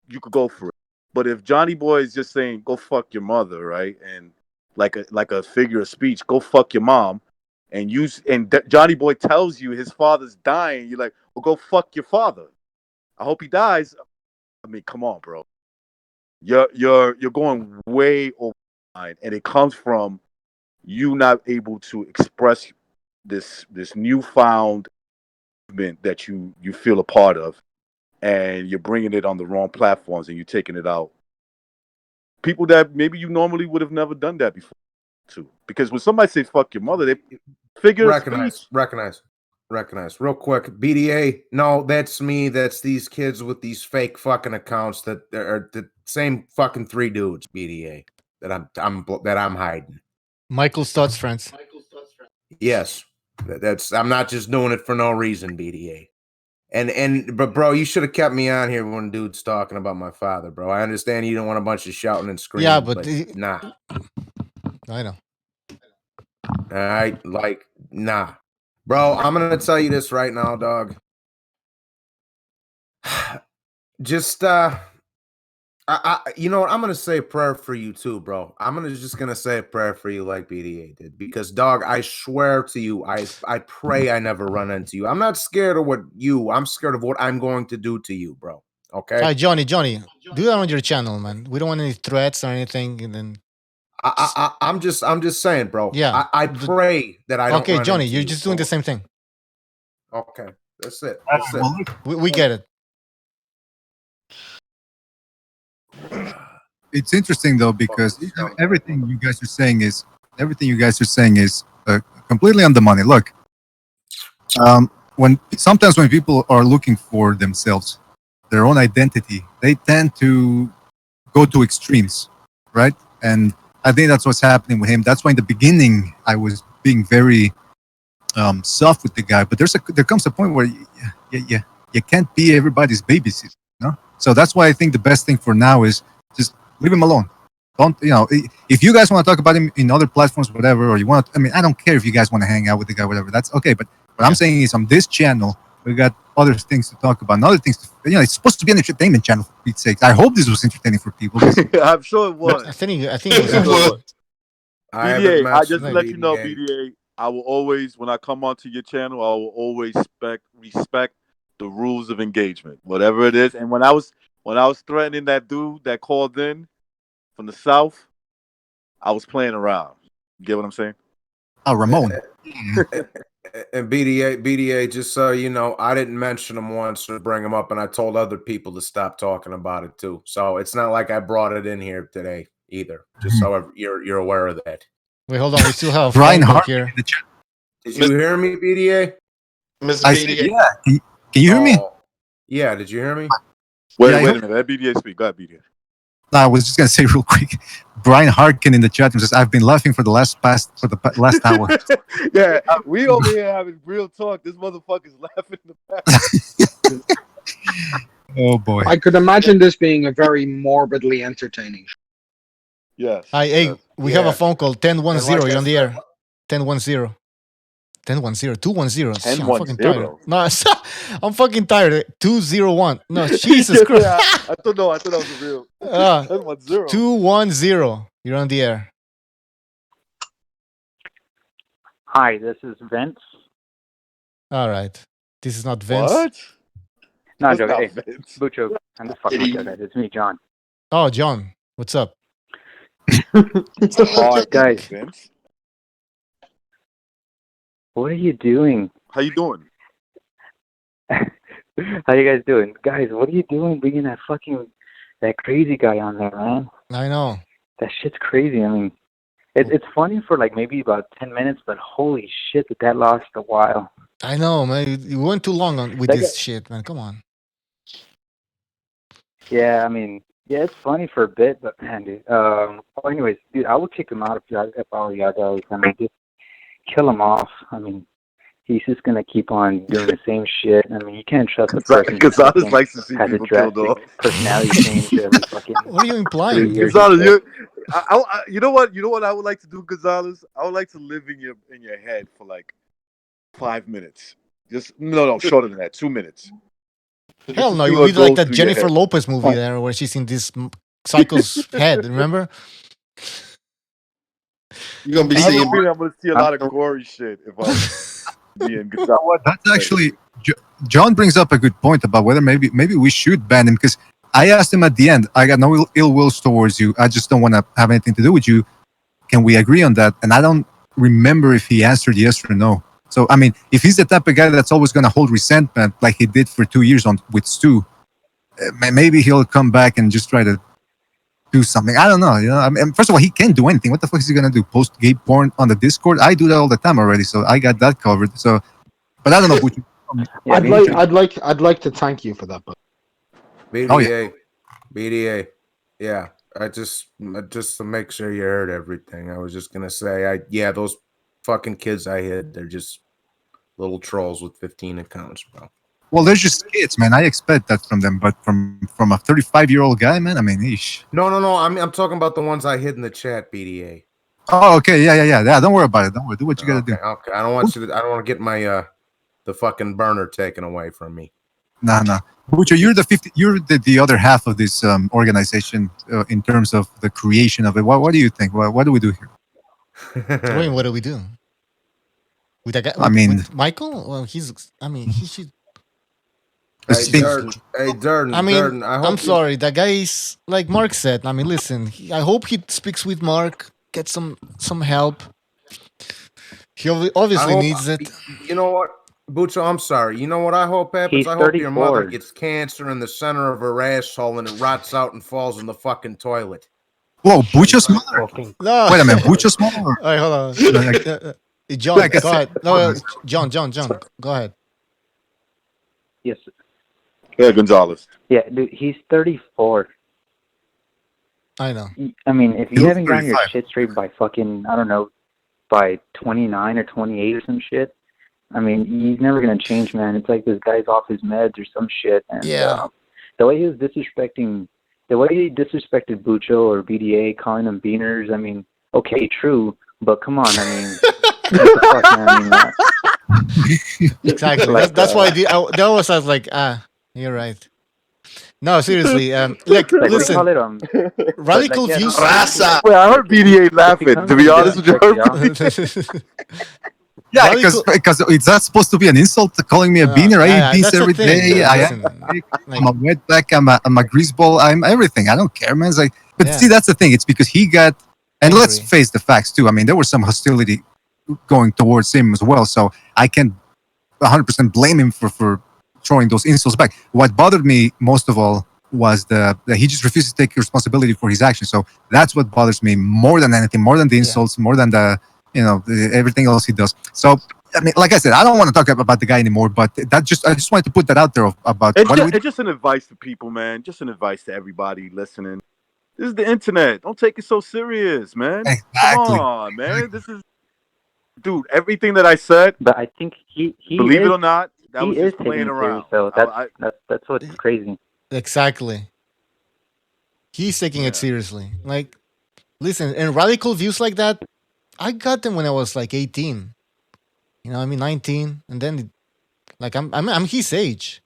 you could go for it. But if Johnny Boy is just saying, go fuck your mother, right? And like a figure of speech, go fuck your mom. And Johnny Boy tells you his father's dying, you're like, well, go fuck your father. I hope he dies. I mean, come on, bro. You're going way over the line, and it comes from you not able to express this newfound movement that you feel a part of, and you're bringing it on the wrong platforms, and you're taking it out. People that maybe you normally would have never done that before, too. Because when somebody say "fuck your mother," they figure recognize real quick. BDA, no, that's me. That's these kids with these fake fucking accounts that are the same fucking three dudes. BDA that I'm hiding. Michael Stott's friends. Yes, I'm not just doing it for no reason. BDA. But bro, you should have kept me on here when dude's talking about my father, bro. I understand you don't want a bunch of shouting and screaming. Yeah, but nah. I know. All right, nah. Bro, I'm gonna tell you this right now, dog. Just you know what? I'm gonna say a prayer for you too, bro. I'm just gonna say a prayer for you like BDA did, because dog, I swear to you, I pray I never run into you. I'm not scared of I'm scared of what I'm going to do to you, bro. Okay. Hi, Johnny. Do that on your channel, man. We don't want any threats or anything. And then I'm just saying, bro. yeah, I pray that I don't. Okay, run Johnny, into you're you, just doing the same thing. Okay, that's it. That's it. We get it. It's interesting though because everything you guys are saying is completely on the money. Look, sometimes when people are looking for themselves, their own identity, they tend to go to extremes, right? And I think that's what's happening with him. That's why in the beginning I was being very soft with the guy, but there comes a point where you can't be everybody's babysitter, you know? So that's why I think the best thing for now is just leave him alone. Don't, if you guys want to talk about him in other platforms, whatever, or you want, I don't care if you guys want to hang out with the guy, whatever. That's okay. But what I'm saying is, on this channel, we got other things to talk about, and other things. It's supposed to be an entertainment channel, for Pete's sake. I hope this was entertaining for people. I'm sure it was. I think it was. BDA, I just let you know, BDA. I will always, when I come onto your channel, I will always respect the rules of engagement, whatever it is. And when I was threatening that dude that called in from the South, I was playing around. You get what I'm saying? Ramon. And BDA, just so you know, I didn't mention him once or bring him up, and I told other people to stop talking about it too. So it's not like I brought it in here today either. Just so you're aware of that. Wait, hold on. We still have Brian Hart here. Did you hear me, BDA? I said, yeah. Can you hear me? Yeah, did you hear me? Wait a minute. Let BDA speak. Go ahead, BDA. I was just gonna say real quick. Brian Harkin in the chat room says, "I've been laughing for the last hour." Yeah, we over here having real talk. This motherfucker's laughing in the back. Oh boy! I could imagine this being a very morbidly entertaining show. Yes. Hey, we have a phone call. 1010. You're on the air. 1010. 1010. 210. Shit, I'm fucking tired. No, I'm fucking tired. 201. No, Jesus Christ. Yeah, I thought that was real. 1010. 210. You're on the air. Hi, this is Vince. All right. This is not Vince. What? No, I'm That's joking. not Hey, Vince. Bucho, I'm just fucking with you guys. It's me, John. Oh, John. What's up? Guys, Vince. what are you doing? How you doing? How you guys doing? Guys, what are you doing bringing that crazy guy on there, man? I know. That shit's crazy. I mean, it's funny for like maybe about 10 minutes, but holy shit, that lost a while. I know, man. You went too long with this shit, man. Come on. Yeah, I mean, yeah, it's funny for a bit, but man, dude. Anyways, dude, I would kick him out if I were you guys. I mean, just kill him off. I mean, he's just gonna keep on doing the same shit. I mean, you can't trust the person. Gonzalez likes to see has a people killed drastic off. personality change every fucking. What are you implying? Gonzalez, you know what? You know what I would like to do, Gonzalez? I would like to live in your head for like 5 minutes. Just no, shorter than that. 2 minutes. Hell no, you would like that Jennifer Lopez movie there where she's in this psycho's head, remember? You're gonna be I'm seeing. gonna see a lot of gory shit if I'm being Gonzalez. That's actually John brings up a good point about whether maybe we should ban him, because I asked him at the end. I got no ill will towards you. I just don't want to have anything to do with you. Can we agree on that? And I don't remember if he answered yes or no. So I mean, if he's the type of guy that's always going to hold resentment like he did for 2 years with Stu, maybe he'll come back and just try to do something. I don't know. I mean, first of all, he can't do anything. What the fuck is he gonna do? Post gay porn on the Discord? I do that all the time already, so I got that covered. So, but I don't know. I'd like to thank you for that, but BDA, BDA, yeah. I just to make sure you heard everything. I was just gonna say, those fucking kids I hid, they're just little trolls with 15 accounts, bro. Well, they're just kids, man. I expect that from them, but from a 35-year-old guy, man. I mean, eesh. No. I'm talking about the ones I hid in the chat, BDA. Oh, okay, yeah. Don't worry about it. Don't worry. Do what you gotta do. Okay. I don't want to get my the fucking burner taken away from me. Nah. Bucho, you're the other half of this organization in terms of the creation of it. What do you think? What do we do here? What do we do? With that guy? With Michael? Well, he should. Durden. I mean, Durden, I hope I'm sorry. That guy is like Mark said. I mean, listen. I hope he speaks with Mark, get some help. He obviously I hope, needs it. You know what, Bucho? I'm sorry. You know what I hope happens? He's I hope your mother 34. gets cancer in the center of her asshole and it rots out and falls in the fucking toilet. Whoa, Bucho's mother. No. Wait a minute, Bucho's mother. All right, hold on. John, Like I go said, ahead. No, John, go ahead. Yes. Yeah, Gonzalez. Yeah, dude, he's 34. I know. I mean, if you He haven't gotten your 35. shit straight by fucking, I don't know, by 29 or 28 or some shit, I mean, he's never gonna change, man. It's like this guy's off his meds or some shit. And Yeah. the way he disrespected Bucho or BDA, calling them beaners, I mean, okay, true, but come on, I mean, what the fuck, man? I mean, Exactly. Like, that's why that was I was like, you're right. No, seriously. Like, like listen. they call it Radical yeah, views. Raza. Wait, I heard BDA laughing. To be honest with you, Yeah, because it's not supposed to be an insult to calling me a beaner. I eat beans every day. I'm a wetback. I'm a greaseball. I'm everything. I don't care, man. It's like, but see, that's the thing. It's because he got, and let's face the facts too. I mean, there was some hostility going towards him as well. So I can 100% blame him for throwing those insults back. What bothered me most of all was that he just refused to take responsibility for his actions. So that's what bothers me more than anything, more than the insults, more than everything else he does. So I mean, like I said, I don't want to talk about the guy anymore, but I just wanted to put that out there about it's just an advice to people, man. Just an advice to everybody listening. This is the internet. Don't take it so serious, man. Exactly. Come on, man. This is, dude. Everything that I said. But I think he believe is, it or not, that he was is just playing taking it around. serious, so that's what's crazy. Exactly. He's taking it seriously. Like, listen, and radical views like that, I got them when I was like 18. You know, I mean 19, and then like I'm his age.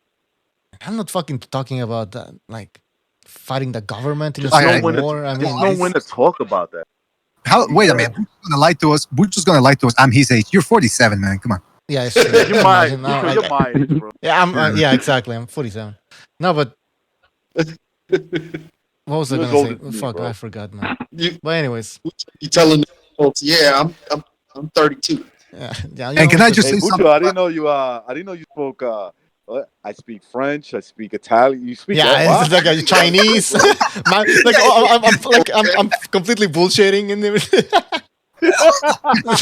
I'm not fucking talking about that, like fighting the government in Just a know when war. I mean, when to talk about that. Wait a minute. Bucho's gonna lie to us. Bucho's gonna lie to us. I'm his age. You're 47, man. Come on. Yeah, it's true. You're my age. Imagine now, You're my age, bro. Yeah, yeah, exactly. I'm 47. No, but what was I You're as gonna old say? as me, Fuck, bro. I forgot now. But anyways, You telling the folks, yeah, I'm 32. yeah. And can I just Hey, say Bucho, something? I didn't know you spoke. I speak French. I speak Italian. You speak. Yeah, it's like a Chinese. Man, like I'm completely bullshitting and everything. I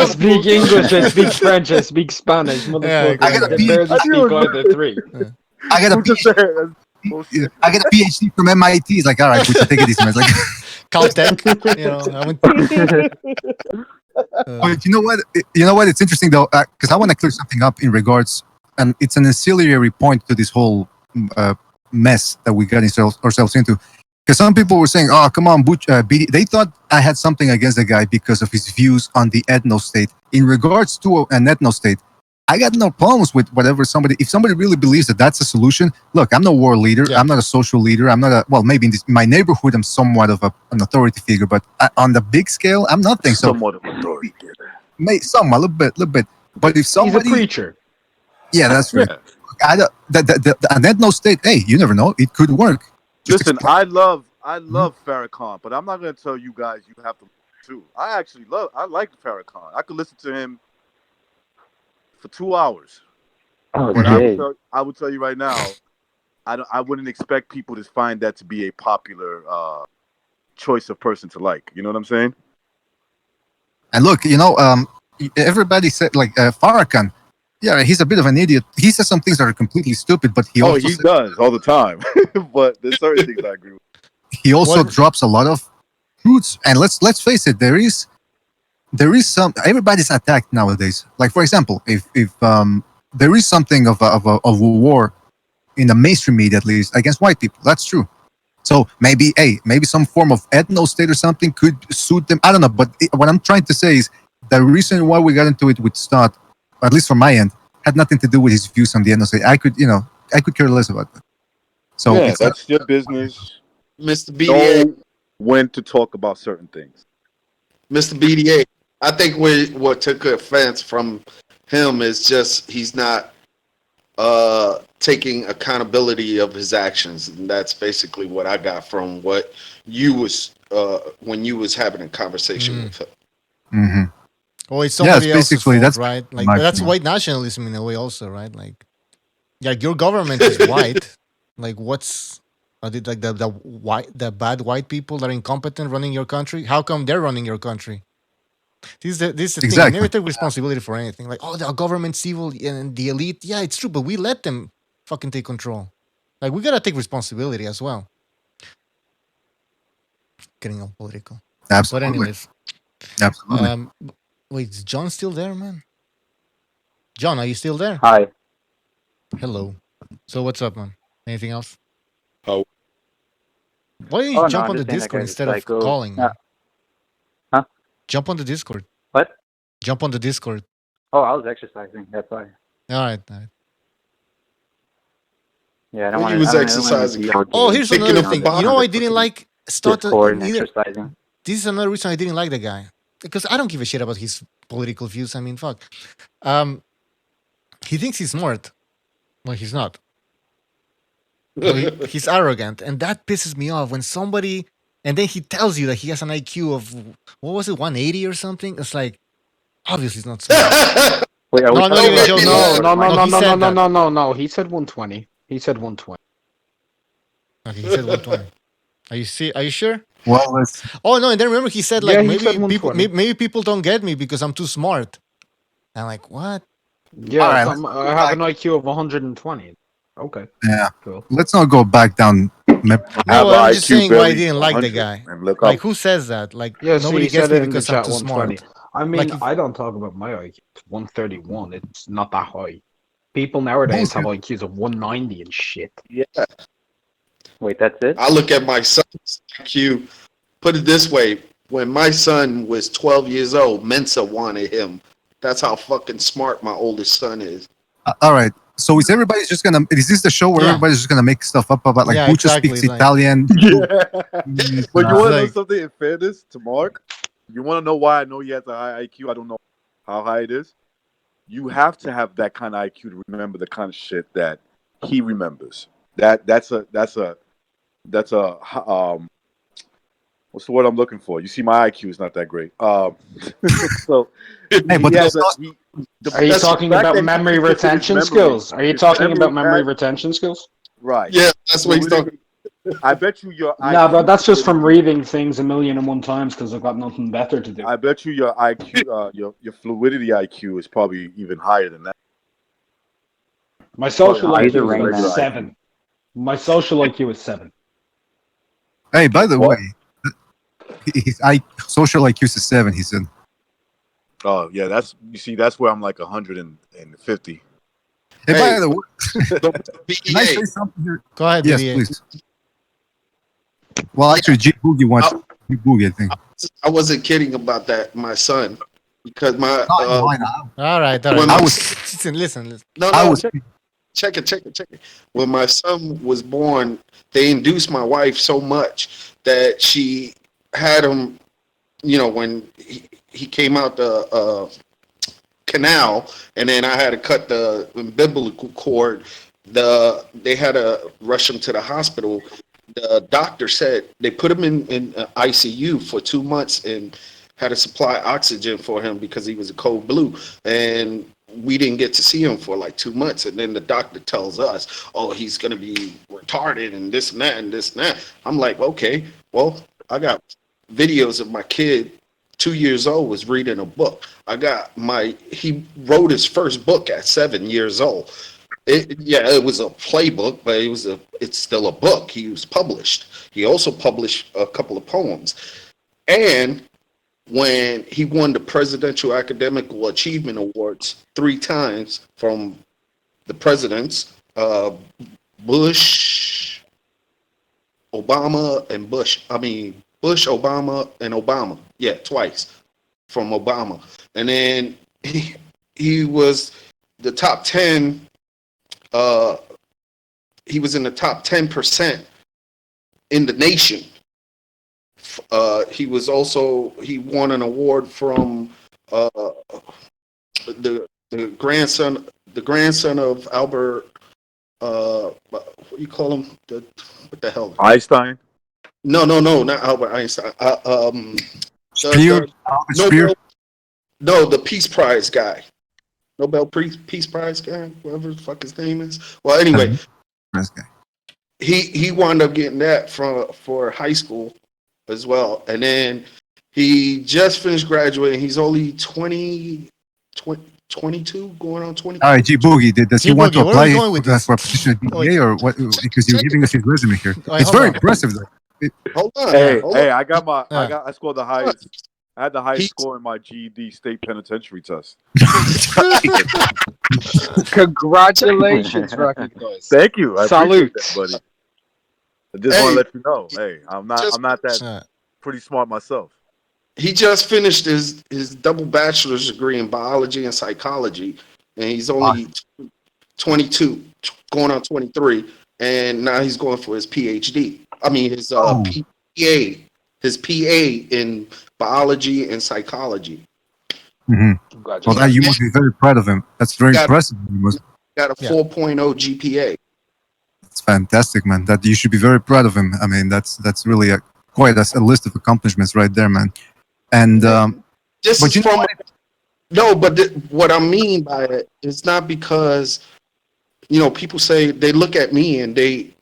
speak English, I speak French, I speak Spanish, motherfucker. I got a I barely speak either three. I got a PhD from MIT. It's like, all right, we should take it easy, man. It's like Caltech, you know. I went. But you know what? It's interesting though, because I want to clear something up in regards, and it's an ancillary point to this whole mess that we got ourselves into. Because some people were saying, "Oh, come on, they thought I had something against the guy because of his views on the ethno state." In regards to an ethno state, I got no problems with whatever if somebody really believes that that's a solution. Look, I'm no war leader. Yeah. I'm not a social leader. I'm not maybe in my neighborhood, I'm somewhat of an authority figure, but on the big scale, I'm nothing. So somewhat of an authority figure. Somewhat, a little bit. But if somebody, he's a preacher. Yeah, that's right. An ethno state, hey, you never know. It could work. Listen, I love Farrakhan, but I'm not going to tell you guys you have to too. I like Farrakhan. I could listen to him for 2 hours. Oh, but I would tell you right now, I wouldn't expect people to find that to be a popular choice of person to like. You know what I'm saying? And look, everybody said like Farrakhan. Yeah, he's a bit of an idiot. He says some things that are completely stupid, but he does all the time. But there's certain things I agree with. He also drops a lot of truths, and let's face it, there is some. Everybody's attacked nowadays. Like for example, if there is something of a war in the mainstream media, at least against white people, that's true. So maybe some form of ethno state or something could suit them. I don't know, but what I'm trying to say is the reason why we got into it with Stott, at least from my end, had nothing to do with his views on the ethno state. I could care less about that. So yeah, that's your business. Mr. BDA. Know when to talk about certain things. Mr. BDA, I think what took offense from him is just he's not taking accountability of his actions, and that's basically what I got from what you was when you was having a conversation with him. Mm-hmm. Oh, it's somebody else's fault, right? Like that's white nationalism in a way, also, right? Like your government is white. Like what's are they like the bad white people that are incompetent running your country? How come they're running your country? This is the thing. We never take responsibility for anything. Like, oh, the government's evil and the elite. Yeah, it's true, but we let them fucking take control. Like, we gotta take responsibility as well. Getting all political. Absolutely. But anyways. Absolutely. Wait, is John still there, man? John, are you still there? Hi. Hello. So what's up, man? Anything else? Oh. Why don't you jump on the Discord instead of calling? Huh? Jump on the Discord. What? Jump on the Discord. Oh, I was exercising. That's why. All right. Yeah, I don't want He was exercising. Oh, here's another thing. You know, I didn't like Discord and exercising. This is another reason I didn't like the guy, because I don't give a shit about his political views. I mean, fuck. He thinks he's smart. Well, he's not. So he's arrogant, and that pisses me off when somebody. And then he tells you that he has an IQ of what was it, 180 or something. It's like, obviously, it's not smart. Wait, No. He said 120. He said 120. Okay, he said 120. Are you sure? Well, oh no, and then remember he said like he said maybe people don't get me because I'm too smart. I'm like, what? Yeah, I have an IQ of 120. Okay. Yeah. Cool. Let's not go back down. No, I'm just saying why I didn't like the guy. Like, who says that? Like, Yeah, nobody gets me because I'm too 120. smart. I mean, I don't talk about my IQ. It's 131. It's not that high. People nowadays have IQs of 190 and shit. Yeah. Wait, that's it? I look at my son's IQ. Put it this way: when my son was 12 years old, Mensa wanted him. That's how fucking smart my oldest son is. All right. So is everybody just gonna? Is this the show where everybody's just gonna make stuff up about like Bucha speaks Italian? Yeah. But you want to know something? In fairness to Mark, you want to know why I know he has a high IQ? I don't know how high it is. You have to have that kind of IQ to remember the kind of shit that he remembers. That's a what's the word I'm looking for? You see, my IQ is not that great. So, hey, but are you talking about memory retention skills? Are you talking about memory retention skills? Right. Yeah, that's what he's talking. I bet you your IQ. No, but that's just from reading things 1,000,001 times because I've got nothing better to do. I bet you your IQ, your fluidity IQ is probably even higher than that. My social IQ is 7. My social IQ is 7. Hey, by the way, his social IQ is 7. He said. Oh yeah, that's where I'm like 150. Hey, by the way, can I say something here? Go ahead. Yes, BDA. please. Well, actually, G Boogie wants G Boogie, I think. I wasn't kidding about that, my son, because my. All right. I was listen. No. Check it. When my son was born, they induced my wife so much that she had him. You know, when he came out the canal, and then I had to cut the umbilical cord. They had to rush him to the hospital. The doctor said they put him in ICU for 2 months and had to supply oxygen for him because he was a cold blue, and we didn't get to see him for like 2 months. And then the doctor tells us, oh, he's going to be retarded and this and that and this and that. I'm like, okay, well, I got videos of my kid 2 years old was reading a book. He wrote his first book at 7 years old. It was a playbook, but it's still a book. He was published. He also published a couple of poems. And when he won the Presidential Academical Achievement Awards 3 times from the presidents, Bush, Obama, and Bush. I mean, Bush, Obama, and Obama. Yeah, twice from Obama. And then he was the top 10. He was in the top 10% in the nation. He won an award from the grandson, the grandson of Albert. What do you call him? What the hell? Einstein. No, not Albert Einstein. Spear. Spear. No, the Peace Prize guy. Nobel Peace Prize guy, whatever the fuck his name is. Well, anyway, he wound up getting that for high school as well, and then he just finished graduating. He's only 22, going on 20. All right, G Boogie, does he want to G-Boogie, where are apply we going with this? for a position at BDA or what? Because you're giving us his resume here. Wait, It's hold very on. impressive, though. Hold on. Hey, hold hey, on. I scored the highest. I had the highest score in my GED state penitentiary test. Congratulations, Rocky Boys. Thank you. I Salute. appreciate that, buddy. I just want to let you know. Hey, I'm not that pretty smart myself. He just finished his double bachelor's degree in biology and psychology, and he's only 22, going on 23, and now he's going for his PhD. I mean his PA in biology and psychology. Mm-hmm. Well, you must be very proud of him. That's very impressive. Got a 4.0 GPA. It's fantastic, man. That you should be very proud of him. I mean, that's really quite a list of accomplishments right there, man. And this is from what I mean by it is not because people say they look at me and they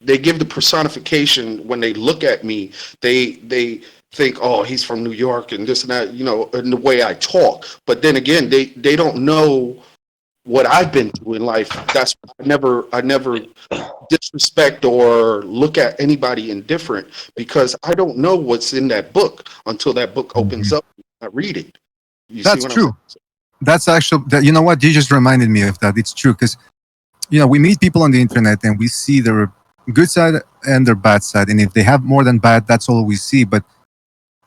give the personification when they look at me. They think, oh, he's from New York and this and that, in the way I talk. But then again, they don't know what I've been through in life. That's why I never disrespect or look at anybody indifferent, because I don't know what's in that book until that book opens up and I read it. That's true. That's actually, you know what? You just reminded me of that. It's true because, we meet people on the internet and we see their good side and their bad side. And if they have more than bad, that's all we see. But,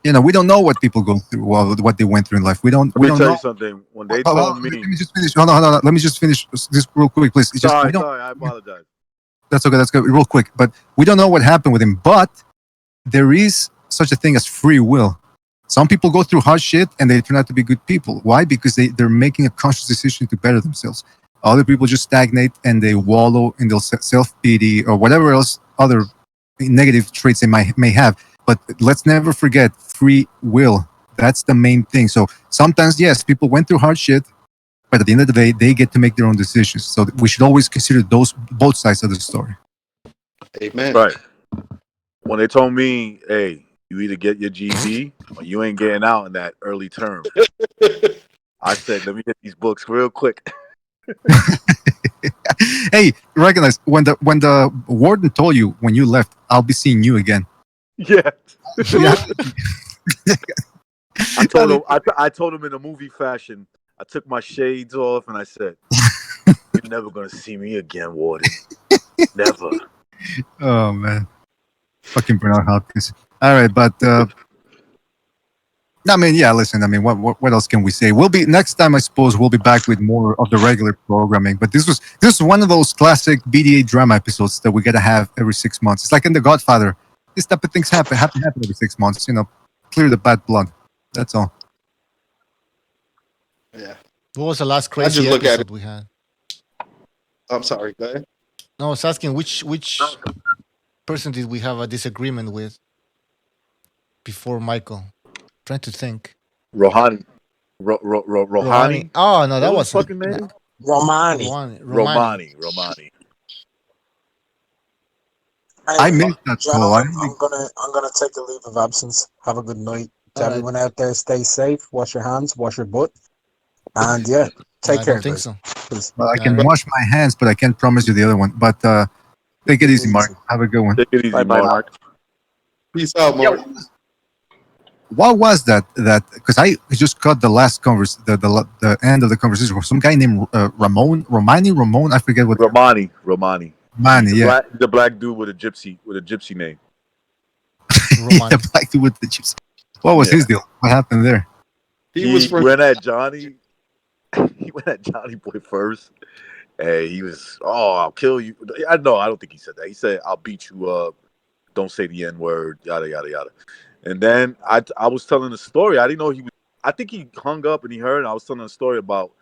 we don't know what people go through, what they went through in life. We don't Let me tell know. you something. When they told me, let me just finish. Hold on. Let me just finish this real quick, please. Sorry, I apologize. That's okay. That's good. Real quick. But we don't know what happened with him. But there is such a thing as free will. Some people go through hard shit and they turn out to be good people. Why? Because they're making a conscious decision to better themselves. Other people just stagnate and they wallow in their self-pity or whatever else other negative traits they may have. But let's never forget free will. That's the main thing. So sometimes, yes, people went through hard shit, but at the end of the day, they get to make their own decisions. So we should always consider both sides of the story. Amen. Right. When they told me, hey, you either get your GED or you ain't getting out in that early term, I said, let me get these books real quick. Hey, recognize when the warden told you when you left, I'll be seeing you again. Yeah. I told him in a movie fashion. I took my shades off and I said, "You're never gonna see me again, Warden. Never." Oh man, fucking Bernard Hopkins. All right, but I mean, yeah. Listen, I mean, what else can we say? We'll be next time. I suppose we'll be back with more of the regular programming. But this was one of those classic BDA drama episodes that we gotta have every 6 months. It's like in The Godfather. This type of things happen every 6 months. Clear the bad blood. That's all. Yeah. What was the last crazy episode we had? I'm sorry. Go ahead. No, I was asking which person did we have a disagreement with before Michael? Trying to think. Rohani. Rohani. Oh no, that was fucking name. Romani. I missed that call. I'm gonna take a leave of absence. Have a good night. To everyone out there, stay safe. Wash your hands. Wash your butt. And take care. I don't think so. Well, I can wash my hands, but I can't promise you the other one. But take it easy, Mark. Have a good one. Take it easy, Mark. Peace out, Mark. What was that? Because I just caught the last the end of the conversation. Some guy named Ramon. I forget what. Romani, yeah. The black dude with a gypsy name. The black dude with the gypsy. What was his deal? What happened there? He went at Johnny. He went at Johnny Boy first. And he was, I'll kill you. I don't think he said that. He said, I'll beat you up. Don't say the N-word, yada, yada, yada. And then I was telling a story. I didn't know he was, I think he hung up and he heard, and I was telling a story about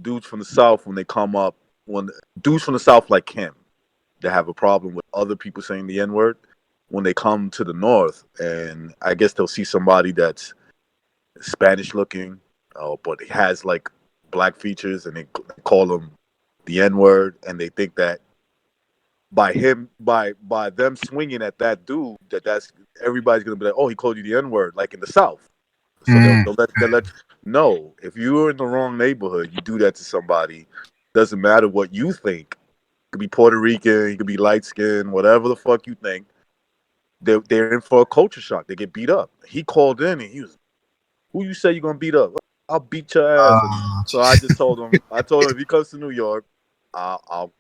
dudes from the South, when they come up, when dudes from the South like him, they have a problem with other people saying the N-word. When they come to the North, and I guess they'll see somebody that's Spanish looking, but he has like black features, and they call him the N-word, and they think that by them swinging at that dude, that's everybody's gonna be like, oh, he called you the N-word, like in the South. So they'll let you know, if you're in the wrong neighborhood, you do that to somebody. Doesn't matter what you think. You could be Puerto Rican, you could be light skinned, whatever the fuck you think. They're in for a culture shock. They get beat up. He called in and he was, who you say you're gonna beat up? I'll beat your ass. And so I just told him, if he comes to New York, I'll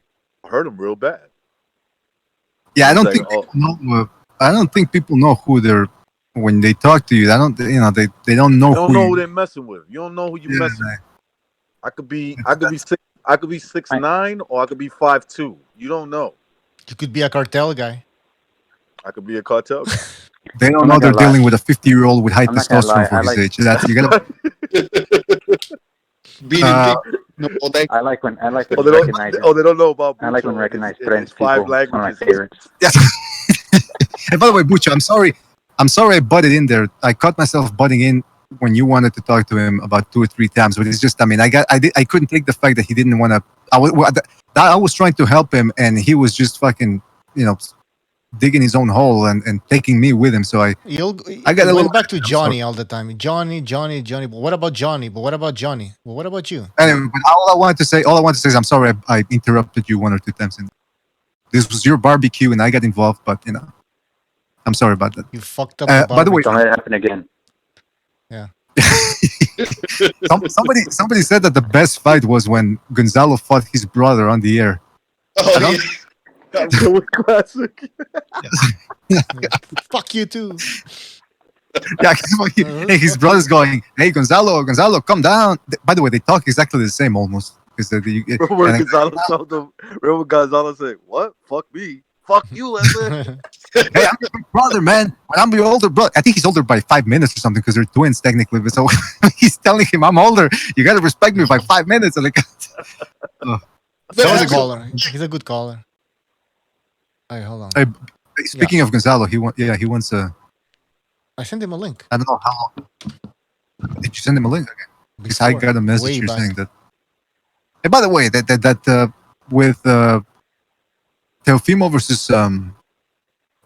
hurt him real bad. Yeah, I don't think people know. I don't think people know who they're when they talk to you. I don't. You know, they don't know. You don't know who they're messing with. You don't know who you're messing with. I could be 6'9" or I could be 5'2". You don't know. You could be a cartel guy. I could be a cartel guy. They don't know they're dealing with a 50-year-old with high testosterone for his age. That's you gotta. I like when they don't know about. I like when recognized French people. 5 One of my languages. favorites. Yes. And by the way, Bucho, I'm sorry I butted in there. I caught myself butting in when you wanted to talk to him about 2 or 3 times, but it's just, I mean, I couldn't take the fact that he didn't want to. I was trying to help him, and he was just fucking, digging his own hole and taking me with him. So I got a little back to Johnny all the time. Johnny. But what about Johnny? But what about Johnny? But what about you? Anyway, but all I wanted to say is I'm sorry I interrupted you 1 or 2 times. And this was your barbecue, and I got involved, but I'm sorry about that. You fucked up. By the way, don't let it happen again. Yeah. Somebody said that the best fight was when Gonzalo fought his brother on the air. Oh, yeah. That was classic. Fuck you too. Yeah, hey, his brother's going, hey, Gonzalo, come down. By the way, they talk exactly the same almost. Remember Gonzalo said, what? Fuck me. Fuck you, Leslie. Hey, I'm your big brother, man. I'm your older brother. I think he's older by 5 minutes or something because they're twins technically. But so he's telling him, I'm older. You got to respect me by 5 minutes. Like, He's a caller. He's a good caller. Hey, hold on. Speaking of Gonzalo, he wants a. I sent him a link. I don't know how long. Did you send him a link? Okay. Because I got a message here saying that. Hey, by the way, that with Teofimo versus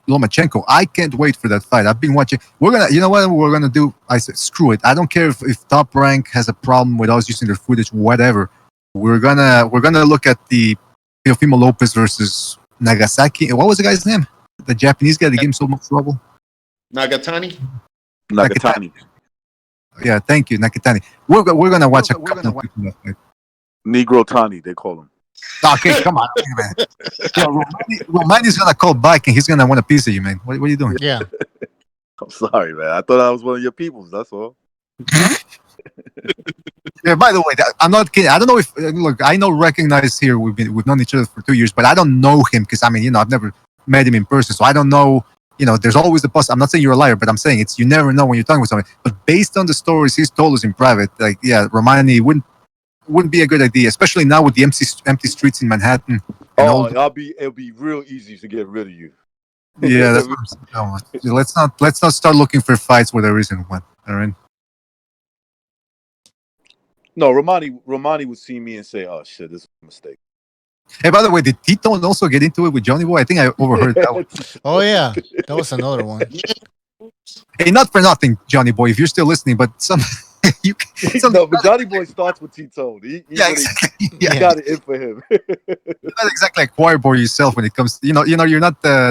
Lomachenko, I can't wait for that fight. I've been watching. You know what we're gonna do? I said, screw it. I don't care if Top Rank has a problem with us using their footage, whatever. We're gonna look at the Teofimo Lopez versus Nagasaki. What was the guy's name? The Japanese guy that gave him so much trouble. Nagatani. Yeah, thank you, Nakatani. We're gonna watch a couple of people. Negro Tani, they call him. Okay, come on, man. Romani's gonna call back and he's gonna want a piece of you, man. What are you doing? Yeah. I'm sorry, man. I thought I was one of your peoples. That's all. Yeah. By the way, I'm not kidding. I don't know if look. I know Recognize here. We've known each other for 2 years, but I don't know him because I've never met him in person, so I don't know. There's always the possibility. I'm not saying you're a liar, but I'm saying you never know when you're talking with someone. But based on the stories he's told us in private, Romani wouldn't be a good idea, especially now with the empty streets in Manhattan. It'll be real easy to get rid of you. Yeah, that's what I'm saying. Let's not start looking for fights where there isn't one. All right. No, Romani would see me and say, "Oh shit, this is a mistake." Hey, by the way, did Tito also get into it with Johnny Boy? I think I overheard that one. Oh yeah, that was another one. Hey, not for nothing, Johnny Boy, if you're still listening, but but Johnny Boy starts with Tito. He got it in for him. You're not exactly a choir boy yourself when it comes. You're not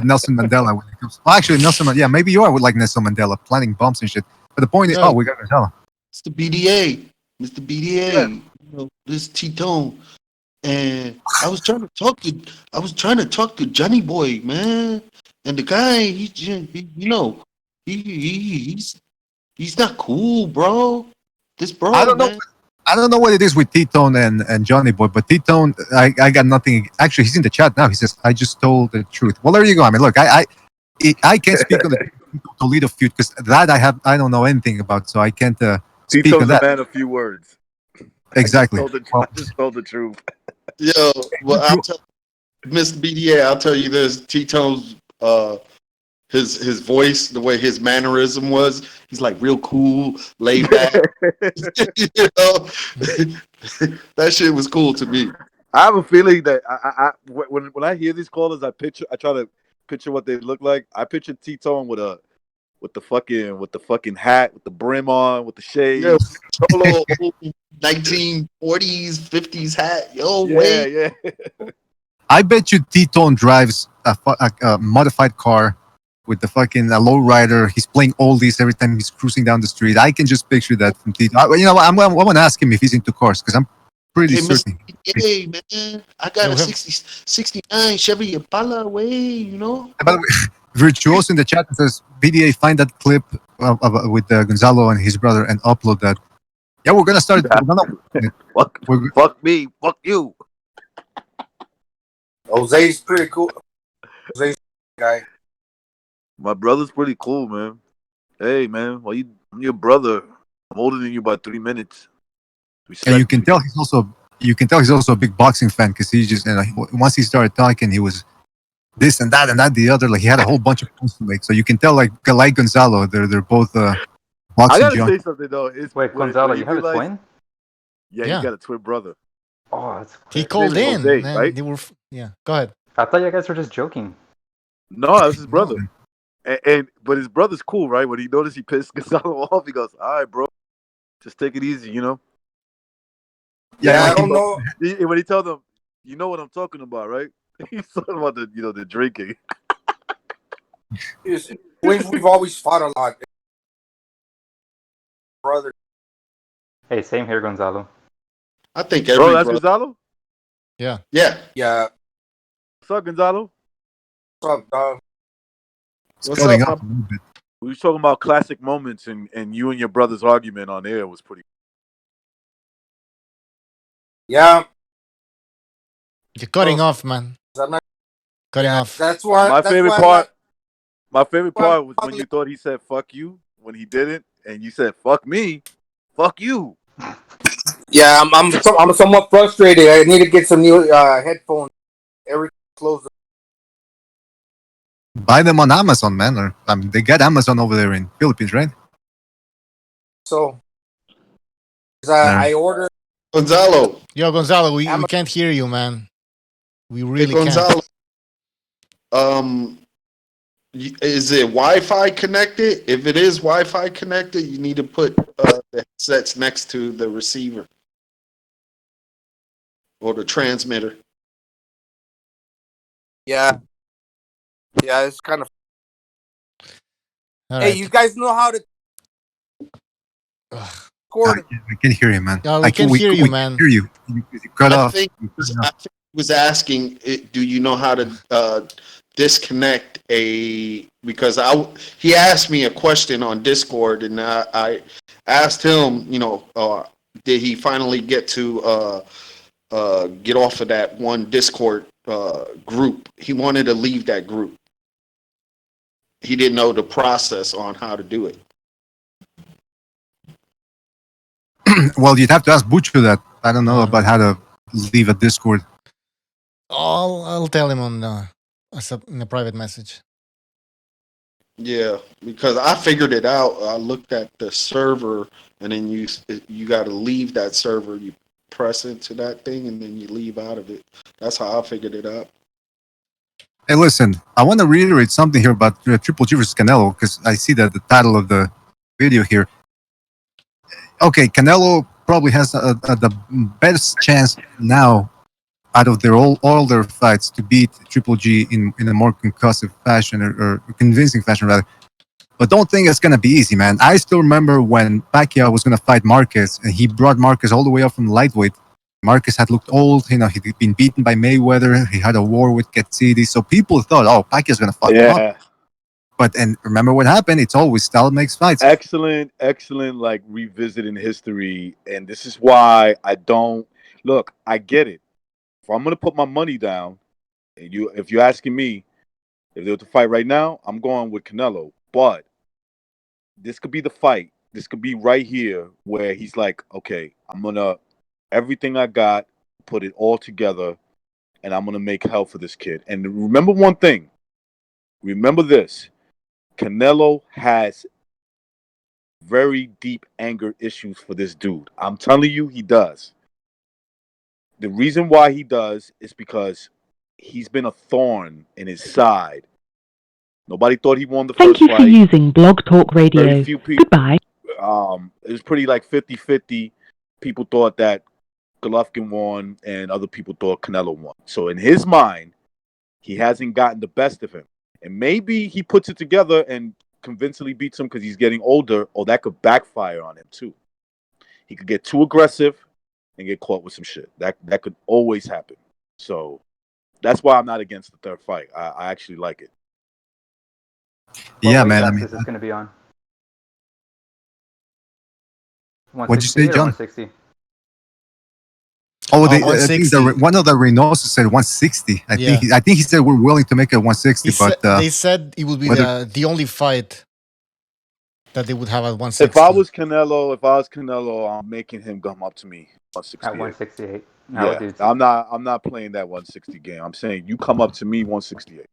Nelson Mandela when it comes. Well, actually, maybe you are like Nelson Mandela, planting bombs and shit. But the point is, we got Mandela. It's the BDA, Mr. BDA. Yeah. This Tito, and I was trying to talk to Johnny Boy, man, and the guy, he's not cool, bro. This bro, I don't know what it is with T-Tone and Johnny Boy, but T-Tone, I got nothing. Actually, he's in the chat now. He says, I just told the truth. Well, there you go. I mean, look, I can't speak on the Toledo feud because that I don't know anything about, so I can't speak on that. Tito's a man of few words. Exactly. I just told the truth. Yo, well, I'll tell Mr. BDA. I'll tell you this: T-Tone's his voice, the way his mannerism was, he's like real cool, laid back. You know, that shit was cool to me. I have a feeling that when I hear these callers, I try to picture what they look like. I picture T-Tone with the fucking hat, with the brim on, with the Yeah, shades. Cholo, old 1940s, 50s hat. Yo, Yeah, wait. yeah. I bet you T-Tone drives a modified car with the fucking a lowrider. He's playing oldies every time he's cruising down the street. I can just picture that from T-Tone. You know, I want to ask him if he's into cars because I'm pretty Hey, Mr. certain. BDA, man, I got Yeah, a we have 69 Chevy Impala way, you know. By the way, Virtuoso in the chat says, BDA, find that clip with Gonzalo and his brother and upload that. Yeah, we're gonna start. Fuck me, fuck you. Jose's pretty cool. Jose's a guy. My brother's pretty cool, man. Hey, man, I'm your brother. I'm older than you by 3 minutes. And you can tell he's also a big boxing fan because he just once he started talking, he was this and that the other. Like he had a whole bunch of points to make. So you can tell like Gonzalo, they're both I boxing gotta junkies. say something though. Wait, Gonzalo, you have a twin? Yeah, Yeah. he got a twin brother. Oh, that's He quick. called in, Jose, and right? they were. Yeah, go ahead. I thought you guys were just joking. No, that's his brother. But his brother's cool, right? When he noticed he pissed Gonzalo off, he goes, "All right, bro, just take it easy, you know." Yeah, I don't know. When he told them, "You know what I'm talking about, right?" He's talking about the drinking. We've always fought a lot, brother. Hey, same here, Gonzalo. I think Bro, every that's brother. Gonzalo. Yeah. Yeah. What's up, Gonzalo? What's up, dog? What's up, up a little bit. We were talking about classic moments, and you and your brother's argument on air was pretty. Yeah. You're cutting off, man. Cutting off. That's why. My favorite part. My favorite Well, part was when you thought he said "fuck you" when he didn't, and you said "fuck me," "fuck you." Yeah, I'm somewhat frustrated. I need to get some new headphones. Everything closed. Buy them on Amazon, man. Or they got Amazon over there in Philippines, right? So, I ordered. Gonzalo. Yo, Gonzalo, we can't hear you, man. We really Gonzalo, can't. Is it Wi-Fi connected? If it is Wi-Fi connected, you need to put the headsets next to the receiver or the transmitter. Yeah, it's kind of. All Hey, right. you guys know how to record? I can hear you, man. Yeah, we can hear you, man. Hear you. You cut I off. think he was asking, do you know how to disconnect because he asked me a question on Discord, and I asked him, did he finally get to get off of that one Discord group? He wanted to leave that group. He didn't know the process on how to do it. Well, you'd have to ask Bucho that. I don't know about how to leave a Discord. I'll tell him on in a private message. Yeah, because I figured it out. I looked at the server, and then you got to leave that server. You press into that thing, and then you leave out of it. That's how I figured it out. Hey, listen, I want to reiterate something here about Triple G versus Canelo because I see that the title of the video here. Okay, Canelo probably has the best chance now out of all their fights to beat Triple G in a more concussive fashion or convincing fashion rather. But don't think it's gonna be easy, man. I still remember when Pacquiao was gonna fight Marquez, and he brought Marquez all the way up from lightweight. Marquez had looked old, he'd been beaten by Mayweather. He had a war with Katsidi, so people thought, "Oh, Pacquiao's gonna fuck him up." And remember what happened? It's always style makes fights. Excellent, like revisiting history, and this is why I don't look. I get it. If I'm gonna put my money down, and if you're asking me if they were to fight right now, I'm going with Canelo. But this could be the fight. This could be right here where he's like, okay, I'm gonna everything I got, put it all together, and I'm gonna make hell for this kid. And remember one thing. Remember this. Canelo has very deep anger issues for this dude. I'm telling you, he does. The reason why he does is because he's been a thorn in his side. Nobody thought he won the first fight. Thank you for using Blog Talk Radio. Very few people. Goodbye. It was pretty like 50-50. People thought that Golovkin won, and other people thought Canelo won. So in his mind, he hasn't gotten the best of him. And maybe he puts it together and convincingly beats him because he's getting older, or that could backfire on him too. He could get too aggressive and get caught with some shit. That could always happen. So that's why I'm not against the third fight. I actually like it. Yeah, man. I mean, is this going to be on? What'd you say, John? 160? Oh, I think one of the Reynoso said 160. I think he said we're willing to make it 160, but they said it would be the only fight that they would have at 160. If I was Canelo, I'm making him come up to me 168. At 168. Yeah, I'm not playing that 160 game. I'm saying you come up to me 168.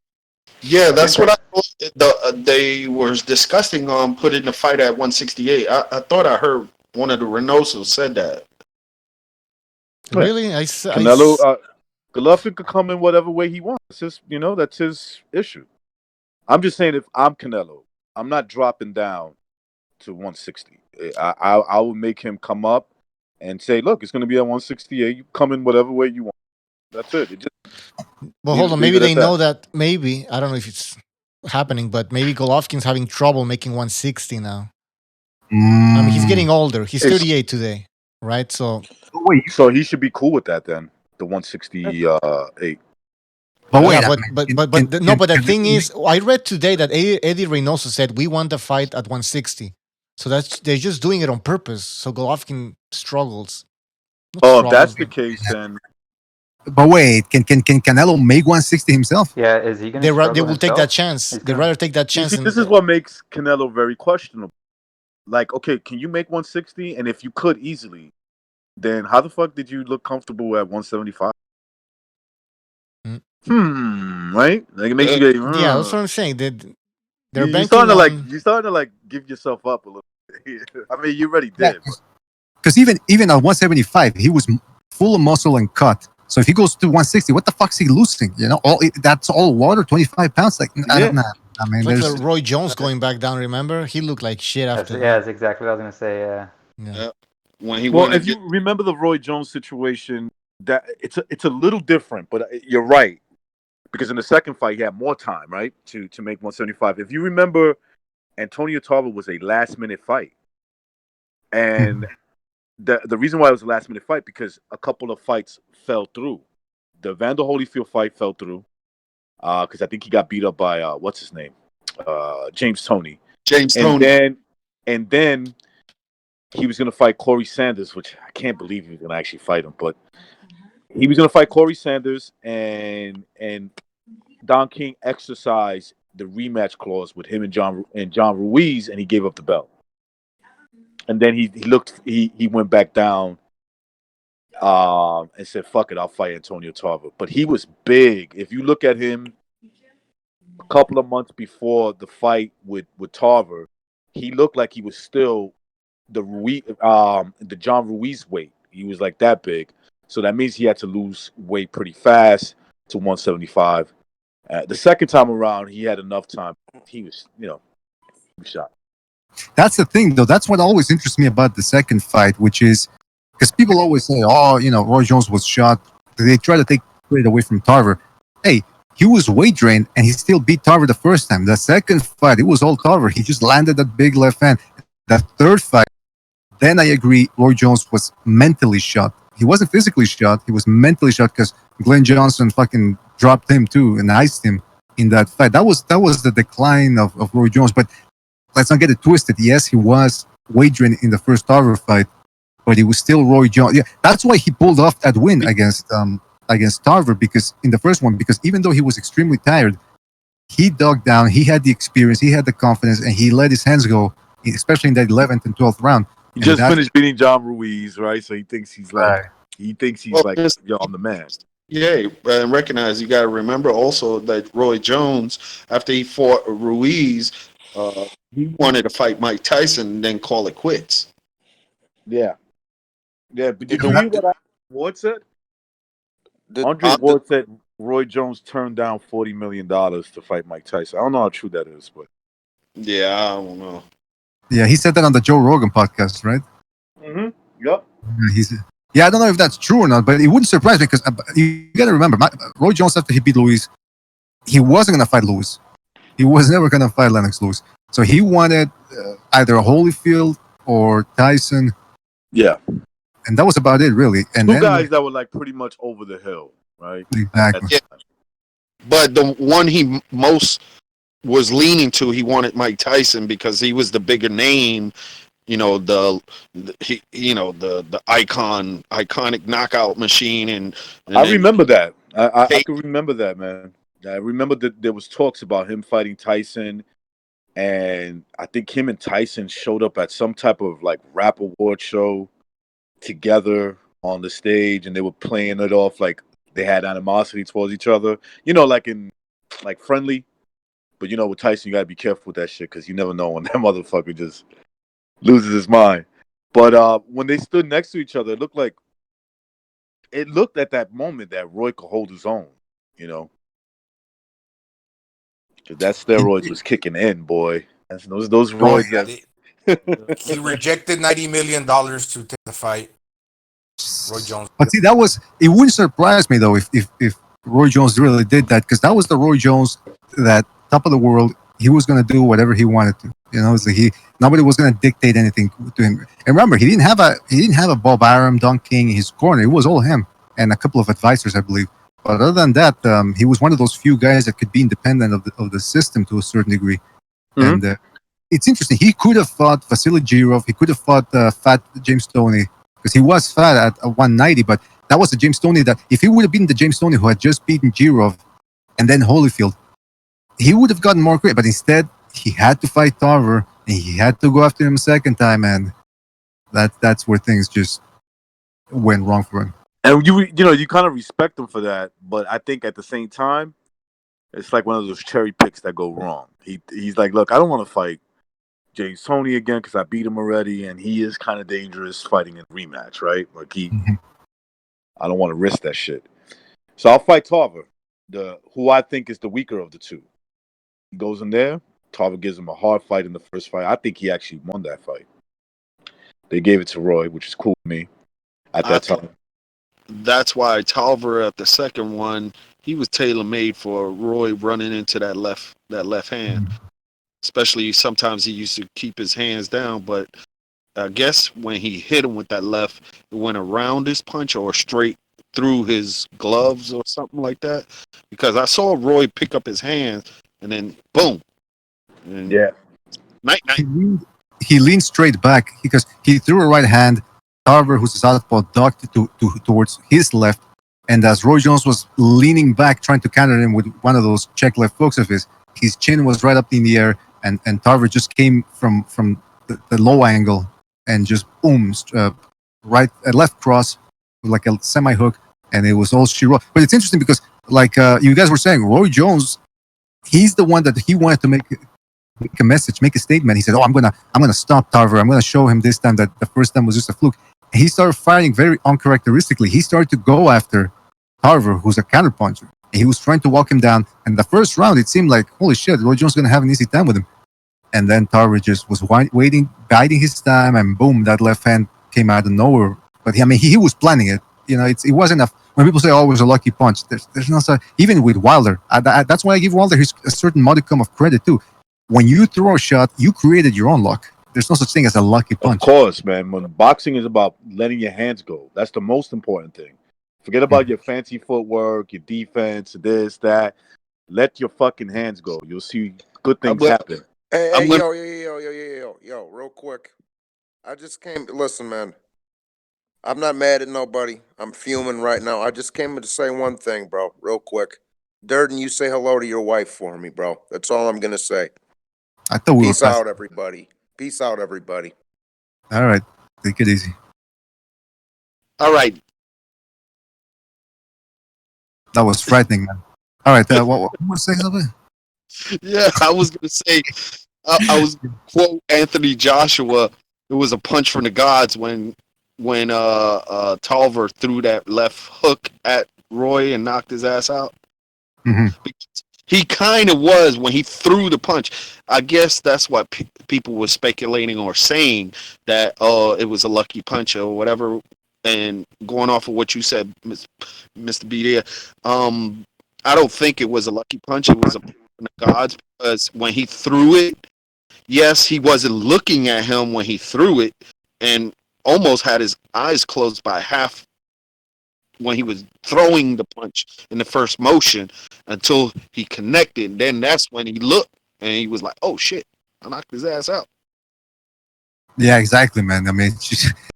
Yeah, that's what I thought. They were discussing on putting the fight at 168. I thought I heard one of the Reynosos said that. Really? Canelo, Golovkin could come in whatever way he wants. It's just, that's his issue. I'm just saying, if I'm Canelo, I'm not dropping down to 160. I would make him come up and say, look, it's going to be at 168. You come in whatever way you want. That's it. Well, hold on. Maybe they know that. Maybe, I don't know if it's happening, but maybe Golovkin's having trouble making 160 now. I mean, he's getting older. He's 38 today, right? So he should be cool with that then. The 168. But the thing is, I read today that Eddie Reynoso said we want the fight at 160. So they're just doing it on purpose. So Golovkin struggles. If that's the case, then. But wait, can Canelo make 160 himself? Yeah, is he going to? They will take that chance. They'd rather take that chance. This is what makes Canelo very questionable. Like, okay, can you make 160? And if you could easily, then how the fuck did you look comfortable at 175? Right? Like it makes you get. Yeah, that's what I'm saying. You're starting to give yourself up a little bit. I mean, you already did. Because even at 175, he was full of muscle and cut. So if he goes to 160, what the fuck's he losing? That's all water, 25 pounds. Like, I mean, it's like Roy Jones going back down. Remember, he looked like shit after. That's exactly what I was gonna say. Yeah. When if you remember the Roy Jones situation, that it's a little different, but you're right. Because in the second fight, he had more time, right, to make 175. If you remember, Antonio Tarver was a last-minute fight. And the reason why it was a last-minute fight, because a couple of fights fell through. The Vander Holyfield fight fell through because I think he got beat up by, what's his name? James Toney. And then he was going to fight Corey Sanders, which I can't believe he was going to actually fight him, but he was going to fight Corey Sanders, and Don King exercised the rematch clause with him and John Ruiz, and he gave up the belt. And then he went back down and said, "Fuck it, I'll fight Antonio Tarver." But he was big. If you look at him a couple of months before the fight with Tarver, he looked like he was still the John Ruiz weight. He was like that big. So that means he had to lose weight pretty fast to 175. The second time around, he had enough time. He was, he was shot. That's the thing, though. That's what always interests me about the second fight, which is because people always say, Roy Jones was shot. They try to take credit away from Tarver. Hey, he was weight drained, and he still beat Tarver the first time. The second fight, it was all Tarver. He just landed that big left hand. That third fight, then I agree, Roy Jones was mentally shot. He wasn't physically shot. He was mentally shot because Glenn Johnson fucking dropped him too and iced him in that fight. That was the decline of Roy Jones. But let's not get it twisted. Yes, he was weight drained in the first Tarver fight, but he was still Roy Jones. Yeah, that's why he pulled off that win against Tarver, because in the first one, because even though he was extremely tired, he dug down. He had the experience. He had the confidence, and he let his hands go, especially in that 11th and 12th round. He just finished beating John Ruiz, right? So he thinks he's like, He thinks he's Well, like, yo, I'm the man. yeah, and recognize you got to remember also that Roy Jones, after he fought Ruiz, he wanted to fight Mike Tyson and then call it quits. Yeah. Yeah, but did You you know, hear what Ward said? The, Andre the, Ward said Roy Jones turned down $40 million to fight Mike Tyson. I don't know how true that is, but Yeah, I don't know. Yeah, he said that on the Joe Rogan podcast, right? Yep. Yeah, I don't know if that's true or not, but it wouldn't surprise me because you got to remember, Roy Jones, after he beat Lewis, he wasn't going to fight Lewis. He was never going to fight Lennox Lewis. So he wanted either Holyfield or Tyson. Yeah. And that was about it, really. And Two then guys that were like pretty much over the hill, right? Exactly. Yeah. But the one he most was leaning to, he wanted Mike Tyson because he was the bigger name. You know, the iconic knockout machine, and I then remember that. I can remember that, man. I remember that there was talks about him fighting Tyson, and I think him and Tyson showed up at some type of like rap award show together on the stage, and they were playing it off like they had animosity towards each other. You know, like in like friendly. But you know, with Tyson, you gotta be careful with that shit because you never know when that motherfucker just loses his mind. But when they stood next to each other, it looked at that moment that Roy could hold his own. You know, because that steroids was kicking in, boy. That's those roids that he rejected $90 million to take the fight. Roy Jones. But see, it wouldn't surprise me though if Roy Jones really did that, because that was the Roy Jones that top of the world. He was going to do whatever he wanted to. You know, it's like nobody was going to dictate anything to him. And remember, he didn't have a Bob Arum, Don King in his corner. It was all him and a couple of advisors, I believe. But other than that, he was one of those few guys that could be independent of the system to a certain degree. Mm-hmm. And it's interesting. He could have fought Vasily Girov. He could have fought fat James Stoney, because he was fat at 190. But that was the James Stoney that, if he would have beaten the James Stoney who had just beaten Girov and then Holyfield, he would have gotten more credit. But instead, he had to fight Tarver, and he had to go after him a second time, and that's where things just went wrong for him. And you kind of respect him for that, but I think at the same time, it's like one of those cherry picks that go wrong. He's like, look, I don't want to fight James Toney again because I beat him already, and he is kind of dangerous fighting in a rematch, right? Like I don't want to risk that shit. So I'll fight Tarver, who I think is the weaker of the two. He goes in there. Tarver gives him a hard fight in the first fight. I think he actually won that fight. They gave it to Roy, which is cool with me at that time. That's why Tarver at the second one, he was tailor made for Roy running into that left hand. Especially sometimes he used to keep his hands down, but I guess when he hit him with that left, it went around his punch or straight through his gloves or something like that. Because I saw Roy pick up his hands and then boom. And yeah. Night. He leaned straight back because he threw a right hand. Tarver, who's a southpaw, ducked towards his left. And as Roy Jones was leaning back, trying to counter him with one of those check left hooks of his chin was right up in the air, and Tarver just came from the low angle and just boom, left cross, like a semi hook, and it was all she wrote. But it's interesting because, like you guys were saying, Roy Jones, he's the one that he wanted to make a message, make a statement. He said, "Oh, I'm gonna stop Tarver. I'm gonna show him this time that the first time was just a fluke." And he started fighting very uncharacteristically. He started to go after Tarver, who's a counterpuncher. And he was trying to walk him down. And the first round, it seemed like, holy shit, Roy Jones is gonna have an easy time with him. And then Tarver just was waiting, biding his time, and boom, that left hand came out of nowhere. But he was planning it. You know, it wasn't a. When people say, "Oh, it was a lucky punch," there's no such. Even with Wilder, that's why I give Wilder a certain modicum of credit too. When you throw a shot, you created your own luck. There's no such thing as a lucky punch. Of course, man. When boxing is about letting your hands go, that's the most important thing. Forget about your fancy footwork, your defense, this, that. Let your fucking hands go. You'll see good things happen. Hey, yo, real quick. I just came. Listen, man. I'm not mad at nobody. I'm fuming right now. I just came to say one thing, bro, real quick. Durden, you say hello to your wife for me, bro. That's all I'm gonna say. I thought we Peace were out, everybody. Peace out, everybody. All right, take it easy. All right. That was frightening, man. All right, what was saying something? Yeah, I was gonna say, I was quote Anthony Joshua. It was a punch from the gods when Tolver threw that left hook at Roy and knocked his ass out. Mm-hmm. He kind of was when he threw the punch. I guess that's what people were speculating or saying that it was a lucky punch or whatever. And going off of what you said, Mr. BDA, I don't think it was a lucky punch. It was a punch from the gods because when he threw it, yes, he wasn't looking at him when he threw it, and almost had his eyes closed by half when he was throwing the punch in the first motion until he connected. Then that's when he looked and he was like, "Oh shit, I knocked his ass out." Yeah, exactly, man. I mean,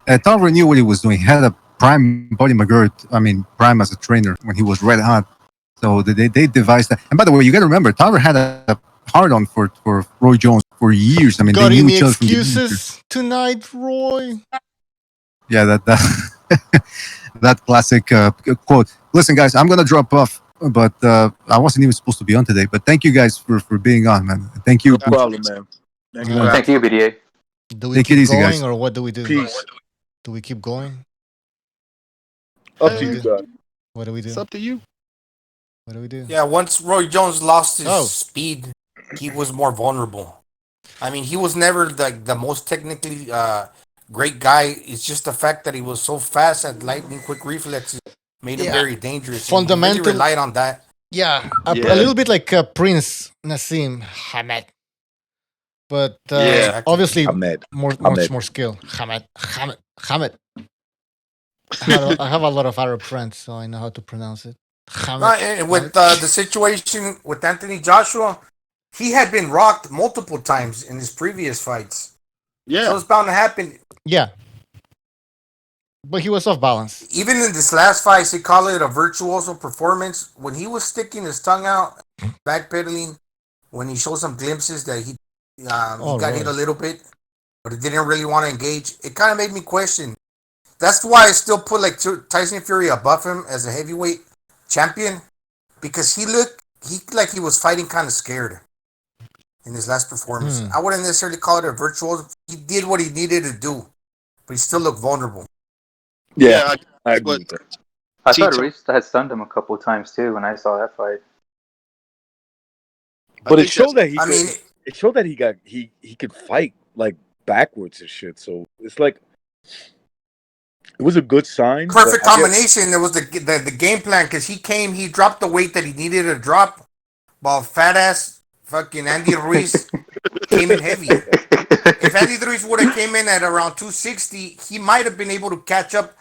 Tolver knew what he was doing. He had a prime Buddy McGirt. I mean, prime as a trainer when he was red hot. So they devised that. And by the way, you got to remember, Tolver had a hard on for Roy Jones for years. I mean, Got they knew any each other from the excuses tonight, Roy? Yeah, that that classic quote. Listen, guys, I'm gonna drop off, but I wasn't even supposed to be on today. But thank you guys for being on, man. Thank you. No problem, man. Thank you. Thank you, BDA. Do we Take it keep easy, going guys. or what do we do? Peace. Do we keep going? Up to you, guys. What do we do? It's up to you. What do we do? Yeah, once Roy Jones lost his Oh. speed, he was more vulnerable. I mean, he was never the most technically great guy. It's just the fact that he was so fast at lightning quick reflexes made him Yeah. very dangerous. Fundamental- He really relied on that. Yeah, a little bit like Prince Nassim Hamed, but obviously Hamed. much Hamed. more skill. Hamed. I have a lot of Arab friends, so I know how to pronounce it. Hamed. No, and with the situation with Anthony Joshua, he had been rocked multiple times in his previous fights. Yeah. So it's bound to happen. Yeah, but he was off balance. Even in this last fight, they call it a virtuoso performance. When he was sticking his tongue out, backpedaling, when he showed some glimpses that he got hit a little bit, but he didn't really want to engage, it kind of made me question. That's why I still put like Tyson Fury above him as a heavyweight champion, because he looked like he was fighting kind of scared in his last performance. I wouldn't necessarily call it a virtuoso. He did what he needed to do, but he still looked vulnerable. Yeah, I agree with that. I thought Ruiz had stunned him a couple of times too when I saw that fight. But it showed that I mean, it showed that he could fight like backwards and shit. So it's like it was a good sign. Perfect but I guess- combination. There was the game plan, because he dropped the weight that he needed to drop, while fat ass fucking Andy Ruiz came in heavy. If Andy Ruiz would have came in at around 260, he might have been able to catch up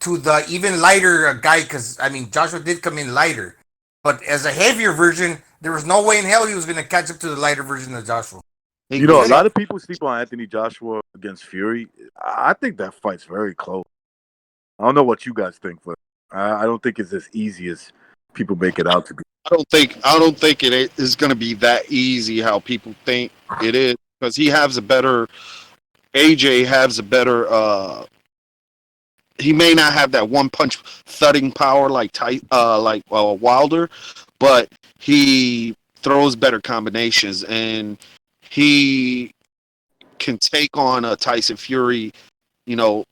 to the even lighter guy, because I mean Joshua did come in lighter, but as a heavier version, there was no way in hell he was going to catch up to the lighter version of Joshua. You know, a lot of people sleep on Anthony Joshua against Fury. I think that fight's very close. I don't know what you guys think, but I don't think it's as easy as people make it out to be. I don't think it is going to be that easy how people think it is, because AJ has a better. He may not have that one punch thudding power like Wilder, but he throws better combinations, and he can take on a Tyson Fury. You know,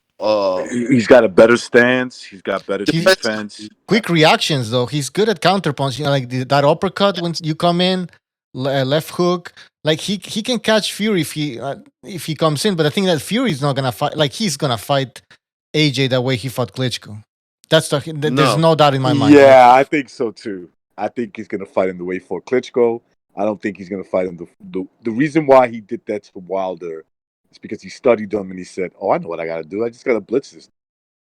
He's got a better stance. He's got better defense. Quick reactions though. He's good at counterpunch. You know, like that uppercut when you come in, left hook. Like he can catch Fury if he comes in. But I think that Fury's not gonna fight. Like he's gonna fight AJ the way he fought Klitschko. There's no doubt in my mind. Yeah, I think so too. I think he's gonna fight him the way he fought Klitschko. I don't think he's gonna fight him the reason why he did that to Wilder is because he studied him and he said, "Oh, I know what I gotta do. I just gotta blitz this."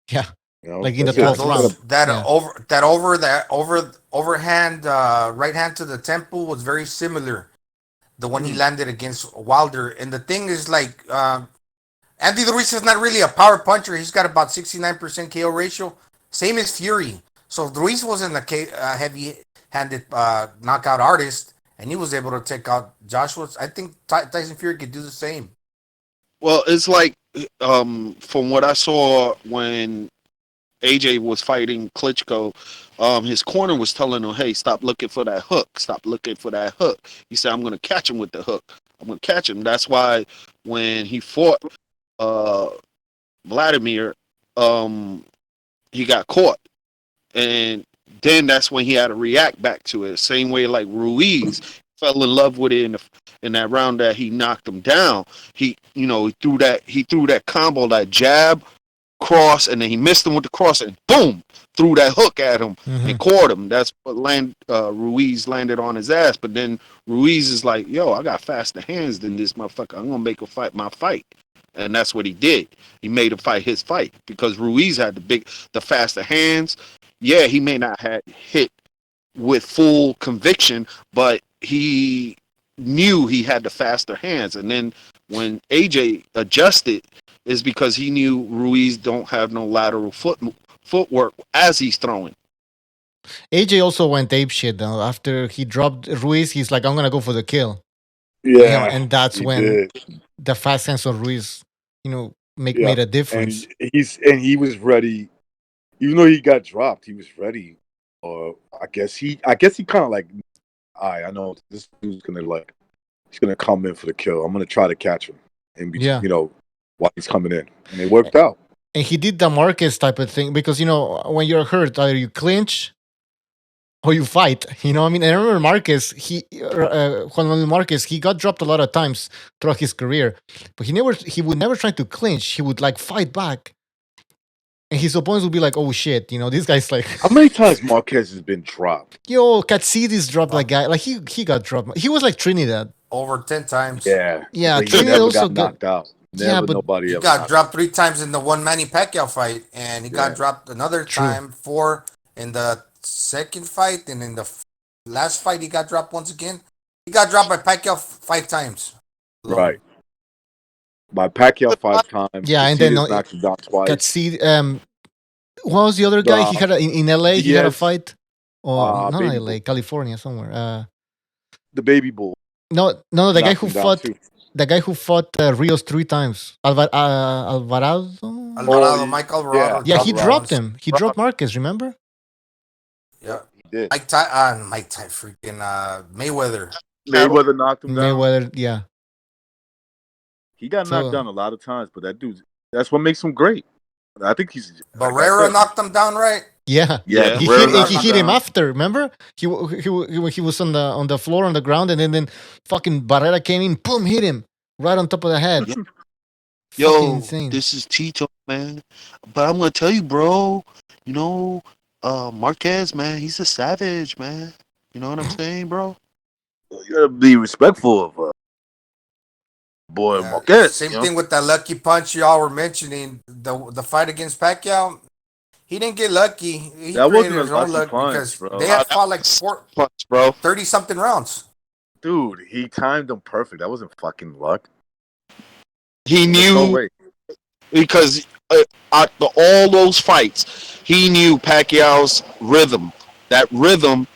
Yeah, you know? like in the That's 12th round. Overhand right hand to the temple was very similar. The one he landed against Wilder, and the thing is like Andy Ruiz is not really a power puncher. He's got about 69% KO ratio, same as Fury. So if Ruiz wasn't a heavy-handed knockout artist, and he was able to take out Joshua, I think Tyson Fury could do the same. Well, it's like from what I saw when AJ was fighting Klitschko, his corner was telling him, "Hey, stop looking for that hook. Stop looking for that hook." He said, "I'm gonna catch him with the hook. I'm gonna catch him." That's why when he fought Vladimir, he got caught, and then that's when he had to react back to it. Same way like Ruiz fell in love with it in that round that he knocked him down. He he threw that combo, that jab, cross, and then he missed him with the cross, and boom, threw that hook at him and caught him. That's what Ruiz landed on his ass. But then Ruiz is like, "Yo, I got faster hands than this motherfucker. I'm gonna make a fight my fight." And that's what he did. He made him fight his fight because Ruiz had the faster hands. Yeah, he may not have hit with full conviction, but he knew he had the faster hands. And then when AJ adjusted, is because he knew Ruiz don't have no lateral footwork as he's throwing. AJ also went apeshit though. After he dropped Ruiz, he's like, "I'm gonna go for the kill." Yeah, and that's he when did. the fast hands of Ruiz, made Yeah, a difference. and he was ready. Even though he got dropped, he was ready. Or I guess he kind of like, I know this dude's he's gonna come in for the kill. I'm gonna try to catch him in between, Yeah. while he's coming in, and it worked out. And he did the Marquez type of thing because when you're hurt, either you clinch or you fight. You know what I mean? And I remember Marquez, Juan Manuel Marquez, he got dropped a lot of times throughout his career, but he would never try to clinch. He would like fight back, and his opponents would be like, "Oh shit, this guy's like." How many times Marquez has been dropped? Yo, Katsidis dropped that guy. Like he got dropped. He was like Trinidad. Over 10 times. Yeah, Yeah, but he Trinidad never also got knocked out. Never, Yeah, but nobody He ever. got knocked dropped 3 times in the one Manny Pacquiao fight, and he got Yeah. dropped another True. time 4 in the second fight, and in the last fight he got dropped once again. He got dropped by Pacquiao 5 times. Right. By Pacquiao 5 times. Yeah, and then Casillas knocked him down twice. Katsid. What was the other guy? He had in LA. He had a Diaz, fight. Or not Baby LA, California, somewhere. The baby bull. No, the guy Knocked who him down, fought. too. The guy who fought Rios 3 times. Alvarado. Mike Alvarado. Yeah, he dropped dropped once. him. He dropped Marquez. Remember? Yeah. He did. Mike freaking Mayweather. Mayweather knocked him down. Mayweather. Yeah. He got knocked down a lot of times, but that's what makes him great. I think he's. Barrera knocked him down, right? Yeah, Yeah. He hit him after. Remember, he was on the floor on the ground, and then fucking Barrera came in, boom, hit him right on top of the head. Yo, Fucking insane. this is Tito, man. But I'm gonna tell you, bro. Marquez, man, he's a savage, man. You know what I'm saying, bro? You gotta be respectful of boy Marquez. Same thing with that lucky punch y'all were mentioning. The fight against Pacquiao, he didn't get lucky. He That wasn't created his a own lucky luck punch, because bro. they had fought like 30 something rounds. Dude, he timed them perfect. That wasn't fucking luck. He There's no knew way. because after all those fights, he knew Pacquiao's rhythm. That rhythm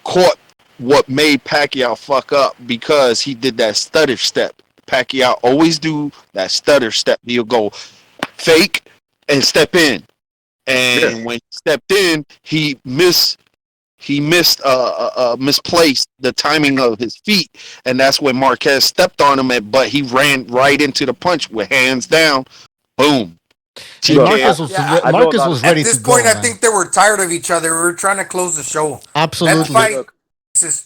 caught what made Pacquiao fuck up because he did that stutter step. Pacquiao always do that stutter step. He'll go fake and step in, and when he stepped in, he misplaced the timing of his feet, and that's when Marquez stepped on him. But he ran right into the punch with hands down, boom. Marquez was ready At this to point, go. I think they were tired of each other. We were trying to close the show. Absolutely. That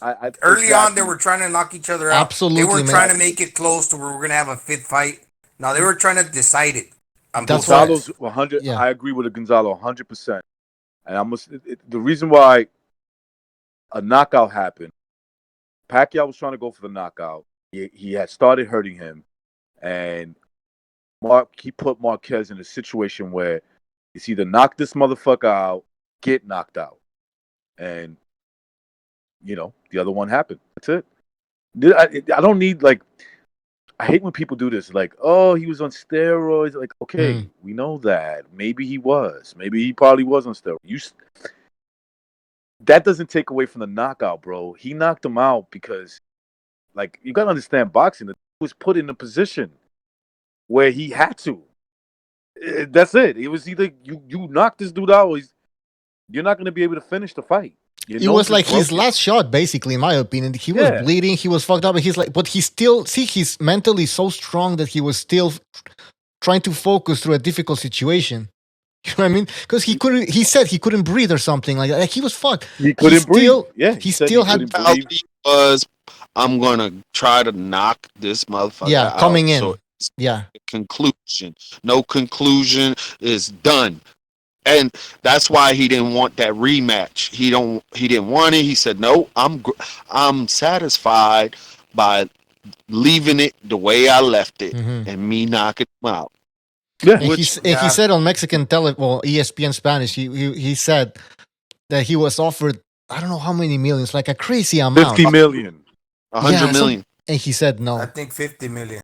fight, early on, they were trying to knock each other out. Absolutely, They were man. trying to make it close to where we're going to have a 5th fight. Now, they were trying to decide it. Gonzalo's 100. Yeah. I agree with Gonzalo 100%. And the reason why a knockout happened, Pacquiao was trying to go for the knockout. He had started hurting him, and he put Marquez in a situation where it's either knock this motherfucker out, get knocked out, and the other one happened. That's it. I don't need I hate when people do this. Like, oh, he was on steroids. Like, okay, we know that. Maybe he was. Maybe he probably was on steroids. That doesn't take away from the knockout, bro. He knocked him out because, you gotta understand boxing. He was put in a position where he had to. That's it. It was either you knock this dude out, or you're not going to be able to finish the fight. Your It was nose is like his broken. last shot, basically, in my opinion. He was Yeah. bleeding, he was fucked up, and he's like, but he's mentally so strong that he was still trying to focus through a difficult situation. You know what I mean? Because he said he couldn't breathe or something like that. Like, he was fucked. He couldn't breathe. Yeah, he still had. Mentality was, I'm gonna try to knock this motherfucker out. Coming in. So Yeah. Conclusion. No conclusion is done. And that's why he didn't want that rematch. He didn't want it. He said, "No, I'm satisfied by leaving it the way I left it and me knocking him out." Yeah. And he said on Mexican ESPN Spanish, he said that he was offered, I don't know how many millions, like a crazy amount. 50 million. 100 million. And he said no. I think 50 million.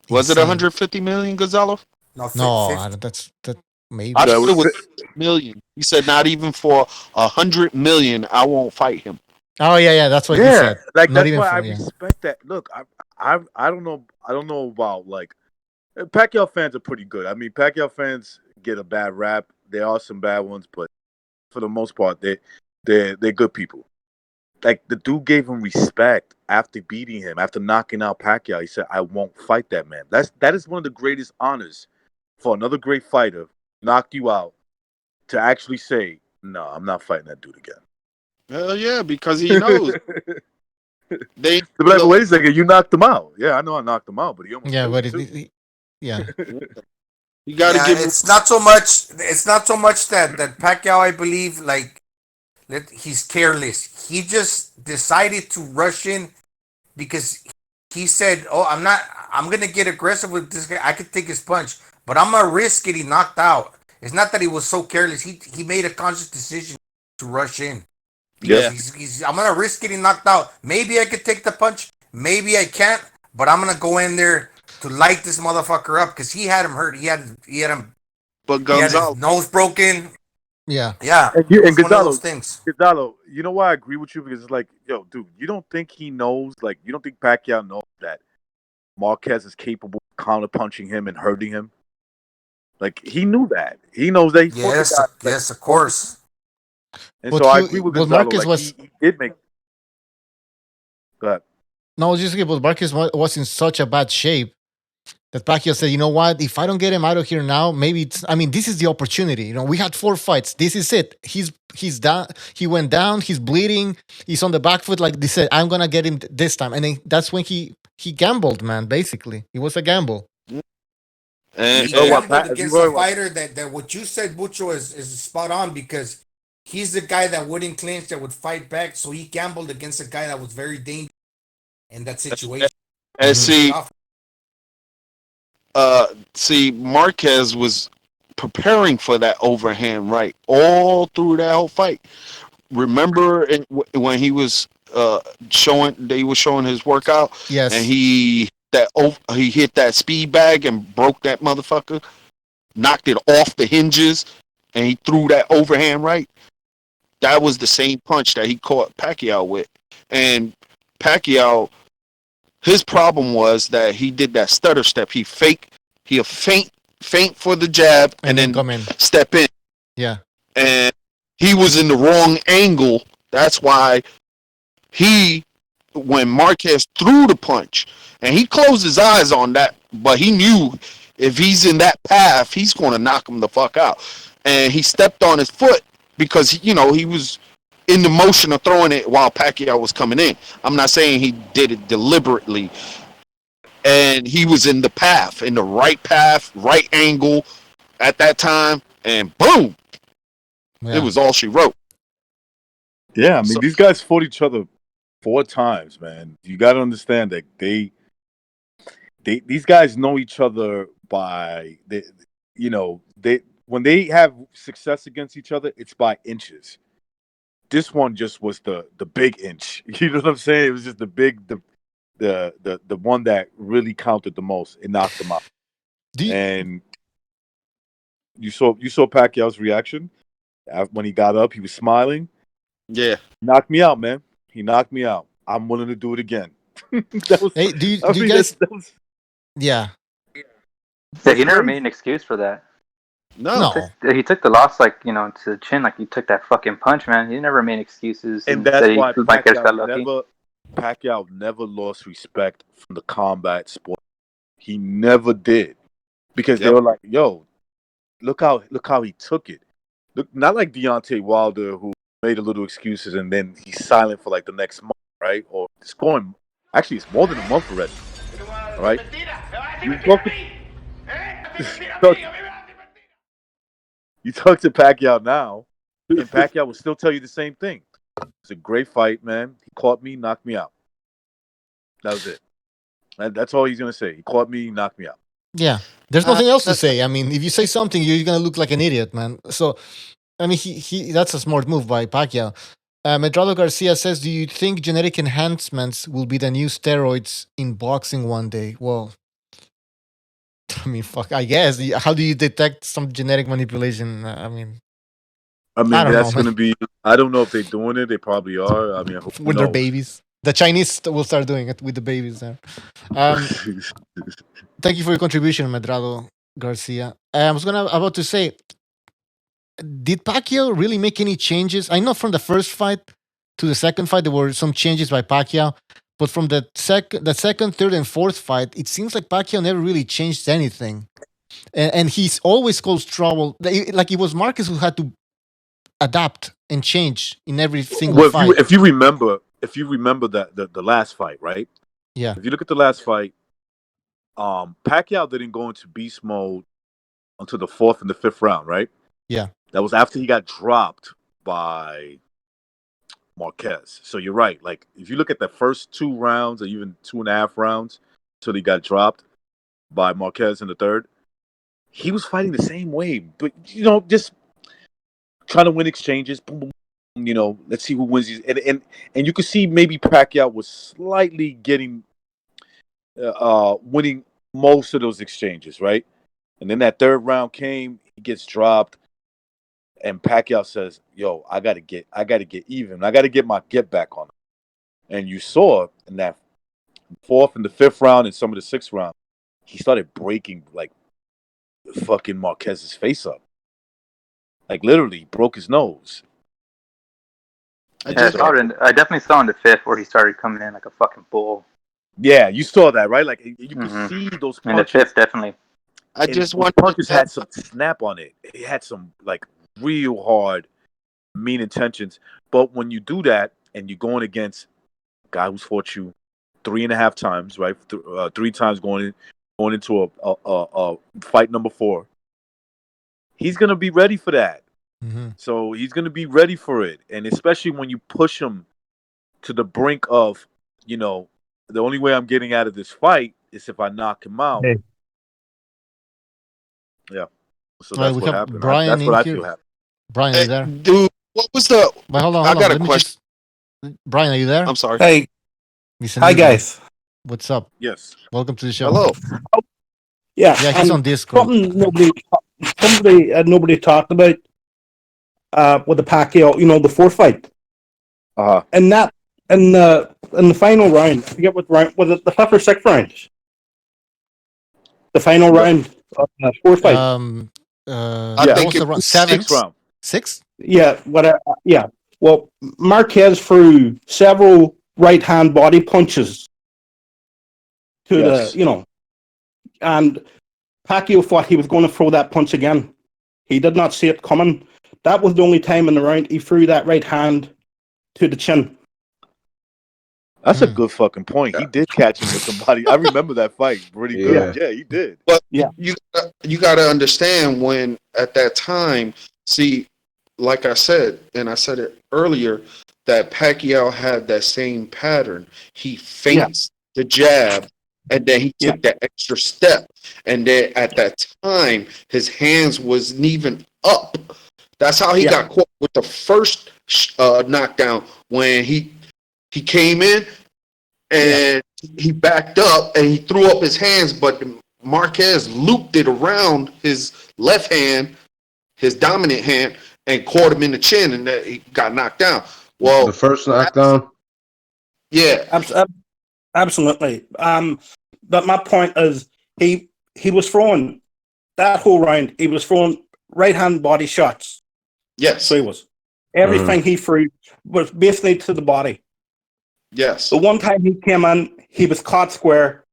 Was it 150 million, Gonzalo? No, that's maybe. I thought it was 50 million. He said not even for 100 million, I won't fight him. Oh yeah, that's what he said. Like Not that's even why for, I respect that. Look, I don't know about like Pacquiao fans are pretty good. I mean, Pacquiao fans get a bad rap. There are some bad ones, but for the most part, they're good people. Like the dude gave him respect after beating him, after knocking out Pacquiao. He said, "I won't fight that man." That is one of the greatest honors for another great fighter, knock you out, to actually say, "No, I'm not fighting that dude again." Hell yeah, because he knows. They're like, wait a second, you knocked him out. Yeah, I know I knocked him out, but he almost yeah, killed but me too. yeah. You got to give. It's not so much. It's not so much that Pacquiao, I believe, like he's careless. He just decided to rush in because he said, "Oh, I'm gonna get aggressive with this guy. I could take his punch, but I'm gonna risk getting knocked out." It's not that he was so careless. He made a conscious decision to rush in. Because I'm gonna risk getting knocked out. Maybe I could take the punch. Maybe I can't. But I'm gonna go in there to light this motherfucker up because he had him hurt. He had him. But He had Gonzalo, his nose broken. Yeah. And One of Gonzalo, those things. Gonzalo, you know why I agree with you? Because it's like, yo, dude, you don't think he knows, like, you don't think Pacquiao knows that Marquez is capable of counterpunching him and hurting him? Like, he knew that. He knows that he fought the guy. Like, Yes, of course. And But so I agree with Gonzalo. Marquez Like, was. he did make. Go ahead. No, just but Marquez was in such a bad shape that Pacquiao said, "You know what? If I don't get him out of here now, maybe this is the opportunity. You know, we had 4 fights. This is it. He's down. He went down. He's bleeding. He's on the back foot. Like they said, I'm gonna get him this time." And then that's when he gambled, man. Basically, it was a gamble. And He gambled against a fighter that what you said, Bucho, is spot on because he's the guy that wouldn't clinch, that would fight back. So he gambled against a guy that was very dangerous in that situation. And see, Marquez was preparing for that overhand right all through that whole fight. Remember when he was they were showing his workout? Yes. And he hit that speed bag and broke that motherfucker, knocked it off the hinges, and he threw that overhand right. That was the same punch that he caught Pacquiao with. And Pacquiao, his problem was that he did that stutter step. He'll feint for the jab and then come in. Step in. Yeah. And he was in the wrong angle. That's why when Marquez threw the punch, and he closed his eyes on that, but he knew if he's in that path, he's going to knock him the fuck out. And he stepped on his foot because, he was in the motion of throwing it while Pacquiao was coming in. I'm not saying he did it deliberately. And he was in the path, in the right path, right angle at that time, and boom. Yeah. It was all she wrote. Yeah, I mean, these guys fought each other 4 times, man. You got to understand that these guys know each other by when they have success against each other, it's by inches. This one just was the big inch. You know what I'm saying? It was just the one that really counted the most. It knocked him out. And you saw Pacquiao's reaction when he got up. He was smiling. Yeah, knocked me out, man. He knocked me out. I'm willing to do it again. Hey, do you guys? Yeah. Yeah, he never made an excuse for that. No. He took the loss to the chin, like he took that fucking punch, man. He never made excuses, And that's why I guess got lucky. Pacquiao never lost respect from the combat sport. He never did, because they were like, "Yo, look how he took it." Look, not like Deontay Wilder, who made a little excuses and then he's silent for like the next month, right? Or it's going. Actually, it's more than a month already. All right. You talk to Pacquiao now, and Pacquiao will still tell you the same thing. It's a great fight, man. He caught me, knocked me out. That was it. That's all he's gonna say. He caught me, knocked me out. Yeah, there's nothing else to say. I mean, if you say something, you're gonna look like an idiot, man. So, I mean, he that's a smart move by Pacquiao. Medrado Garcia says, "Do you think genetic enhancements will be the new steroids in boxing one day?" Well, I mean, fuck. I guess. How do you detect some genetic manipulation? I mean, that's going to be. I don't know if they're doing it. They probably are. I mean, with their babies. The Chinese will start doing it with the babies there. Thank you for your contribution, Medrado Garcia. I was about to say, did Pacquiao really make any changes? I know from the first fight to the second fight there were some changes by Pacquiao, but from the second, third, and fourth fight, it seems like Pacquiao never really changed anything, and he's always caused trouble. Like it was Marquez who had to adapt and change in every single fight. If you remember that the last fight, right? Yeah. If you look at the last fight, Pacquiao didn't go into beast mode until the fourth and the fifth round, right? Yeah. That was after he got dropped by Marquez. So you're right. Like if you look at the first 2 rounds or even 2.5 rounds till he got dropped by Marquez in the third, he was fighting the same way, but just trying to win exchanges. Boom, boom, boom, let's see who wins these. And you could see maybe Pacquiao was slightly getting winning most of those exchanges, right? And then that third round came, he gets dropped, and Pacquiao says, "Yo, I gotta get even. I gotta get my get back on him." And you saw in that fourth and the fifth round and some of the sixth round, he started breaking like fucking Marquez's face up. Like literally broke his nose. I definitely saw in the fifth where he started coming in like a fucking bull. Yeah, you saw that, right? Like you could see those punches. In the fifth, definitely. Punches had some snap on it. It had some like real hard, mean intentions. But when you do that and you're going against a guy who's fought you 3.5 times, right? 3 times going into a fight number 4, he's gonna be ready for that. Mm-hmm. So he's gonna be ready for it, and especially when you push him to the brink of, the only way I'm getting out of this fight is if I knock him out. Hey. Yeah. So that's what happened. That's what I feel happened. Brian, are you there? Dude, what was the... Wait, hold on. I got a question. Brian, are you there? I'm sorry. Hey. Hi, guys. What's up? Yes. Welcome to the show. Hello. Yeah, he's on Discord. Something nobody talked about with the Pacquiao, the fourth fight. And that in the final round, I forget what round was it, the 5th or 6th round? The final round of the fourth fight. I think it was 7th round. 6th? Yeah, whatever. Yeah. Well, Marquez threw several right hand body punches to the and Pacquiao thought he was going to throw that punch again. He did not see it coming. That was the only time in the round he threw that right hand to the chin. That's a good fucking point. He did catch him with somebody. I remember that fight pretty good. Yeah, he did. But you got to understand when at that time, see, like I said, and I said it earlier, that Pacquiao had that same pattern. He feints the jab, and then he took that extra step. And then at that time, his hands wasn't even up. That's how he got caught with the first knockdown when he came in and he backed up and he threw up his hands, but Marquez looped it around his left hand, his dominant hand, and caught him in the chin, and he got knocked down. Well, the first knockdown. Yeah, absolutely. But my point is, he was throwing that whole round, he was throwing right hand body shots. Yes. So he was. Everything he threw was basically to the body. Yes. The one time he came in, he was caught square,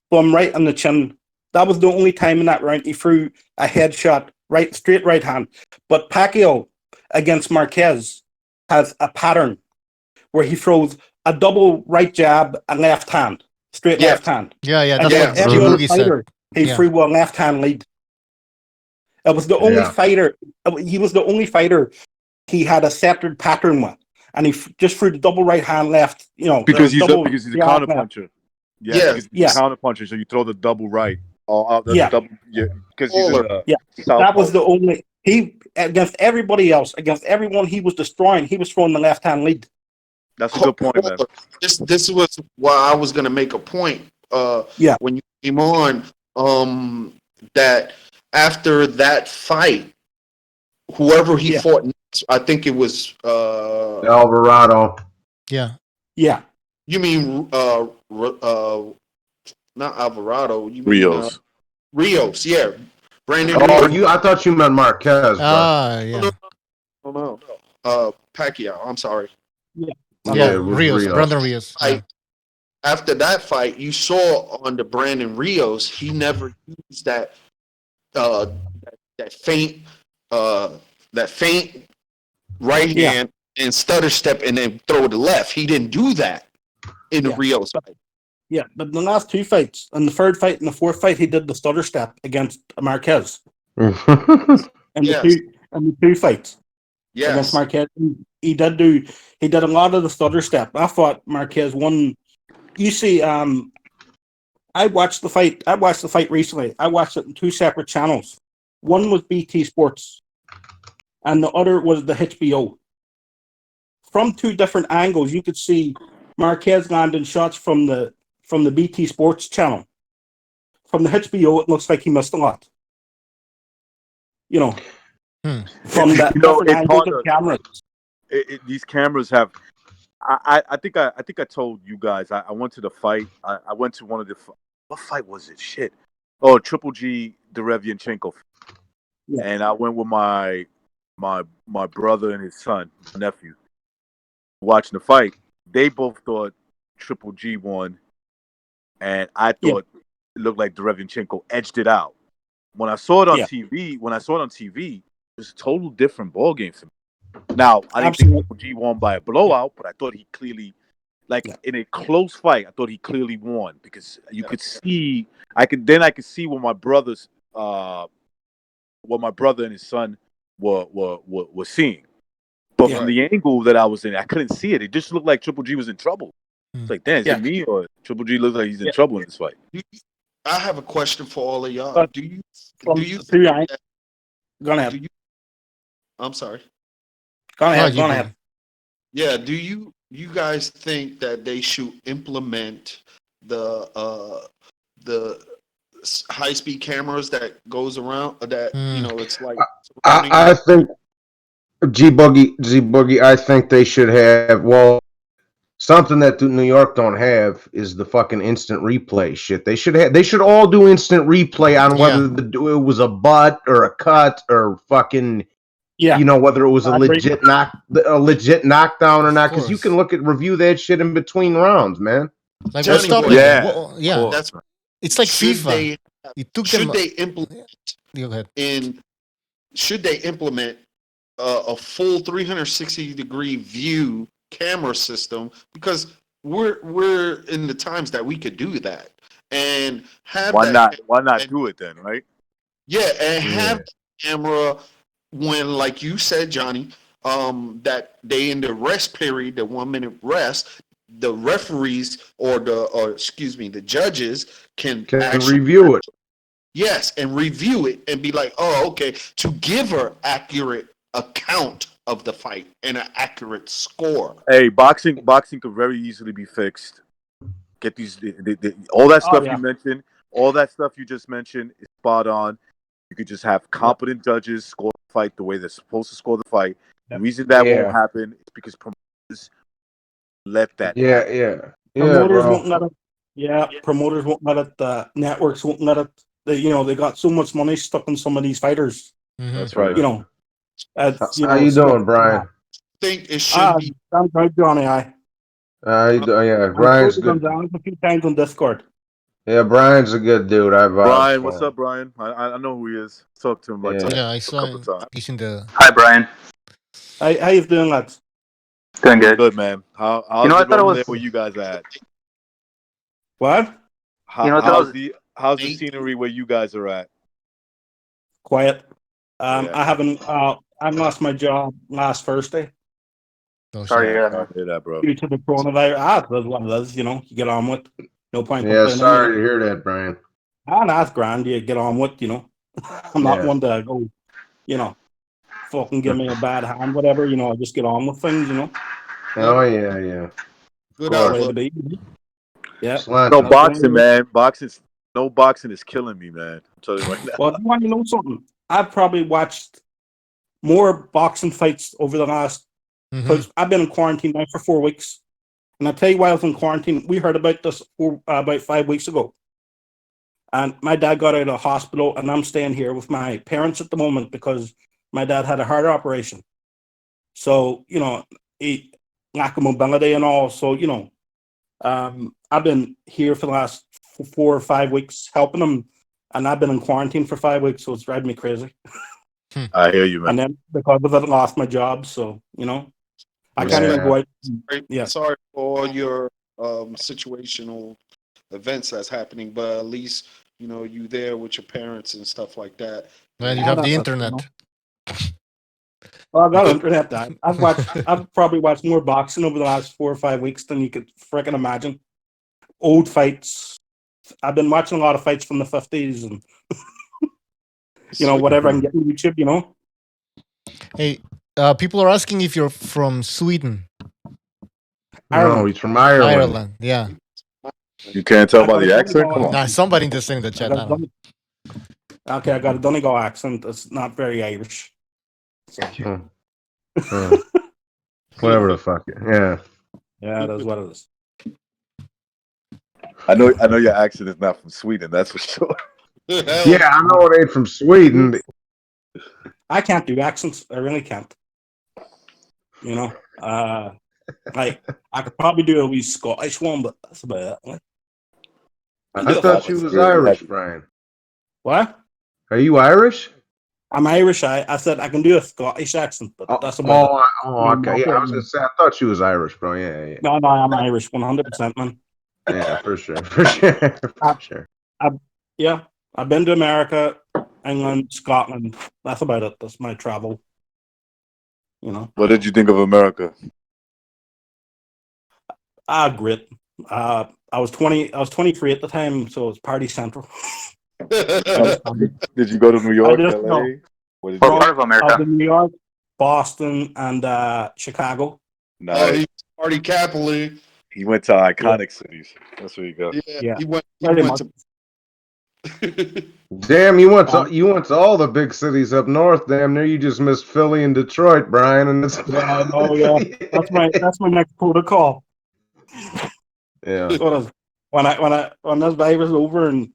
from right on the chin. That was the only time in that round he threw a headshot, straight right hand. But Pacquiao against Marquez has a pattern where he throws a double right jab and left hand, straight left hand. Yeah, And that's then what every other Boogie fighter, said. he threw a left hand lead. It was the only fighter. He was the only fighter he had a centered pattern with, and he just threw the double right hand left. Because he's double a counter jab left. puncher. Yeah, because he's a counter puncher, so you throw the double right. Double, because he's in the That was the only he against everybody else, against everyone he was destroying. He was throwing the left hand lead. That's a good point, man. This was why I was going to make a point. When you came on, that after that fight, whoever he fought next, I think it was Alvarado. Yeah. You mean not Alvarado? You mean Rios? Rios, yeah. Brandon. Oh, Rios. I thought you meant Marquez. Yeah. No. Pacquiao. I'm sorry. Rios. Brandon Rios. After that fight, you saw on the Brandon Rios, he never used that faint right hand and stutter step and then throw the left. He didn't do that in the Rios fight. Yeah, but the last two fights, and the third fight and the fourth fight, he did the stutter step against Marquez. And the two fights against Marquez, he did a lot of the stutter step. I thought Marquez won. You see, I watched the fight. I watched the fight recently. I watched it in two separate channels. One was BT Sports, and the other was the HBO. From two different angles, you could see Marquez landing shots from the BT Sports channel. From the HBO, it looks like he missed a lot. From that different angles of cameras. These cameras have. I think I told you guys. I went to the fight. I went to one of the. What fight was it? Shit. Oh, Triple G Derevianchenko. Yeah. And I went with my brother and his son, my nephew, watching the fight. They both thought Triple G won, and I thought it looked like Derevianchenko edged it out. When I saw it on TV, it was a total different ballgame for me. Now, I didn't think Triple G won by a blowout, but I thought he clearly, in a close fight, I thought he clearly won because you could see. I could see what my brother and his son were seeing. But from the angle that I was in, I couldn't see it. It just looked like Triple G was in trouble. It's like, damn, is it me or Triple G looks like he's in trouble in this fight? I have a question for all of y'all. Do you Go ahead. I'm sorry. Go ahead. Yeah, do you guys think that they should implement the high speed cameras that goes around that it's like I think G Boogie, I think they should have something that New York don't have is the fucking instant replay shit. They should all do instant replay on whether it was a butt or a cut or fucking whether it was a legit knockdown or not, because you can review that shit in between rounds, man. Like what's stopping? That's it's like FIFA. Should they implement a full 360-degree view camera system, because we're in the times that we could do that and have why not do it then, right? Have the camera when, like you said, Johnny, that they in the rest period, the 1 minute rest, the referees the judges can review it. Yes, and review it and be like, oh, okay, to give her accurate account of the fight and an accurate score. Hey, boxing could very easily be fixed. Get these all that stuff you mentioned, all that stuff you just mentioned is spot on. You could just have competent judges score the fight the way they're supposed to score the fight. The reason that won't happen is because promoters let that happen. Promoters won't let it. Promoters won't let it. Networks won't let it. they got so much money stuck in some of these fighters. That's right. How you doing, Brian? Think it should be. I'm good, Johnny. Yeah, I'm Brian's supposed to come good. down a few times on Discord. Yeah, Brian's a good dude. I vouch Brian, for what's him. up, Brian? I know who he is. Talked to him like Yeah. Yeah, I a saw couple times. he's in the. Hi, Brian. How you doing, lads? Doing good. Good, man. How's You know, I it thought it over there was. where you guys at? What? You know, I thought it was How's the scenery where you guys are at? Quiet. Yeah. I haven't. I lost my job last Thursday. Sorry to hear that, Sorry man. to hear that, bro. Due to the coronavirus. That's what it is. You get on with. No point Yeah, complaining. sorry to hear that, Brian. That's grand. You get on with. I'm not Yeah. one to go. Fucking give me a bad hand, whatever. I just get on with things. Oh yeah. Good Of course. Way to be. Yeah. Slanted. No boxing, man. No boxing is killing me, man. I'm telling you right now. Well, you want to know something? I've probably watched more boxing fights over the last. Because I've been in quarantine now for 4 weeks, and I tell you why I was in quarantine. We heard about this about 5 weeks ago, and my dad got out of hospital, and I'm staying here with my parents at the moment because my dad had a heart operation. So he lack of mobility and all. So I've been here for the last 4 or 5 weeks helping him, and I've been in quarantine for 5 weeks, so it's driving me crazy. I hear you, man. And then because of it, I lost my job. So I can't even go out. Yeah. Sorry for all your situational events that's happening, but at least you there with your parents and stuff like that. Man, you have the internet. Well, I got internet. I've probably watched more boxing over the last 4 or 5 weeks than you could freaking imagine. Old fights. I've been watching a lot of fights from the 50s and whatever I can get on YouTube. Hey, people are asking if you're from Sweden. No, he's from Ireland. Ireland, yeah. You can't tell by the accent? Come on. Nah, somebody just saying in the chat. I don't. Okay, I got a Donegal accent. It's not very Irish. So. Whatever the fuck. Yeah. Yeah, that's what it is. I know your accent is not from Sweden, that's for sure. Yeah, I know it ain't from Sweden. I can't do accents. I really can't. Like I could probably do a wee Scottish one, but that's about it. I thought you was Irish, Brian. What? Are you Irish? I'm Irish. I said I can do a Scottish accent, but that's about it. Okay. Yeah, I was gonna say I thought you was Irish, bro. Yeah. No, I'm Irish, 100%, man. Yeah, for sure. I've been to America, England, Scotland. That's about it. That's my travel. What did you think of America? Great. I was 23 at the time, so it was party central. Did you go to New York, LA? What part of America? I was in New York, Boston, and Chicago. Nice. Party capital. He went to iconic cities. That's where you go. Yeah. He went to. Damn, you went to all the big cities up north. Damn near you just missed Philly and Detroit, Brian. And it's That's my next protocol. Yeah. So when this virus is over and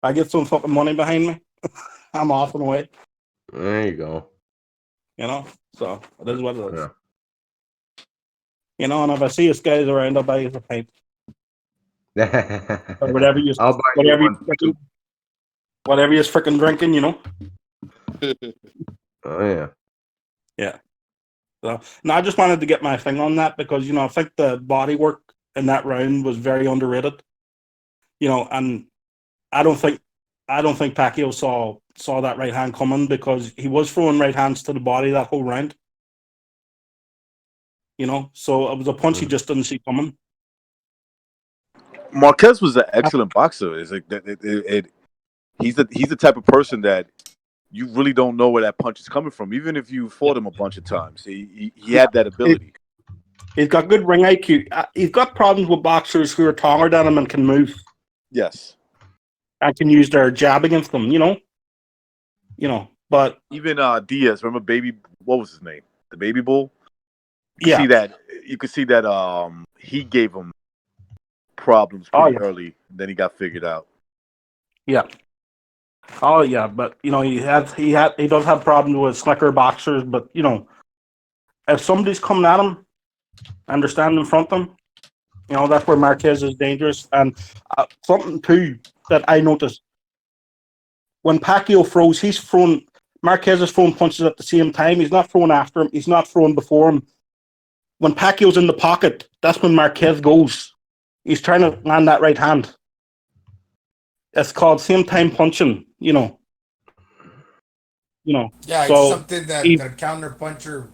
I get some fucking money behind me, I'm off and away. There you go. So it is what it is. And if I see us guys around, I'll buy you a pint. Or whatever you freaking drinking, Oh yeah. Yeah. So I just wanted to get my thing on that because I think the body work in that round was very underrated. And I don't think Pacquiao saw that right hand coming because he was throwing right hands to the body that whole round. So it was a punch he just didn't see coming. Marquez was an excellent boxer. It's like he's the type of person that you really don't know where that punch is coming from, even if you fought him a bunch of times. He had that ability. He's got good ring IQ. He's got problems with boxers who are taller than him and can move. Yes. And can use their jab against them, But even Diaz, remember what was his name? The Baby Bull? You could see that he gave him problems pretty early. Then he got figured out. Yeah. Oh yeah, but you know he does have problems with slicker boxers, but you know if somebody's coming at him and they're standing in front of him, you know that's where Marquez is dangerous. And something too that I noticed when Pacquiao throws, Marquez is throwing punches at the same time. He's not throwing after him. He's not throwing before him. When Pacquiao's in the pocket, that's when Marquez goes. He's trying to land that right hand. It's called same time punching. You know. Yeah, it's So something that the counter puncher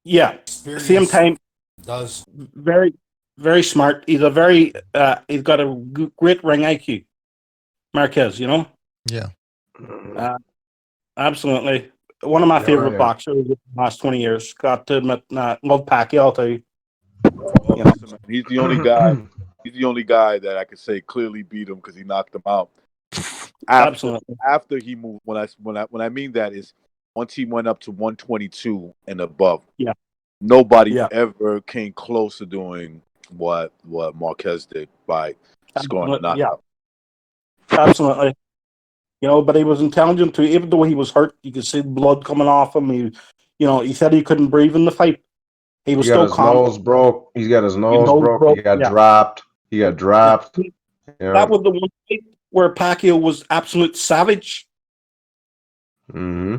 same time does. very very smart. He's he's got a great ring IQ. Marquez, you know. Yeah. Absolutely. One of my favorite boxers in the last 20 years. Got to admit, love Pacquiao too. Well, listen, man, he's the only guy. He's the only guy that I could say clearly beat him because he knocked him out. After he moved, when I mean that is once he went up to 122 and above. Yeah. Nobody ever came close to doing what Marquez did by scoring a knockout. Yeah. Absolutely. You know, but he was intelligent too. Even though he was hurt, you could see blood coming off him. He said he couldn't breathe in the fight. He was still calm. Nose broke. He's got his nose broke. He got dropped. That was the one fight where Pacquiao was absolute savage. Mm-hmm.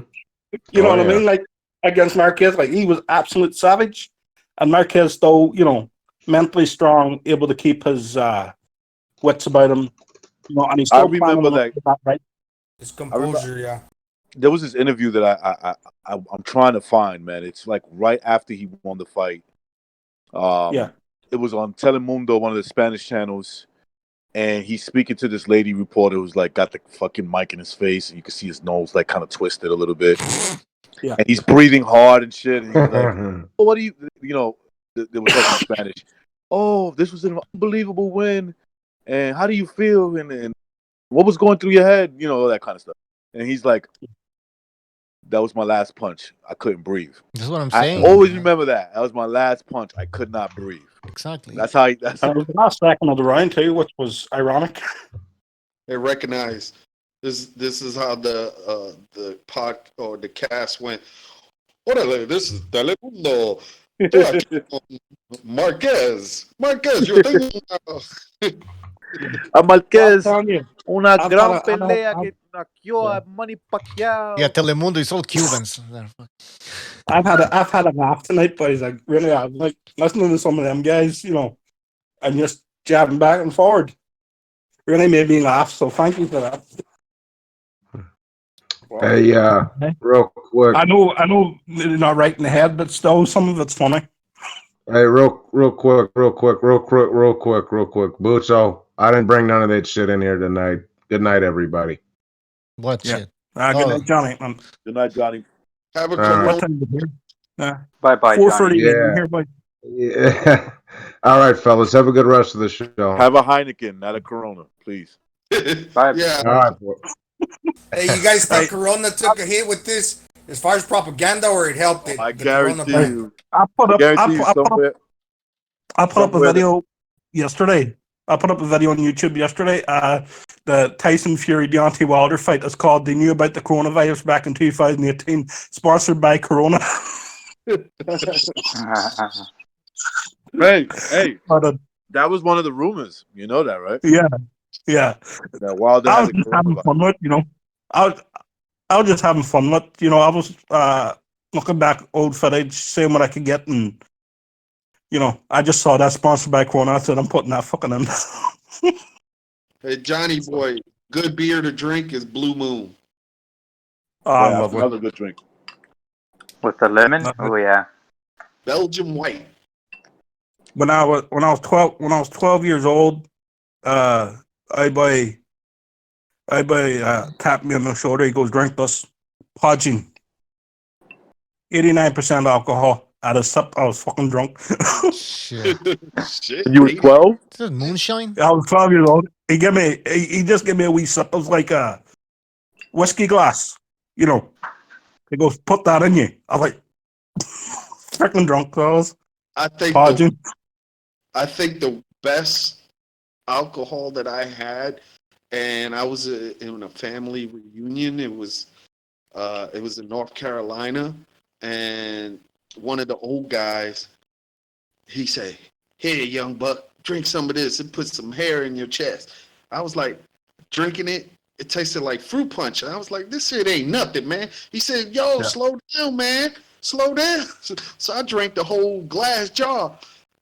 You know what I mean? Like against Marquez, like he was absolute savage, and Marquez, though, you know, mentally strong, able to keep his wits about him. You know, and he's still I remember that. Right? His composure, There was this interview that I'm trying to find, man. It's like right after he won the fight. It was on Telemundo, one of the Spanish channels, and he's speaking to this lady reporter who's like got the fucking mic in his face, and you can see his nose like kind of twisted a little bit. Yeah, and he's breathing hard and shit. And he's like, oh, "What do you know?" They were talking in Spanish. Oh, this was an unbelievable win, and how do you feel? And what was going through your head? You know, all that kind of stuff. And he's like, that was my last punch. I couldn't breathe. That's what I'm saying. I always remember that. That was my last punch. I could not breathe. Exactly. That's how. It was the last second of the round too, which was ironic. They recognize this. This is how the pod or the cast went. Órale, this is Telemundo. Marquez, yo tengo a Marquez, una gran pelea que nació a Manny Pacquiao. Yeah, Telemundo is all Cubans. I've had a laugh tonight, boys. Like really, I'm like listening to some of them guys, you know, and just jabbing back and forward. Really made me laugh. So thank you for that. Hey, real quick. I know, you're not right in the head, but still, some of it's funny. Hey, real quick. Bucho, I didn't bring none of that shit in here tonight. Good night, everybody. What shit? Good night, Johnny. Good night, Johnny. Have a good night. Bye, 4:30 yeah. here, bye. Yeah. All right, fellas. Have a good rest of the show. Have a Heineken, not a Corona, please. Bye. Yeah. All right, boy. Hey, you guys think Corona took a hit with this as far as propaganda, or it helped it? I guarantee you. I put up a somewhere video yesterday. I put up a video on YouTube yesterday. The Tyson Fury Deontay Wilder fight is called "They Knew About the Coronavirus Back in 2018," sponsored by Corona. Hey, that was one of the rumors. You know that, right? Yeah. That Wilder I had was the just having coronavirus. fun with it, you know. I was just having fun with it, you know. I was looking back old footage, seeing what I could get, and you know, I just saw that sponsored by Corona. I said, I'm putting that fucking in. Hey, Johnny boy, good beer to drink is Blue Moon. Oh, Yeah, lovely. another good drink. With the lemon? Oh yeah. Belgian white. When I was 12 years old, I buy tapped me on the shoulder. He goes, drink this. Podging. 89% alcohol. At a sip, I was fucking drunk. Shit. You were 12? Is this moonshine? I was 12 years old. He just gave me a wee sip. It was like a whiskey glass. You know. He goes, put that in you. I was like, freaking drunk, fellas. I think the best alcohol that I had, and I was in a family reunion. It was in North Carolina, and one of the old guys, he said, "Here, young buck, drink some of this. It puts some hair in your chest." I was like, drinking it. It tasted like fruit punch. And I was like, "This shit ain't nothing, man." He said, "Yo, slow down, man. Slow down." So I drank the whole glass jar.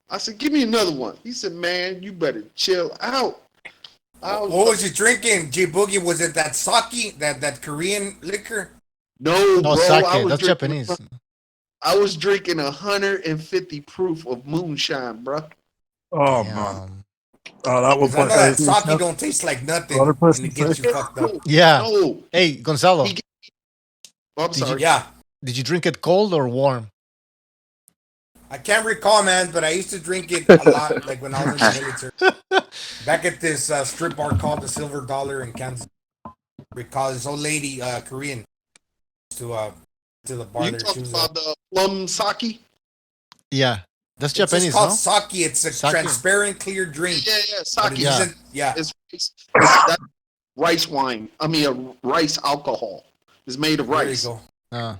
I said, "Give me another one." He said, "Man, you better chill out." What was you drinking, J Boogie? Was it that sake, that Korean liquor? No, No, bro. sake. I was That's drinking, Japanese. I was drinking 150 proof of moonshine, bro. Oh man. Oh, that would Because I put know that everything sake down. don't taste like nothing, Another and person it gets you say. fucked up. Yeah. No. Hey, Gonzalo. I'm sorry. Yeah. Did you drink it cold or warm? I can't recall, man, but I used to drink it a lot, like when I was in the military. Back at this strip bar called the Silver Dollar in Kansas. Recall this old lady, Korean, to the bar You there. She talking was about the plum sake? Yeah. That's It's just Japanese, called no? sake. It's a transparent, clear drink. Yeah, But sake. it isn't. Yeah. It's that rice wine. I mean, rice alcohol. It's made of rice. There you go.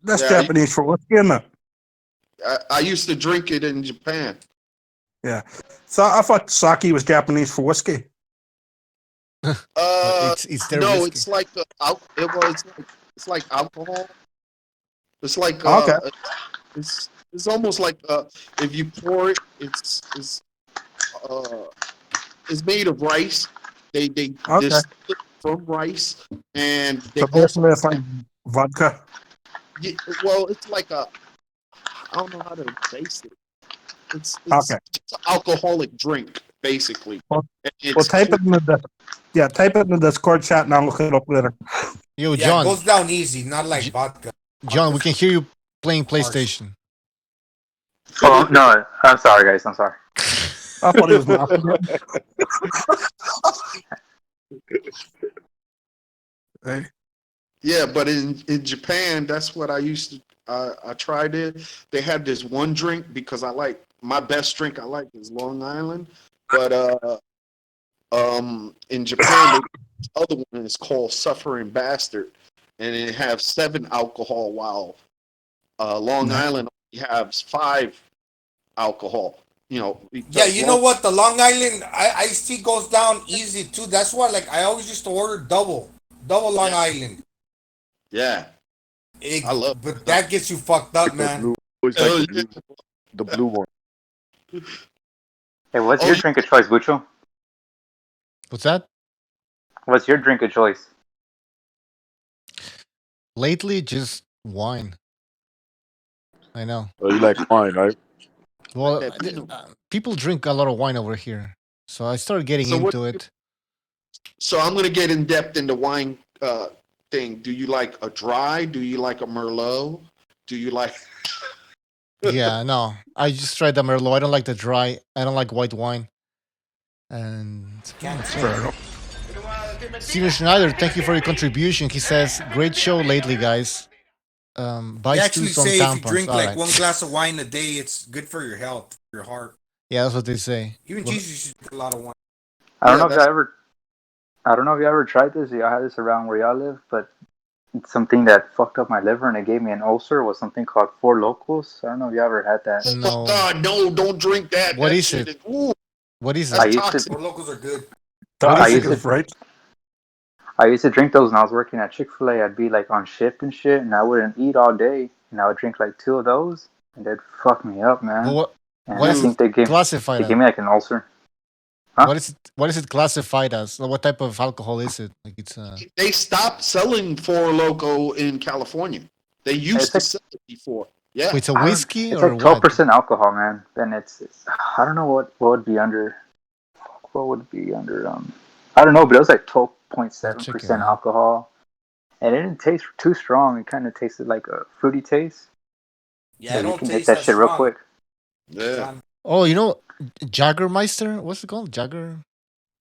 That's Yeah, Japanese for whiskey, isn't it? I used to drink it in Japan. Yeah. So I thought sake was Japanese for whiskey. It's their No, whiskey. it's like it's like alcohol. It's like Okay. it's almost like if you pour it, it's made of rice. They Okay. distill it from rice, and they So also basically, it's like vodka. well, it's like I don't know how to base it. It's Okay. an alcoholic drink, basically. Well, It's type it in the type it in the Discord chat and I'll look it up later. Yo, Yeah, John. it goes down easy, not like vodka. John, we can hear you playing PlayStation. Oh no, I'm sorry, guys. I'm sorry. I thought he was laughing. Hey. Yeah, but in Japan, that's what I used to. I tried it. They had this one drink because my best drink I like is Long Island, but in Japan, the other one is called Suffering Bastard, and it have 7 alcohol, while Long Island only has 5 alcohol. You know. Yeah, you know what? The Long Island iced tea goes down easy too. That's why, like, I always used to order double Long Island. Yeah. I love but that gets you fucked up, man. It's like the blue one. Hey, what's your drink of choice, Bucho? What's that? What's your drink of choice? Lately, just wine. I know. Oh, you like wine, right? Well, people drink a lot of wine over here, so I started getting into it. So I'm gonna get in depth into wine thing. Do you like a dry? Do you like a Merlot? Do you like? Yeah, no. I just tried the Merlot. I don't like the dry. I don't like white wine. And Steven Schneider, thank you for your contribution. He says, "Great show lately, guys." Buy They actually stews on say if you tampons. drink All like right. 1 glass of wine a day, it's good for your health, your heart. Yeah, that's what they say. Even Jesus should drink a lot of wine. I don't know if you ever tried this. Y'all had this around where y'all live, but it's something that fucked up my liver and it gave me an ulcer. Was something called Four Locos. I don't know if you ever had that. No. God, no! Don't drink that. What That is shit it? Ooh, What is that's it? toxic. Four Locos are good. I used to drink those when I was working at Chick-fil-A. I'd be like on shift and shit, and I wouldn't eat all day, and I would drink like 2 of those, and they'd fuck me up, man. Well, and what I is think it classified they as? gave me like an ulcer. Huh? What is it classified as? What type of alcohol is it? Like it's They stopped selling Four Loco in California. They used to sell it before. Yeah. Wait, it's a whiskey It's or like what? 12% alcohol, man. And it's I don't know what would be under. What would be under? I don't know, but it was like 12.7% alcohol, and it didn't taste too strong. It kind of tasted like a fruity taste. Yeah, so it you don't can taste hit that that shit real strong. quick. Yeah. Oh, you know, Jagermeister. What's it called? Jagermeister.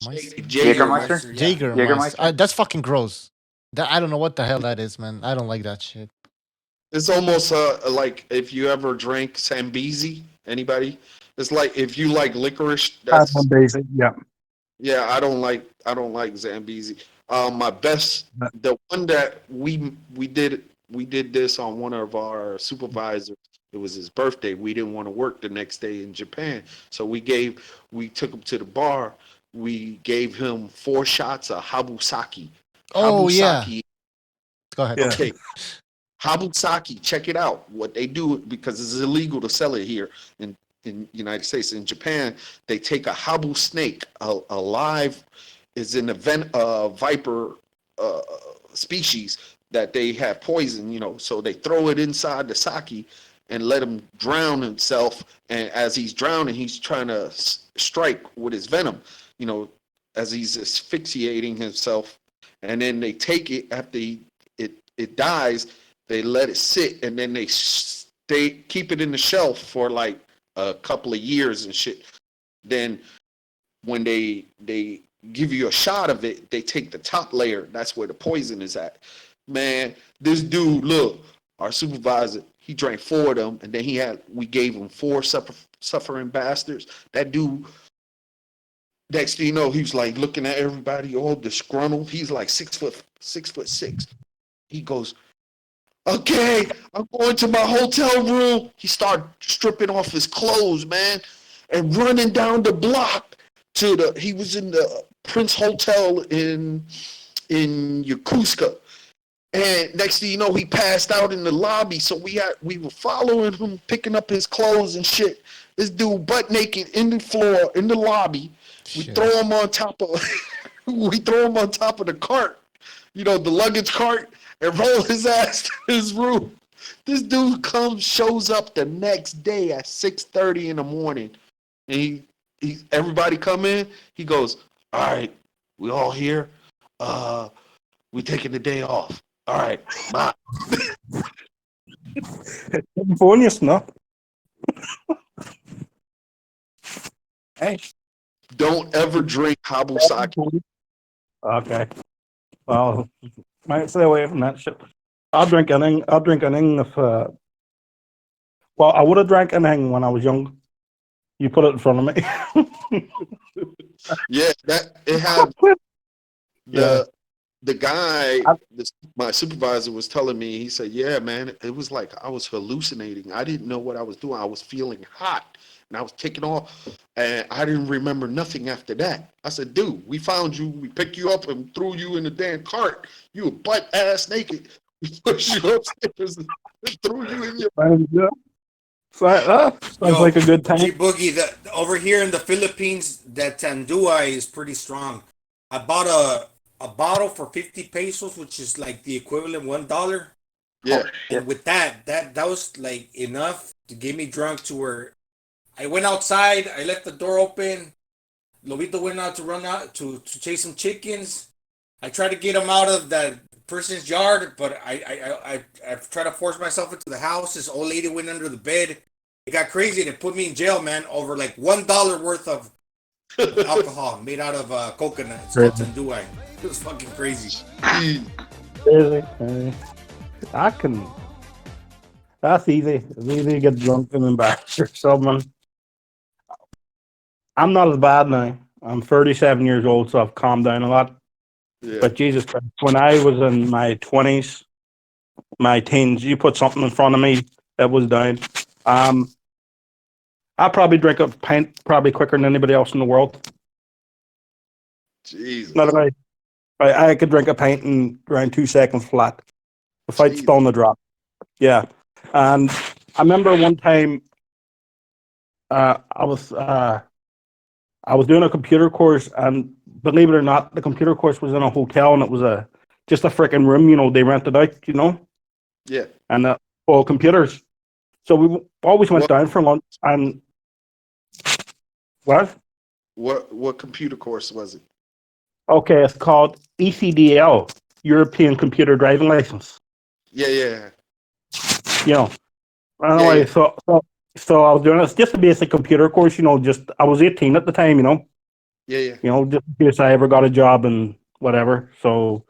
Jägermeister? Jägermeister. That's fucking gross. I don't know what the hell that is, man. I don't like that shit. It's almost like if you ever drank Zambezi. Anybody? It's like if you like licorice. That's Basic, yeah. Yeah, I don't like Zambezi. My best, the one that we did this on one of our supervisors. It was his birthday. We didn't want to work the next day in Japan, so we took him to the bar. We gave him 4 shots of Habusaki. Oh yeah. Habusaki. Go ahead. Okay. Habusaki, check it out. What they do, because it's illegal to sell it here in United States. In Japan, they take a habu snake, a live, is an event viper species that they have poison. So they throw it inside the sake and let him drown himself. And as he's drowning, he's trying to strike with his venom. As he's asphyxiating himself, and then they take it after it dies. They let it sit, and then they keep it in the shelf for like a couple of years and shit. Then when they give you a shot of it, they take the top layer. That's where the poison is at. Man, this dude, look, our supervisor, he drank 4 of them, and then we gave him 4 suffering bastards. That dude, next thing you know, he was like looking at everybody all disgruntled. He's like 6'6". He goes, "Okay, I'm going to my hotel room." He started stripping off his clothes, man, and running down the block he was in the Prince Hotel in Yokosuka. And next thing you know, he passed out in the lobby. So we were following him, picking up his clothes and shit. This dude butt naked in the floor, in the lobby. We throw him on top of the cart, the luggage cart, and roll his ass to his room. This dude shows up the next day at 6:30 in the morning, and everybody come in. He goes, "All right, we all here. We taking the day off. All right, bye." Bonus, no. Hey, don't ever drink Habusaki. Okay. Well, might stay away from that shit. I'll drink anything if. Well, I would have drank anything when I was young. You put it in front of me. Yeah, that it had the guy, my supervisor was telling me. He said, "Yeah, man, it was like I was hallucinating. I didn't know what I was doing. I was feeling hot, and I was taking off, and I didn't remember nothing after that." I said, "Dude, we found you. We picked you up and threw you in the damn cart. You were butt ass naked. We pushed you upstairs and threw you in your." Sounds like a good time. G Boogie, over here in the Philippines, that Tanduay is pretty strong. I bought a bottle for 50 pesos, which is like the equivalent $1. Yeah. And with that was like enough to get me drunk to where I went outside, I left the door open. Lobito went out to run out to chase some chickens. I tried to get him out of that person's yard, but I tried to force myself into the house. This old lady went under the bed. It got crazy and it put me in jail, man, over like $1 worth of alcohol made out of coconut. It's called Tanduay. It was fucking crazy. Crazy. That's easy. It's easy to get drunk and embarrass yourself. I'm not as bad now. I'm 37 years old, so I've calmed down a lot. Yeah. But Jesus Christ, when I was in my 20s, my teens, you put something in front of me that was down. I probably drink a pint probably quicker than anybody else in the world. Jesus. Not about, I could drink a pint in around 2 seconds flat. The fight's still on the drop. Yeah. And I remember one time I was doing a computer course, and believe it or not, the computer course was in a hotel, and it was just a freaking room, they rented out, Yeah. And all computers. So we always went down for lunch. And what computer course was it? Okay, it's called ECDL, European Computer Driving License. Yeah. Anyway, so I was doing it's just a basic computer course, just I was 18 at the time, Yeah. Just in case I ever got a job and whatever. So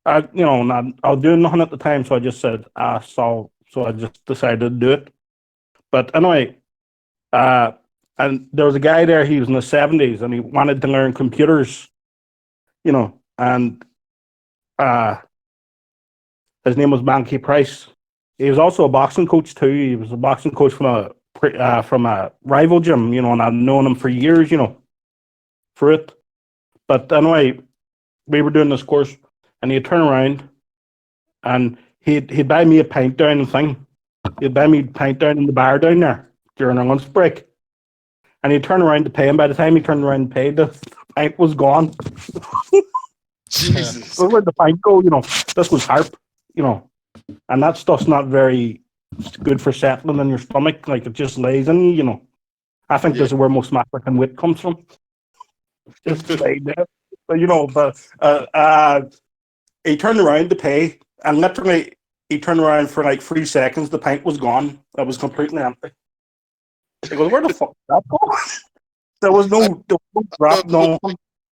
I was doing nothing at the time, so I just said, so I just decided to do it. But anyway, I And there was a guy there, he was in the 70s, and he wanted to learn computers, and his name was Mankey Price. He was also a boxing coach too. He was a boxing coach from a rival gym, and I've known him for years, for it. But anyway, we were doing this course, and he'd turn around, and he'd buy me a pint down the thing. He'd buy me a pint down in the bar down there during our lunch break. And he'd turn around to pay, and by the time he turned around and paid, the pint was gone. Jesus. So where'd the pint go? This was harp, and that stuff's not very good for settling in your stomach. Like, it just lays in you, I think this is where most African wit comes from. Just laid there. But he turned around to pay, and literally he turned around for like 3 seconds. The pint was gone. It was completely empty. He goes, "Where the fuck did that go?" There was no drop, no.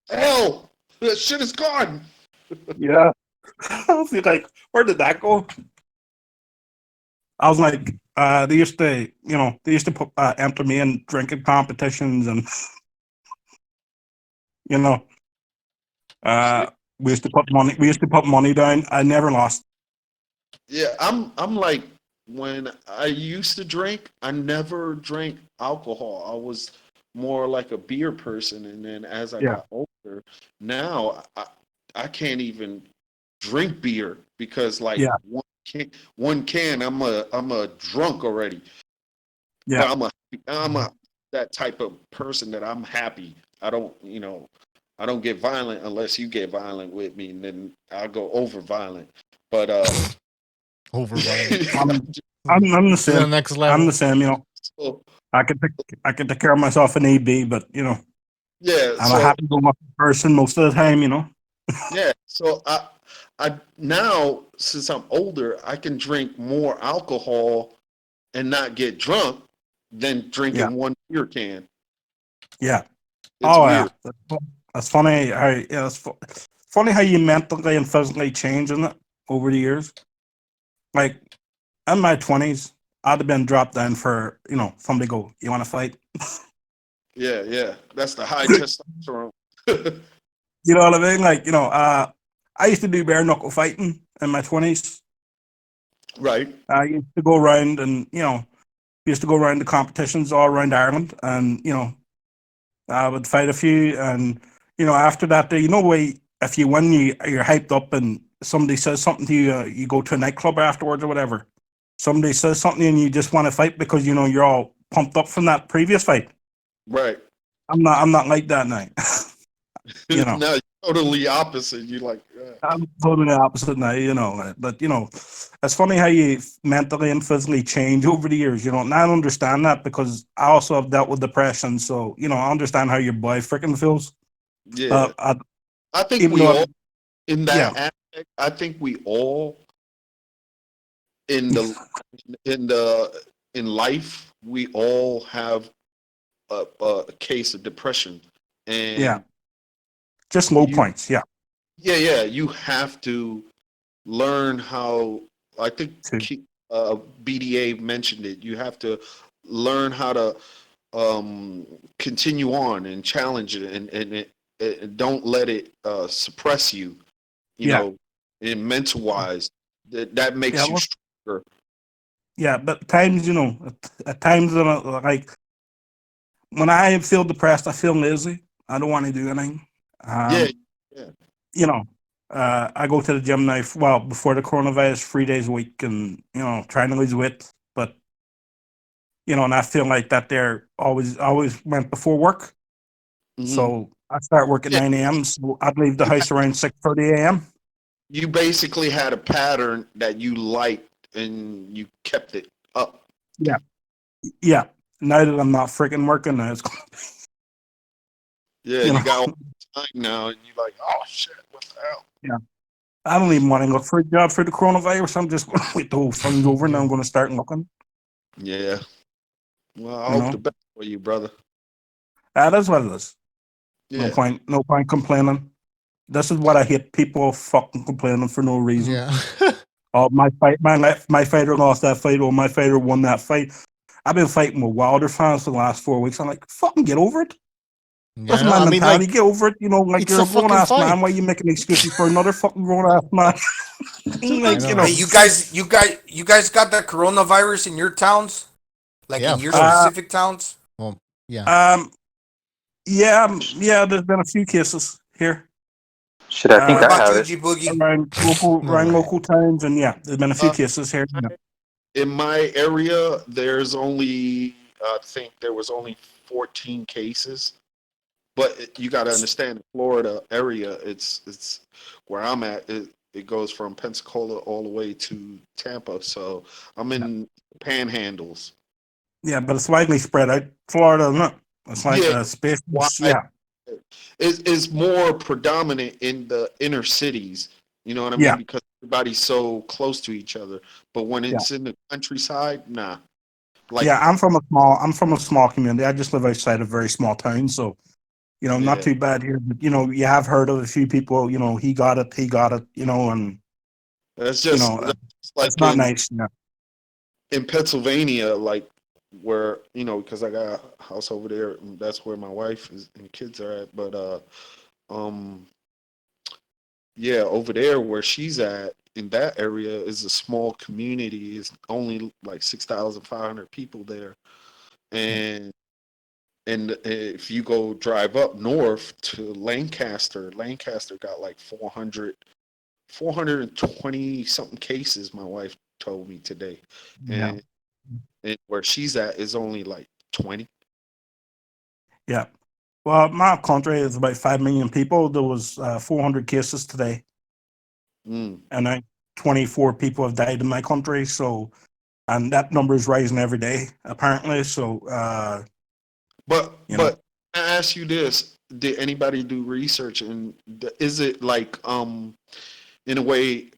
Hell, that shit is gone. Yeah. I was like, "Where did that go?" I was like, they used to put enter me in drinking competitions, and we used to put money down. I never lost. Yeah, I'm like, when I used to drink, I never drank alcohol. I was more like a beer person, and then as I got older, now I can't even drink beer because like one can I'm a drunk already. Yeah. But I'm a that type of person that I'm happy. I don't get violent unless you get violent with me, and then I'll go over violent. But over violent. I'm the same. To the next level. I'm the same. So, I can take care of myself in EB, but yeah, I'm a happy go lucky person most of the time. Yeah, so I now, since I'm older, I can drink more alcohol and not get drunk than drinking one beer can. Yeah. It's weird. Yeah. That's funny. It's funny how you mentally and physically change, isn't it, over the years? Like, in my 20s, I'd have been dropped down for, somebody go, "You want to fight?" Yeah. That's the high testosterone. You know what I mean? Like, I used to do bare knuckle fighting in my 20s. Right. I used to go around and, used to go around the competitions all around Ireland, and, I would fight a few, and, after that, if you win, you're hyped up, and somebody says something to you, you go to a nightclub afterwards or whatever. Somebody says something and you just want to fight because, you're all pumped up from that previous fight. Right. I'm not like that now. No, you're totally opposite. You like. I'm totally opposite now, but it's funny how you mentally and physically change over the years, and I understand that because I also have dealt with depression, so I understand how your boy freaking feels. Yeah, I think we all in that aspect. I think we all in life we all have a case of depression, and just low points. Yeah. You have to learn how. I think BDA mentioned it. You have to learn how to continue on and challenge it, and don't let it suppress you. And mental wise, that makes you stronger. Yeah, but at times, like when I feel depressed, I feel lazy. I don't want to do anything. I go to the gym now. Well, before the coronavirus, 3 days a week, and trying to lose weight. But and I feel like that there always went before work. Mm-hmm. So I start work at 9 a.m. So I'd leave the house around 6:30 a.m. You basically had a pattern that you liked, and you kept it up. Yeah. Now that I'm not freaking working, now it's. Yeah, you got all the time now, and you're like, "Oh shit, what the hell?" Yeah, I don't even want to look for a job for the coronavirus. I'm just going to wait the whole thing's over, and I'm going to start looking. Yeah. Well, I hope the best for you, brother. That's what it is. Yeah. No point complaining. This is what I hate: people fucking complaining for no reason. Yeah. Oh, my fighter lost that fight, or my fighter won that fight. I've been fighting with Wilder fans for the last 4 weeks. I'm like, fucking get over it. That's Yeah, my I mean, mentality. like, Get over it. You know, like it's you're a a grown fucking ass man. fight. Why are you making excuses for another fucking grown ass man? Like, you know. Hey, you guys got the coronavirus in your towns, like Yeah, in of your course. specific towns. Well, yeah. Yeah. There's been a few cases here. Shit, I think What I about have you, it. G Boogie? Around local towns, and yeah, there's been a few cases here. Yeah. In my area, there's only I think there was only 14 cases. But you got to understand, the Florida area, it's where I'm at. It goes from Pensacola all the way to Tampa. So I'm in Panhandles. Yeah, but it's widely spread out. Florida, no. It's like Yeah, space. why Yeah. it's more predominant in the inner cities. You know what I Yeah. mean? Because everybody's so close to each other. But when Yeah. it's in the countryside, nah. Like Yeah, I'm from a small community. I just live outside a very small town, so not yeah, too bad here. But you have heard of a few people. he got it. And that's you just know, that's it's like not nice. Yeah. in Pennsylvania, like where because I got a house over there, and that's where my wife is and kids are at. But um, yeah, over there where she's at in that area is a small community. It's only like 6,500 people there, and if you go drive up north to Lancaster, Lancaster got like 420 something cases. My wife told me today, Yeah. and where she's at is only like 20. Yeah. Well, my country is about 5 million people. There was 400 cases today, Mm. and 24 people have died in my country. So, and that number is rising every day, apparently. So, But I ask you this: did anybody do research, and is it like in a way,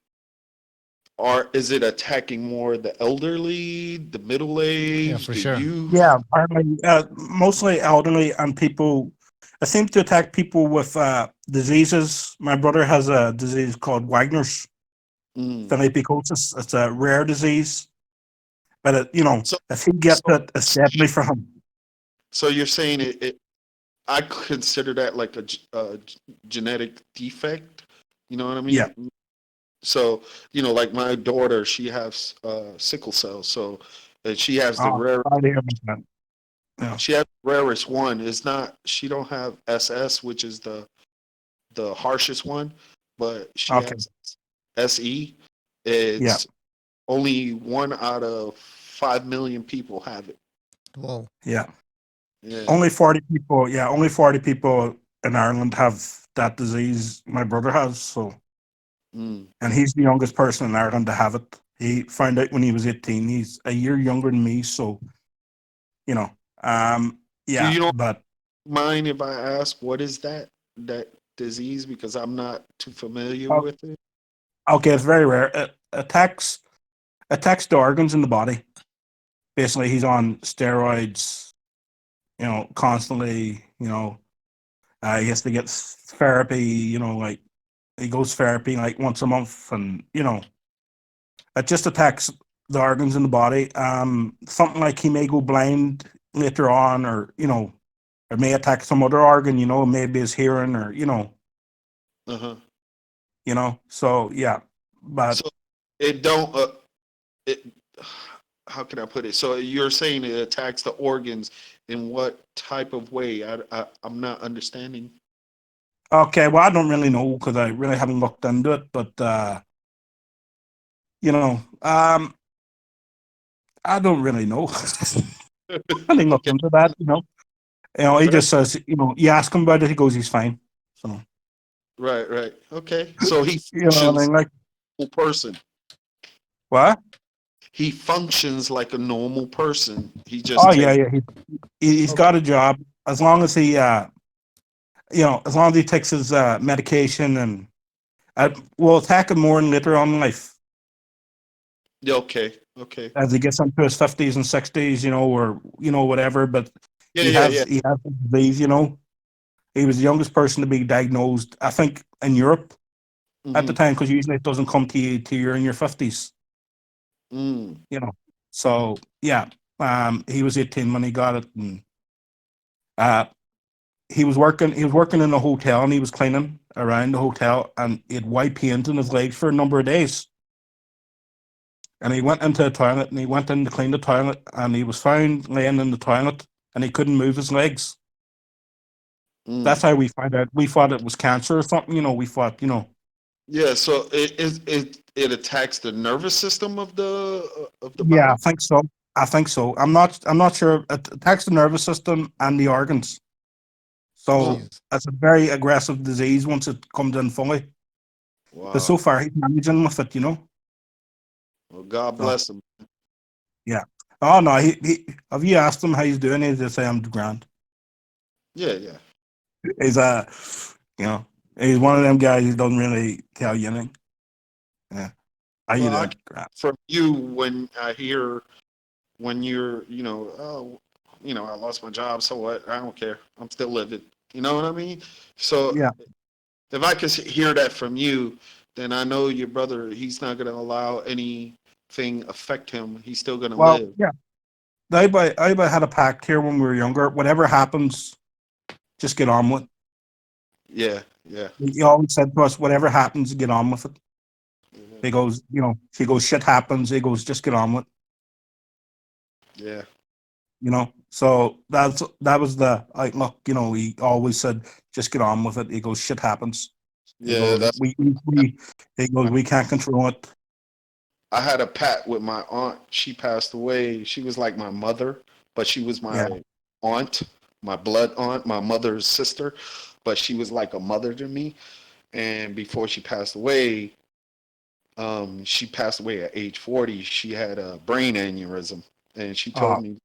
or is it attacking more the elderly, the middle age, for the sure. youth? Yeah, apparently, mostly elderly and people. It seems to attack people with diseases. My brother has a disease called Wagner's phenylpicosis. It's a rare disease, but if he gets it, it's deadly for him. So you're saying it I consider that like a genetic defect. You know what I mean? Yeah. So like my daughter, she has sickle cell. So and she has the Oh, rare. sorry to hear about that. Yeah. She has the rarest one. It's not. She don't have SS, which is the harshest one, but she Okay. has SE. It's only 1 out of 5 million people have it. Whoa. Yeah. Yeah. Only 40 people. Yeah, only 40 people in Ireland have that disease. My brother has so, and he's the youngest person in Ireland to have it. He found out when he was 18. He's a year younger than me, so yeah. Do you don't But mind if I ask what is that disease, because I'm not too familiar Oh. with it? okay, it's very rare. It attacks the organs in the body. Basically, he's on steroids, constantly. He has to get therapy. Like he goes therapy like once a month, and it just attacks the organs in the body. Something like he may go blind later on, or it may attack some other organ. Maybe his hearing, or Uh-huh. So yeah, but So it don't it how can I put it? So you're saying it attacks the organs in what type of way? I'm not understanding. okay. Well, I don't really know because I really haven't looked into it, but I don't really know. I didn't look into that. He just says, you ask him about it, he goes, he's fine. So Right. Okay. So he what I functions mean, like like a person. what? He functions like a normal person. He just Oh takes. yeah. He's got a job as long as he as long as he takes his medication, and will attack him more in later on in life Yeah, okay. as he gets into his 50s and 60s, or whatever. But Yeah. he has the disease. He was the youngest person to be diagnosed, I think, in Europe at the time, because usually it doesn't come to you till you're in your 50s. So yeah, He was 18 when he got it, and he was working in a hotel, and he was cleaning around the hotel, and he had white paint in his legs for a number of days. And he went into the toilet, and he went in to clean the toilet, and he was found laying in the toilet, and he couldn't move his legs. That's how we found out. We thought it was cancer or something. We thought, Yeah, so it attacks the nervous system of the Yeah, body. I think so. I'm not sure. It attacks the nervous system and the organs. So it's a very aggressive disease once it comes in fully. Wow. But so far he's managing with it, Well, God bless him. Yeah. Oh no, he have you asked him how he's doing? He's just say I'm grand. Yeah, yeah. He's he's one of them guys who doesn't really tell you anything. Yeah. How you Well, doing? Grand. from you, when I hear when you're, oh, I lost my job, so what? I don't care. I'm still living. You know what I mean? So Yeah. if I can hear that from you, then I know your brother, he's not going to allow anything affect him. He's still going to Well, live. yeah. I had a pact here when we were younger. Whatever happens, just get on with it. Yeah, yeah. He always said to us, whatever happens, get on with it. He goes, shit happens. He goes, just get on with it. Yeah. So that was the outlook. He always said, just get on with it. He goes, shit happens. He Yeah, goes, we can't control it. I had a pact with my aunt. She passed away. She was like my mother, but she was my aunt, my blood aunt, my mother's sister, but she was like a mother to me. And before she passed away at age 40. She had a brain aneurysm, and she told me,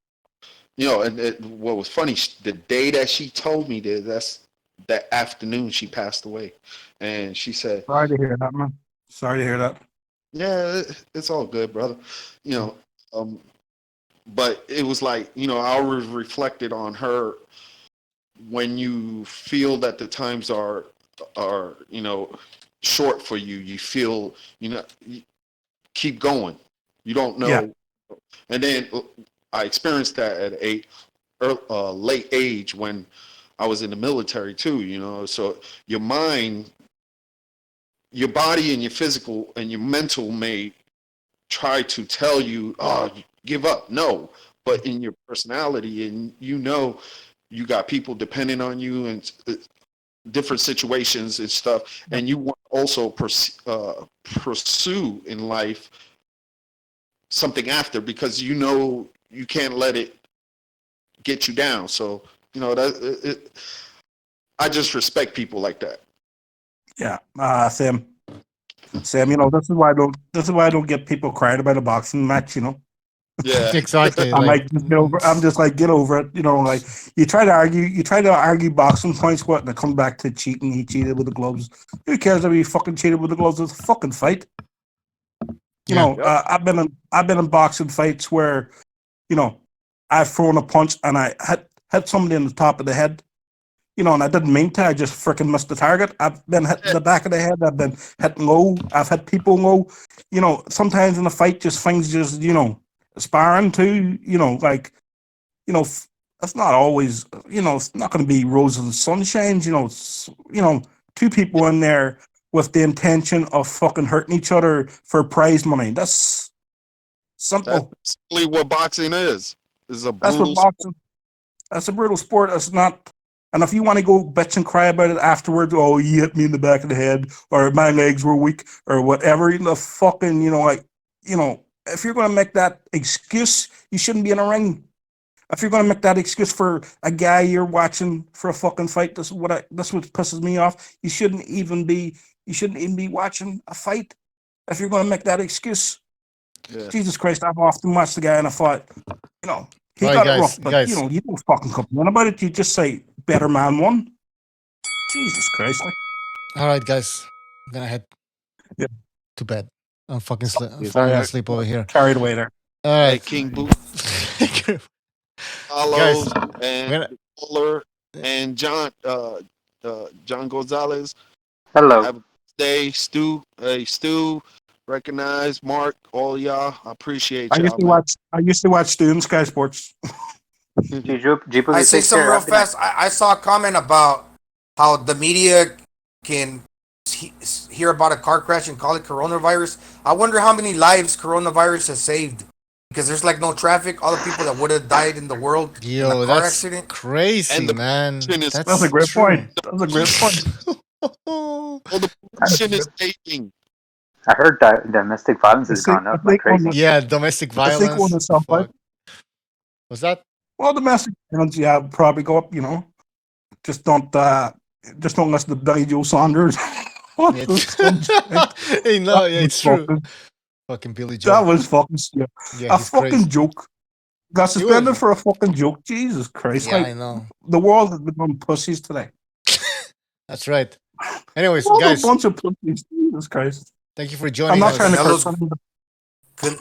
and what was funny, the day that she told me that afternoon she passed away, and she said, Sorry to hear that, man. Sorry to hear that. Yeah, it's all good, brother. But it was like, I always reflected on her. When you feel that the times are short for you, you feel, you keep going. You don't know. Yeah. And then I experienced that at a late age when I was in the military too, so your mind, your body and your physical and your mental may try to tell you, oh, give up. No, but in your personality, and you got people depending on you and different situations and stuff, and you want to also pursue in life something after, because you can't let it get you down. So I just respect people like that. Yeah, Sam. This is why I don't get people crying about a boxing match. Yeah, exactly. I'm like, just get over. I'm just like, get over it. Like you try to argue boxing points, what, and it comes back to cheating. He cheated with the gloves. Who cares if he fucking cheated with the gloves? It's a fucking fight. I've been in boxing fights where, I've thrown a punch and I hit somebody in the top of the head. And I didn't mean to. I just freaking missed the target. I've been hit in the back of the head. I've been hit low. I've hit people low. Sometimes in a fight, things just, sparring too. It's not always, it's not going to be roses and sunshines. Two people in there with the intention of fucking hurting each other for prize money. That's simple. That's basically what boxing is. It's a That's brutal what boxing. That's a brutal sport. It's not. And if you want to go bitch and cry about it afterwards, oh, you hit me in the back of the head, or my legs were weak, or whatever, if you're going to make that excuse, you shouldn't be in a ring. If you're going to make that excuse for a guy you're watching for a fucking fight, this is what pisses me off. You shouldn't even be watching a fight if you're going to make that excuse. Yeah. Jesus Christ, I've often watched the guy and I thought, he Right, got guys, it rough, but you don't fucking complain about it. You just say, better man won. Jesus Christ. All right, guys. I'm gonna head to bed. I'm fucking falling asleep over here. Carried away there. All right. Hey, King Boot. Carlos and Fuller and John Gonzalez. Hello. Have a good day, Stu. Hey, Stu. Recognize Mark, all y'all. I appreciate I y'all, used to man. watch. I used to watch Doom Sky Sports. I say something real fast. I saw a comment about how the media can hear about a car crash and call it coronavirus. I wonder how many lives coronavirus has saved. Because there's like no traffic. All the people that would have died in the world in Yo, a car that's accident. crazy, man. That's a great point. That's a great point. All the pollution is taping. I heard domestic violence has gone up like crazy. Yeah, domestic The sequel violence. to Southside. Was that? Well, domestic violence, yeah, probably go up. Just don't listen to Nigel Saunders. Hey, no, yeah, it's true. Fucking Billy Joe. That was fucking stupid. Yeah, A he's fucking crazy. joke. Got suspended for a fucking joke. Jesus Christ! Yeah, like, I know. The world has become pussies today. That's right. Anyways, What guys, a bunch of pussies. Jesus Christ! thank you for I'm joining not us. trying to.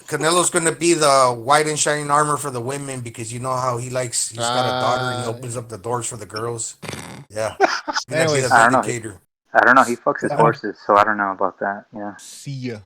Canelo's gonna be the white and shining armor for the women because you know how he's got a daughter and he opens up the doors for the girls. Yeah. He's gonna be the I don't know. vindicator. I don't know. He fucks his horses, so I don't know about that. Yeah. See ya.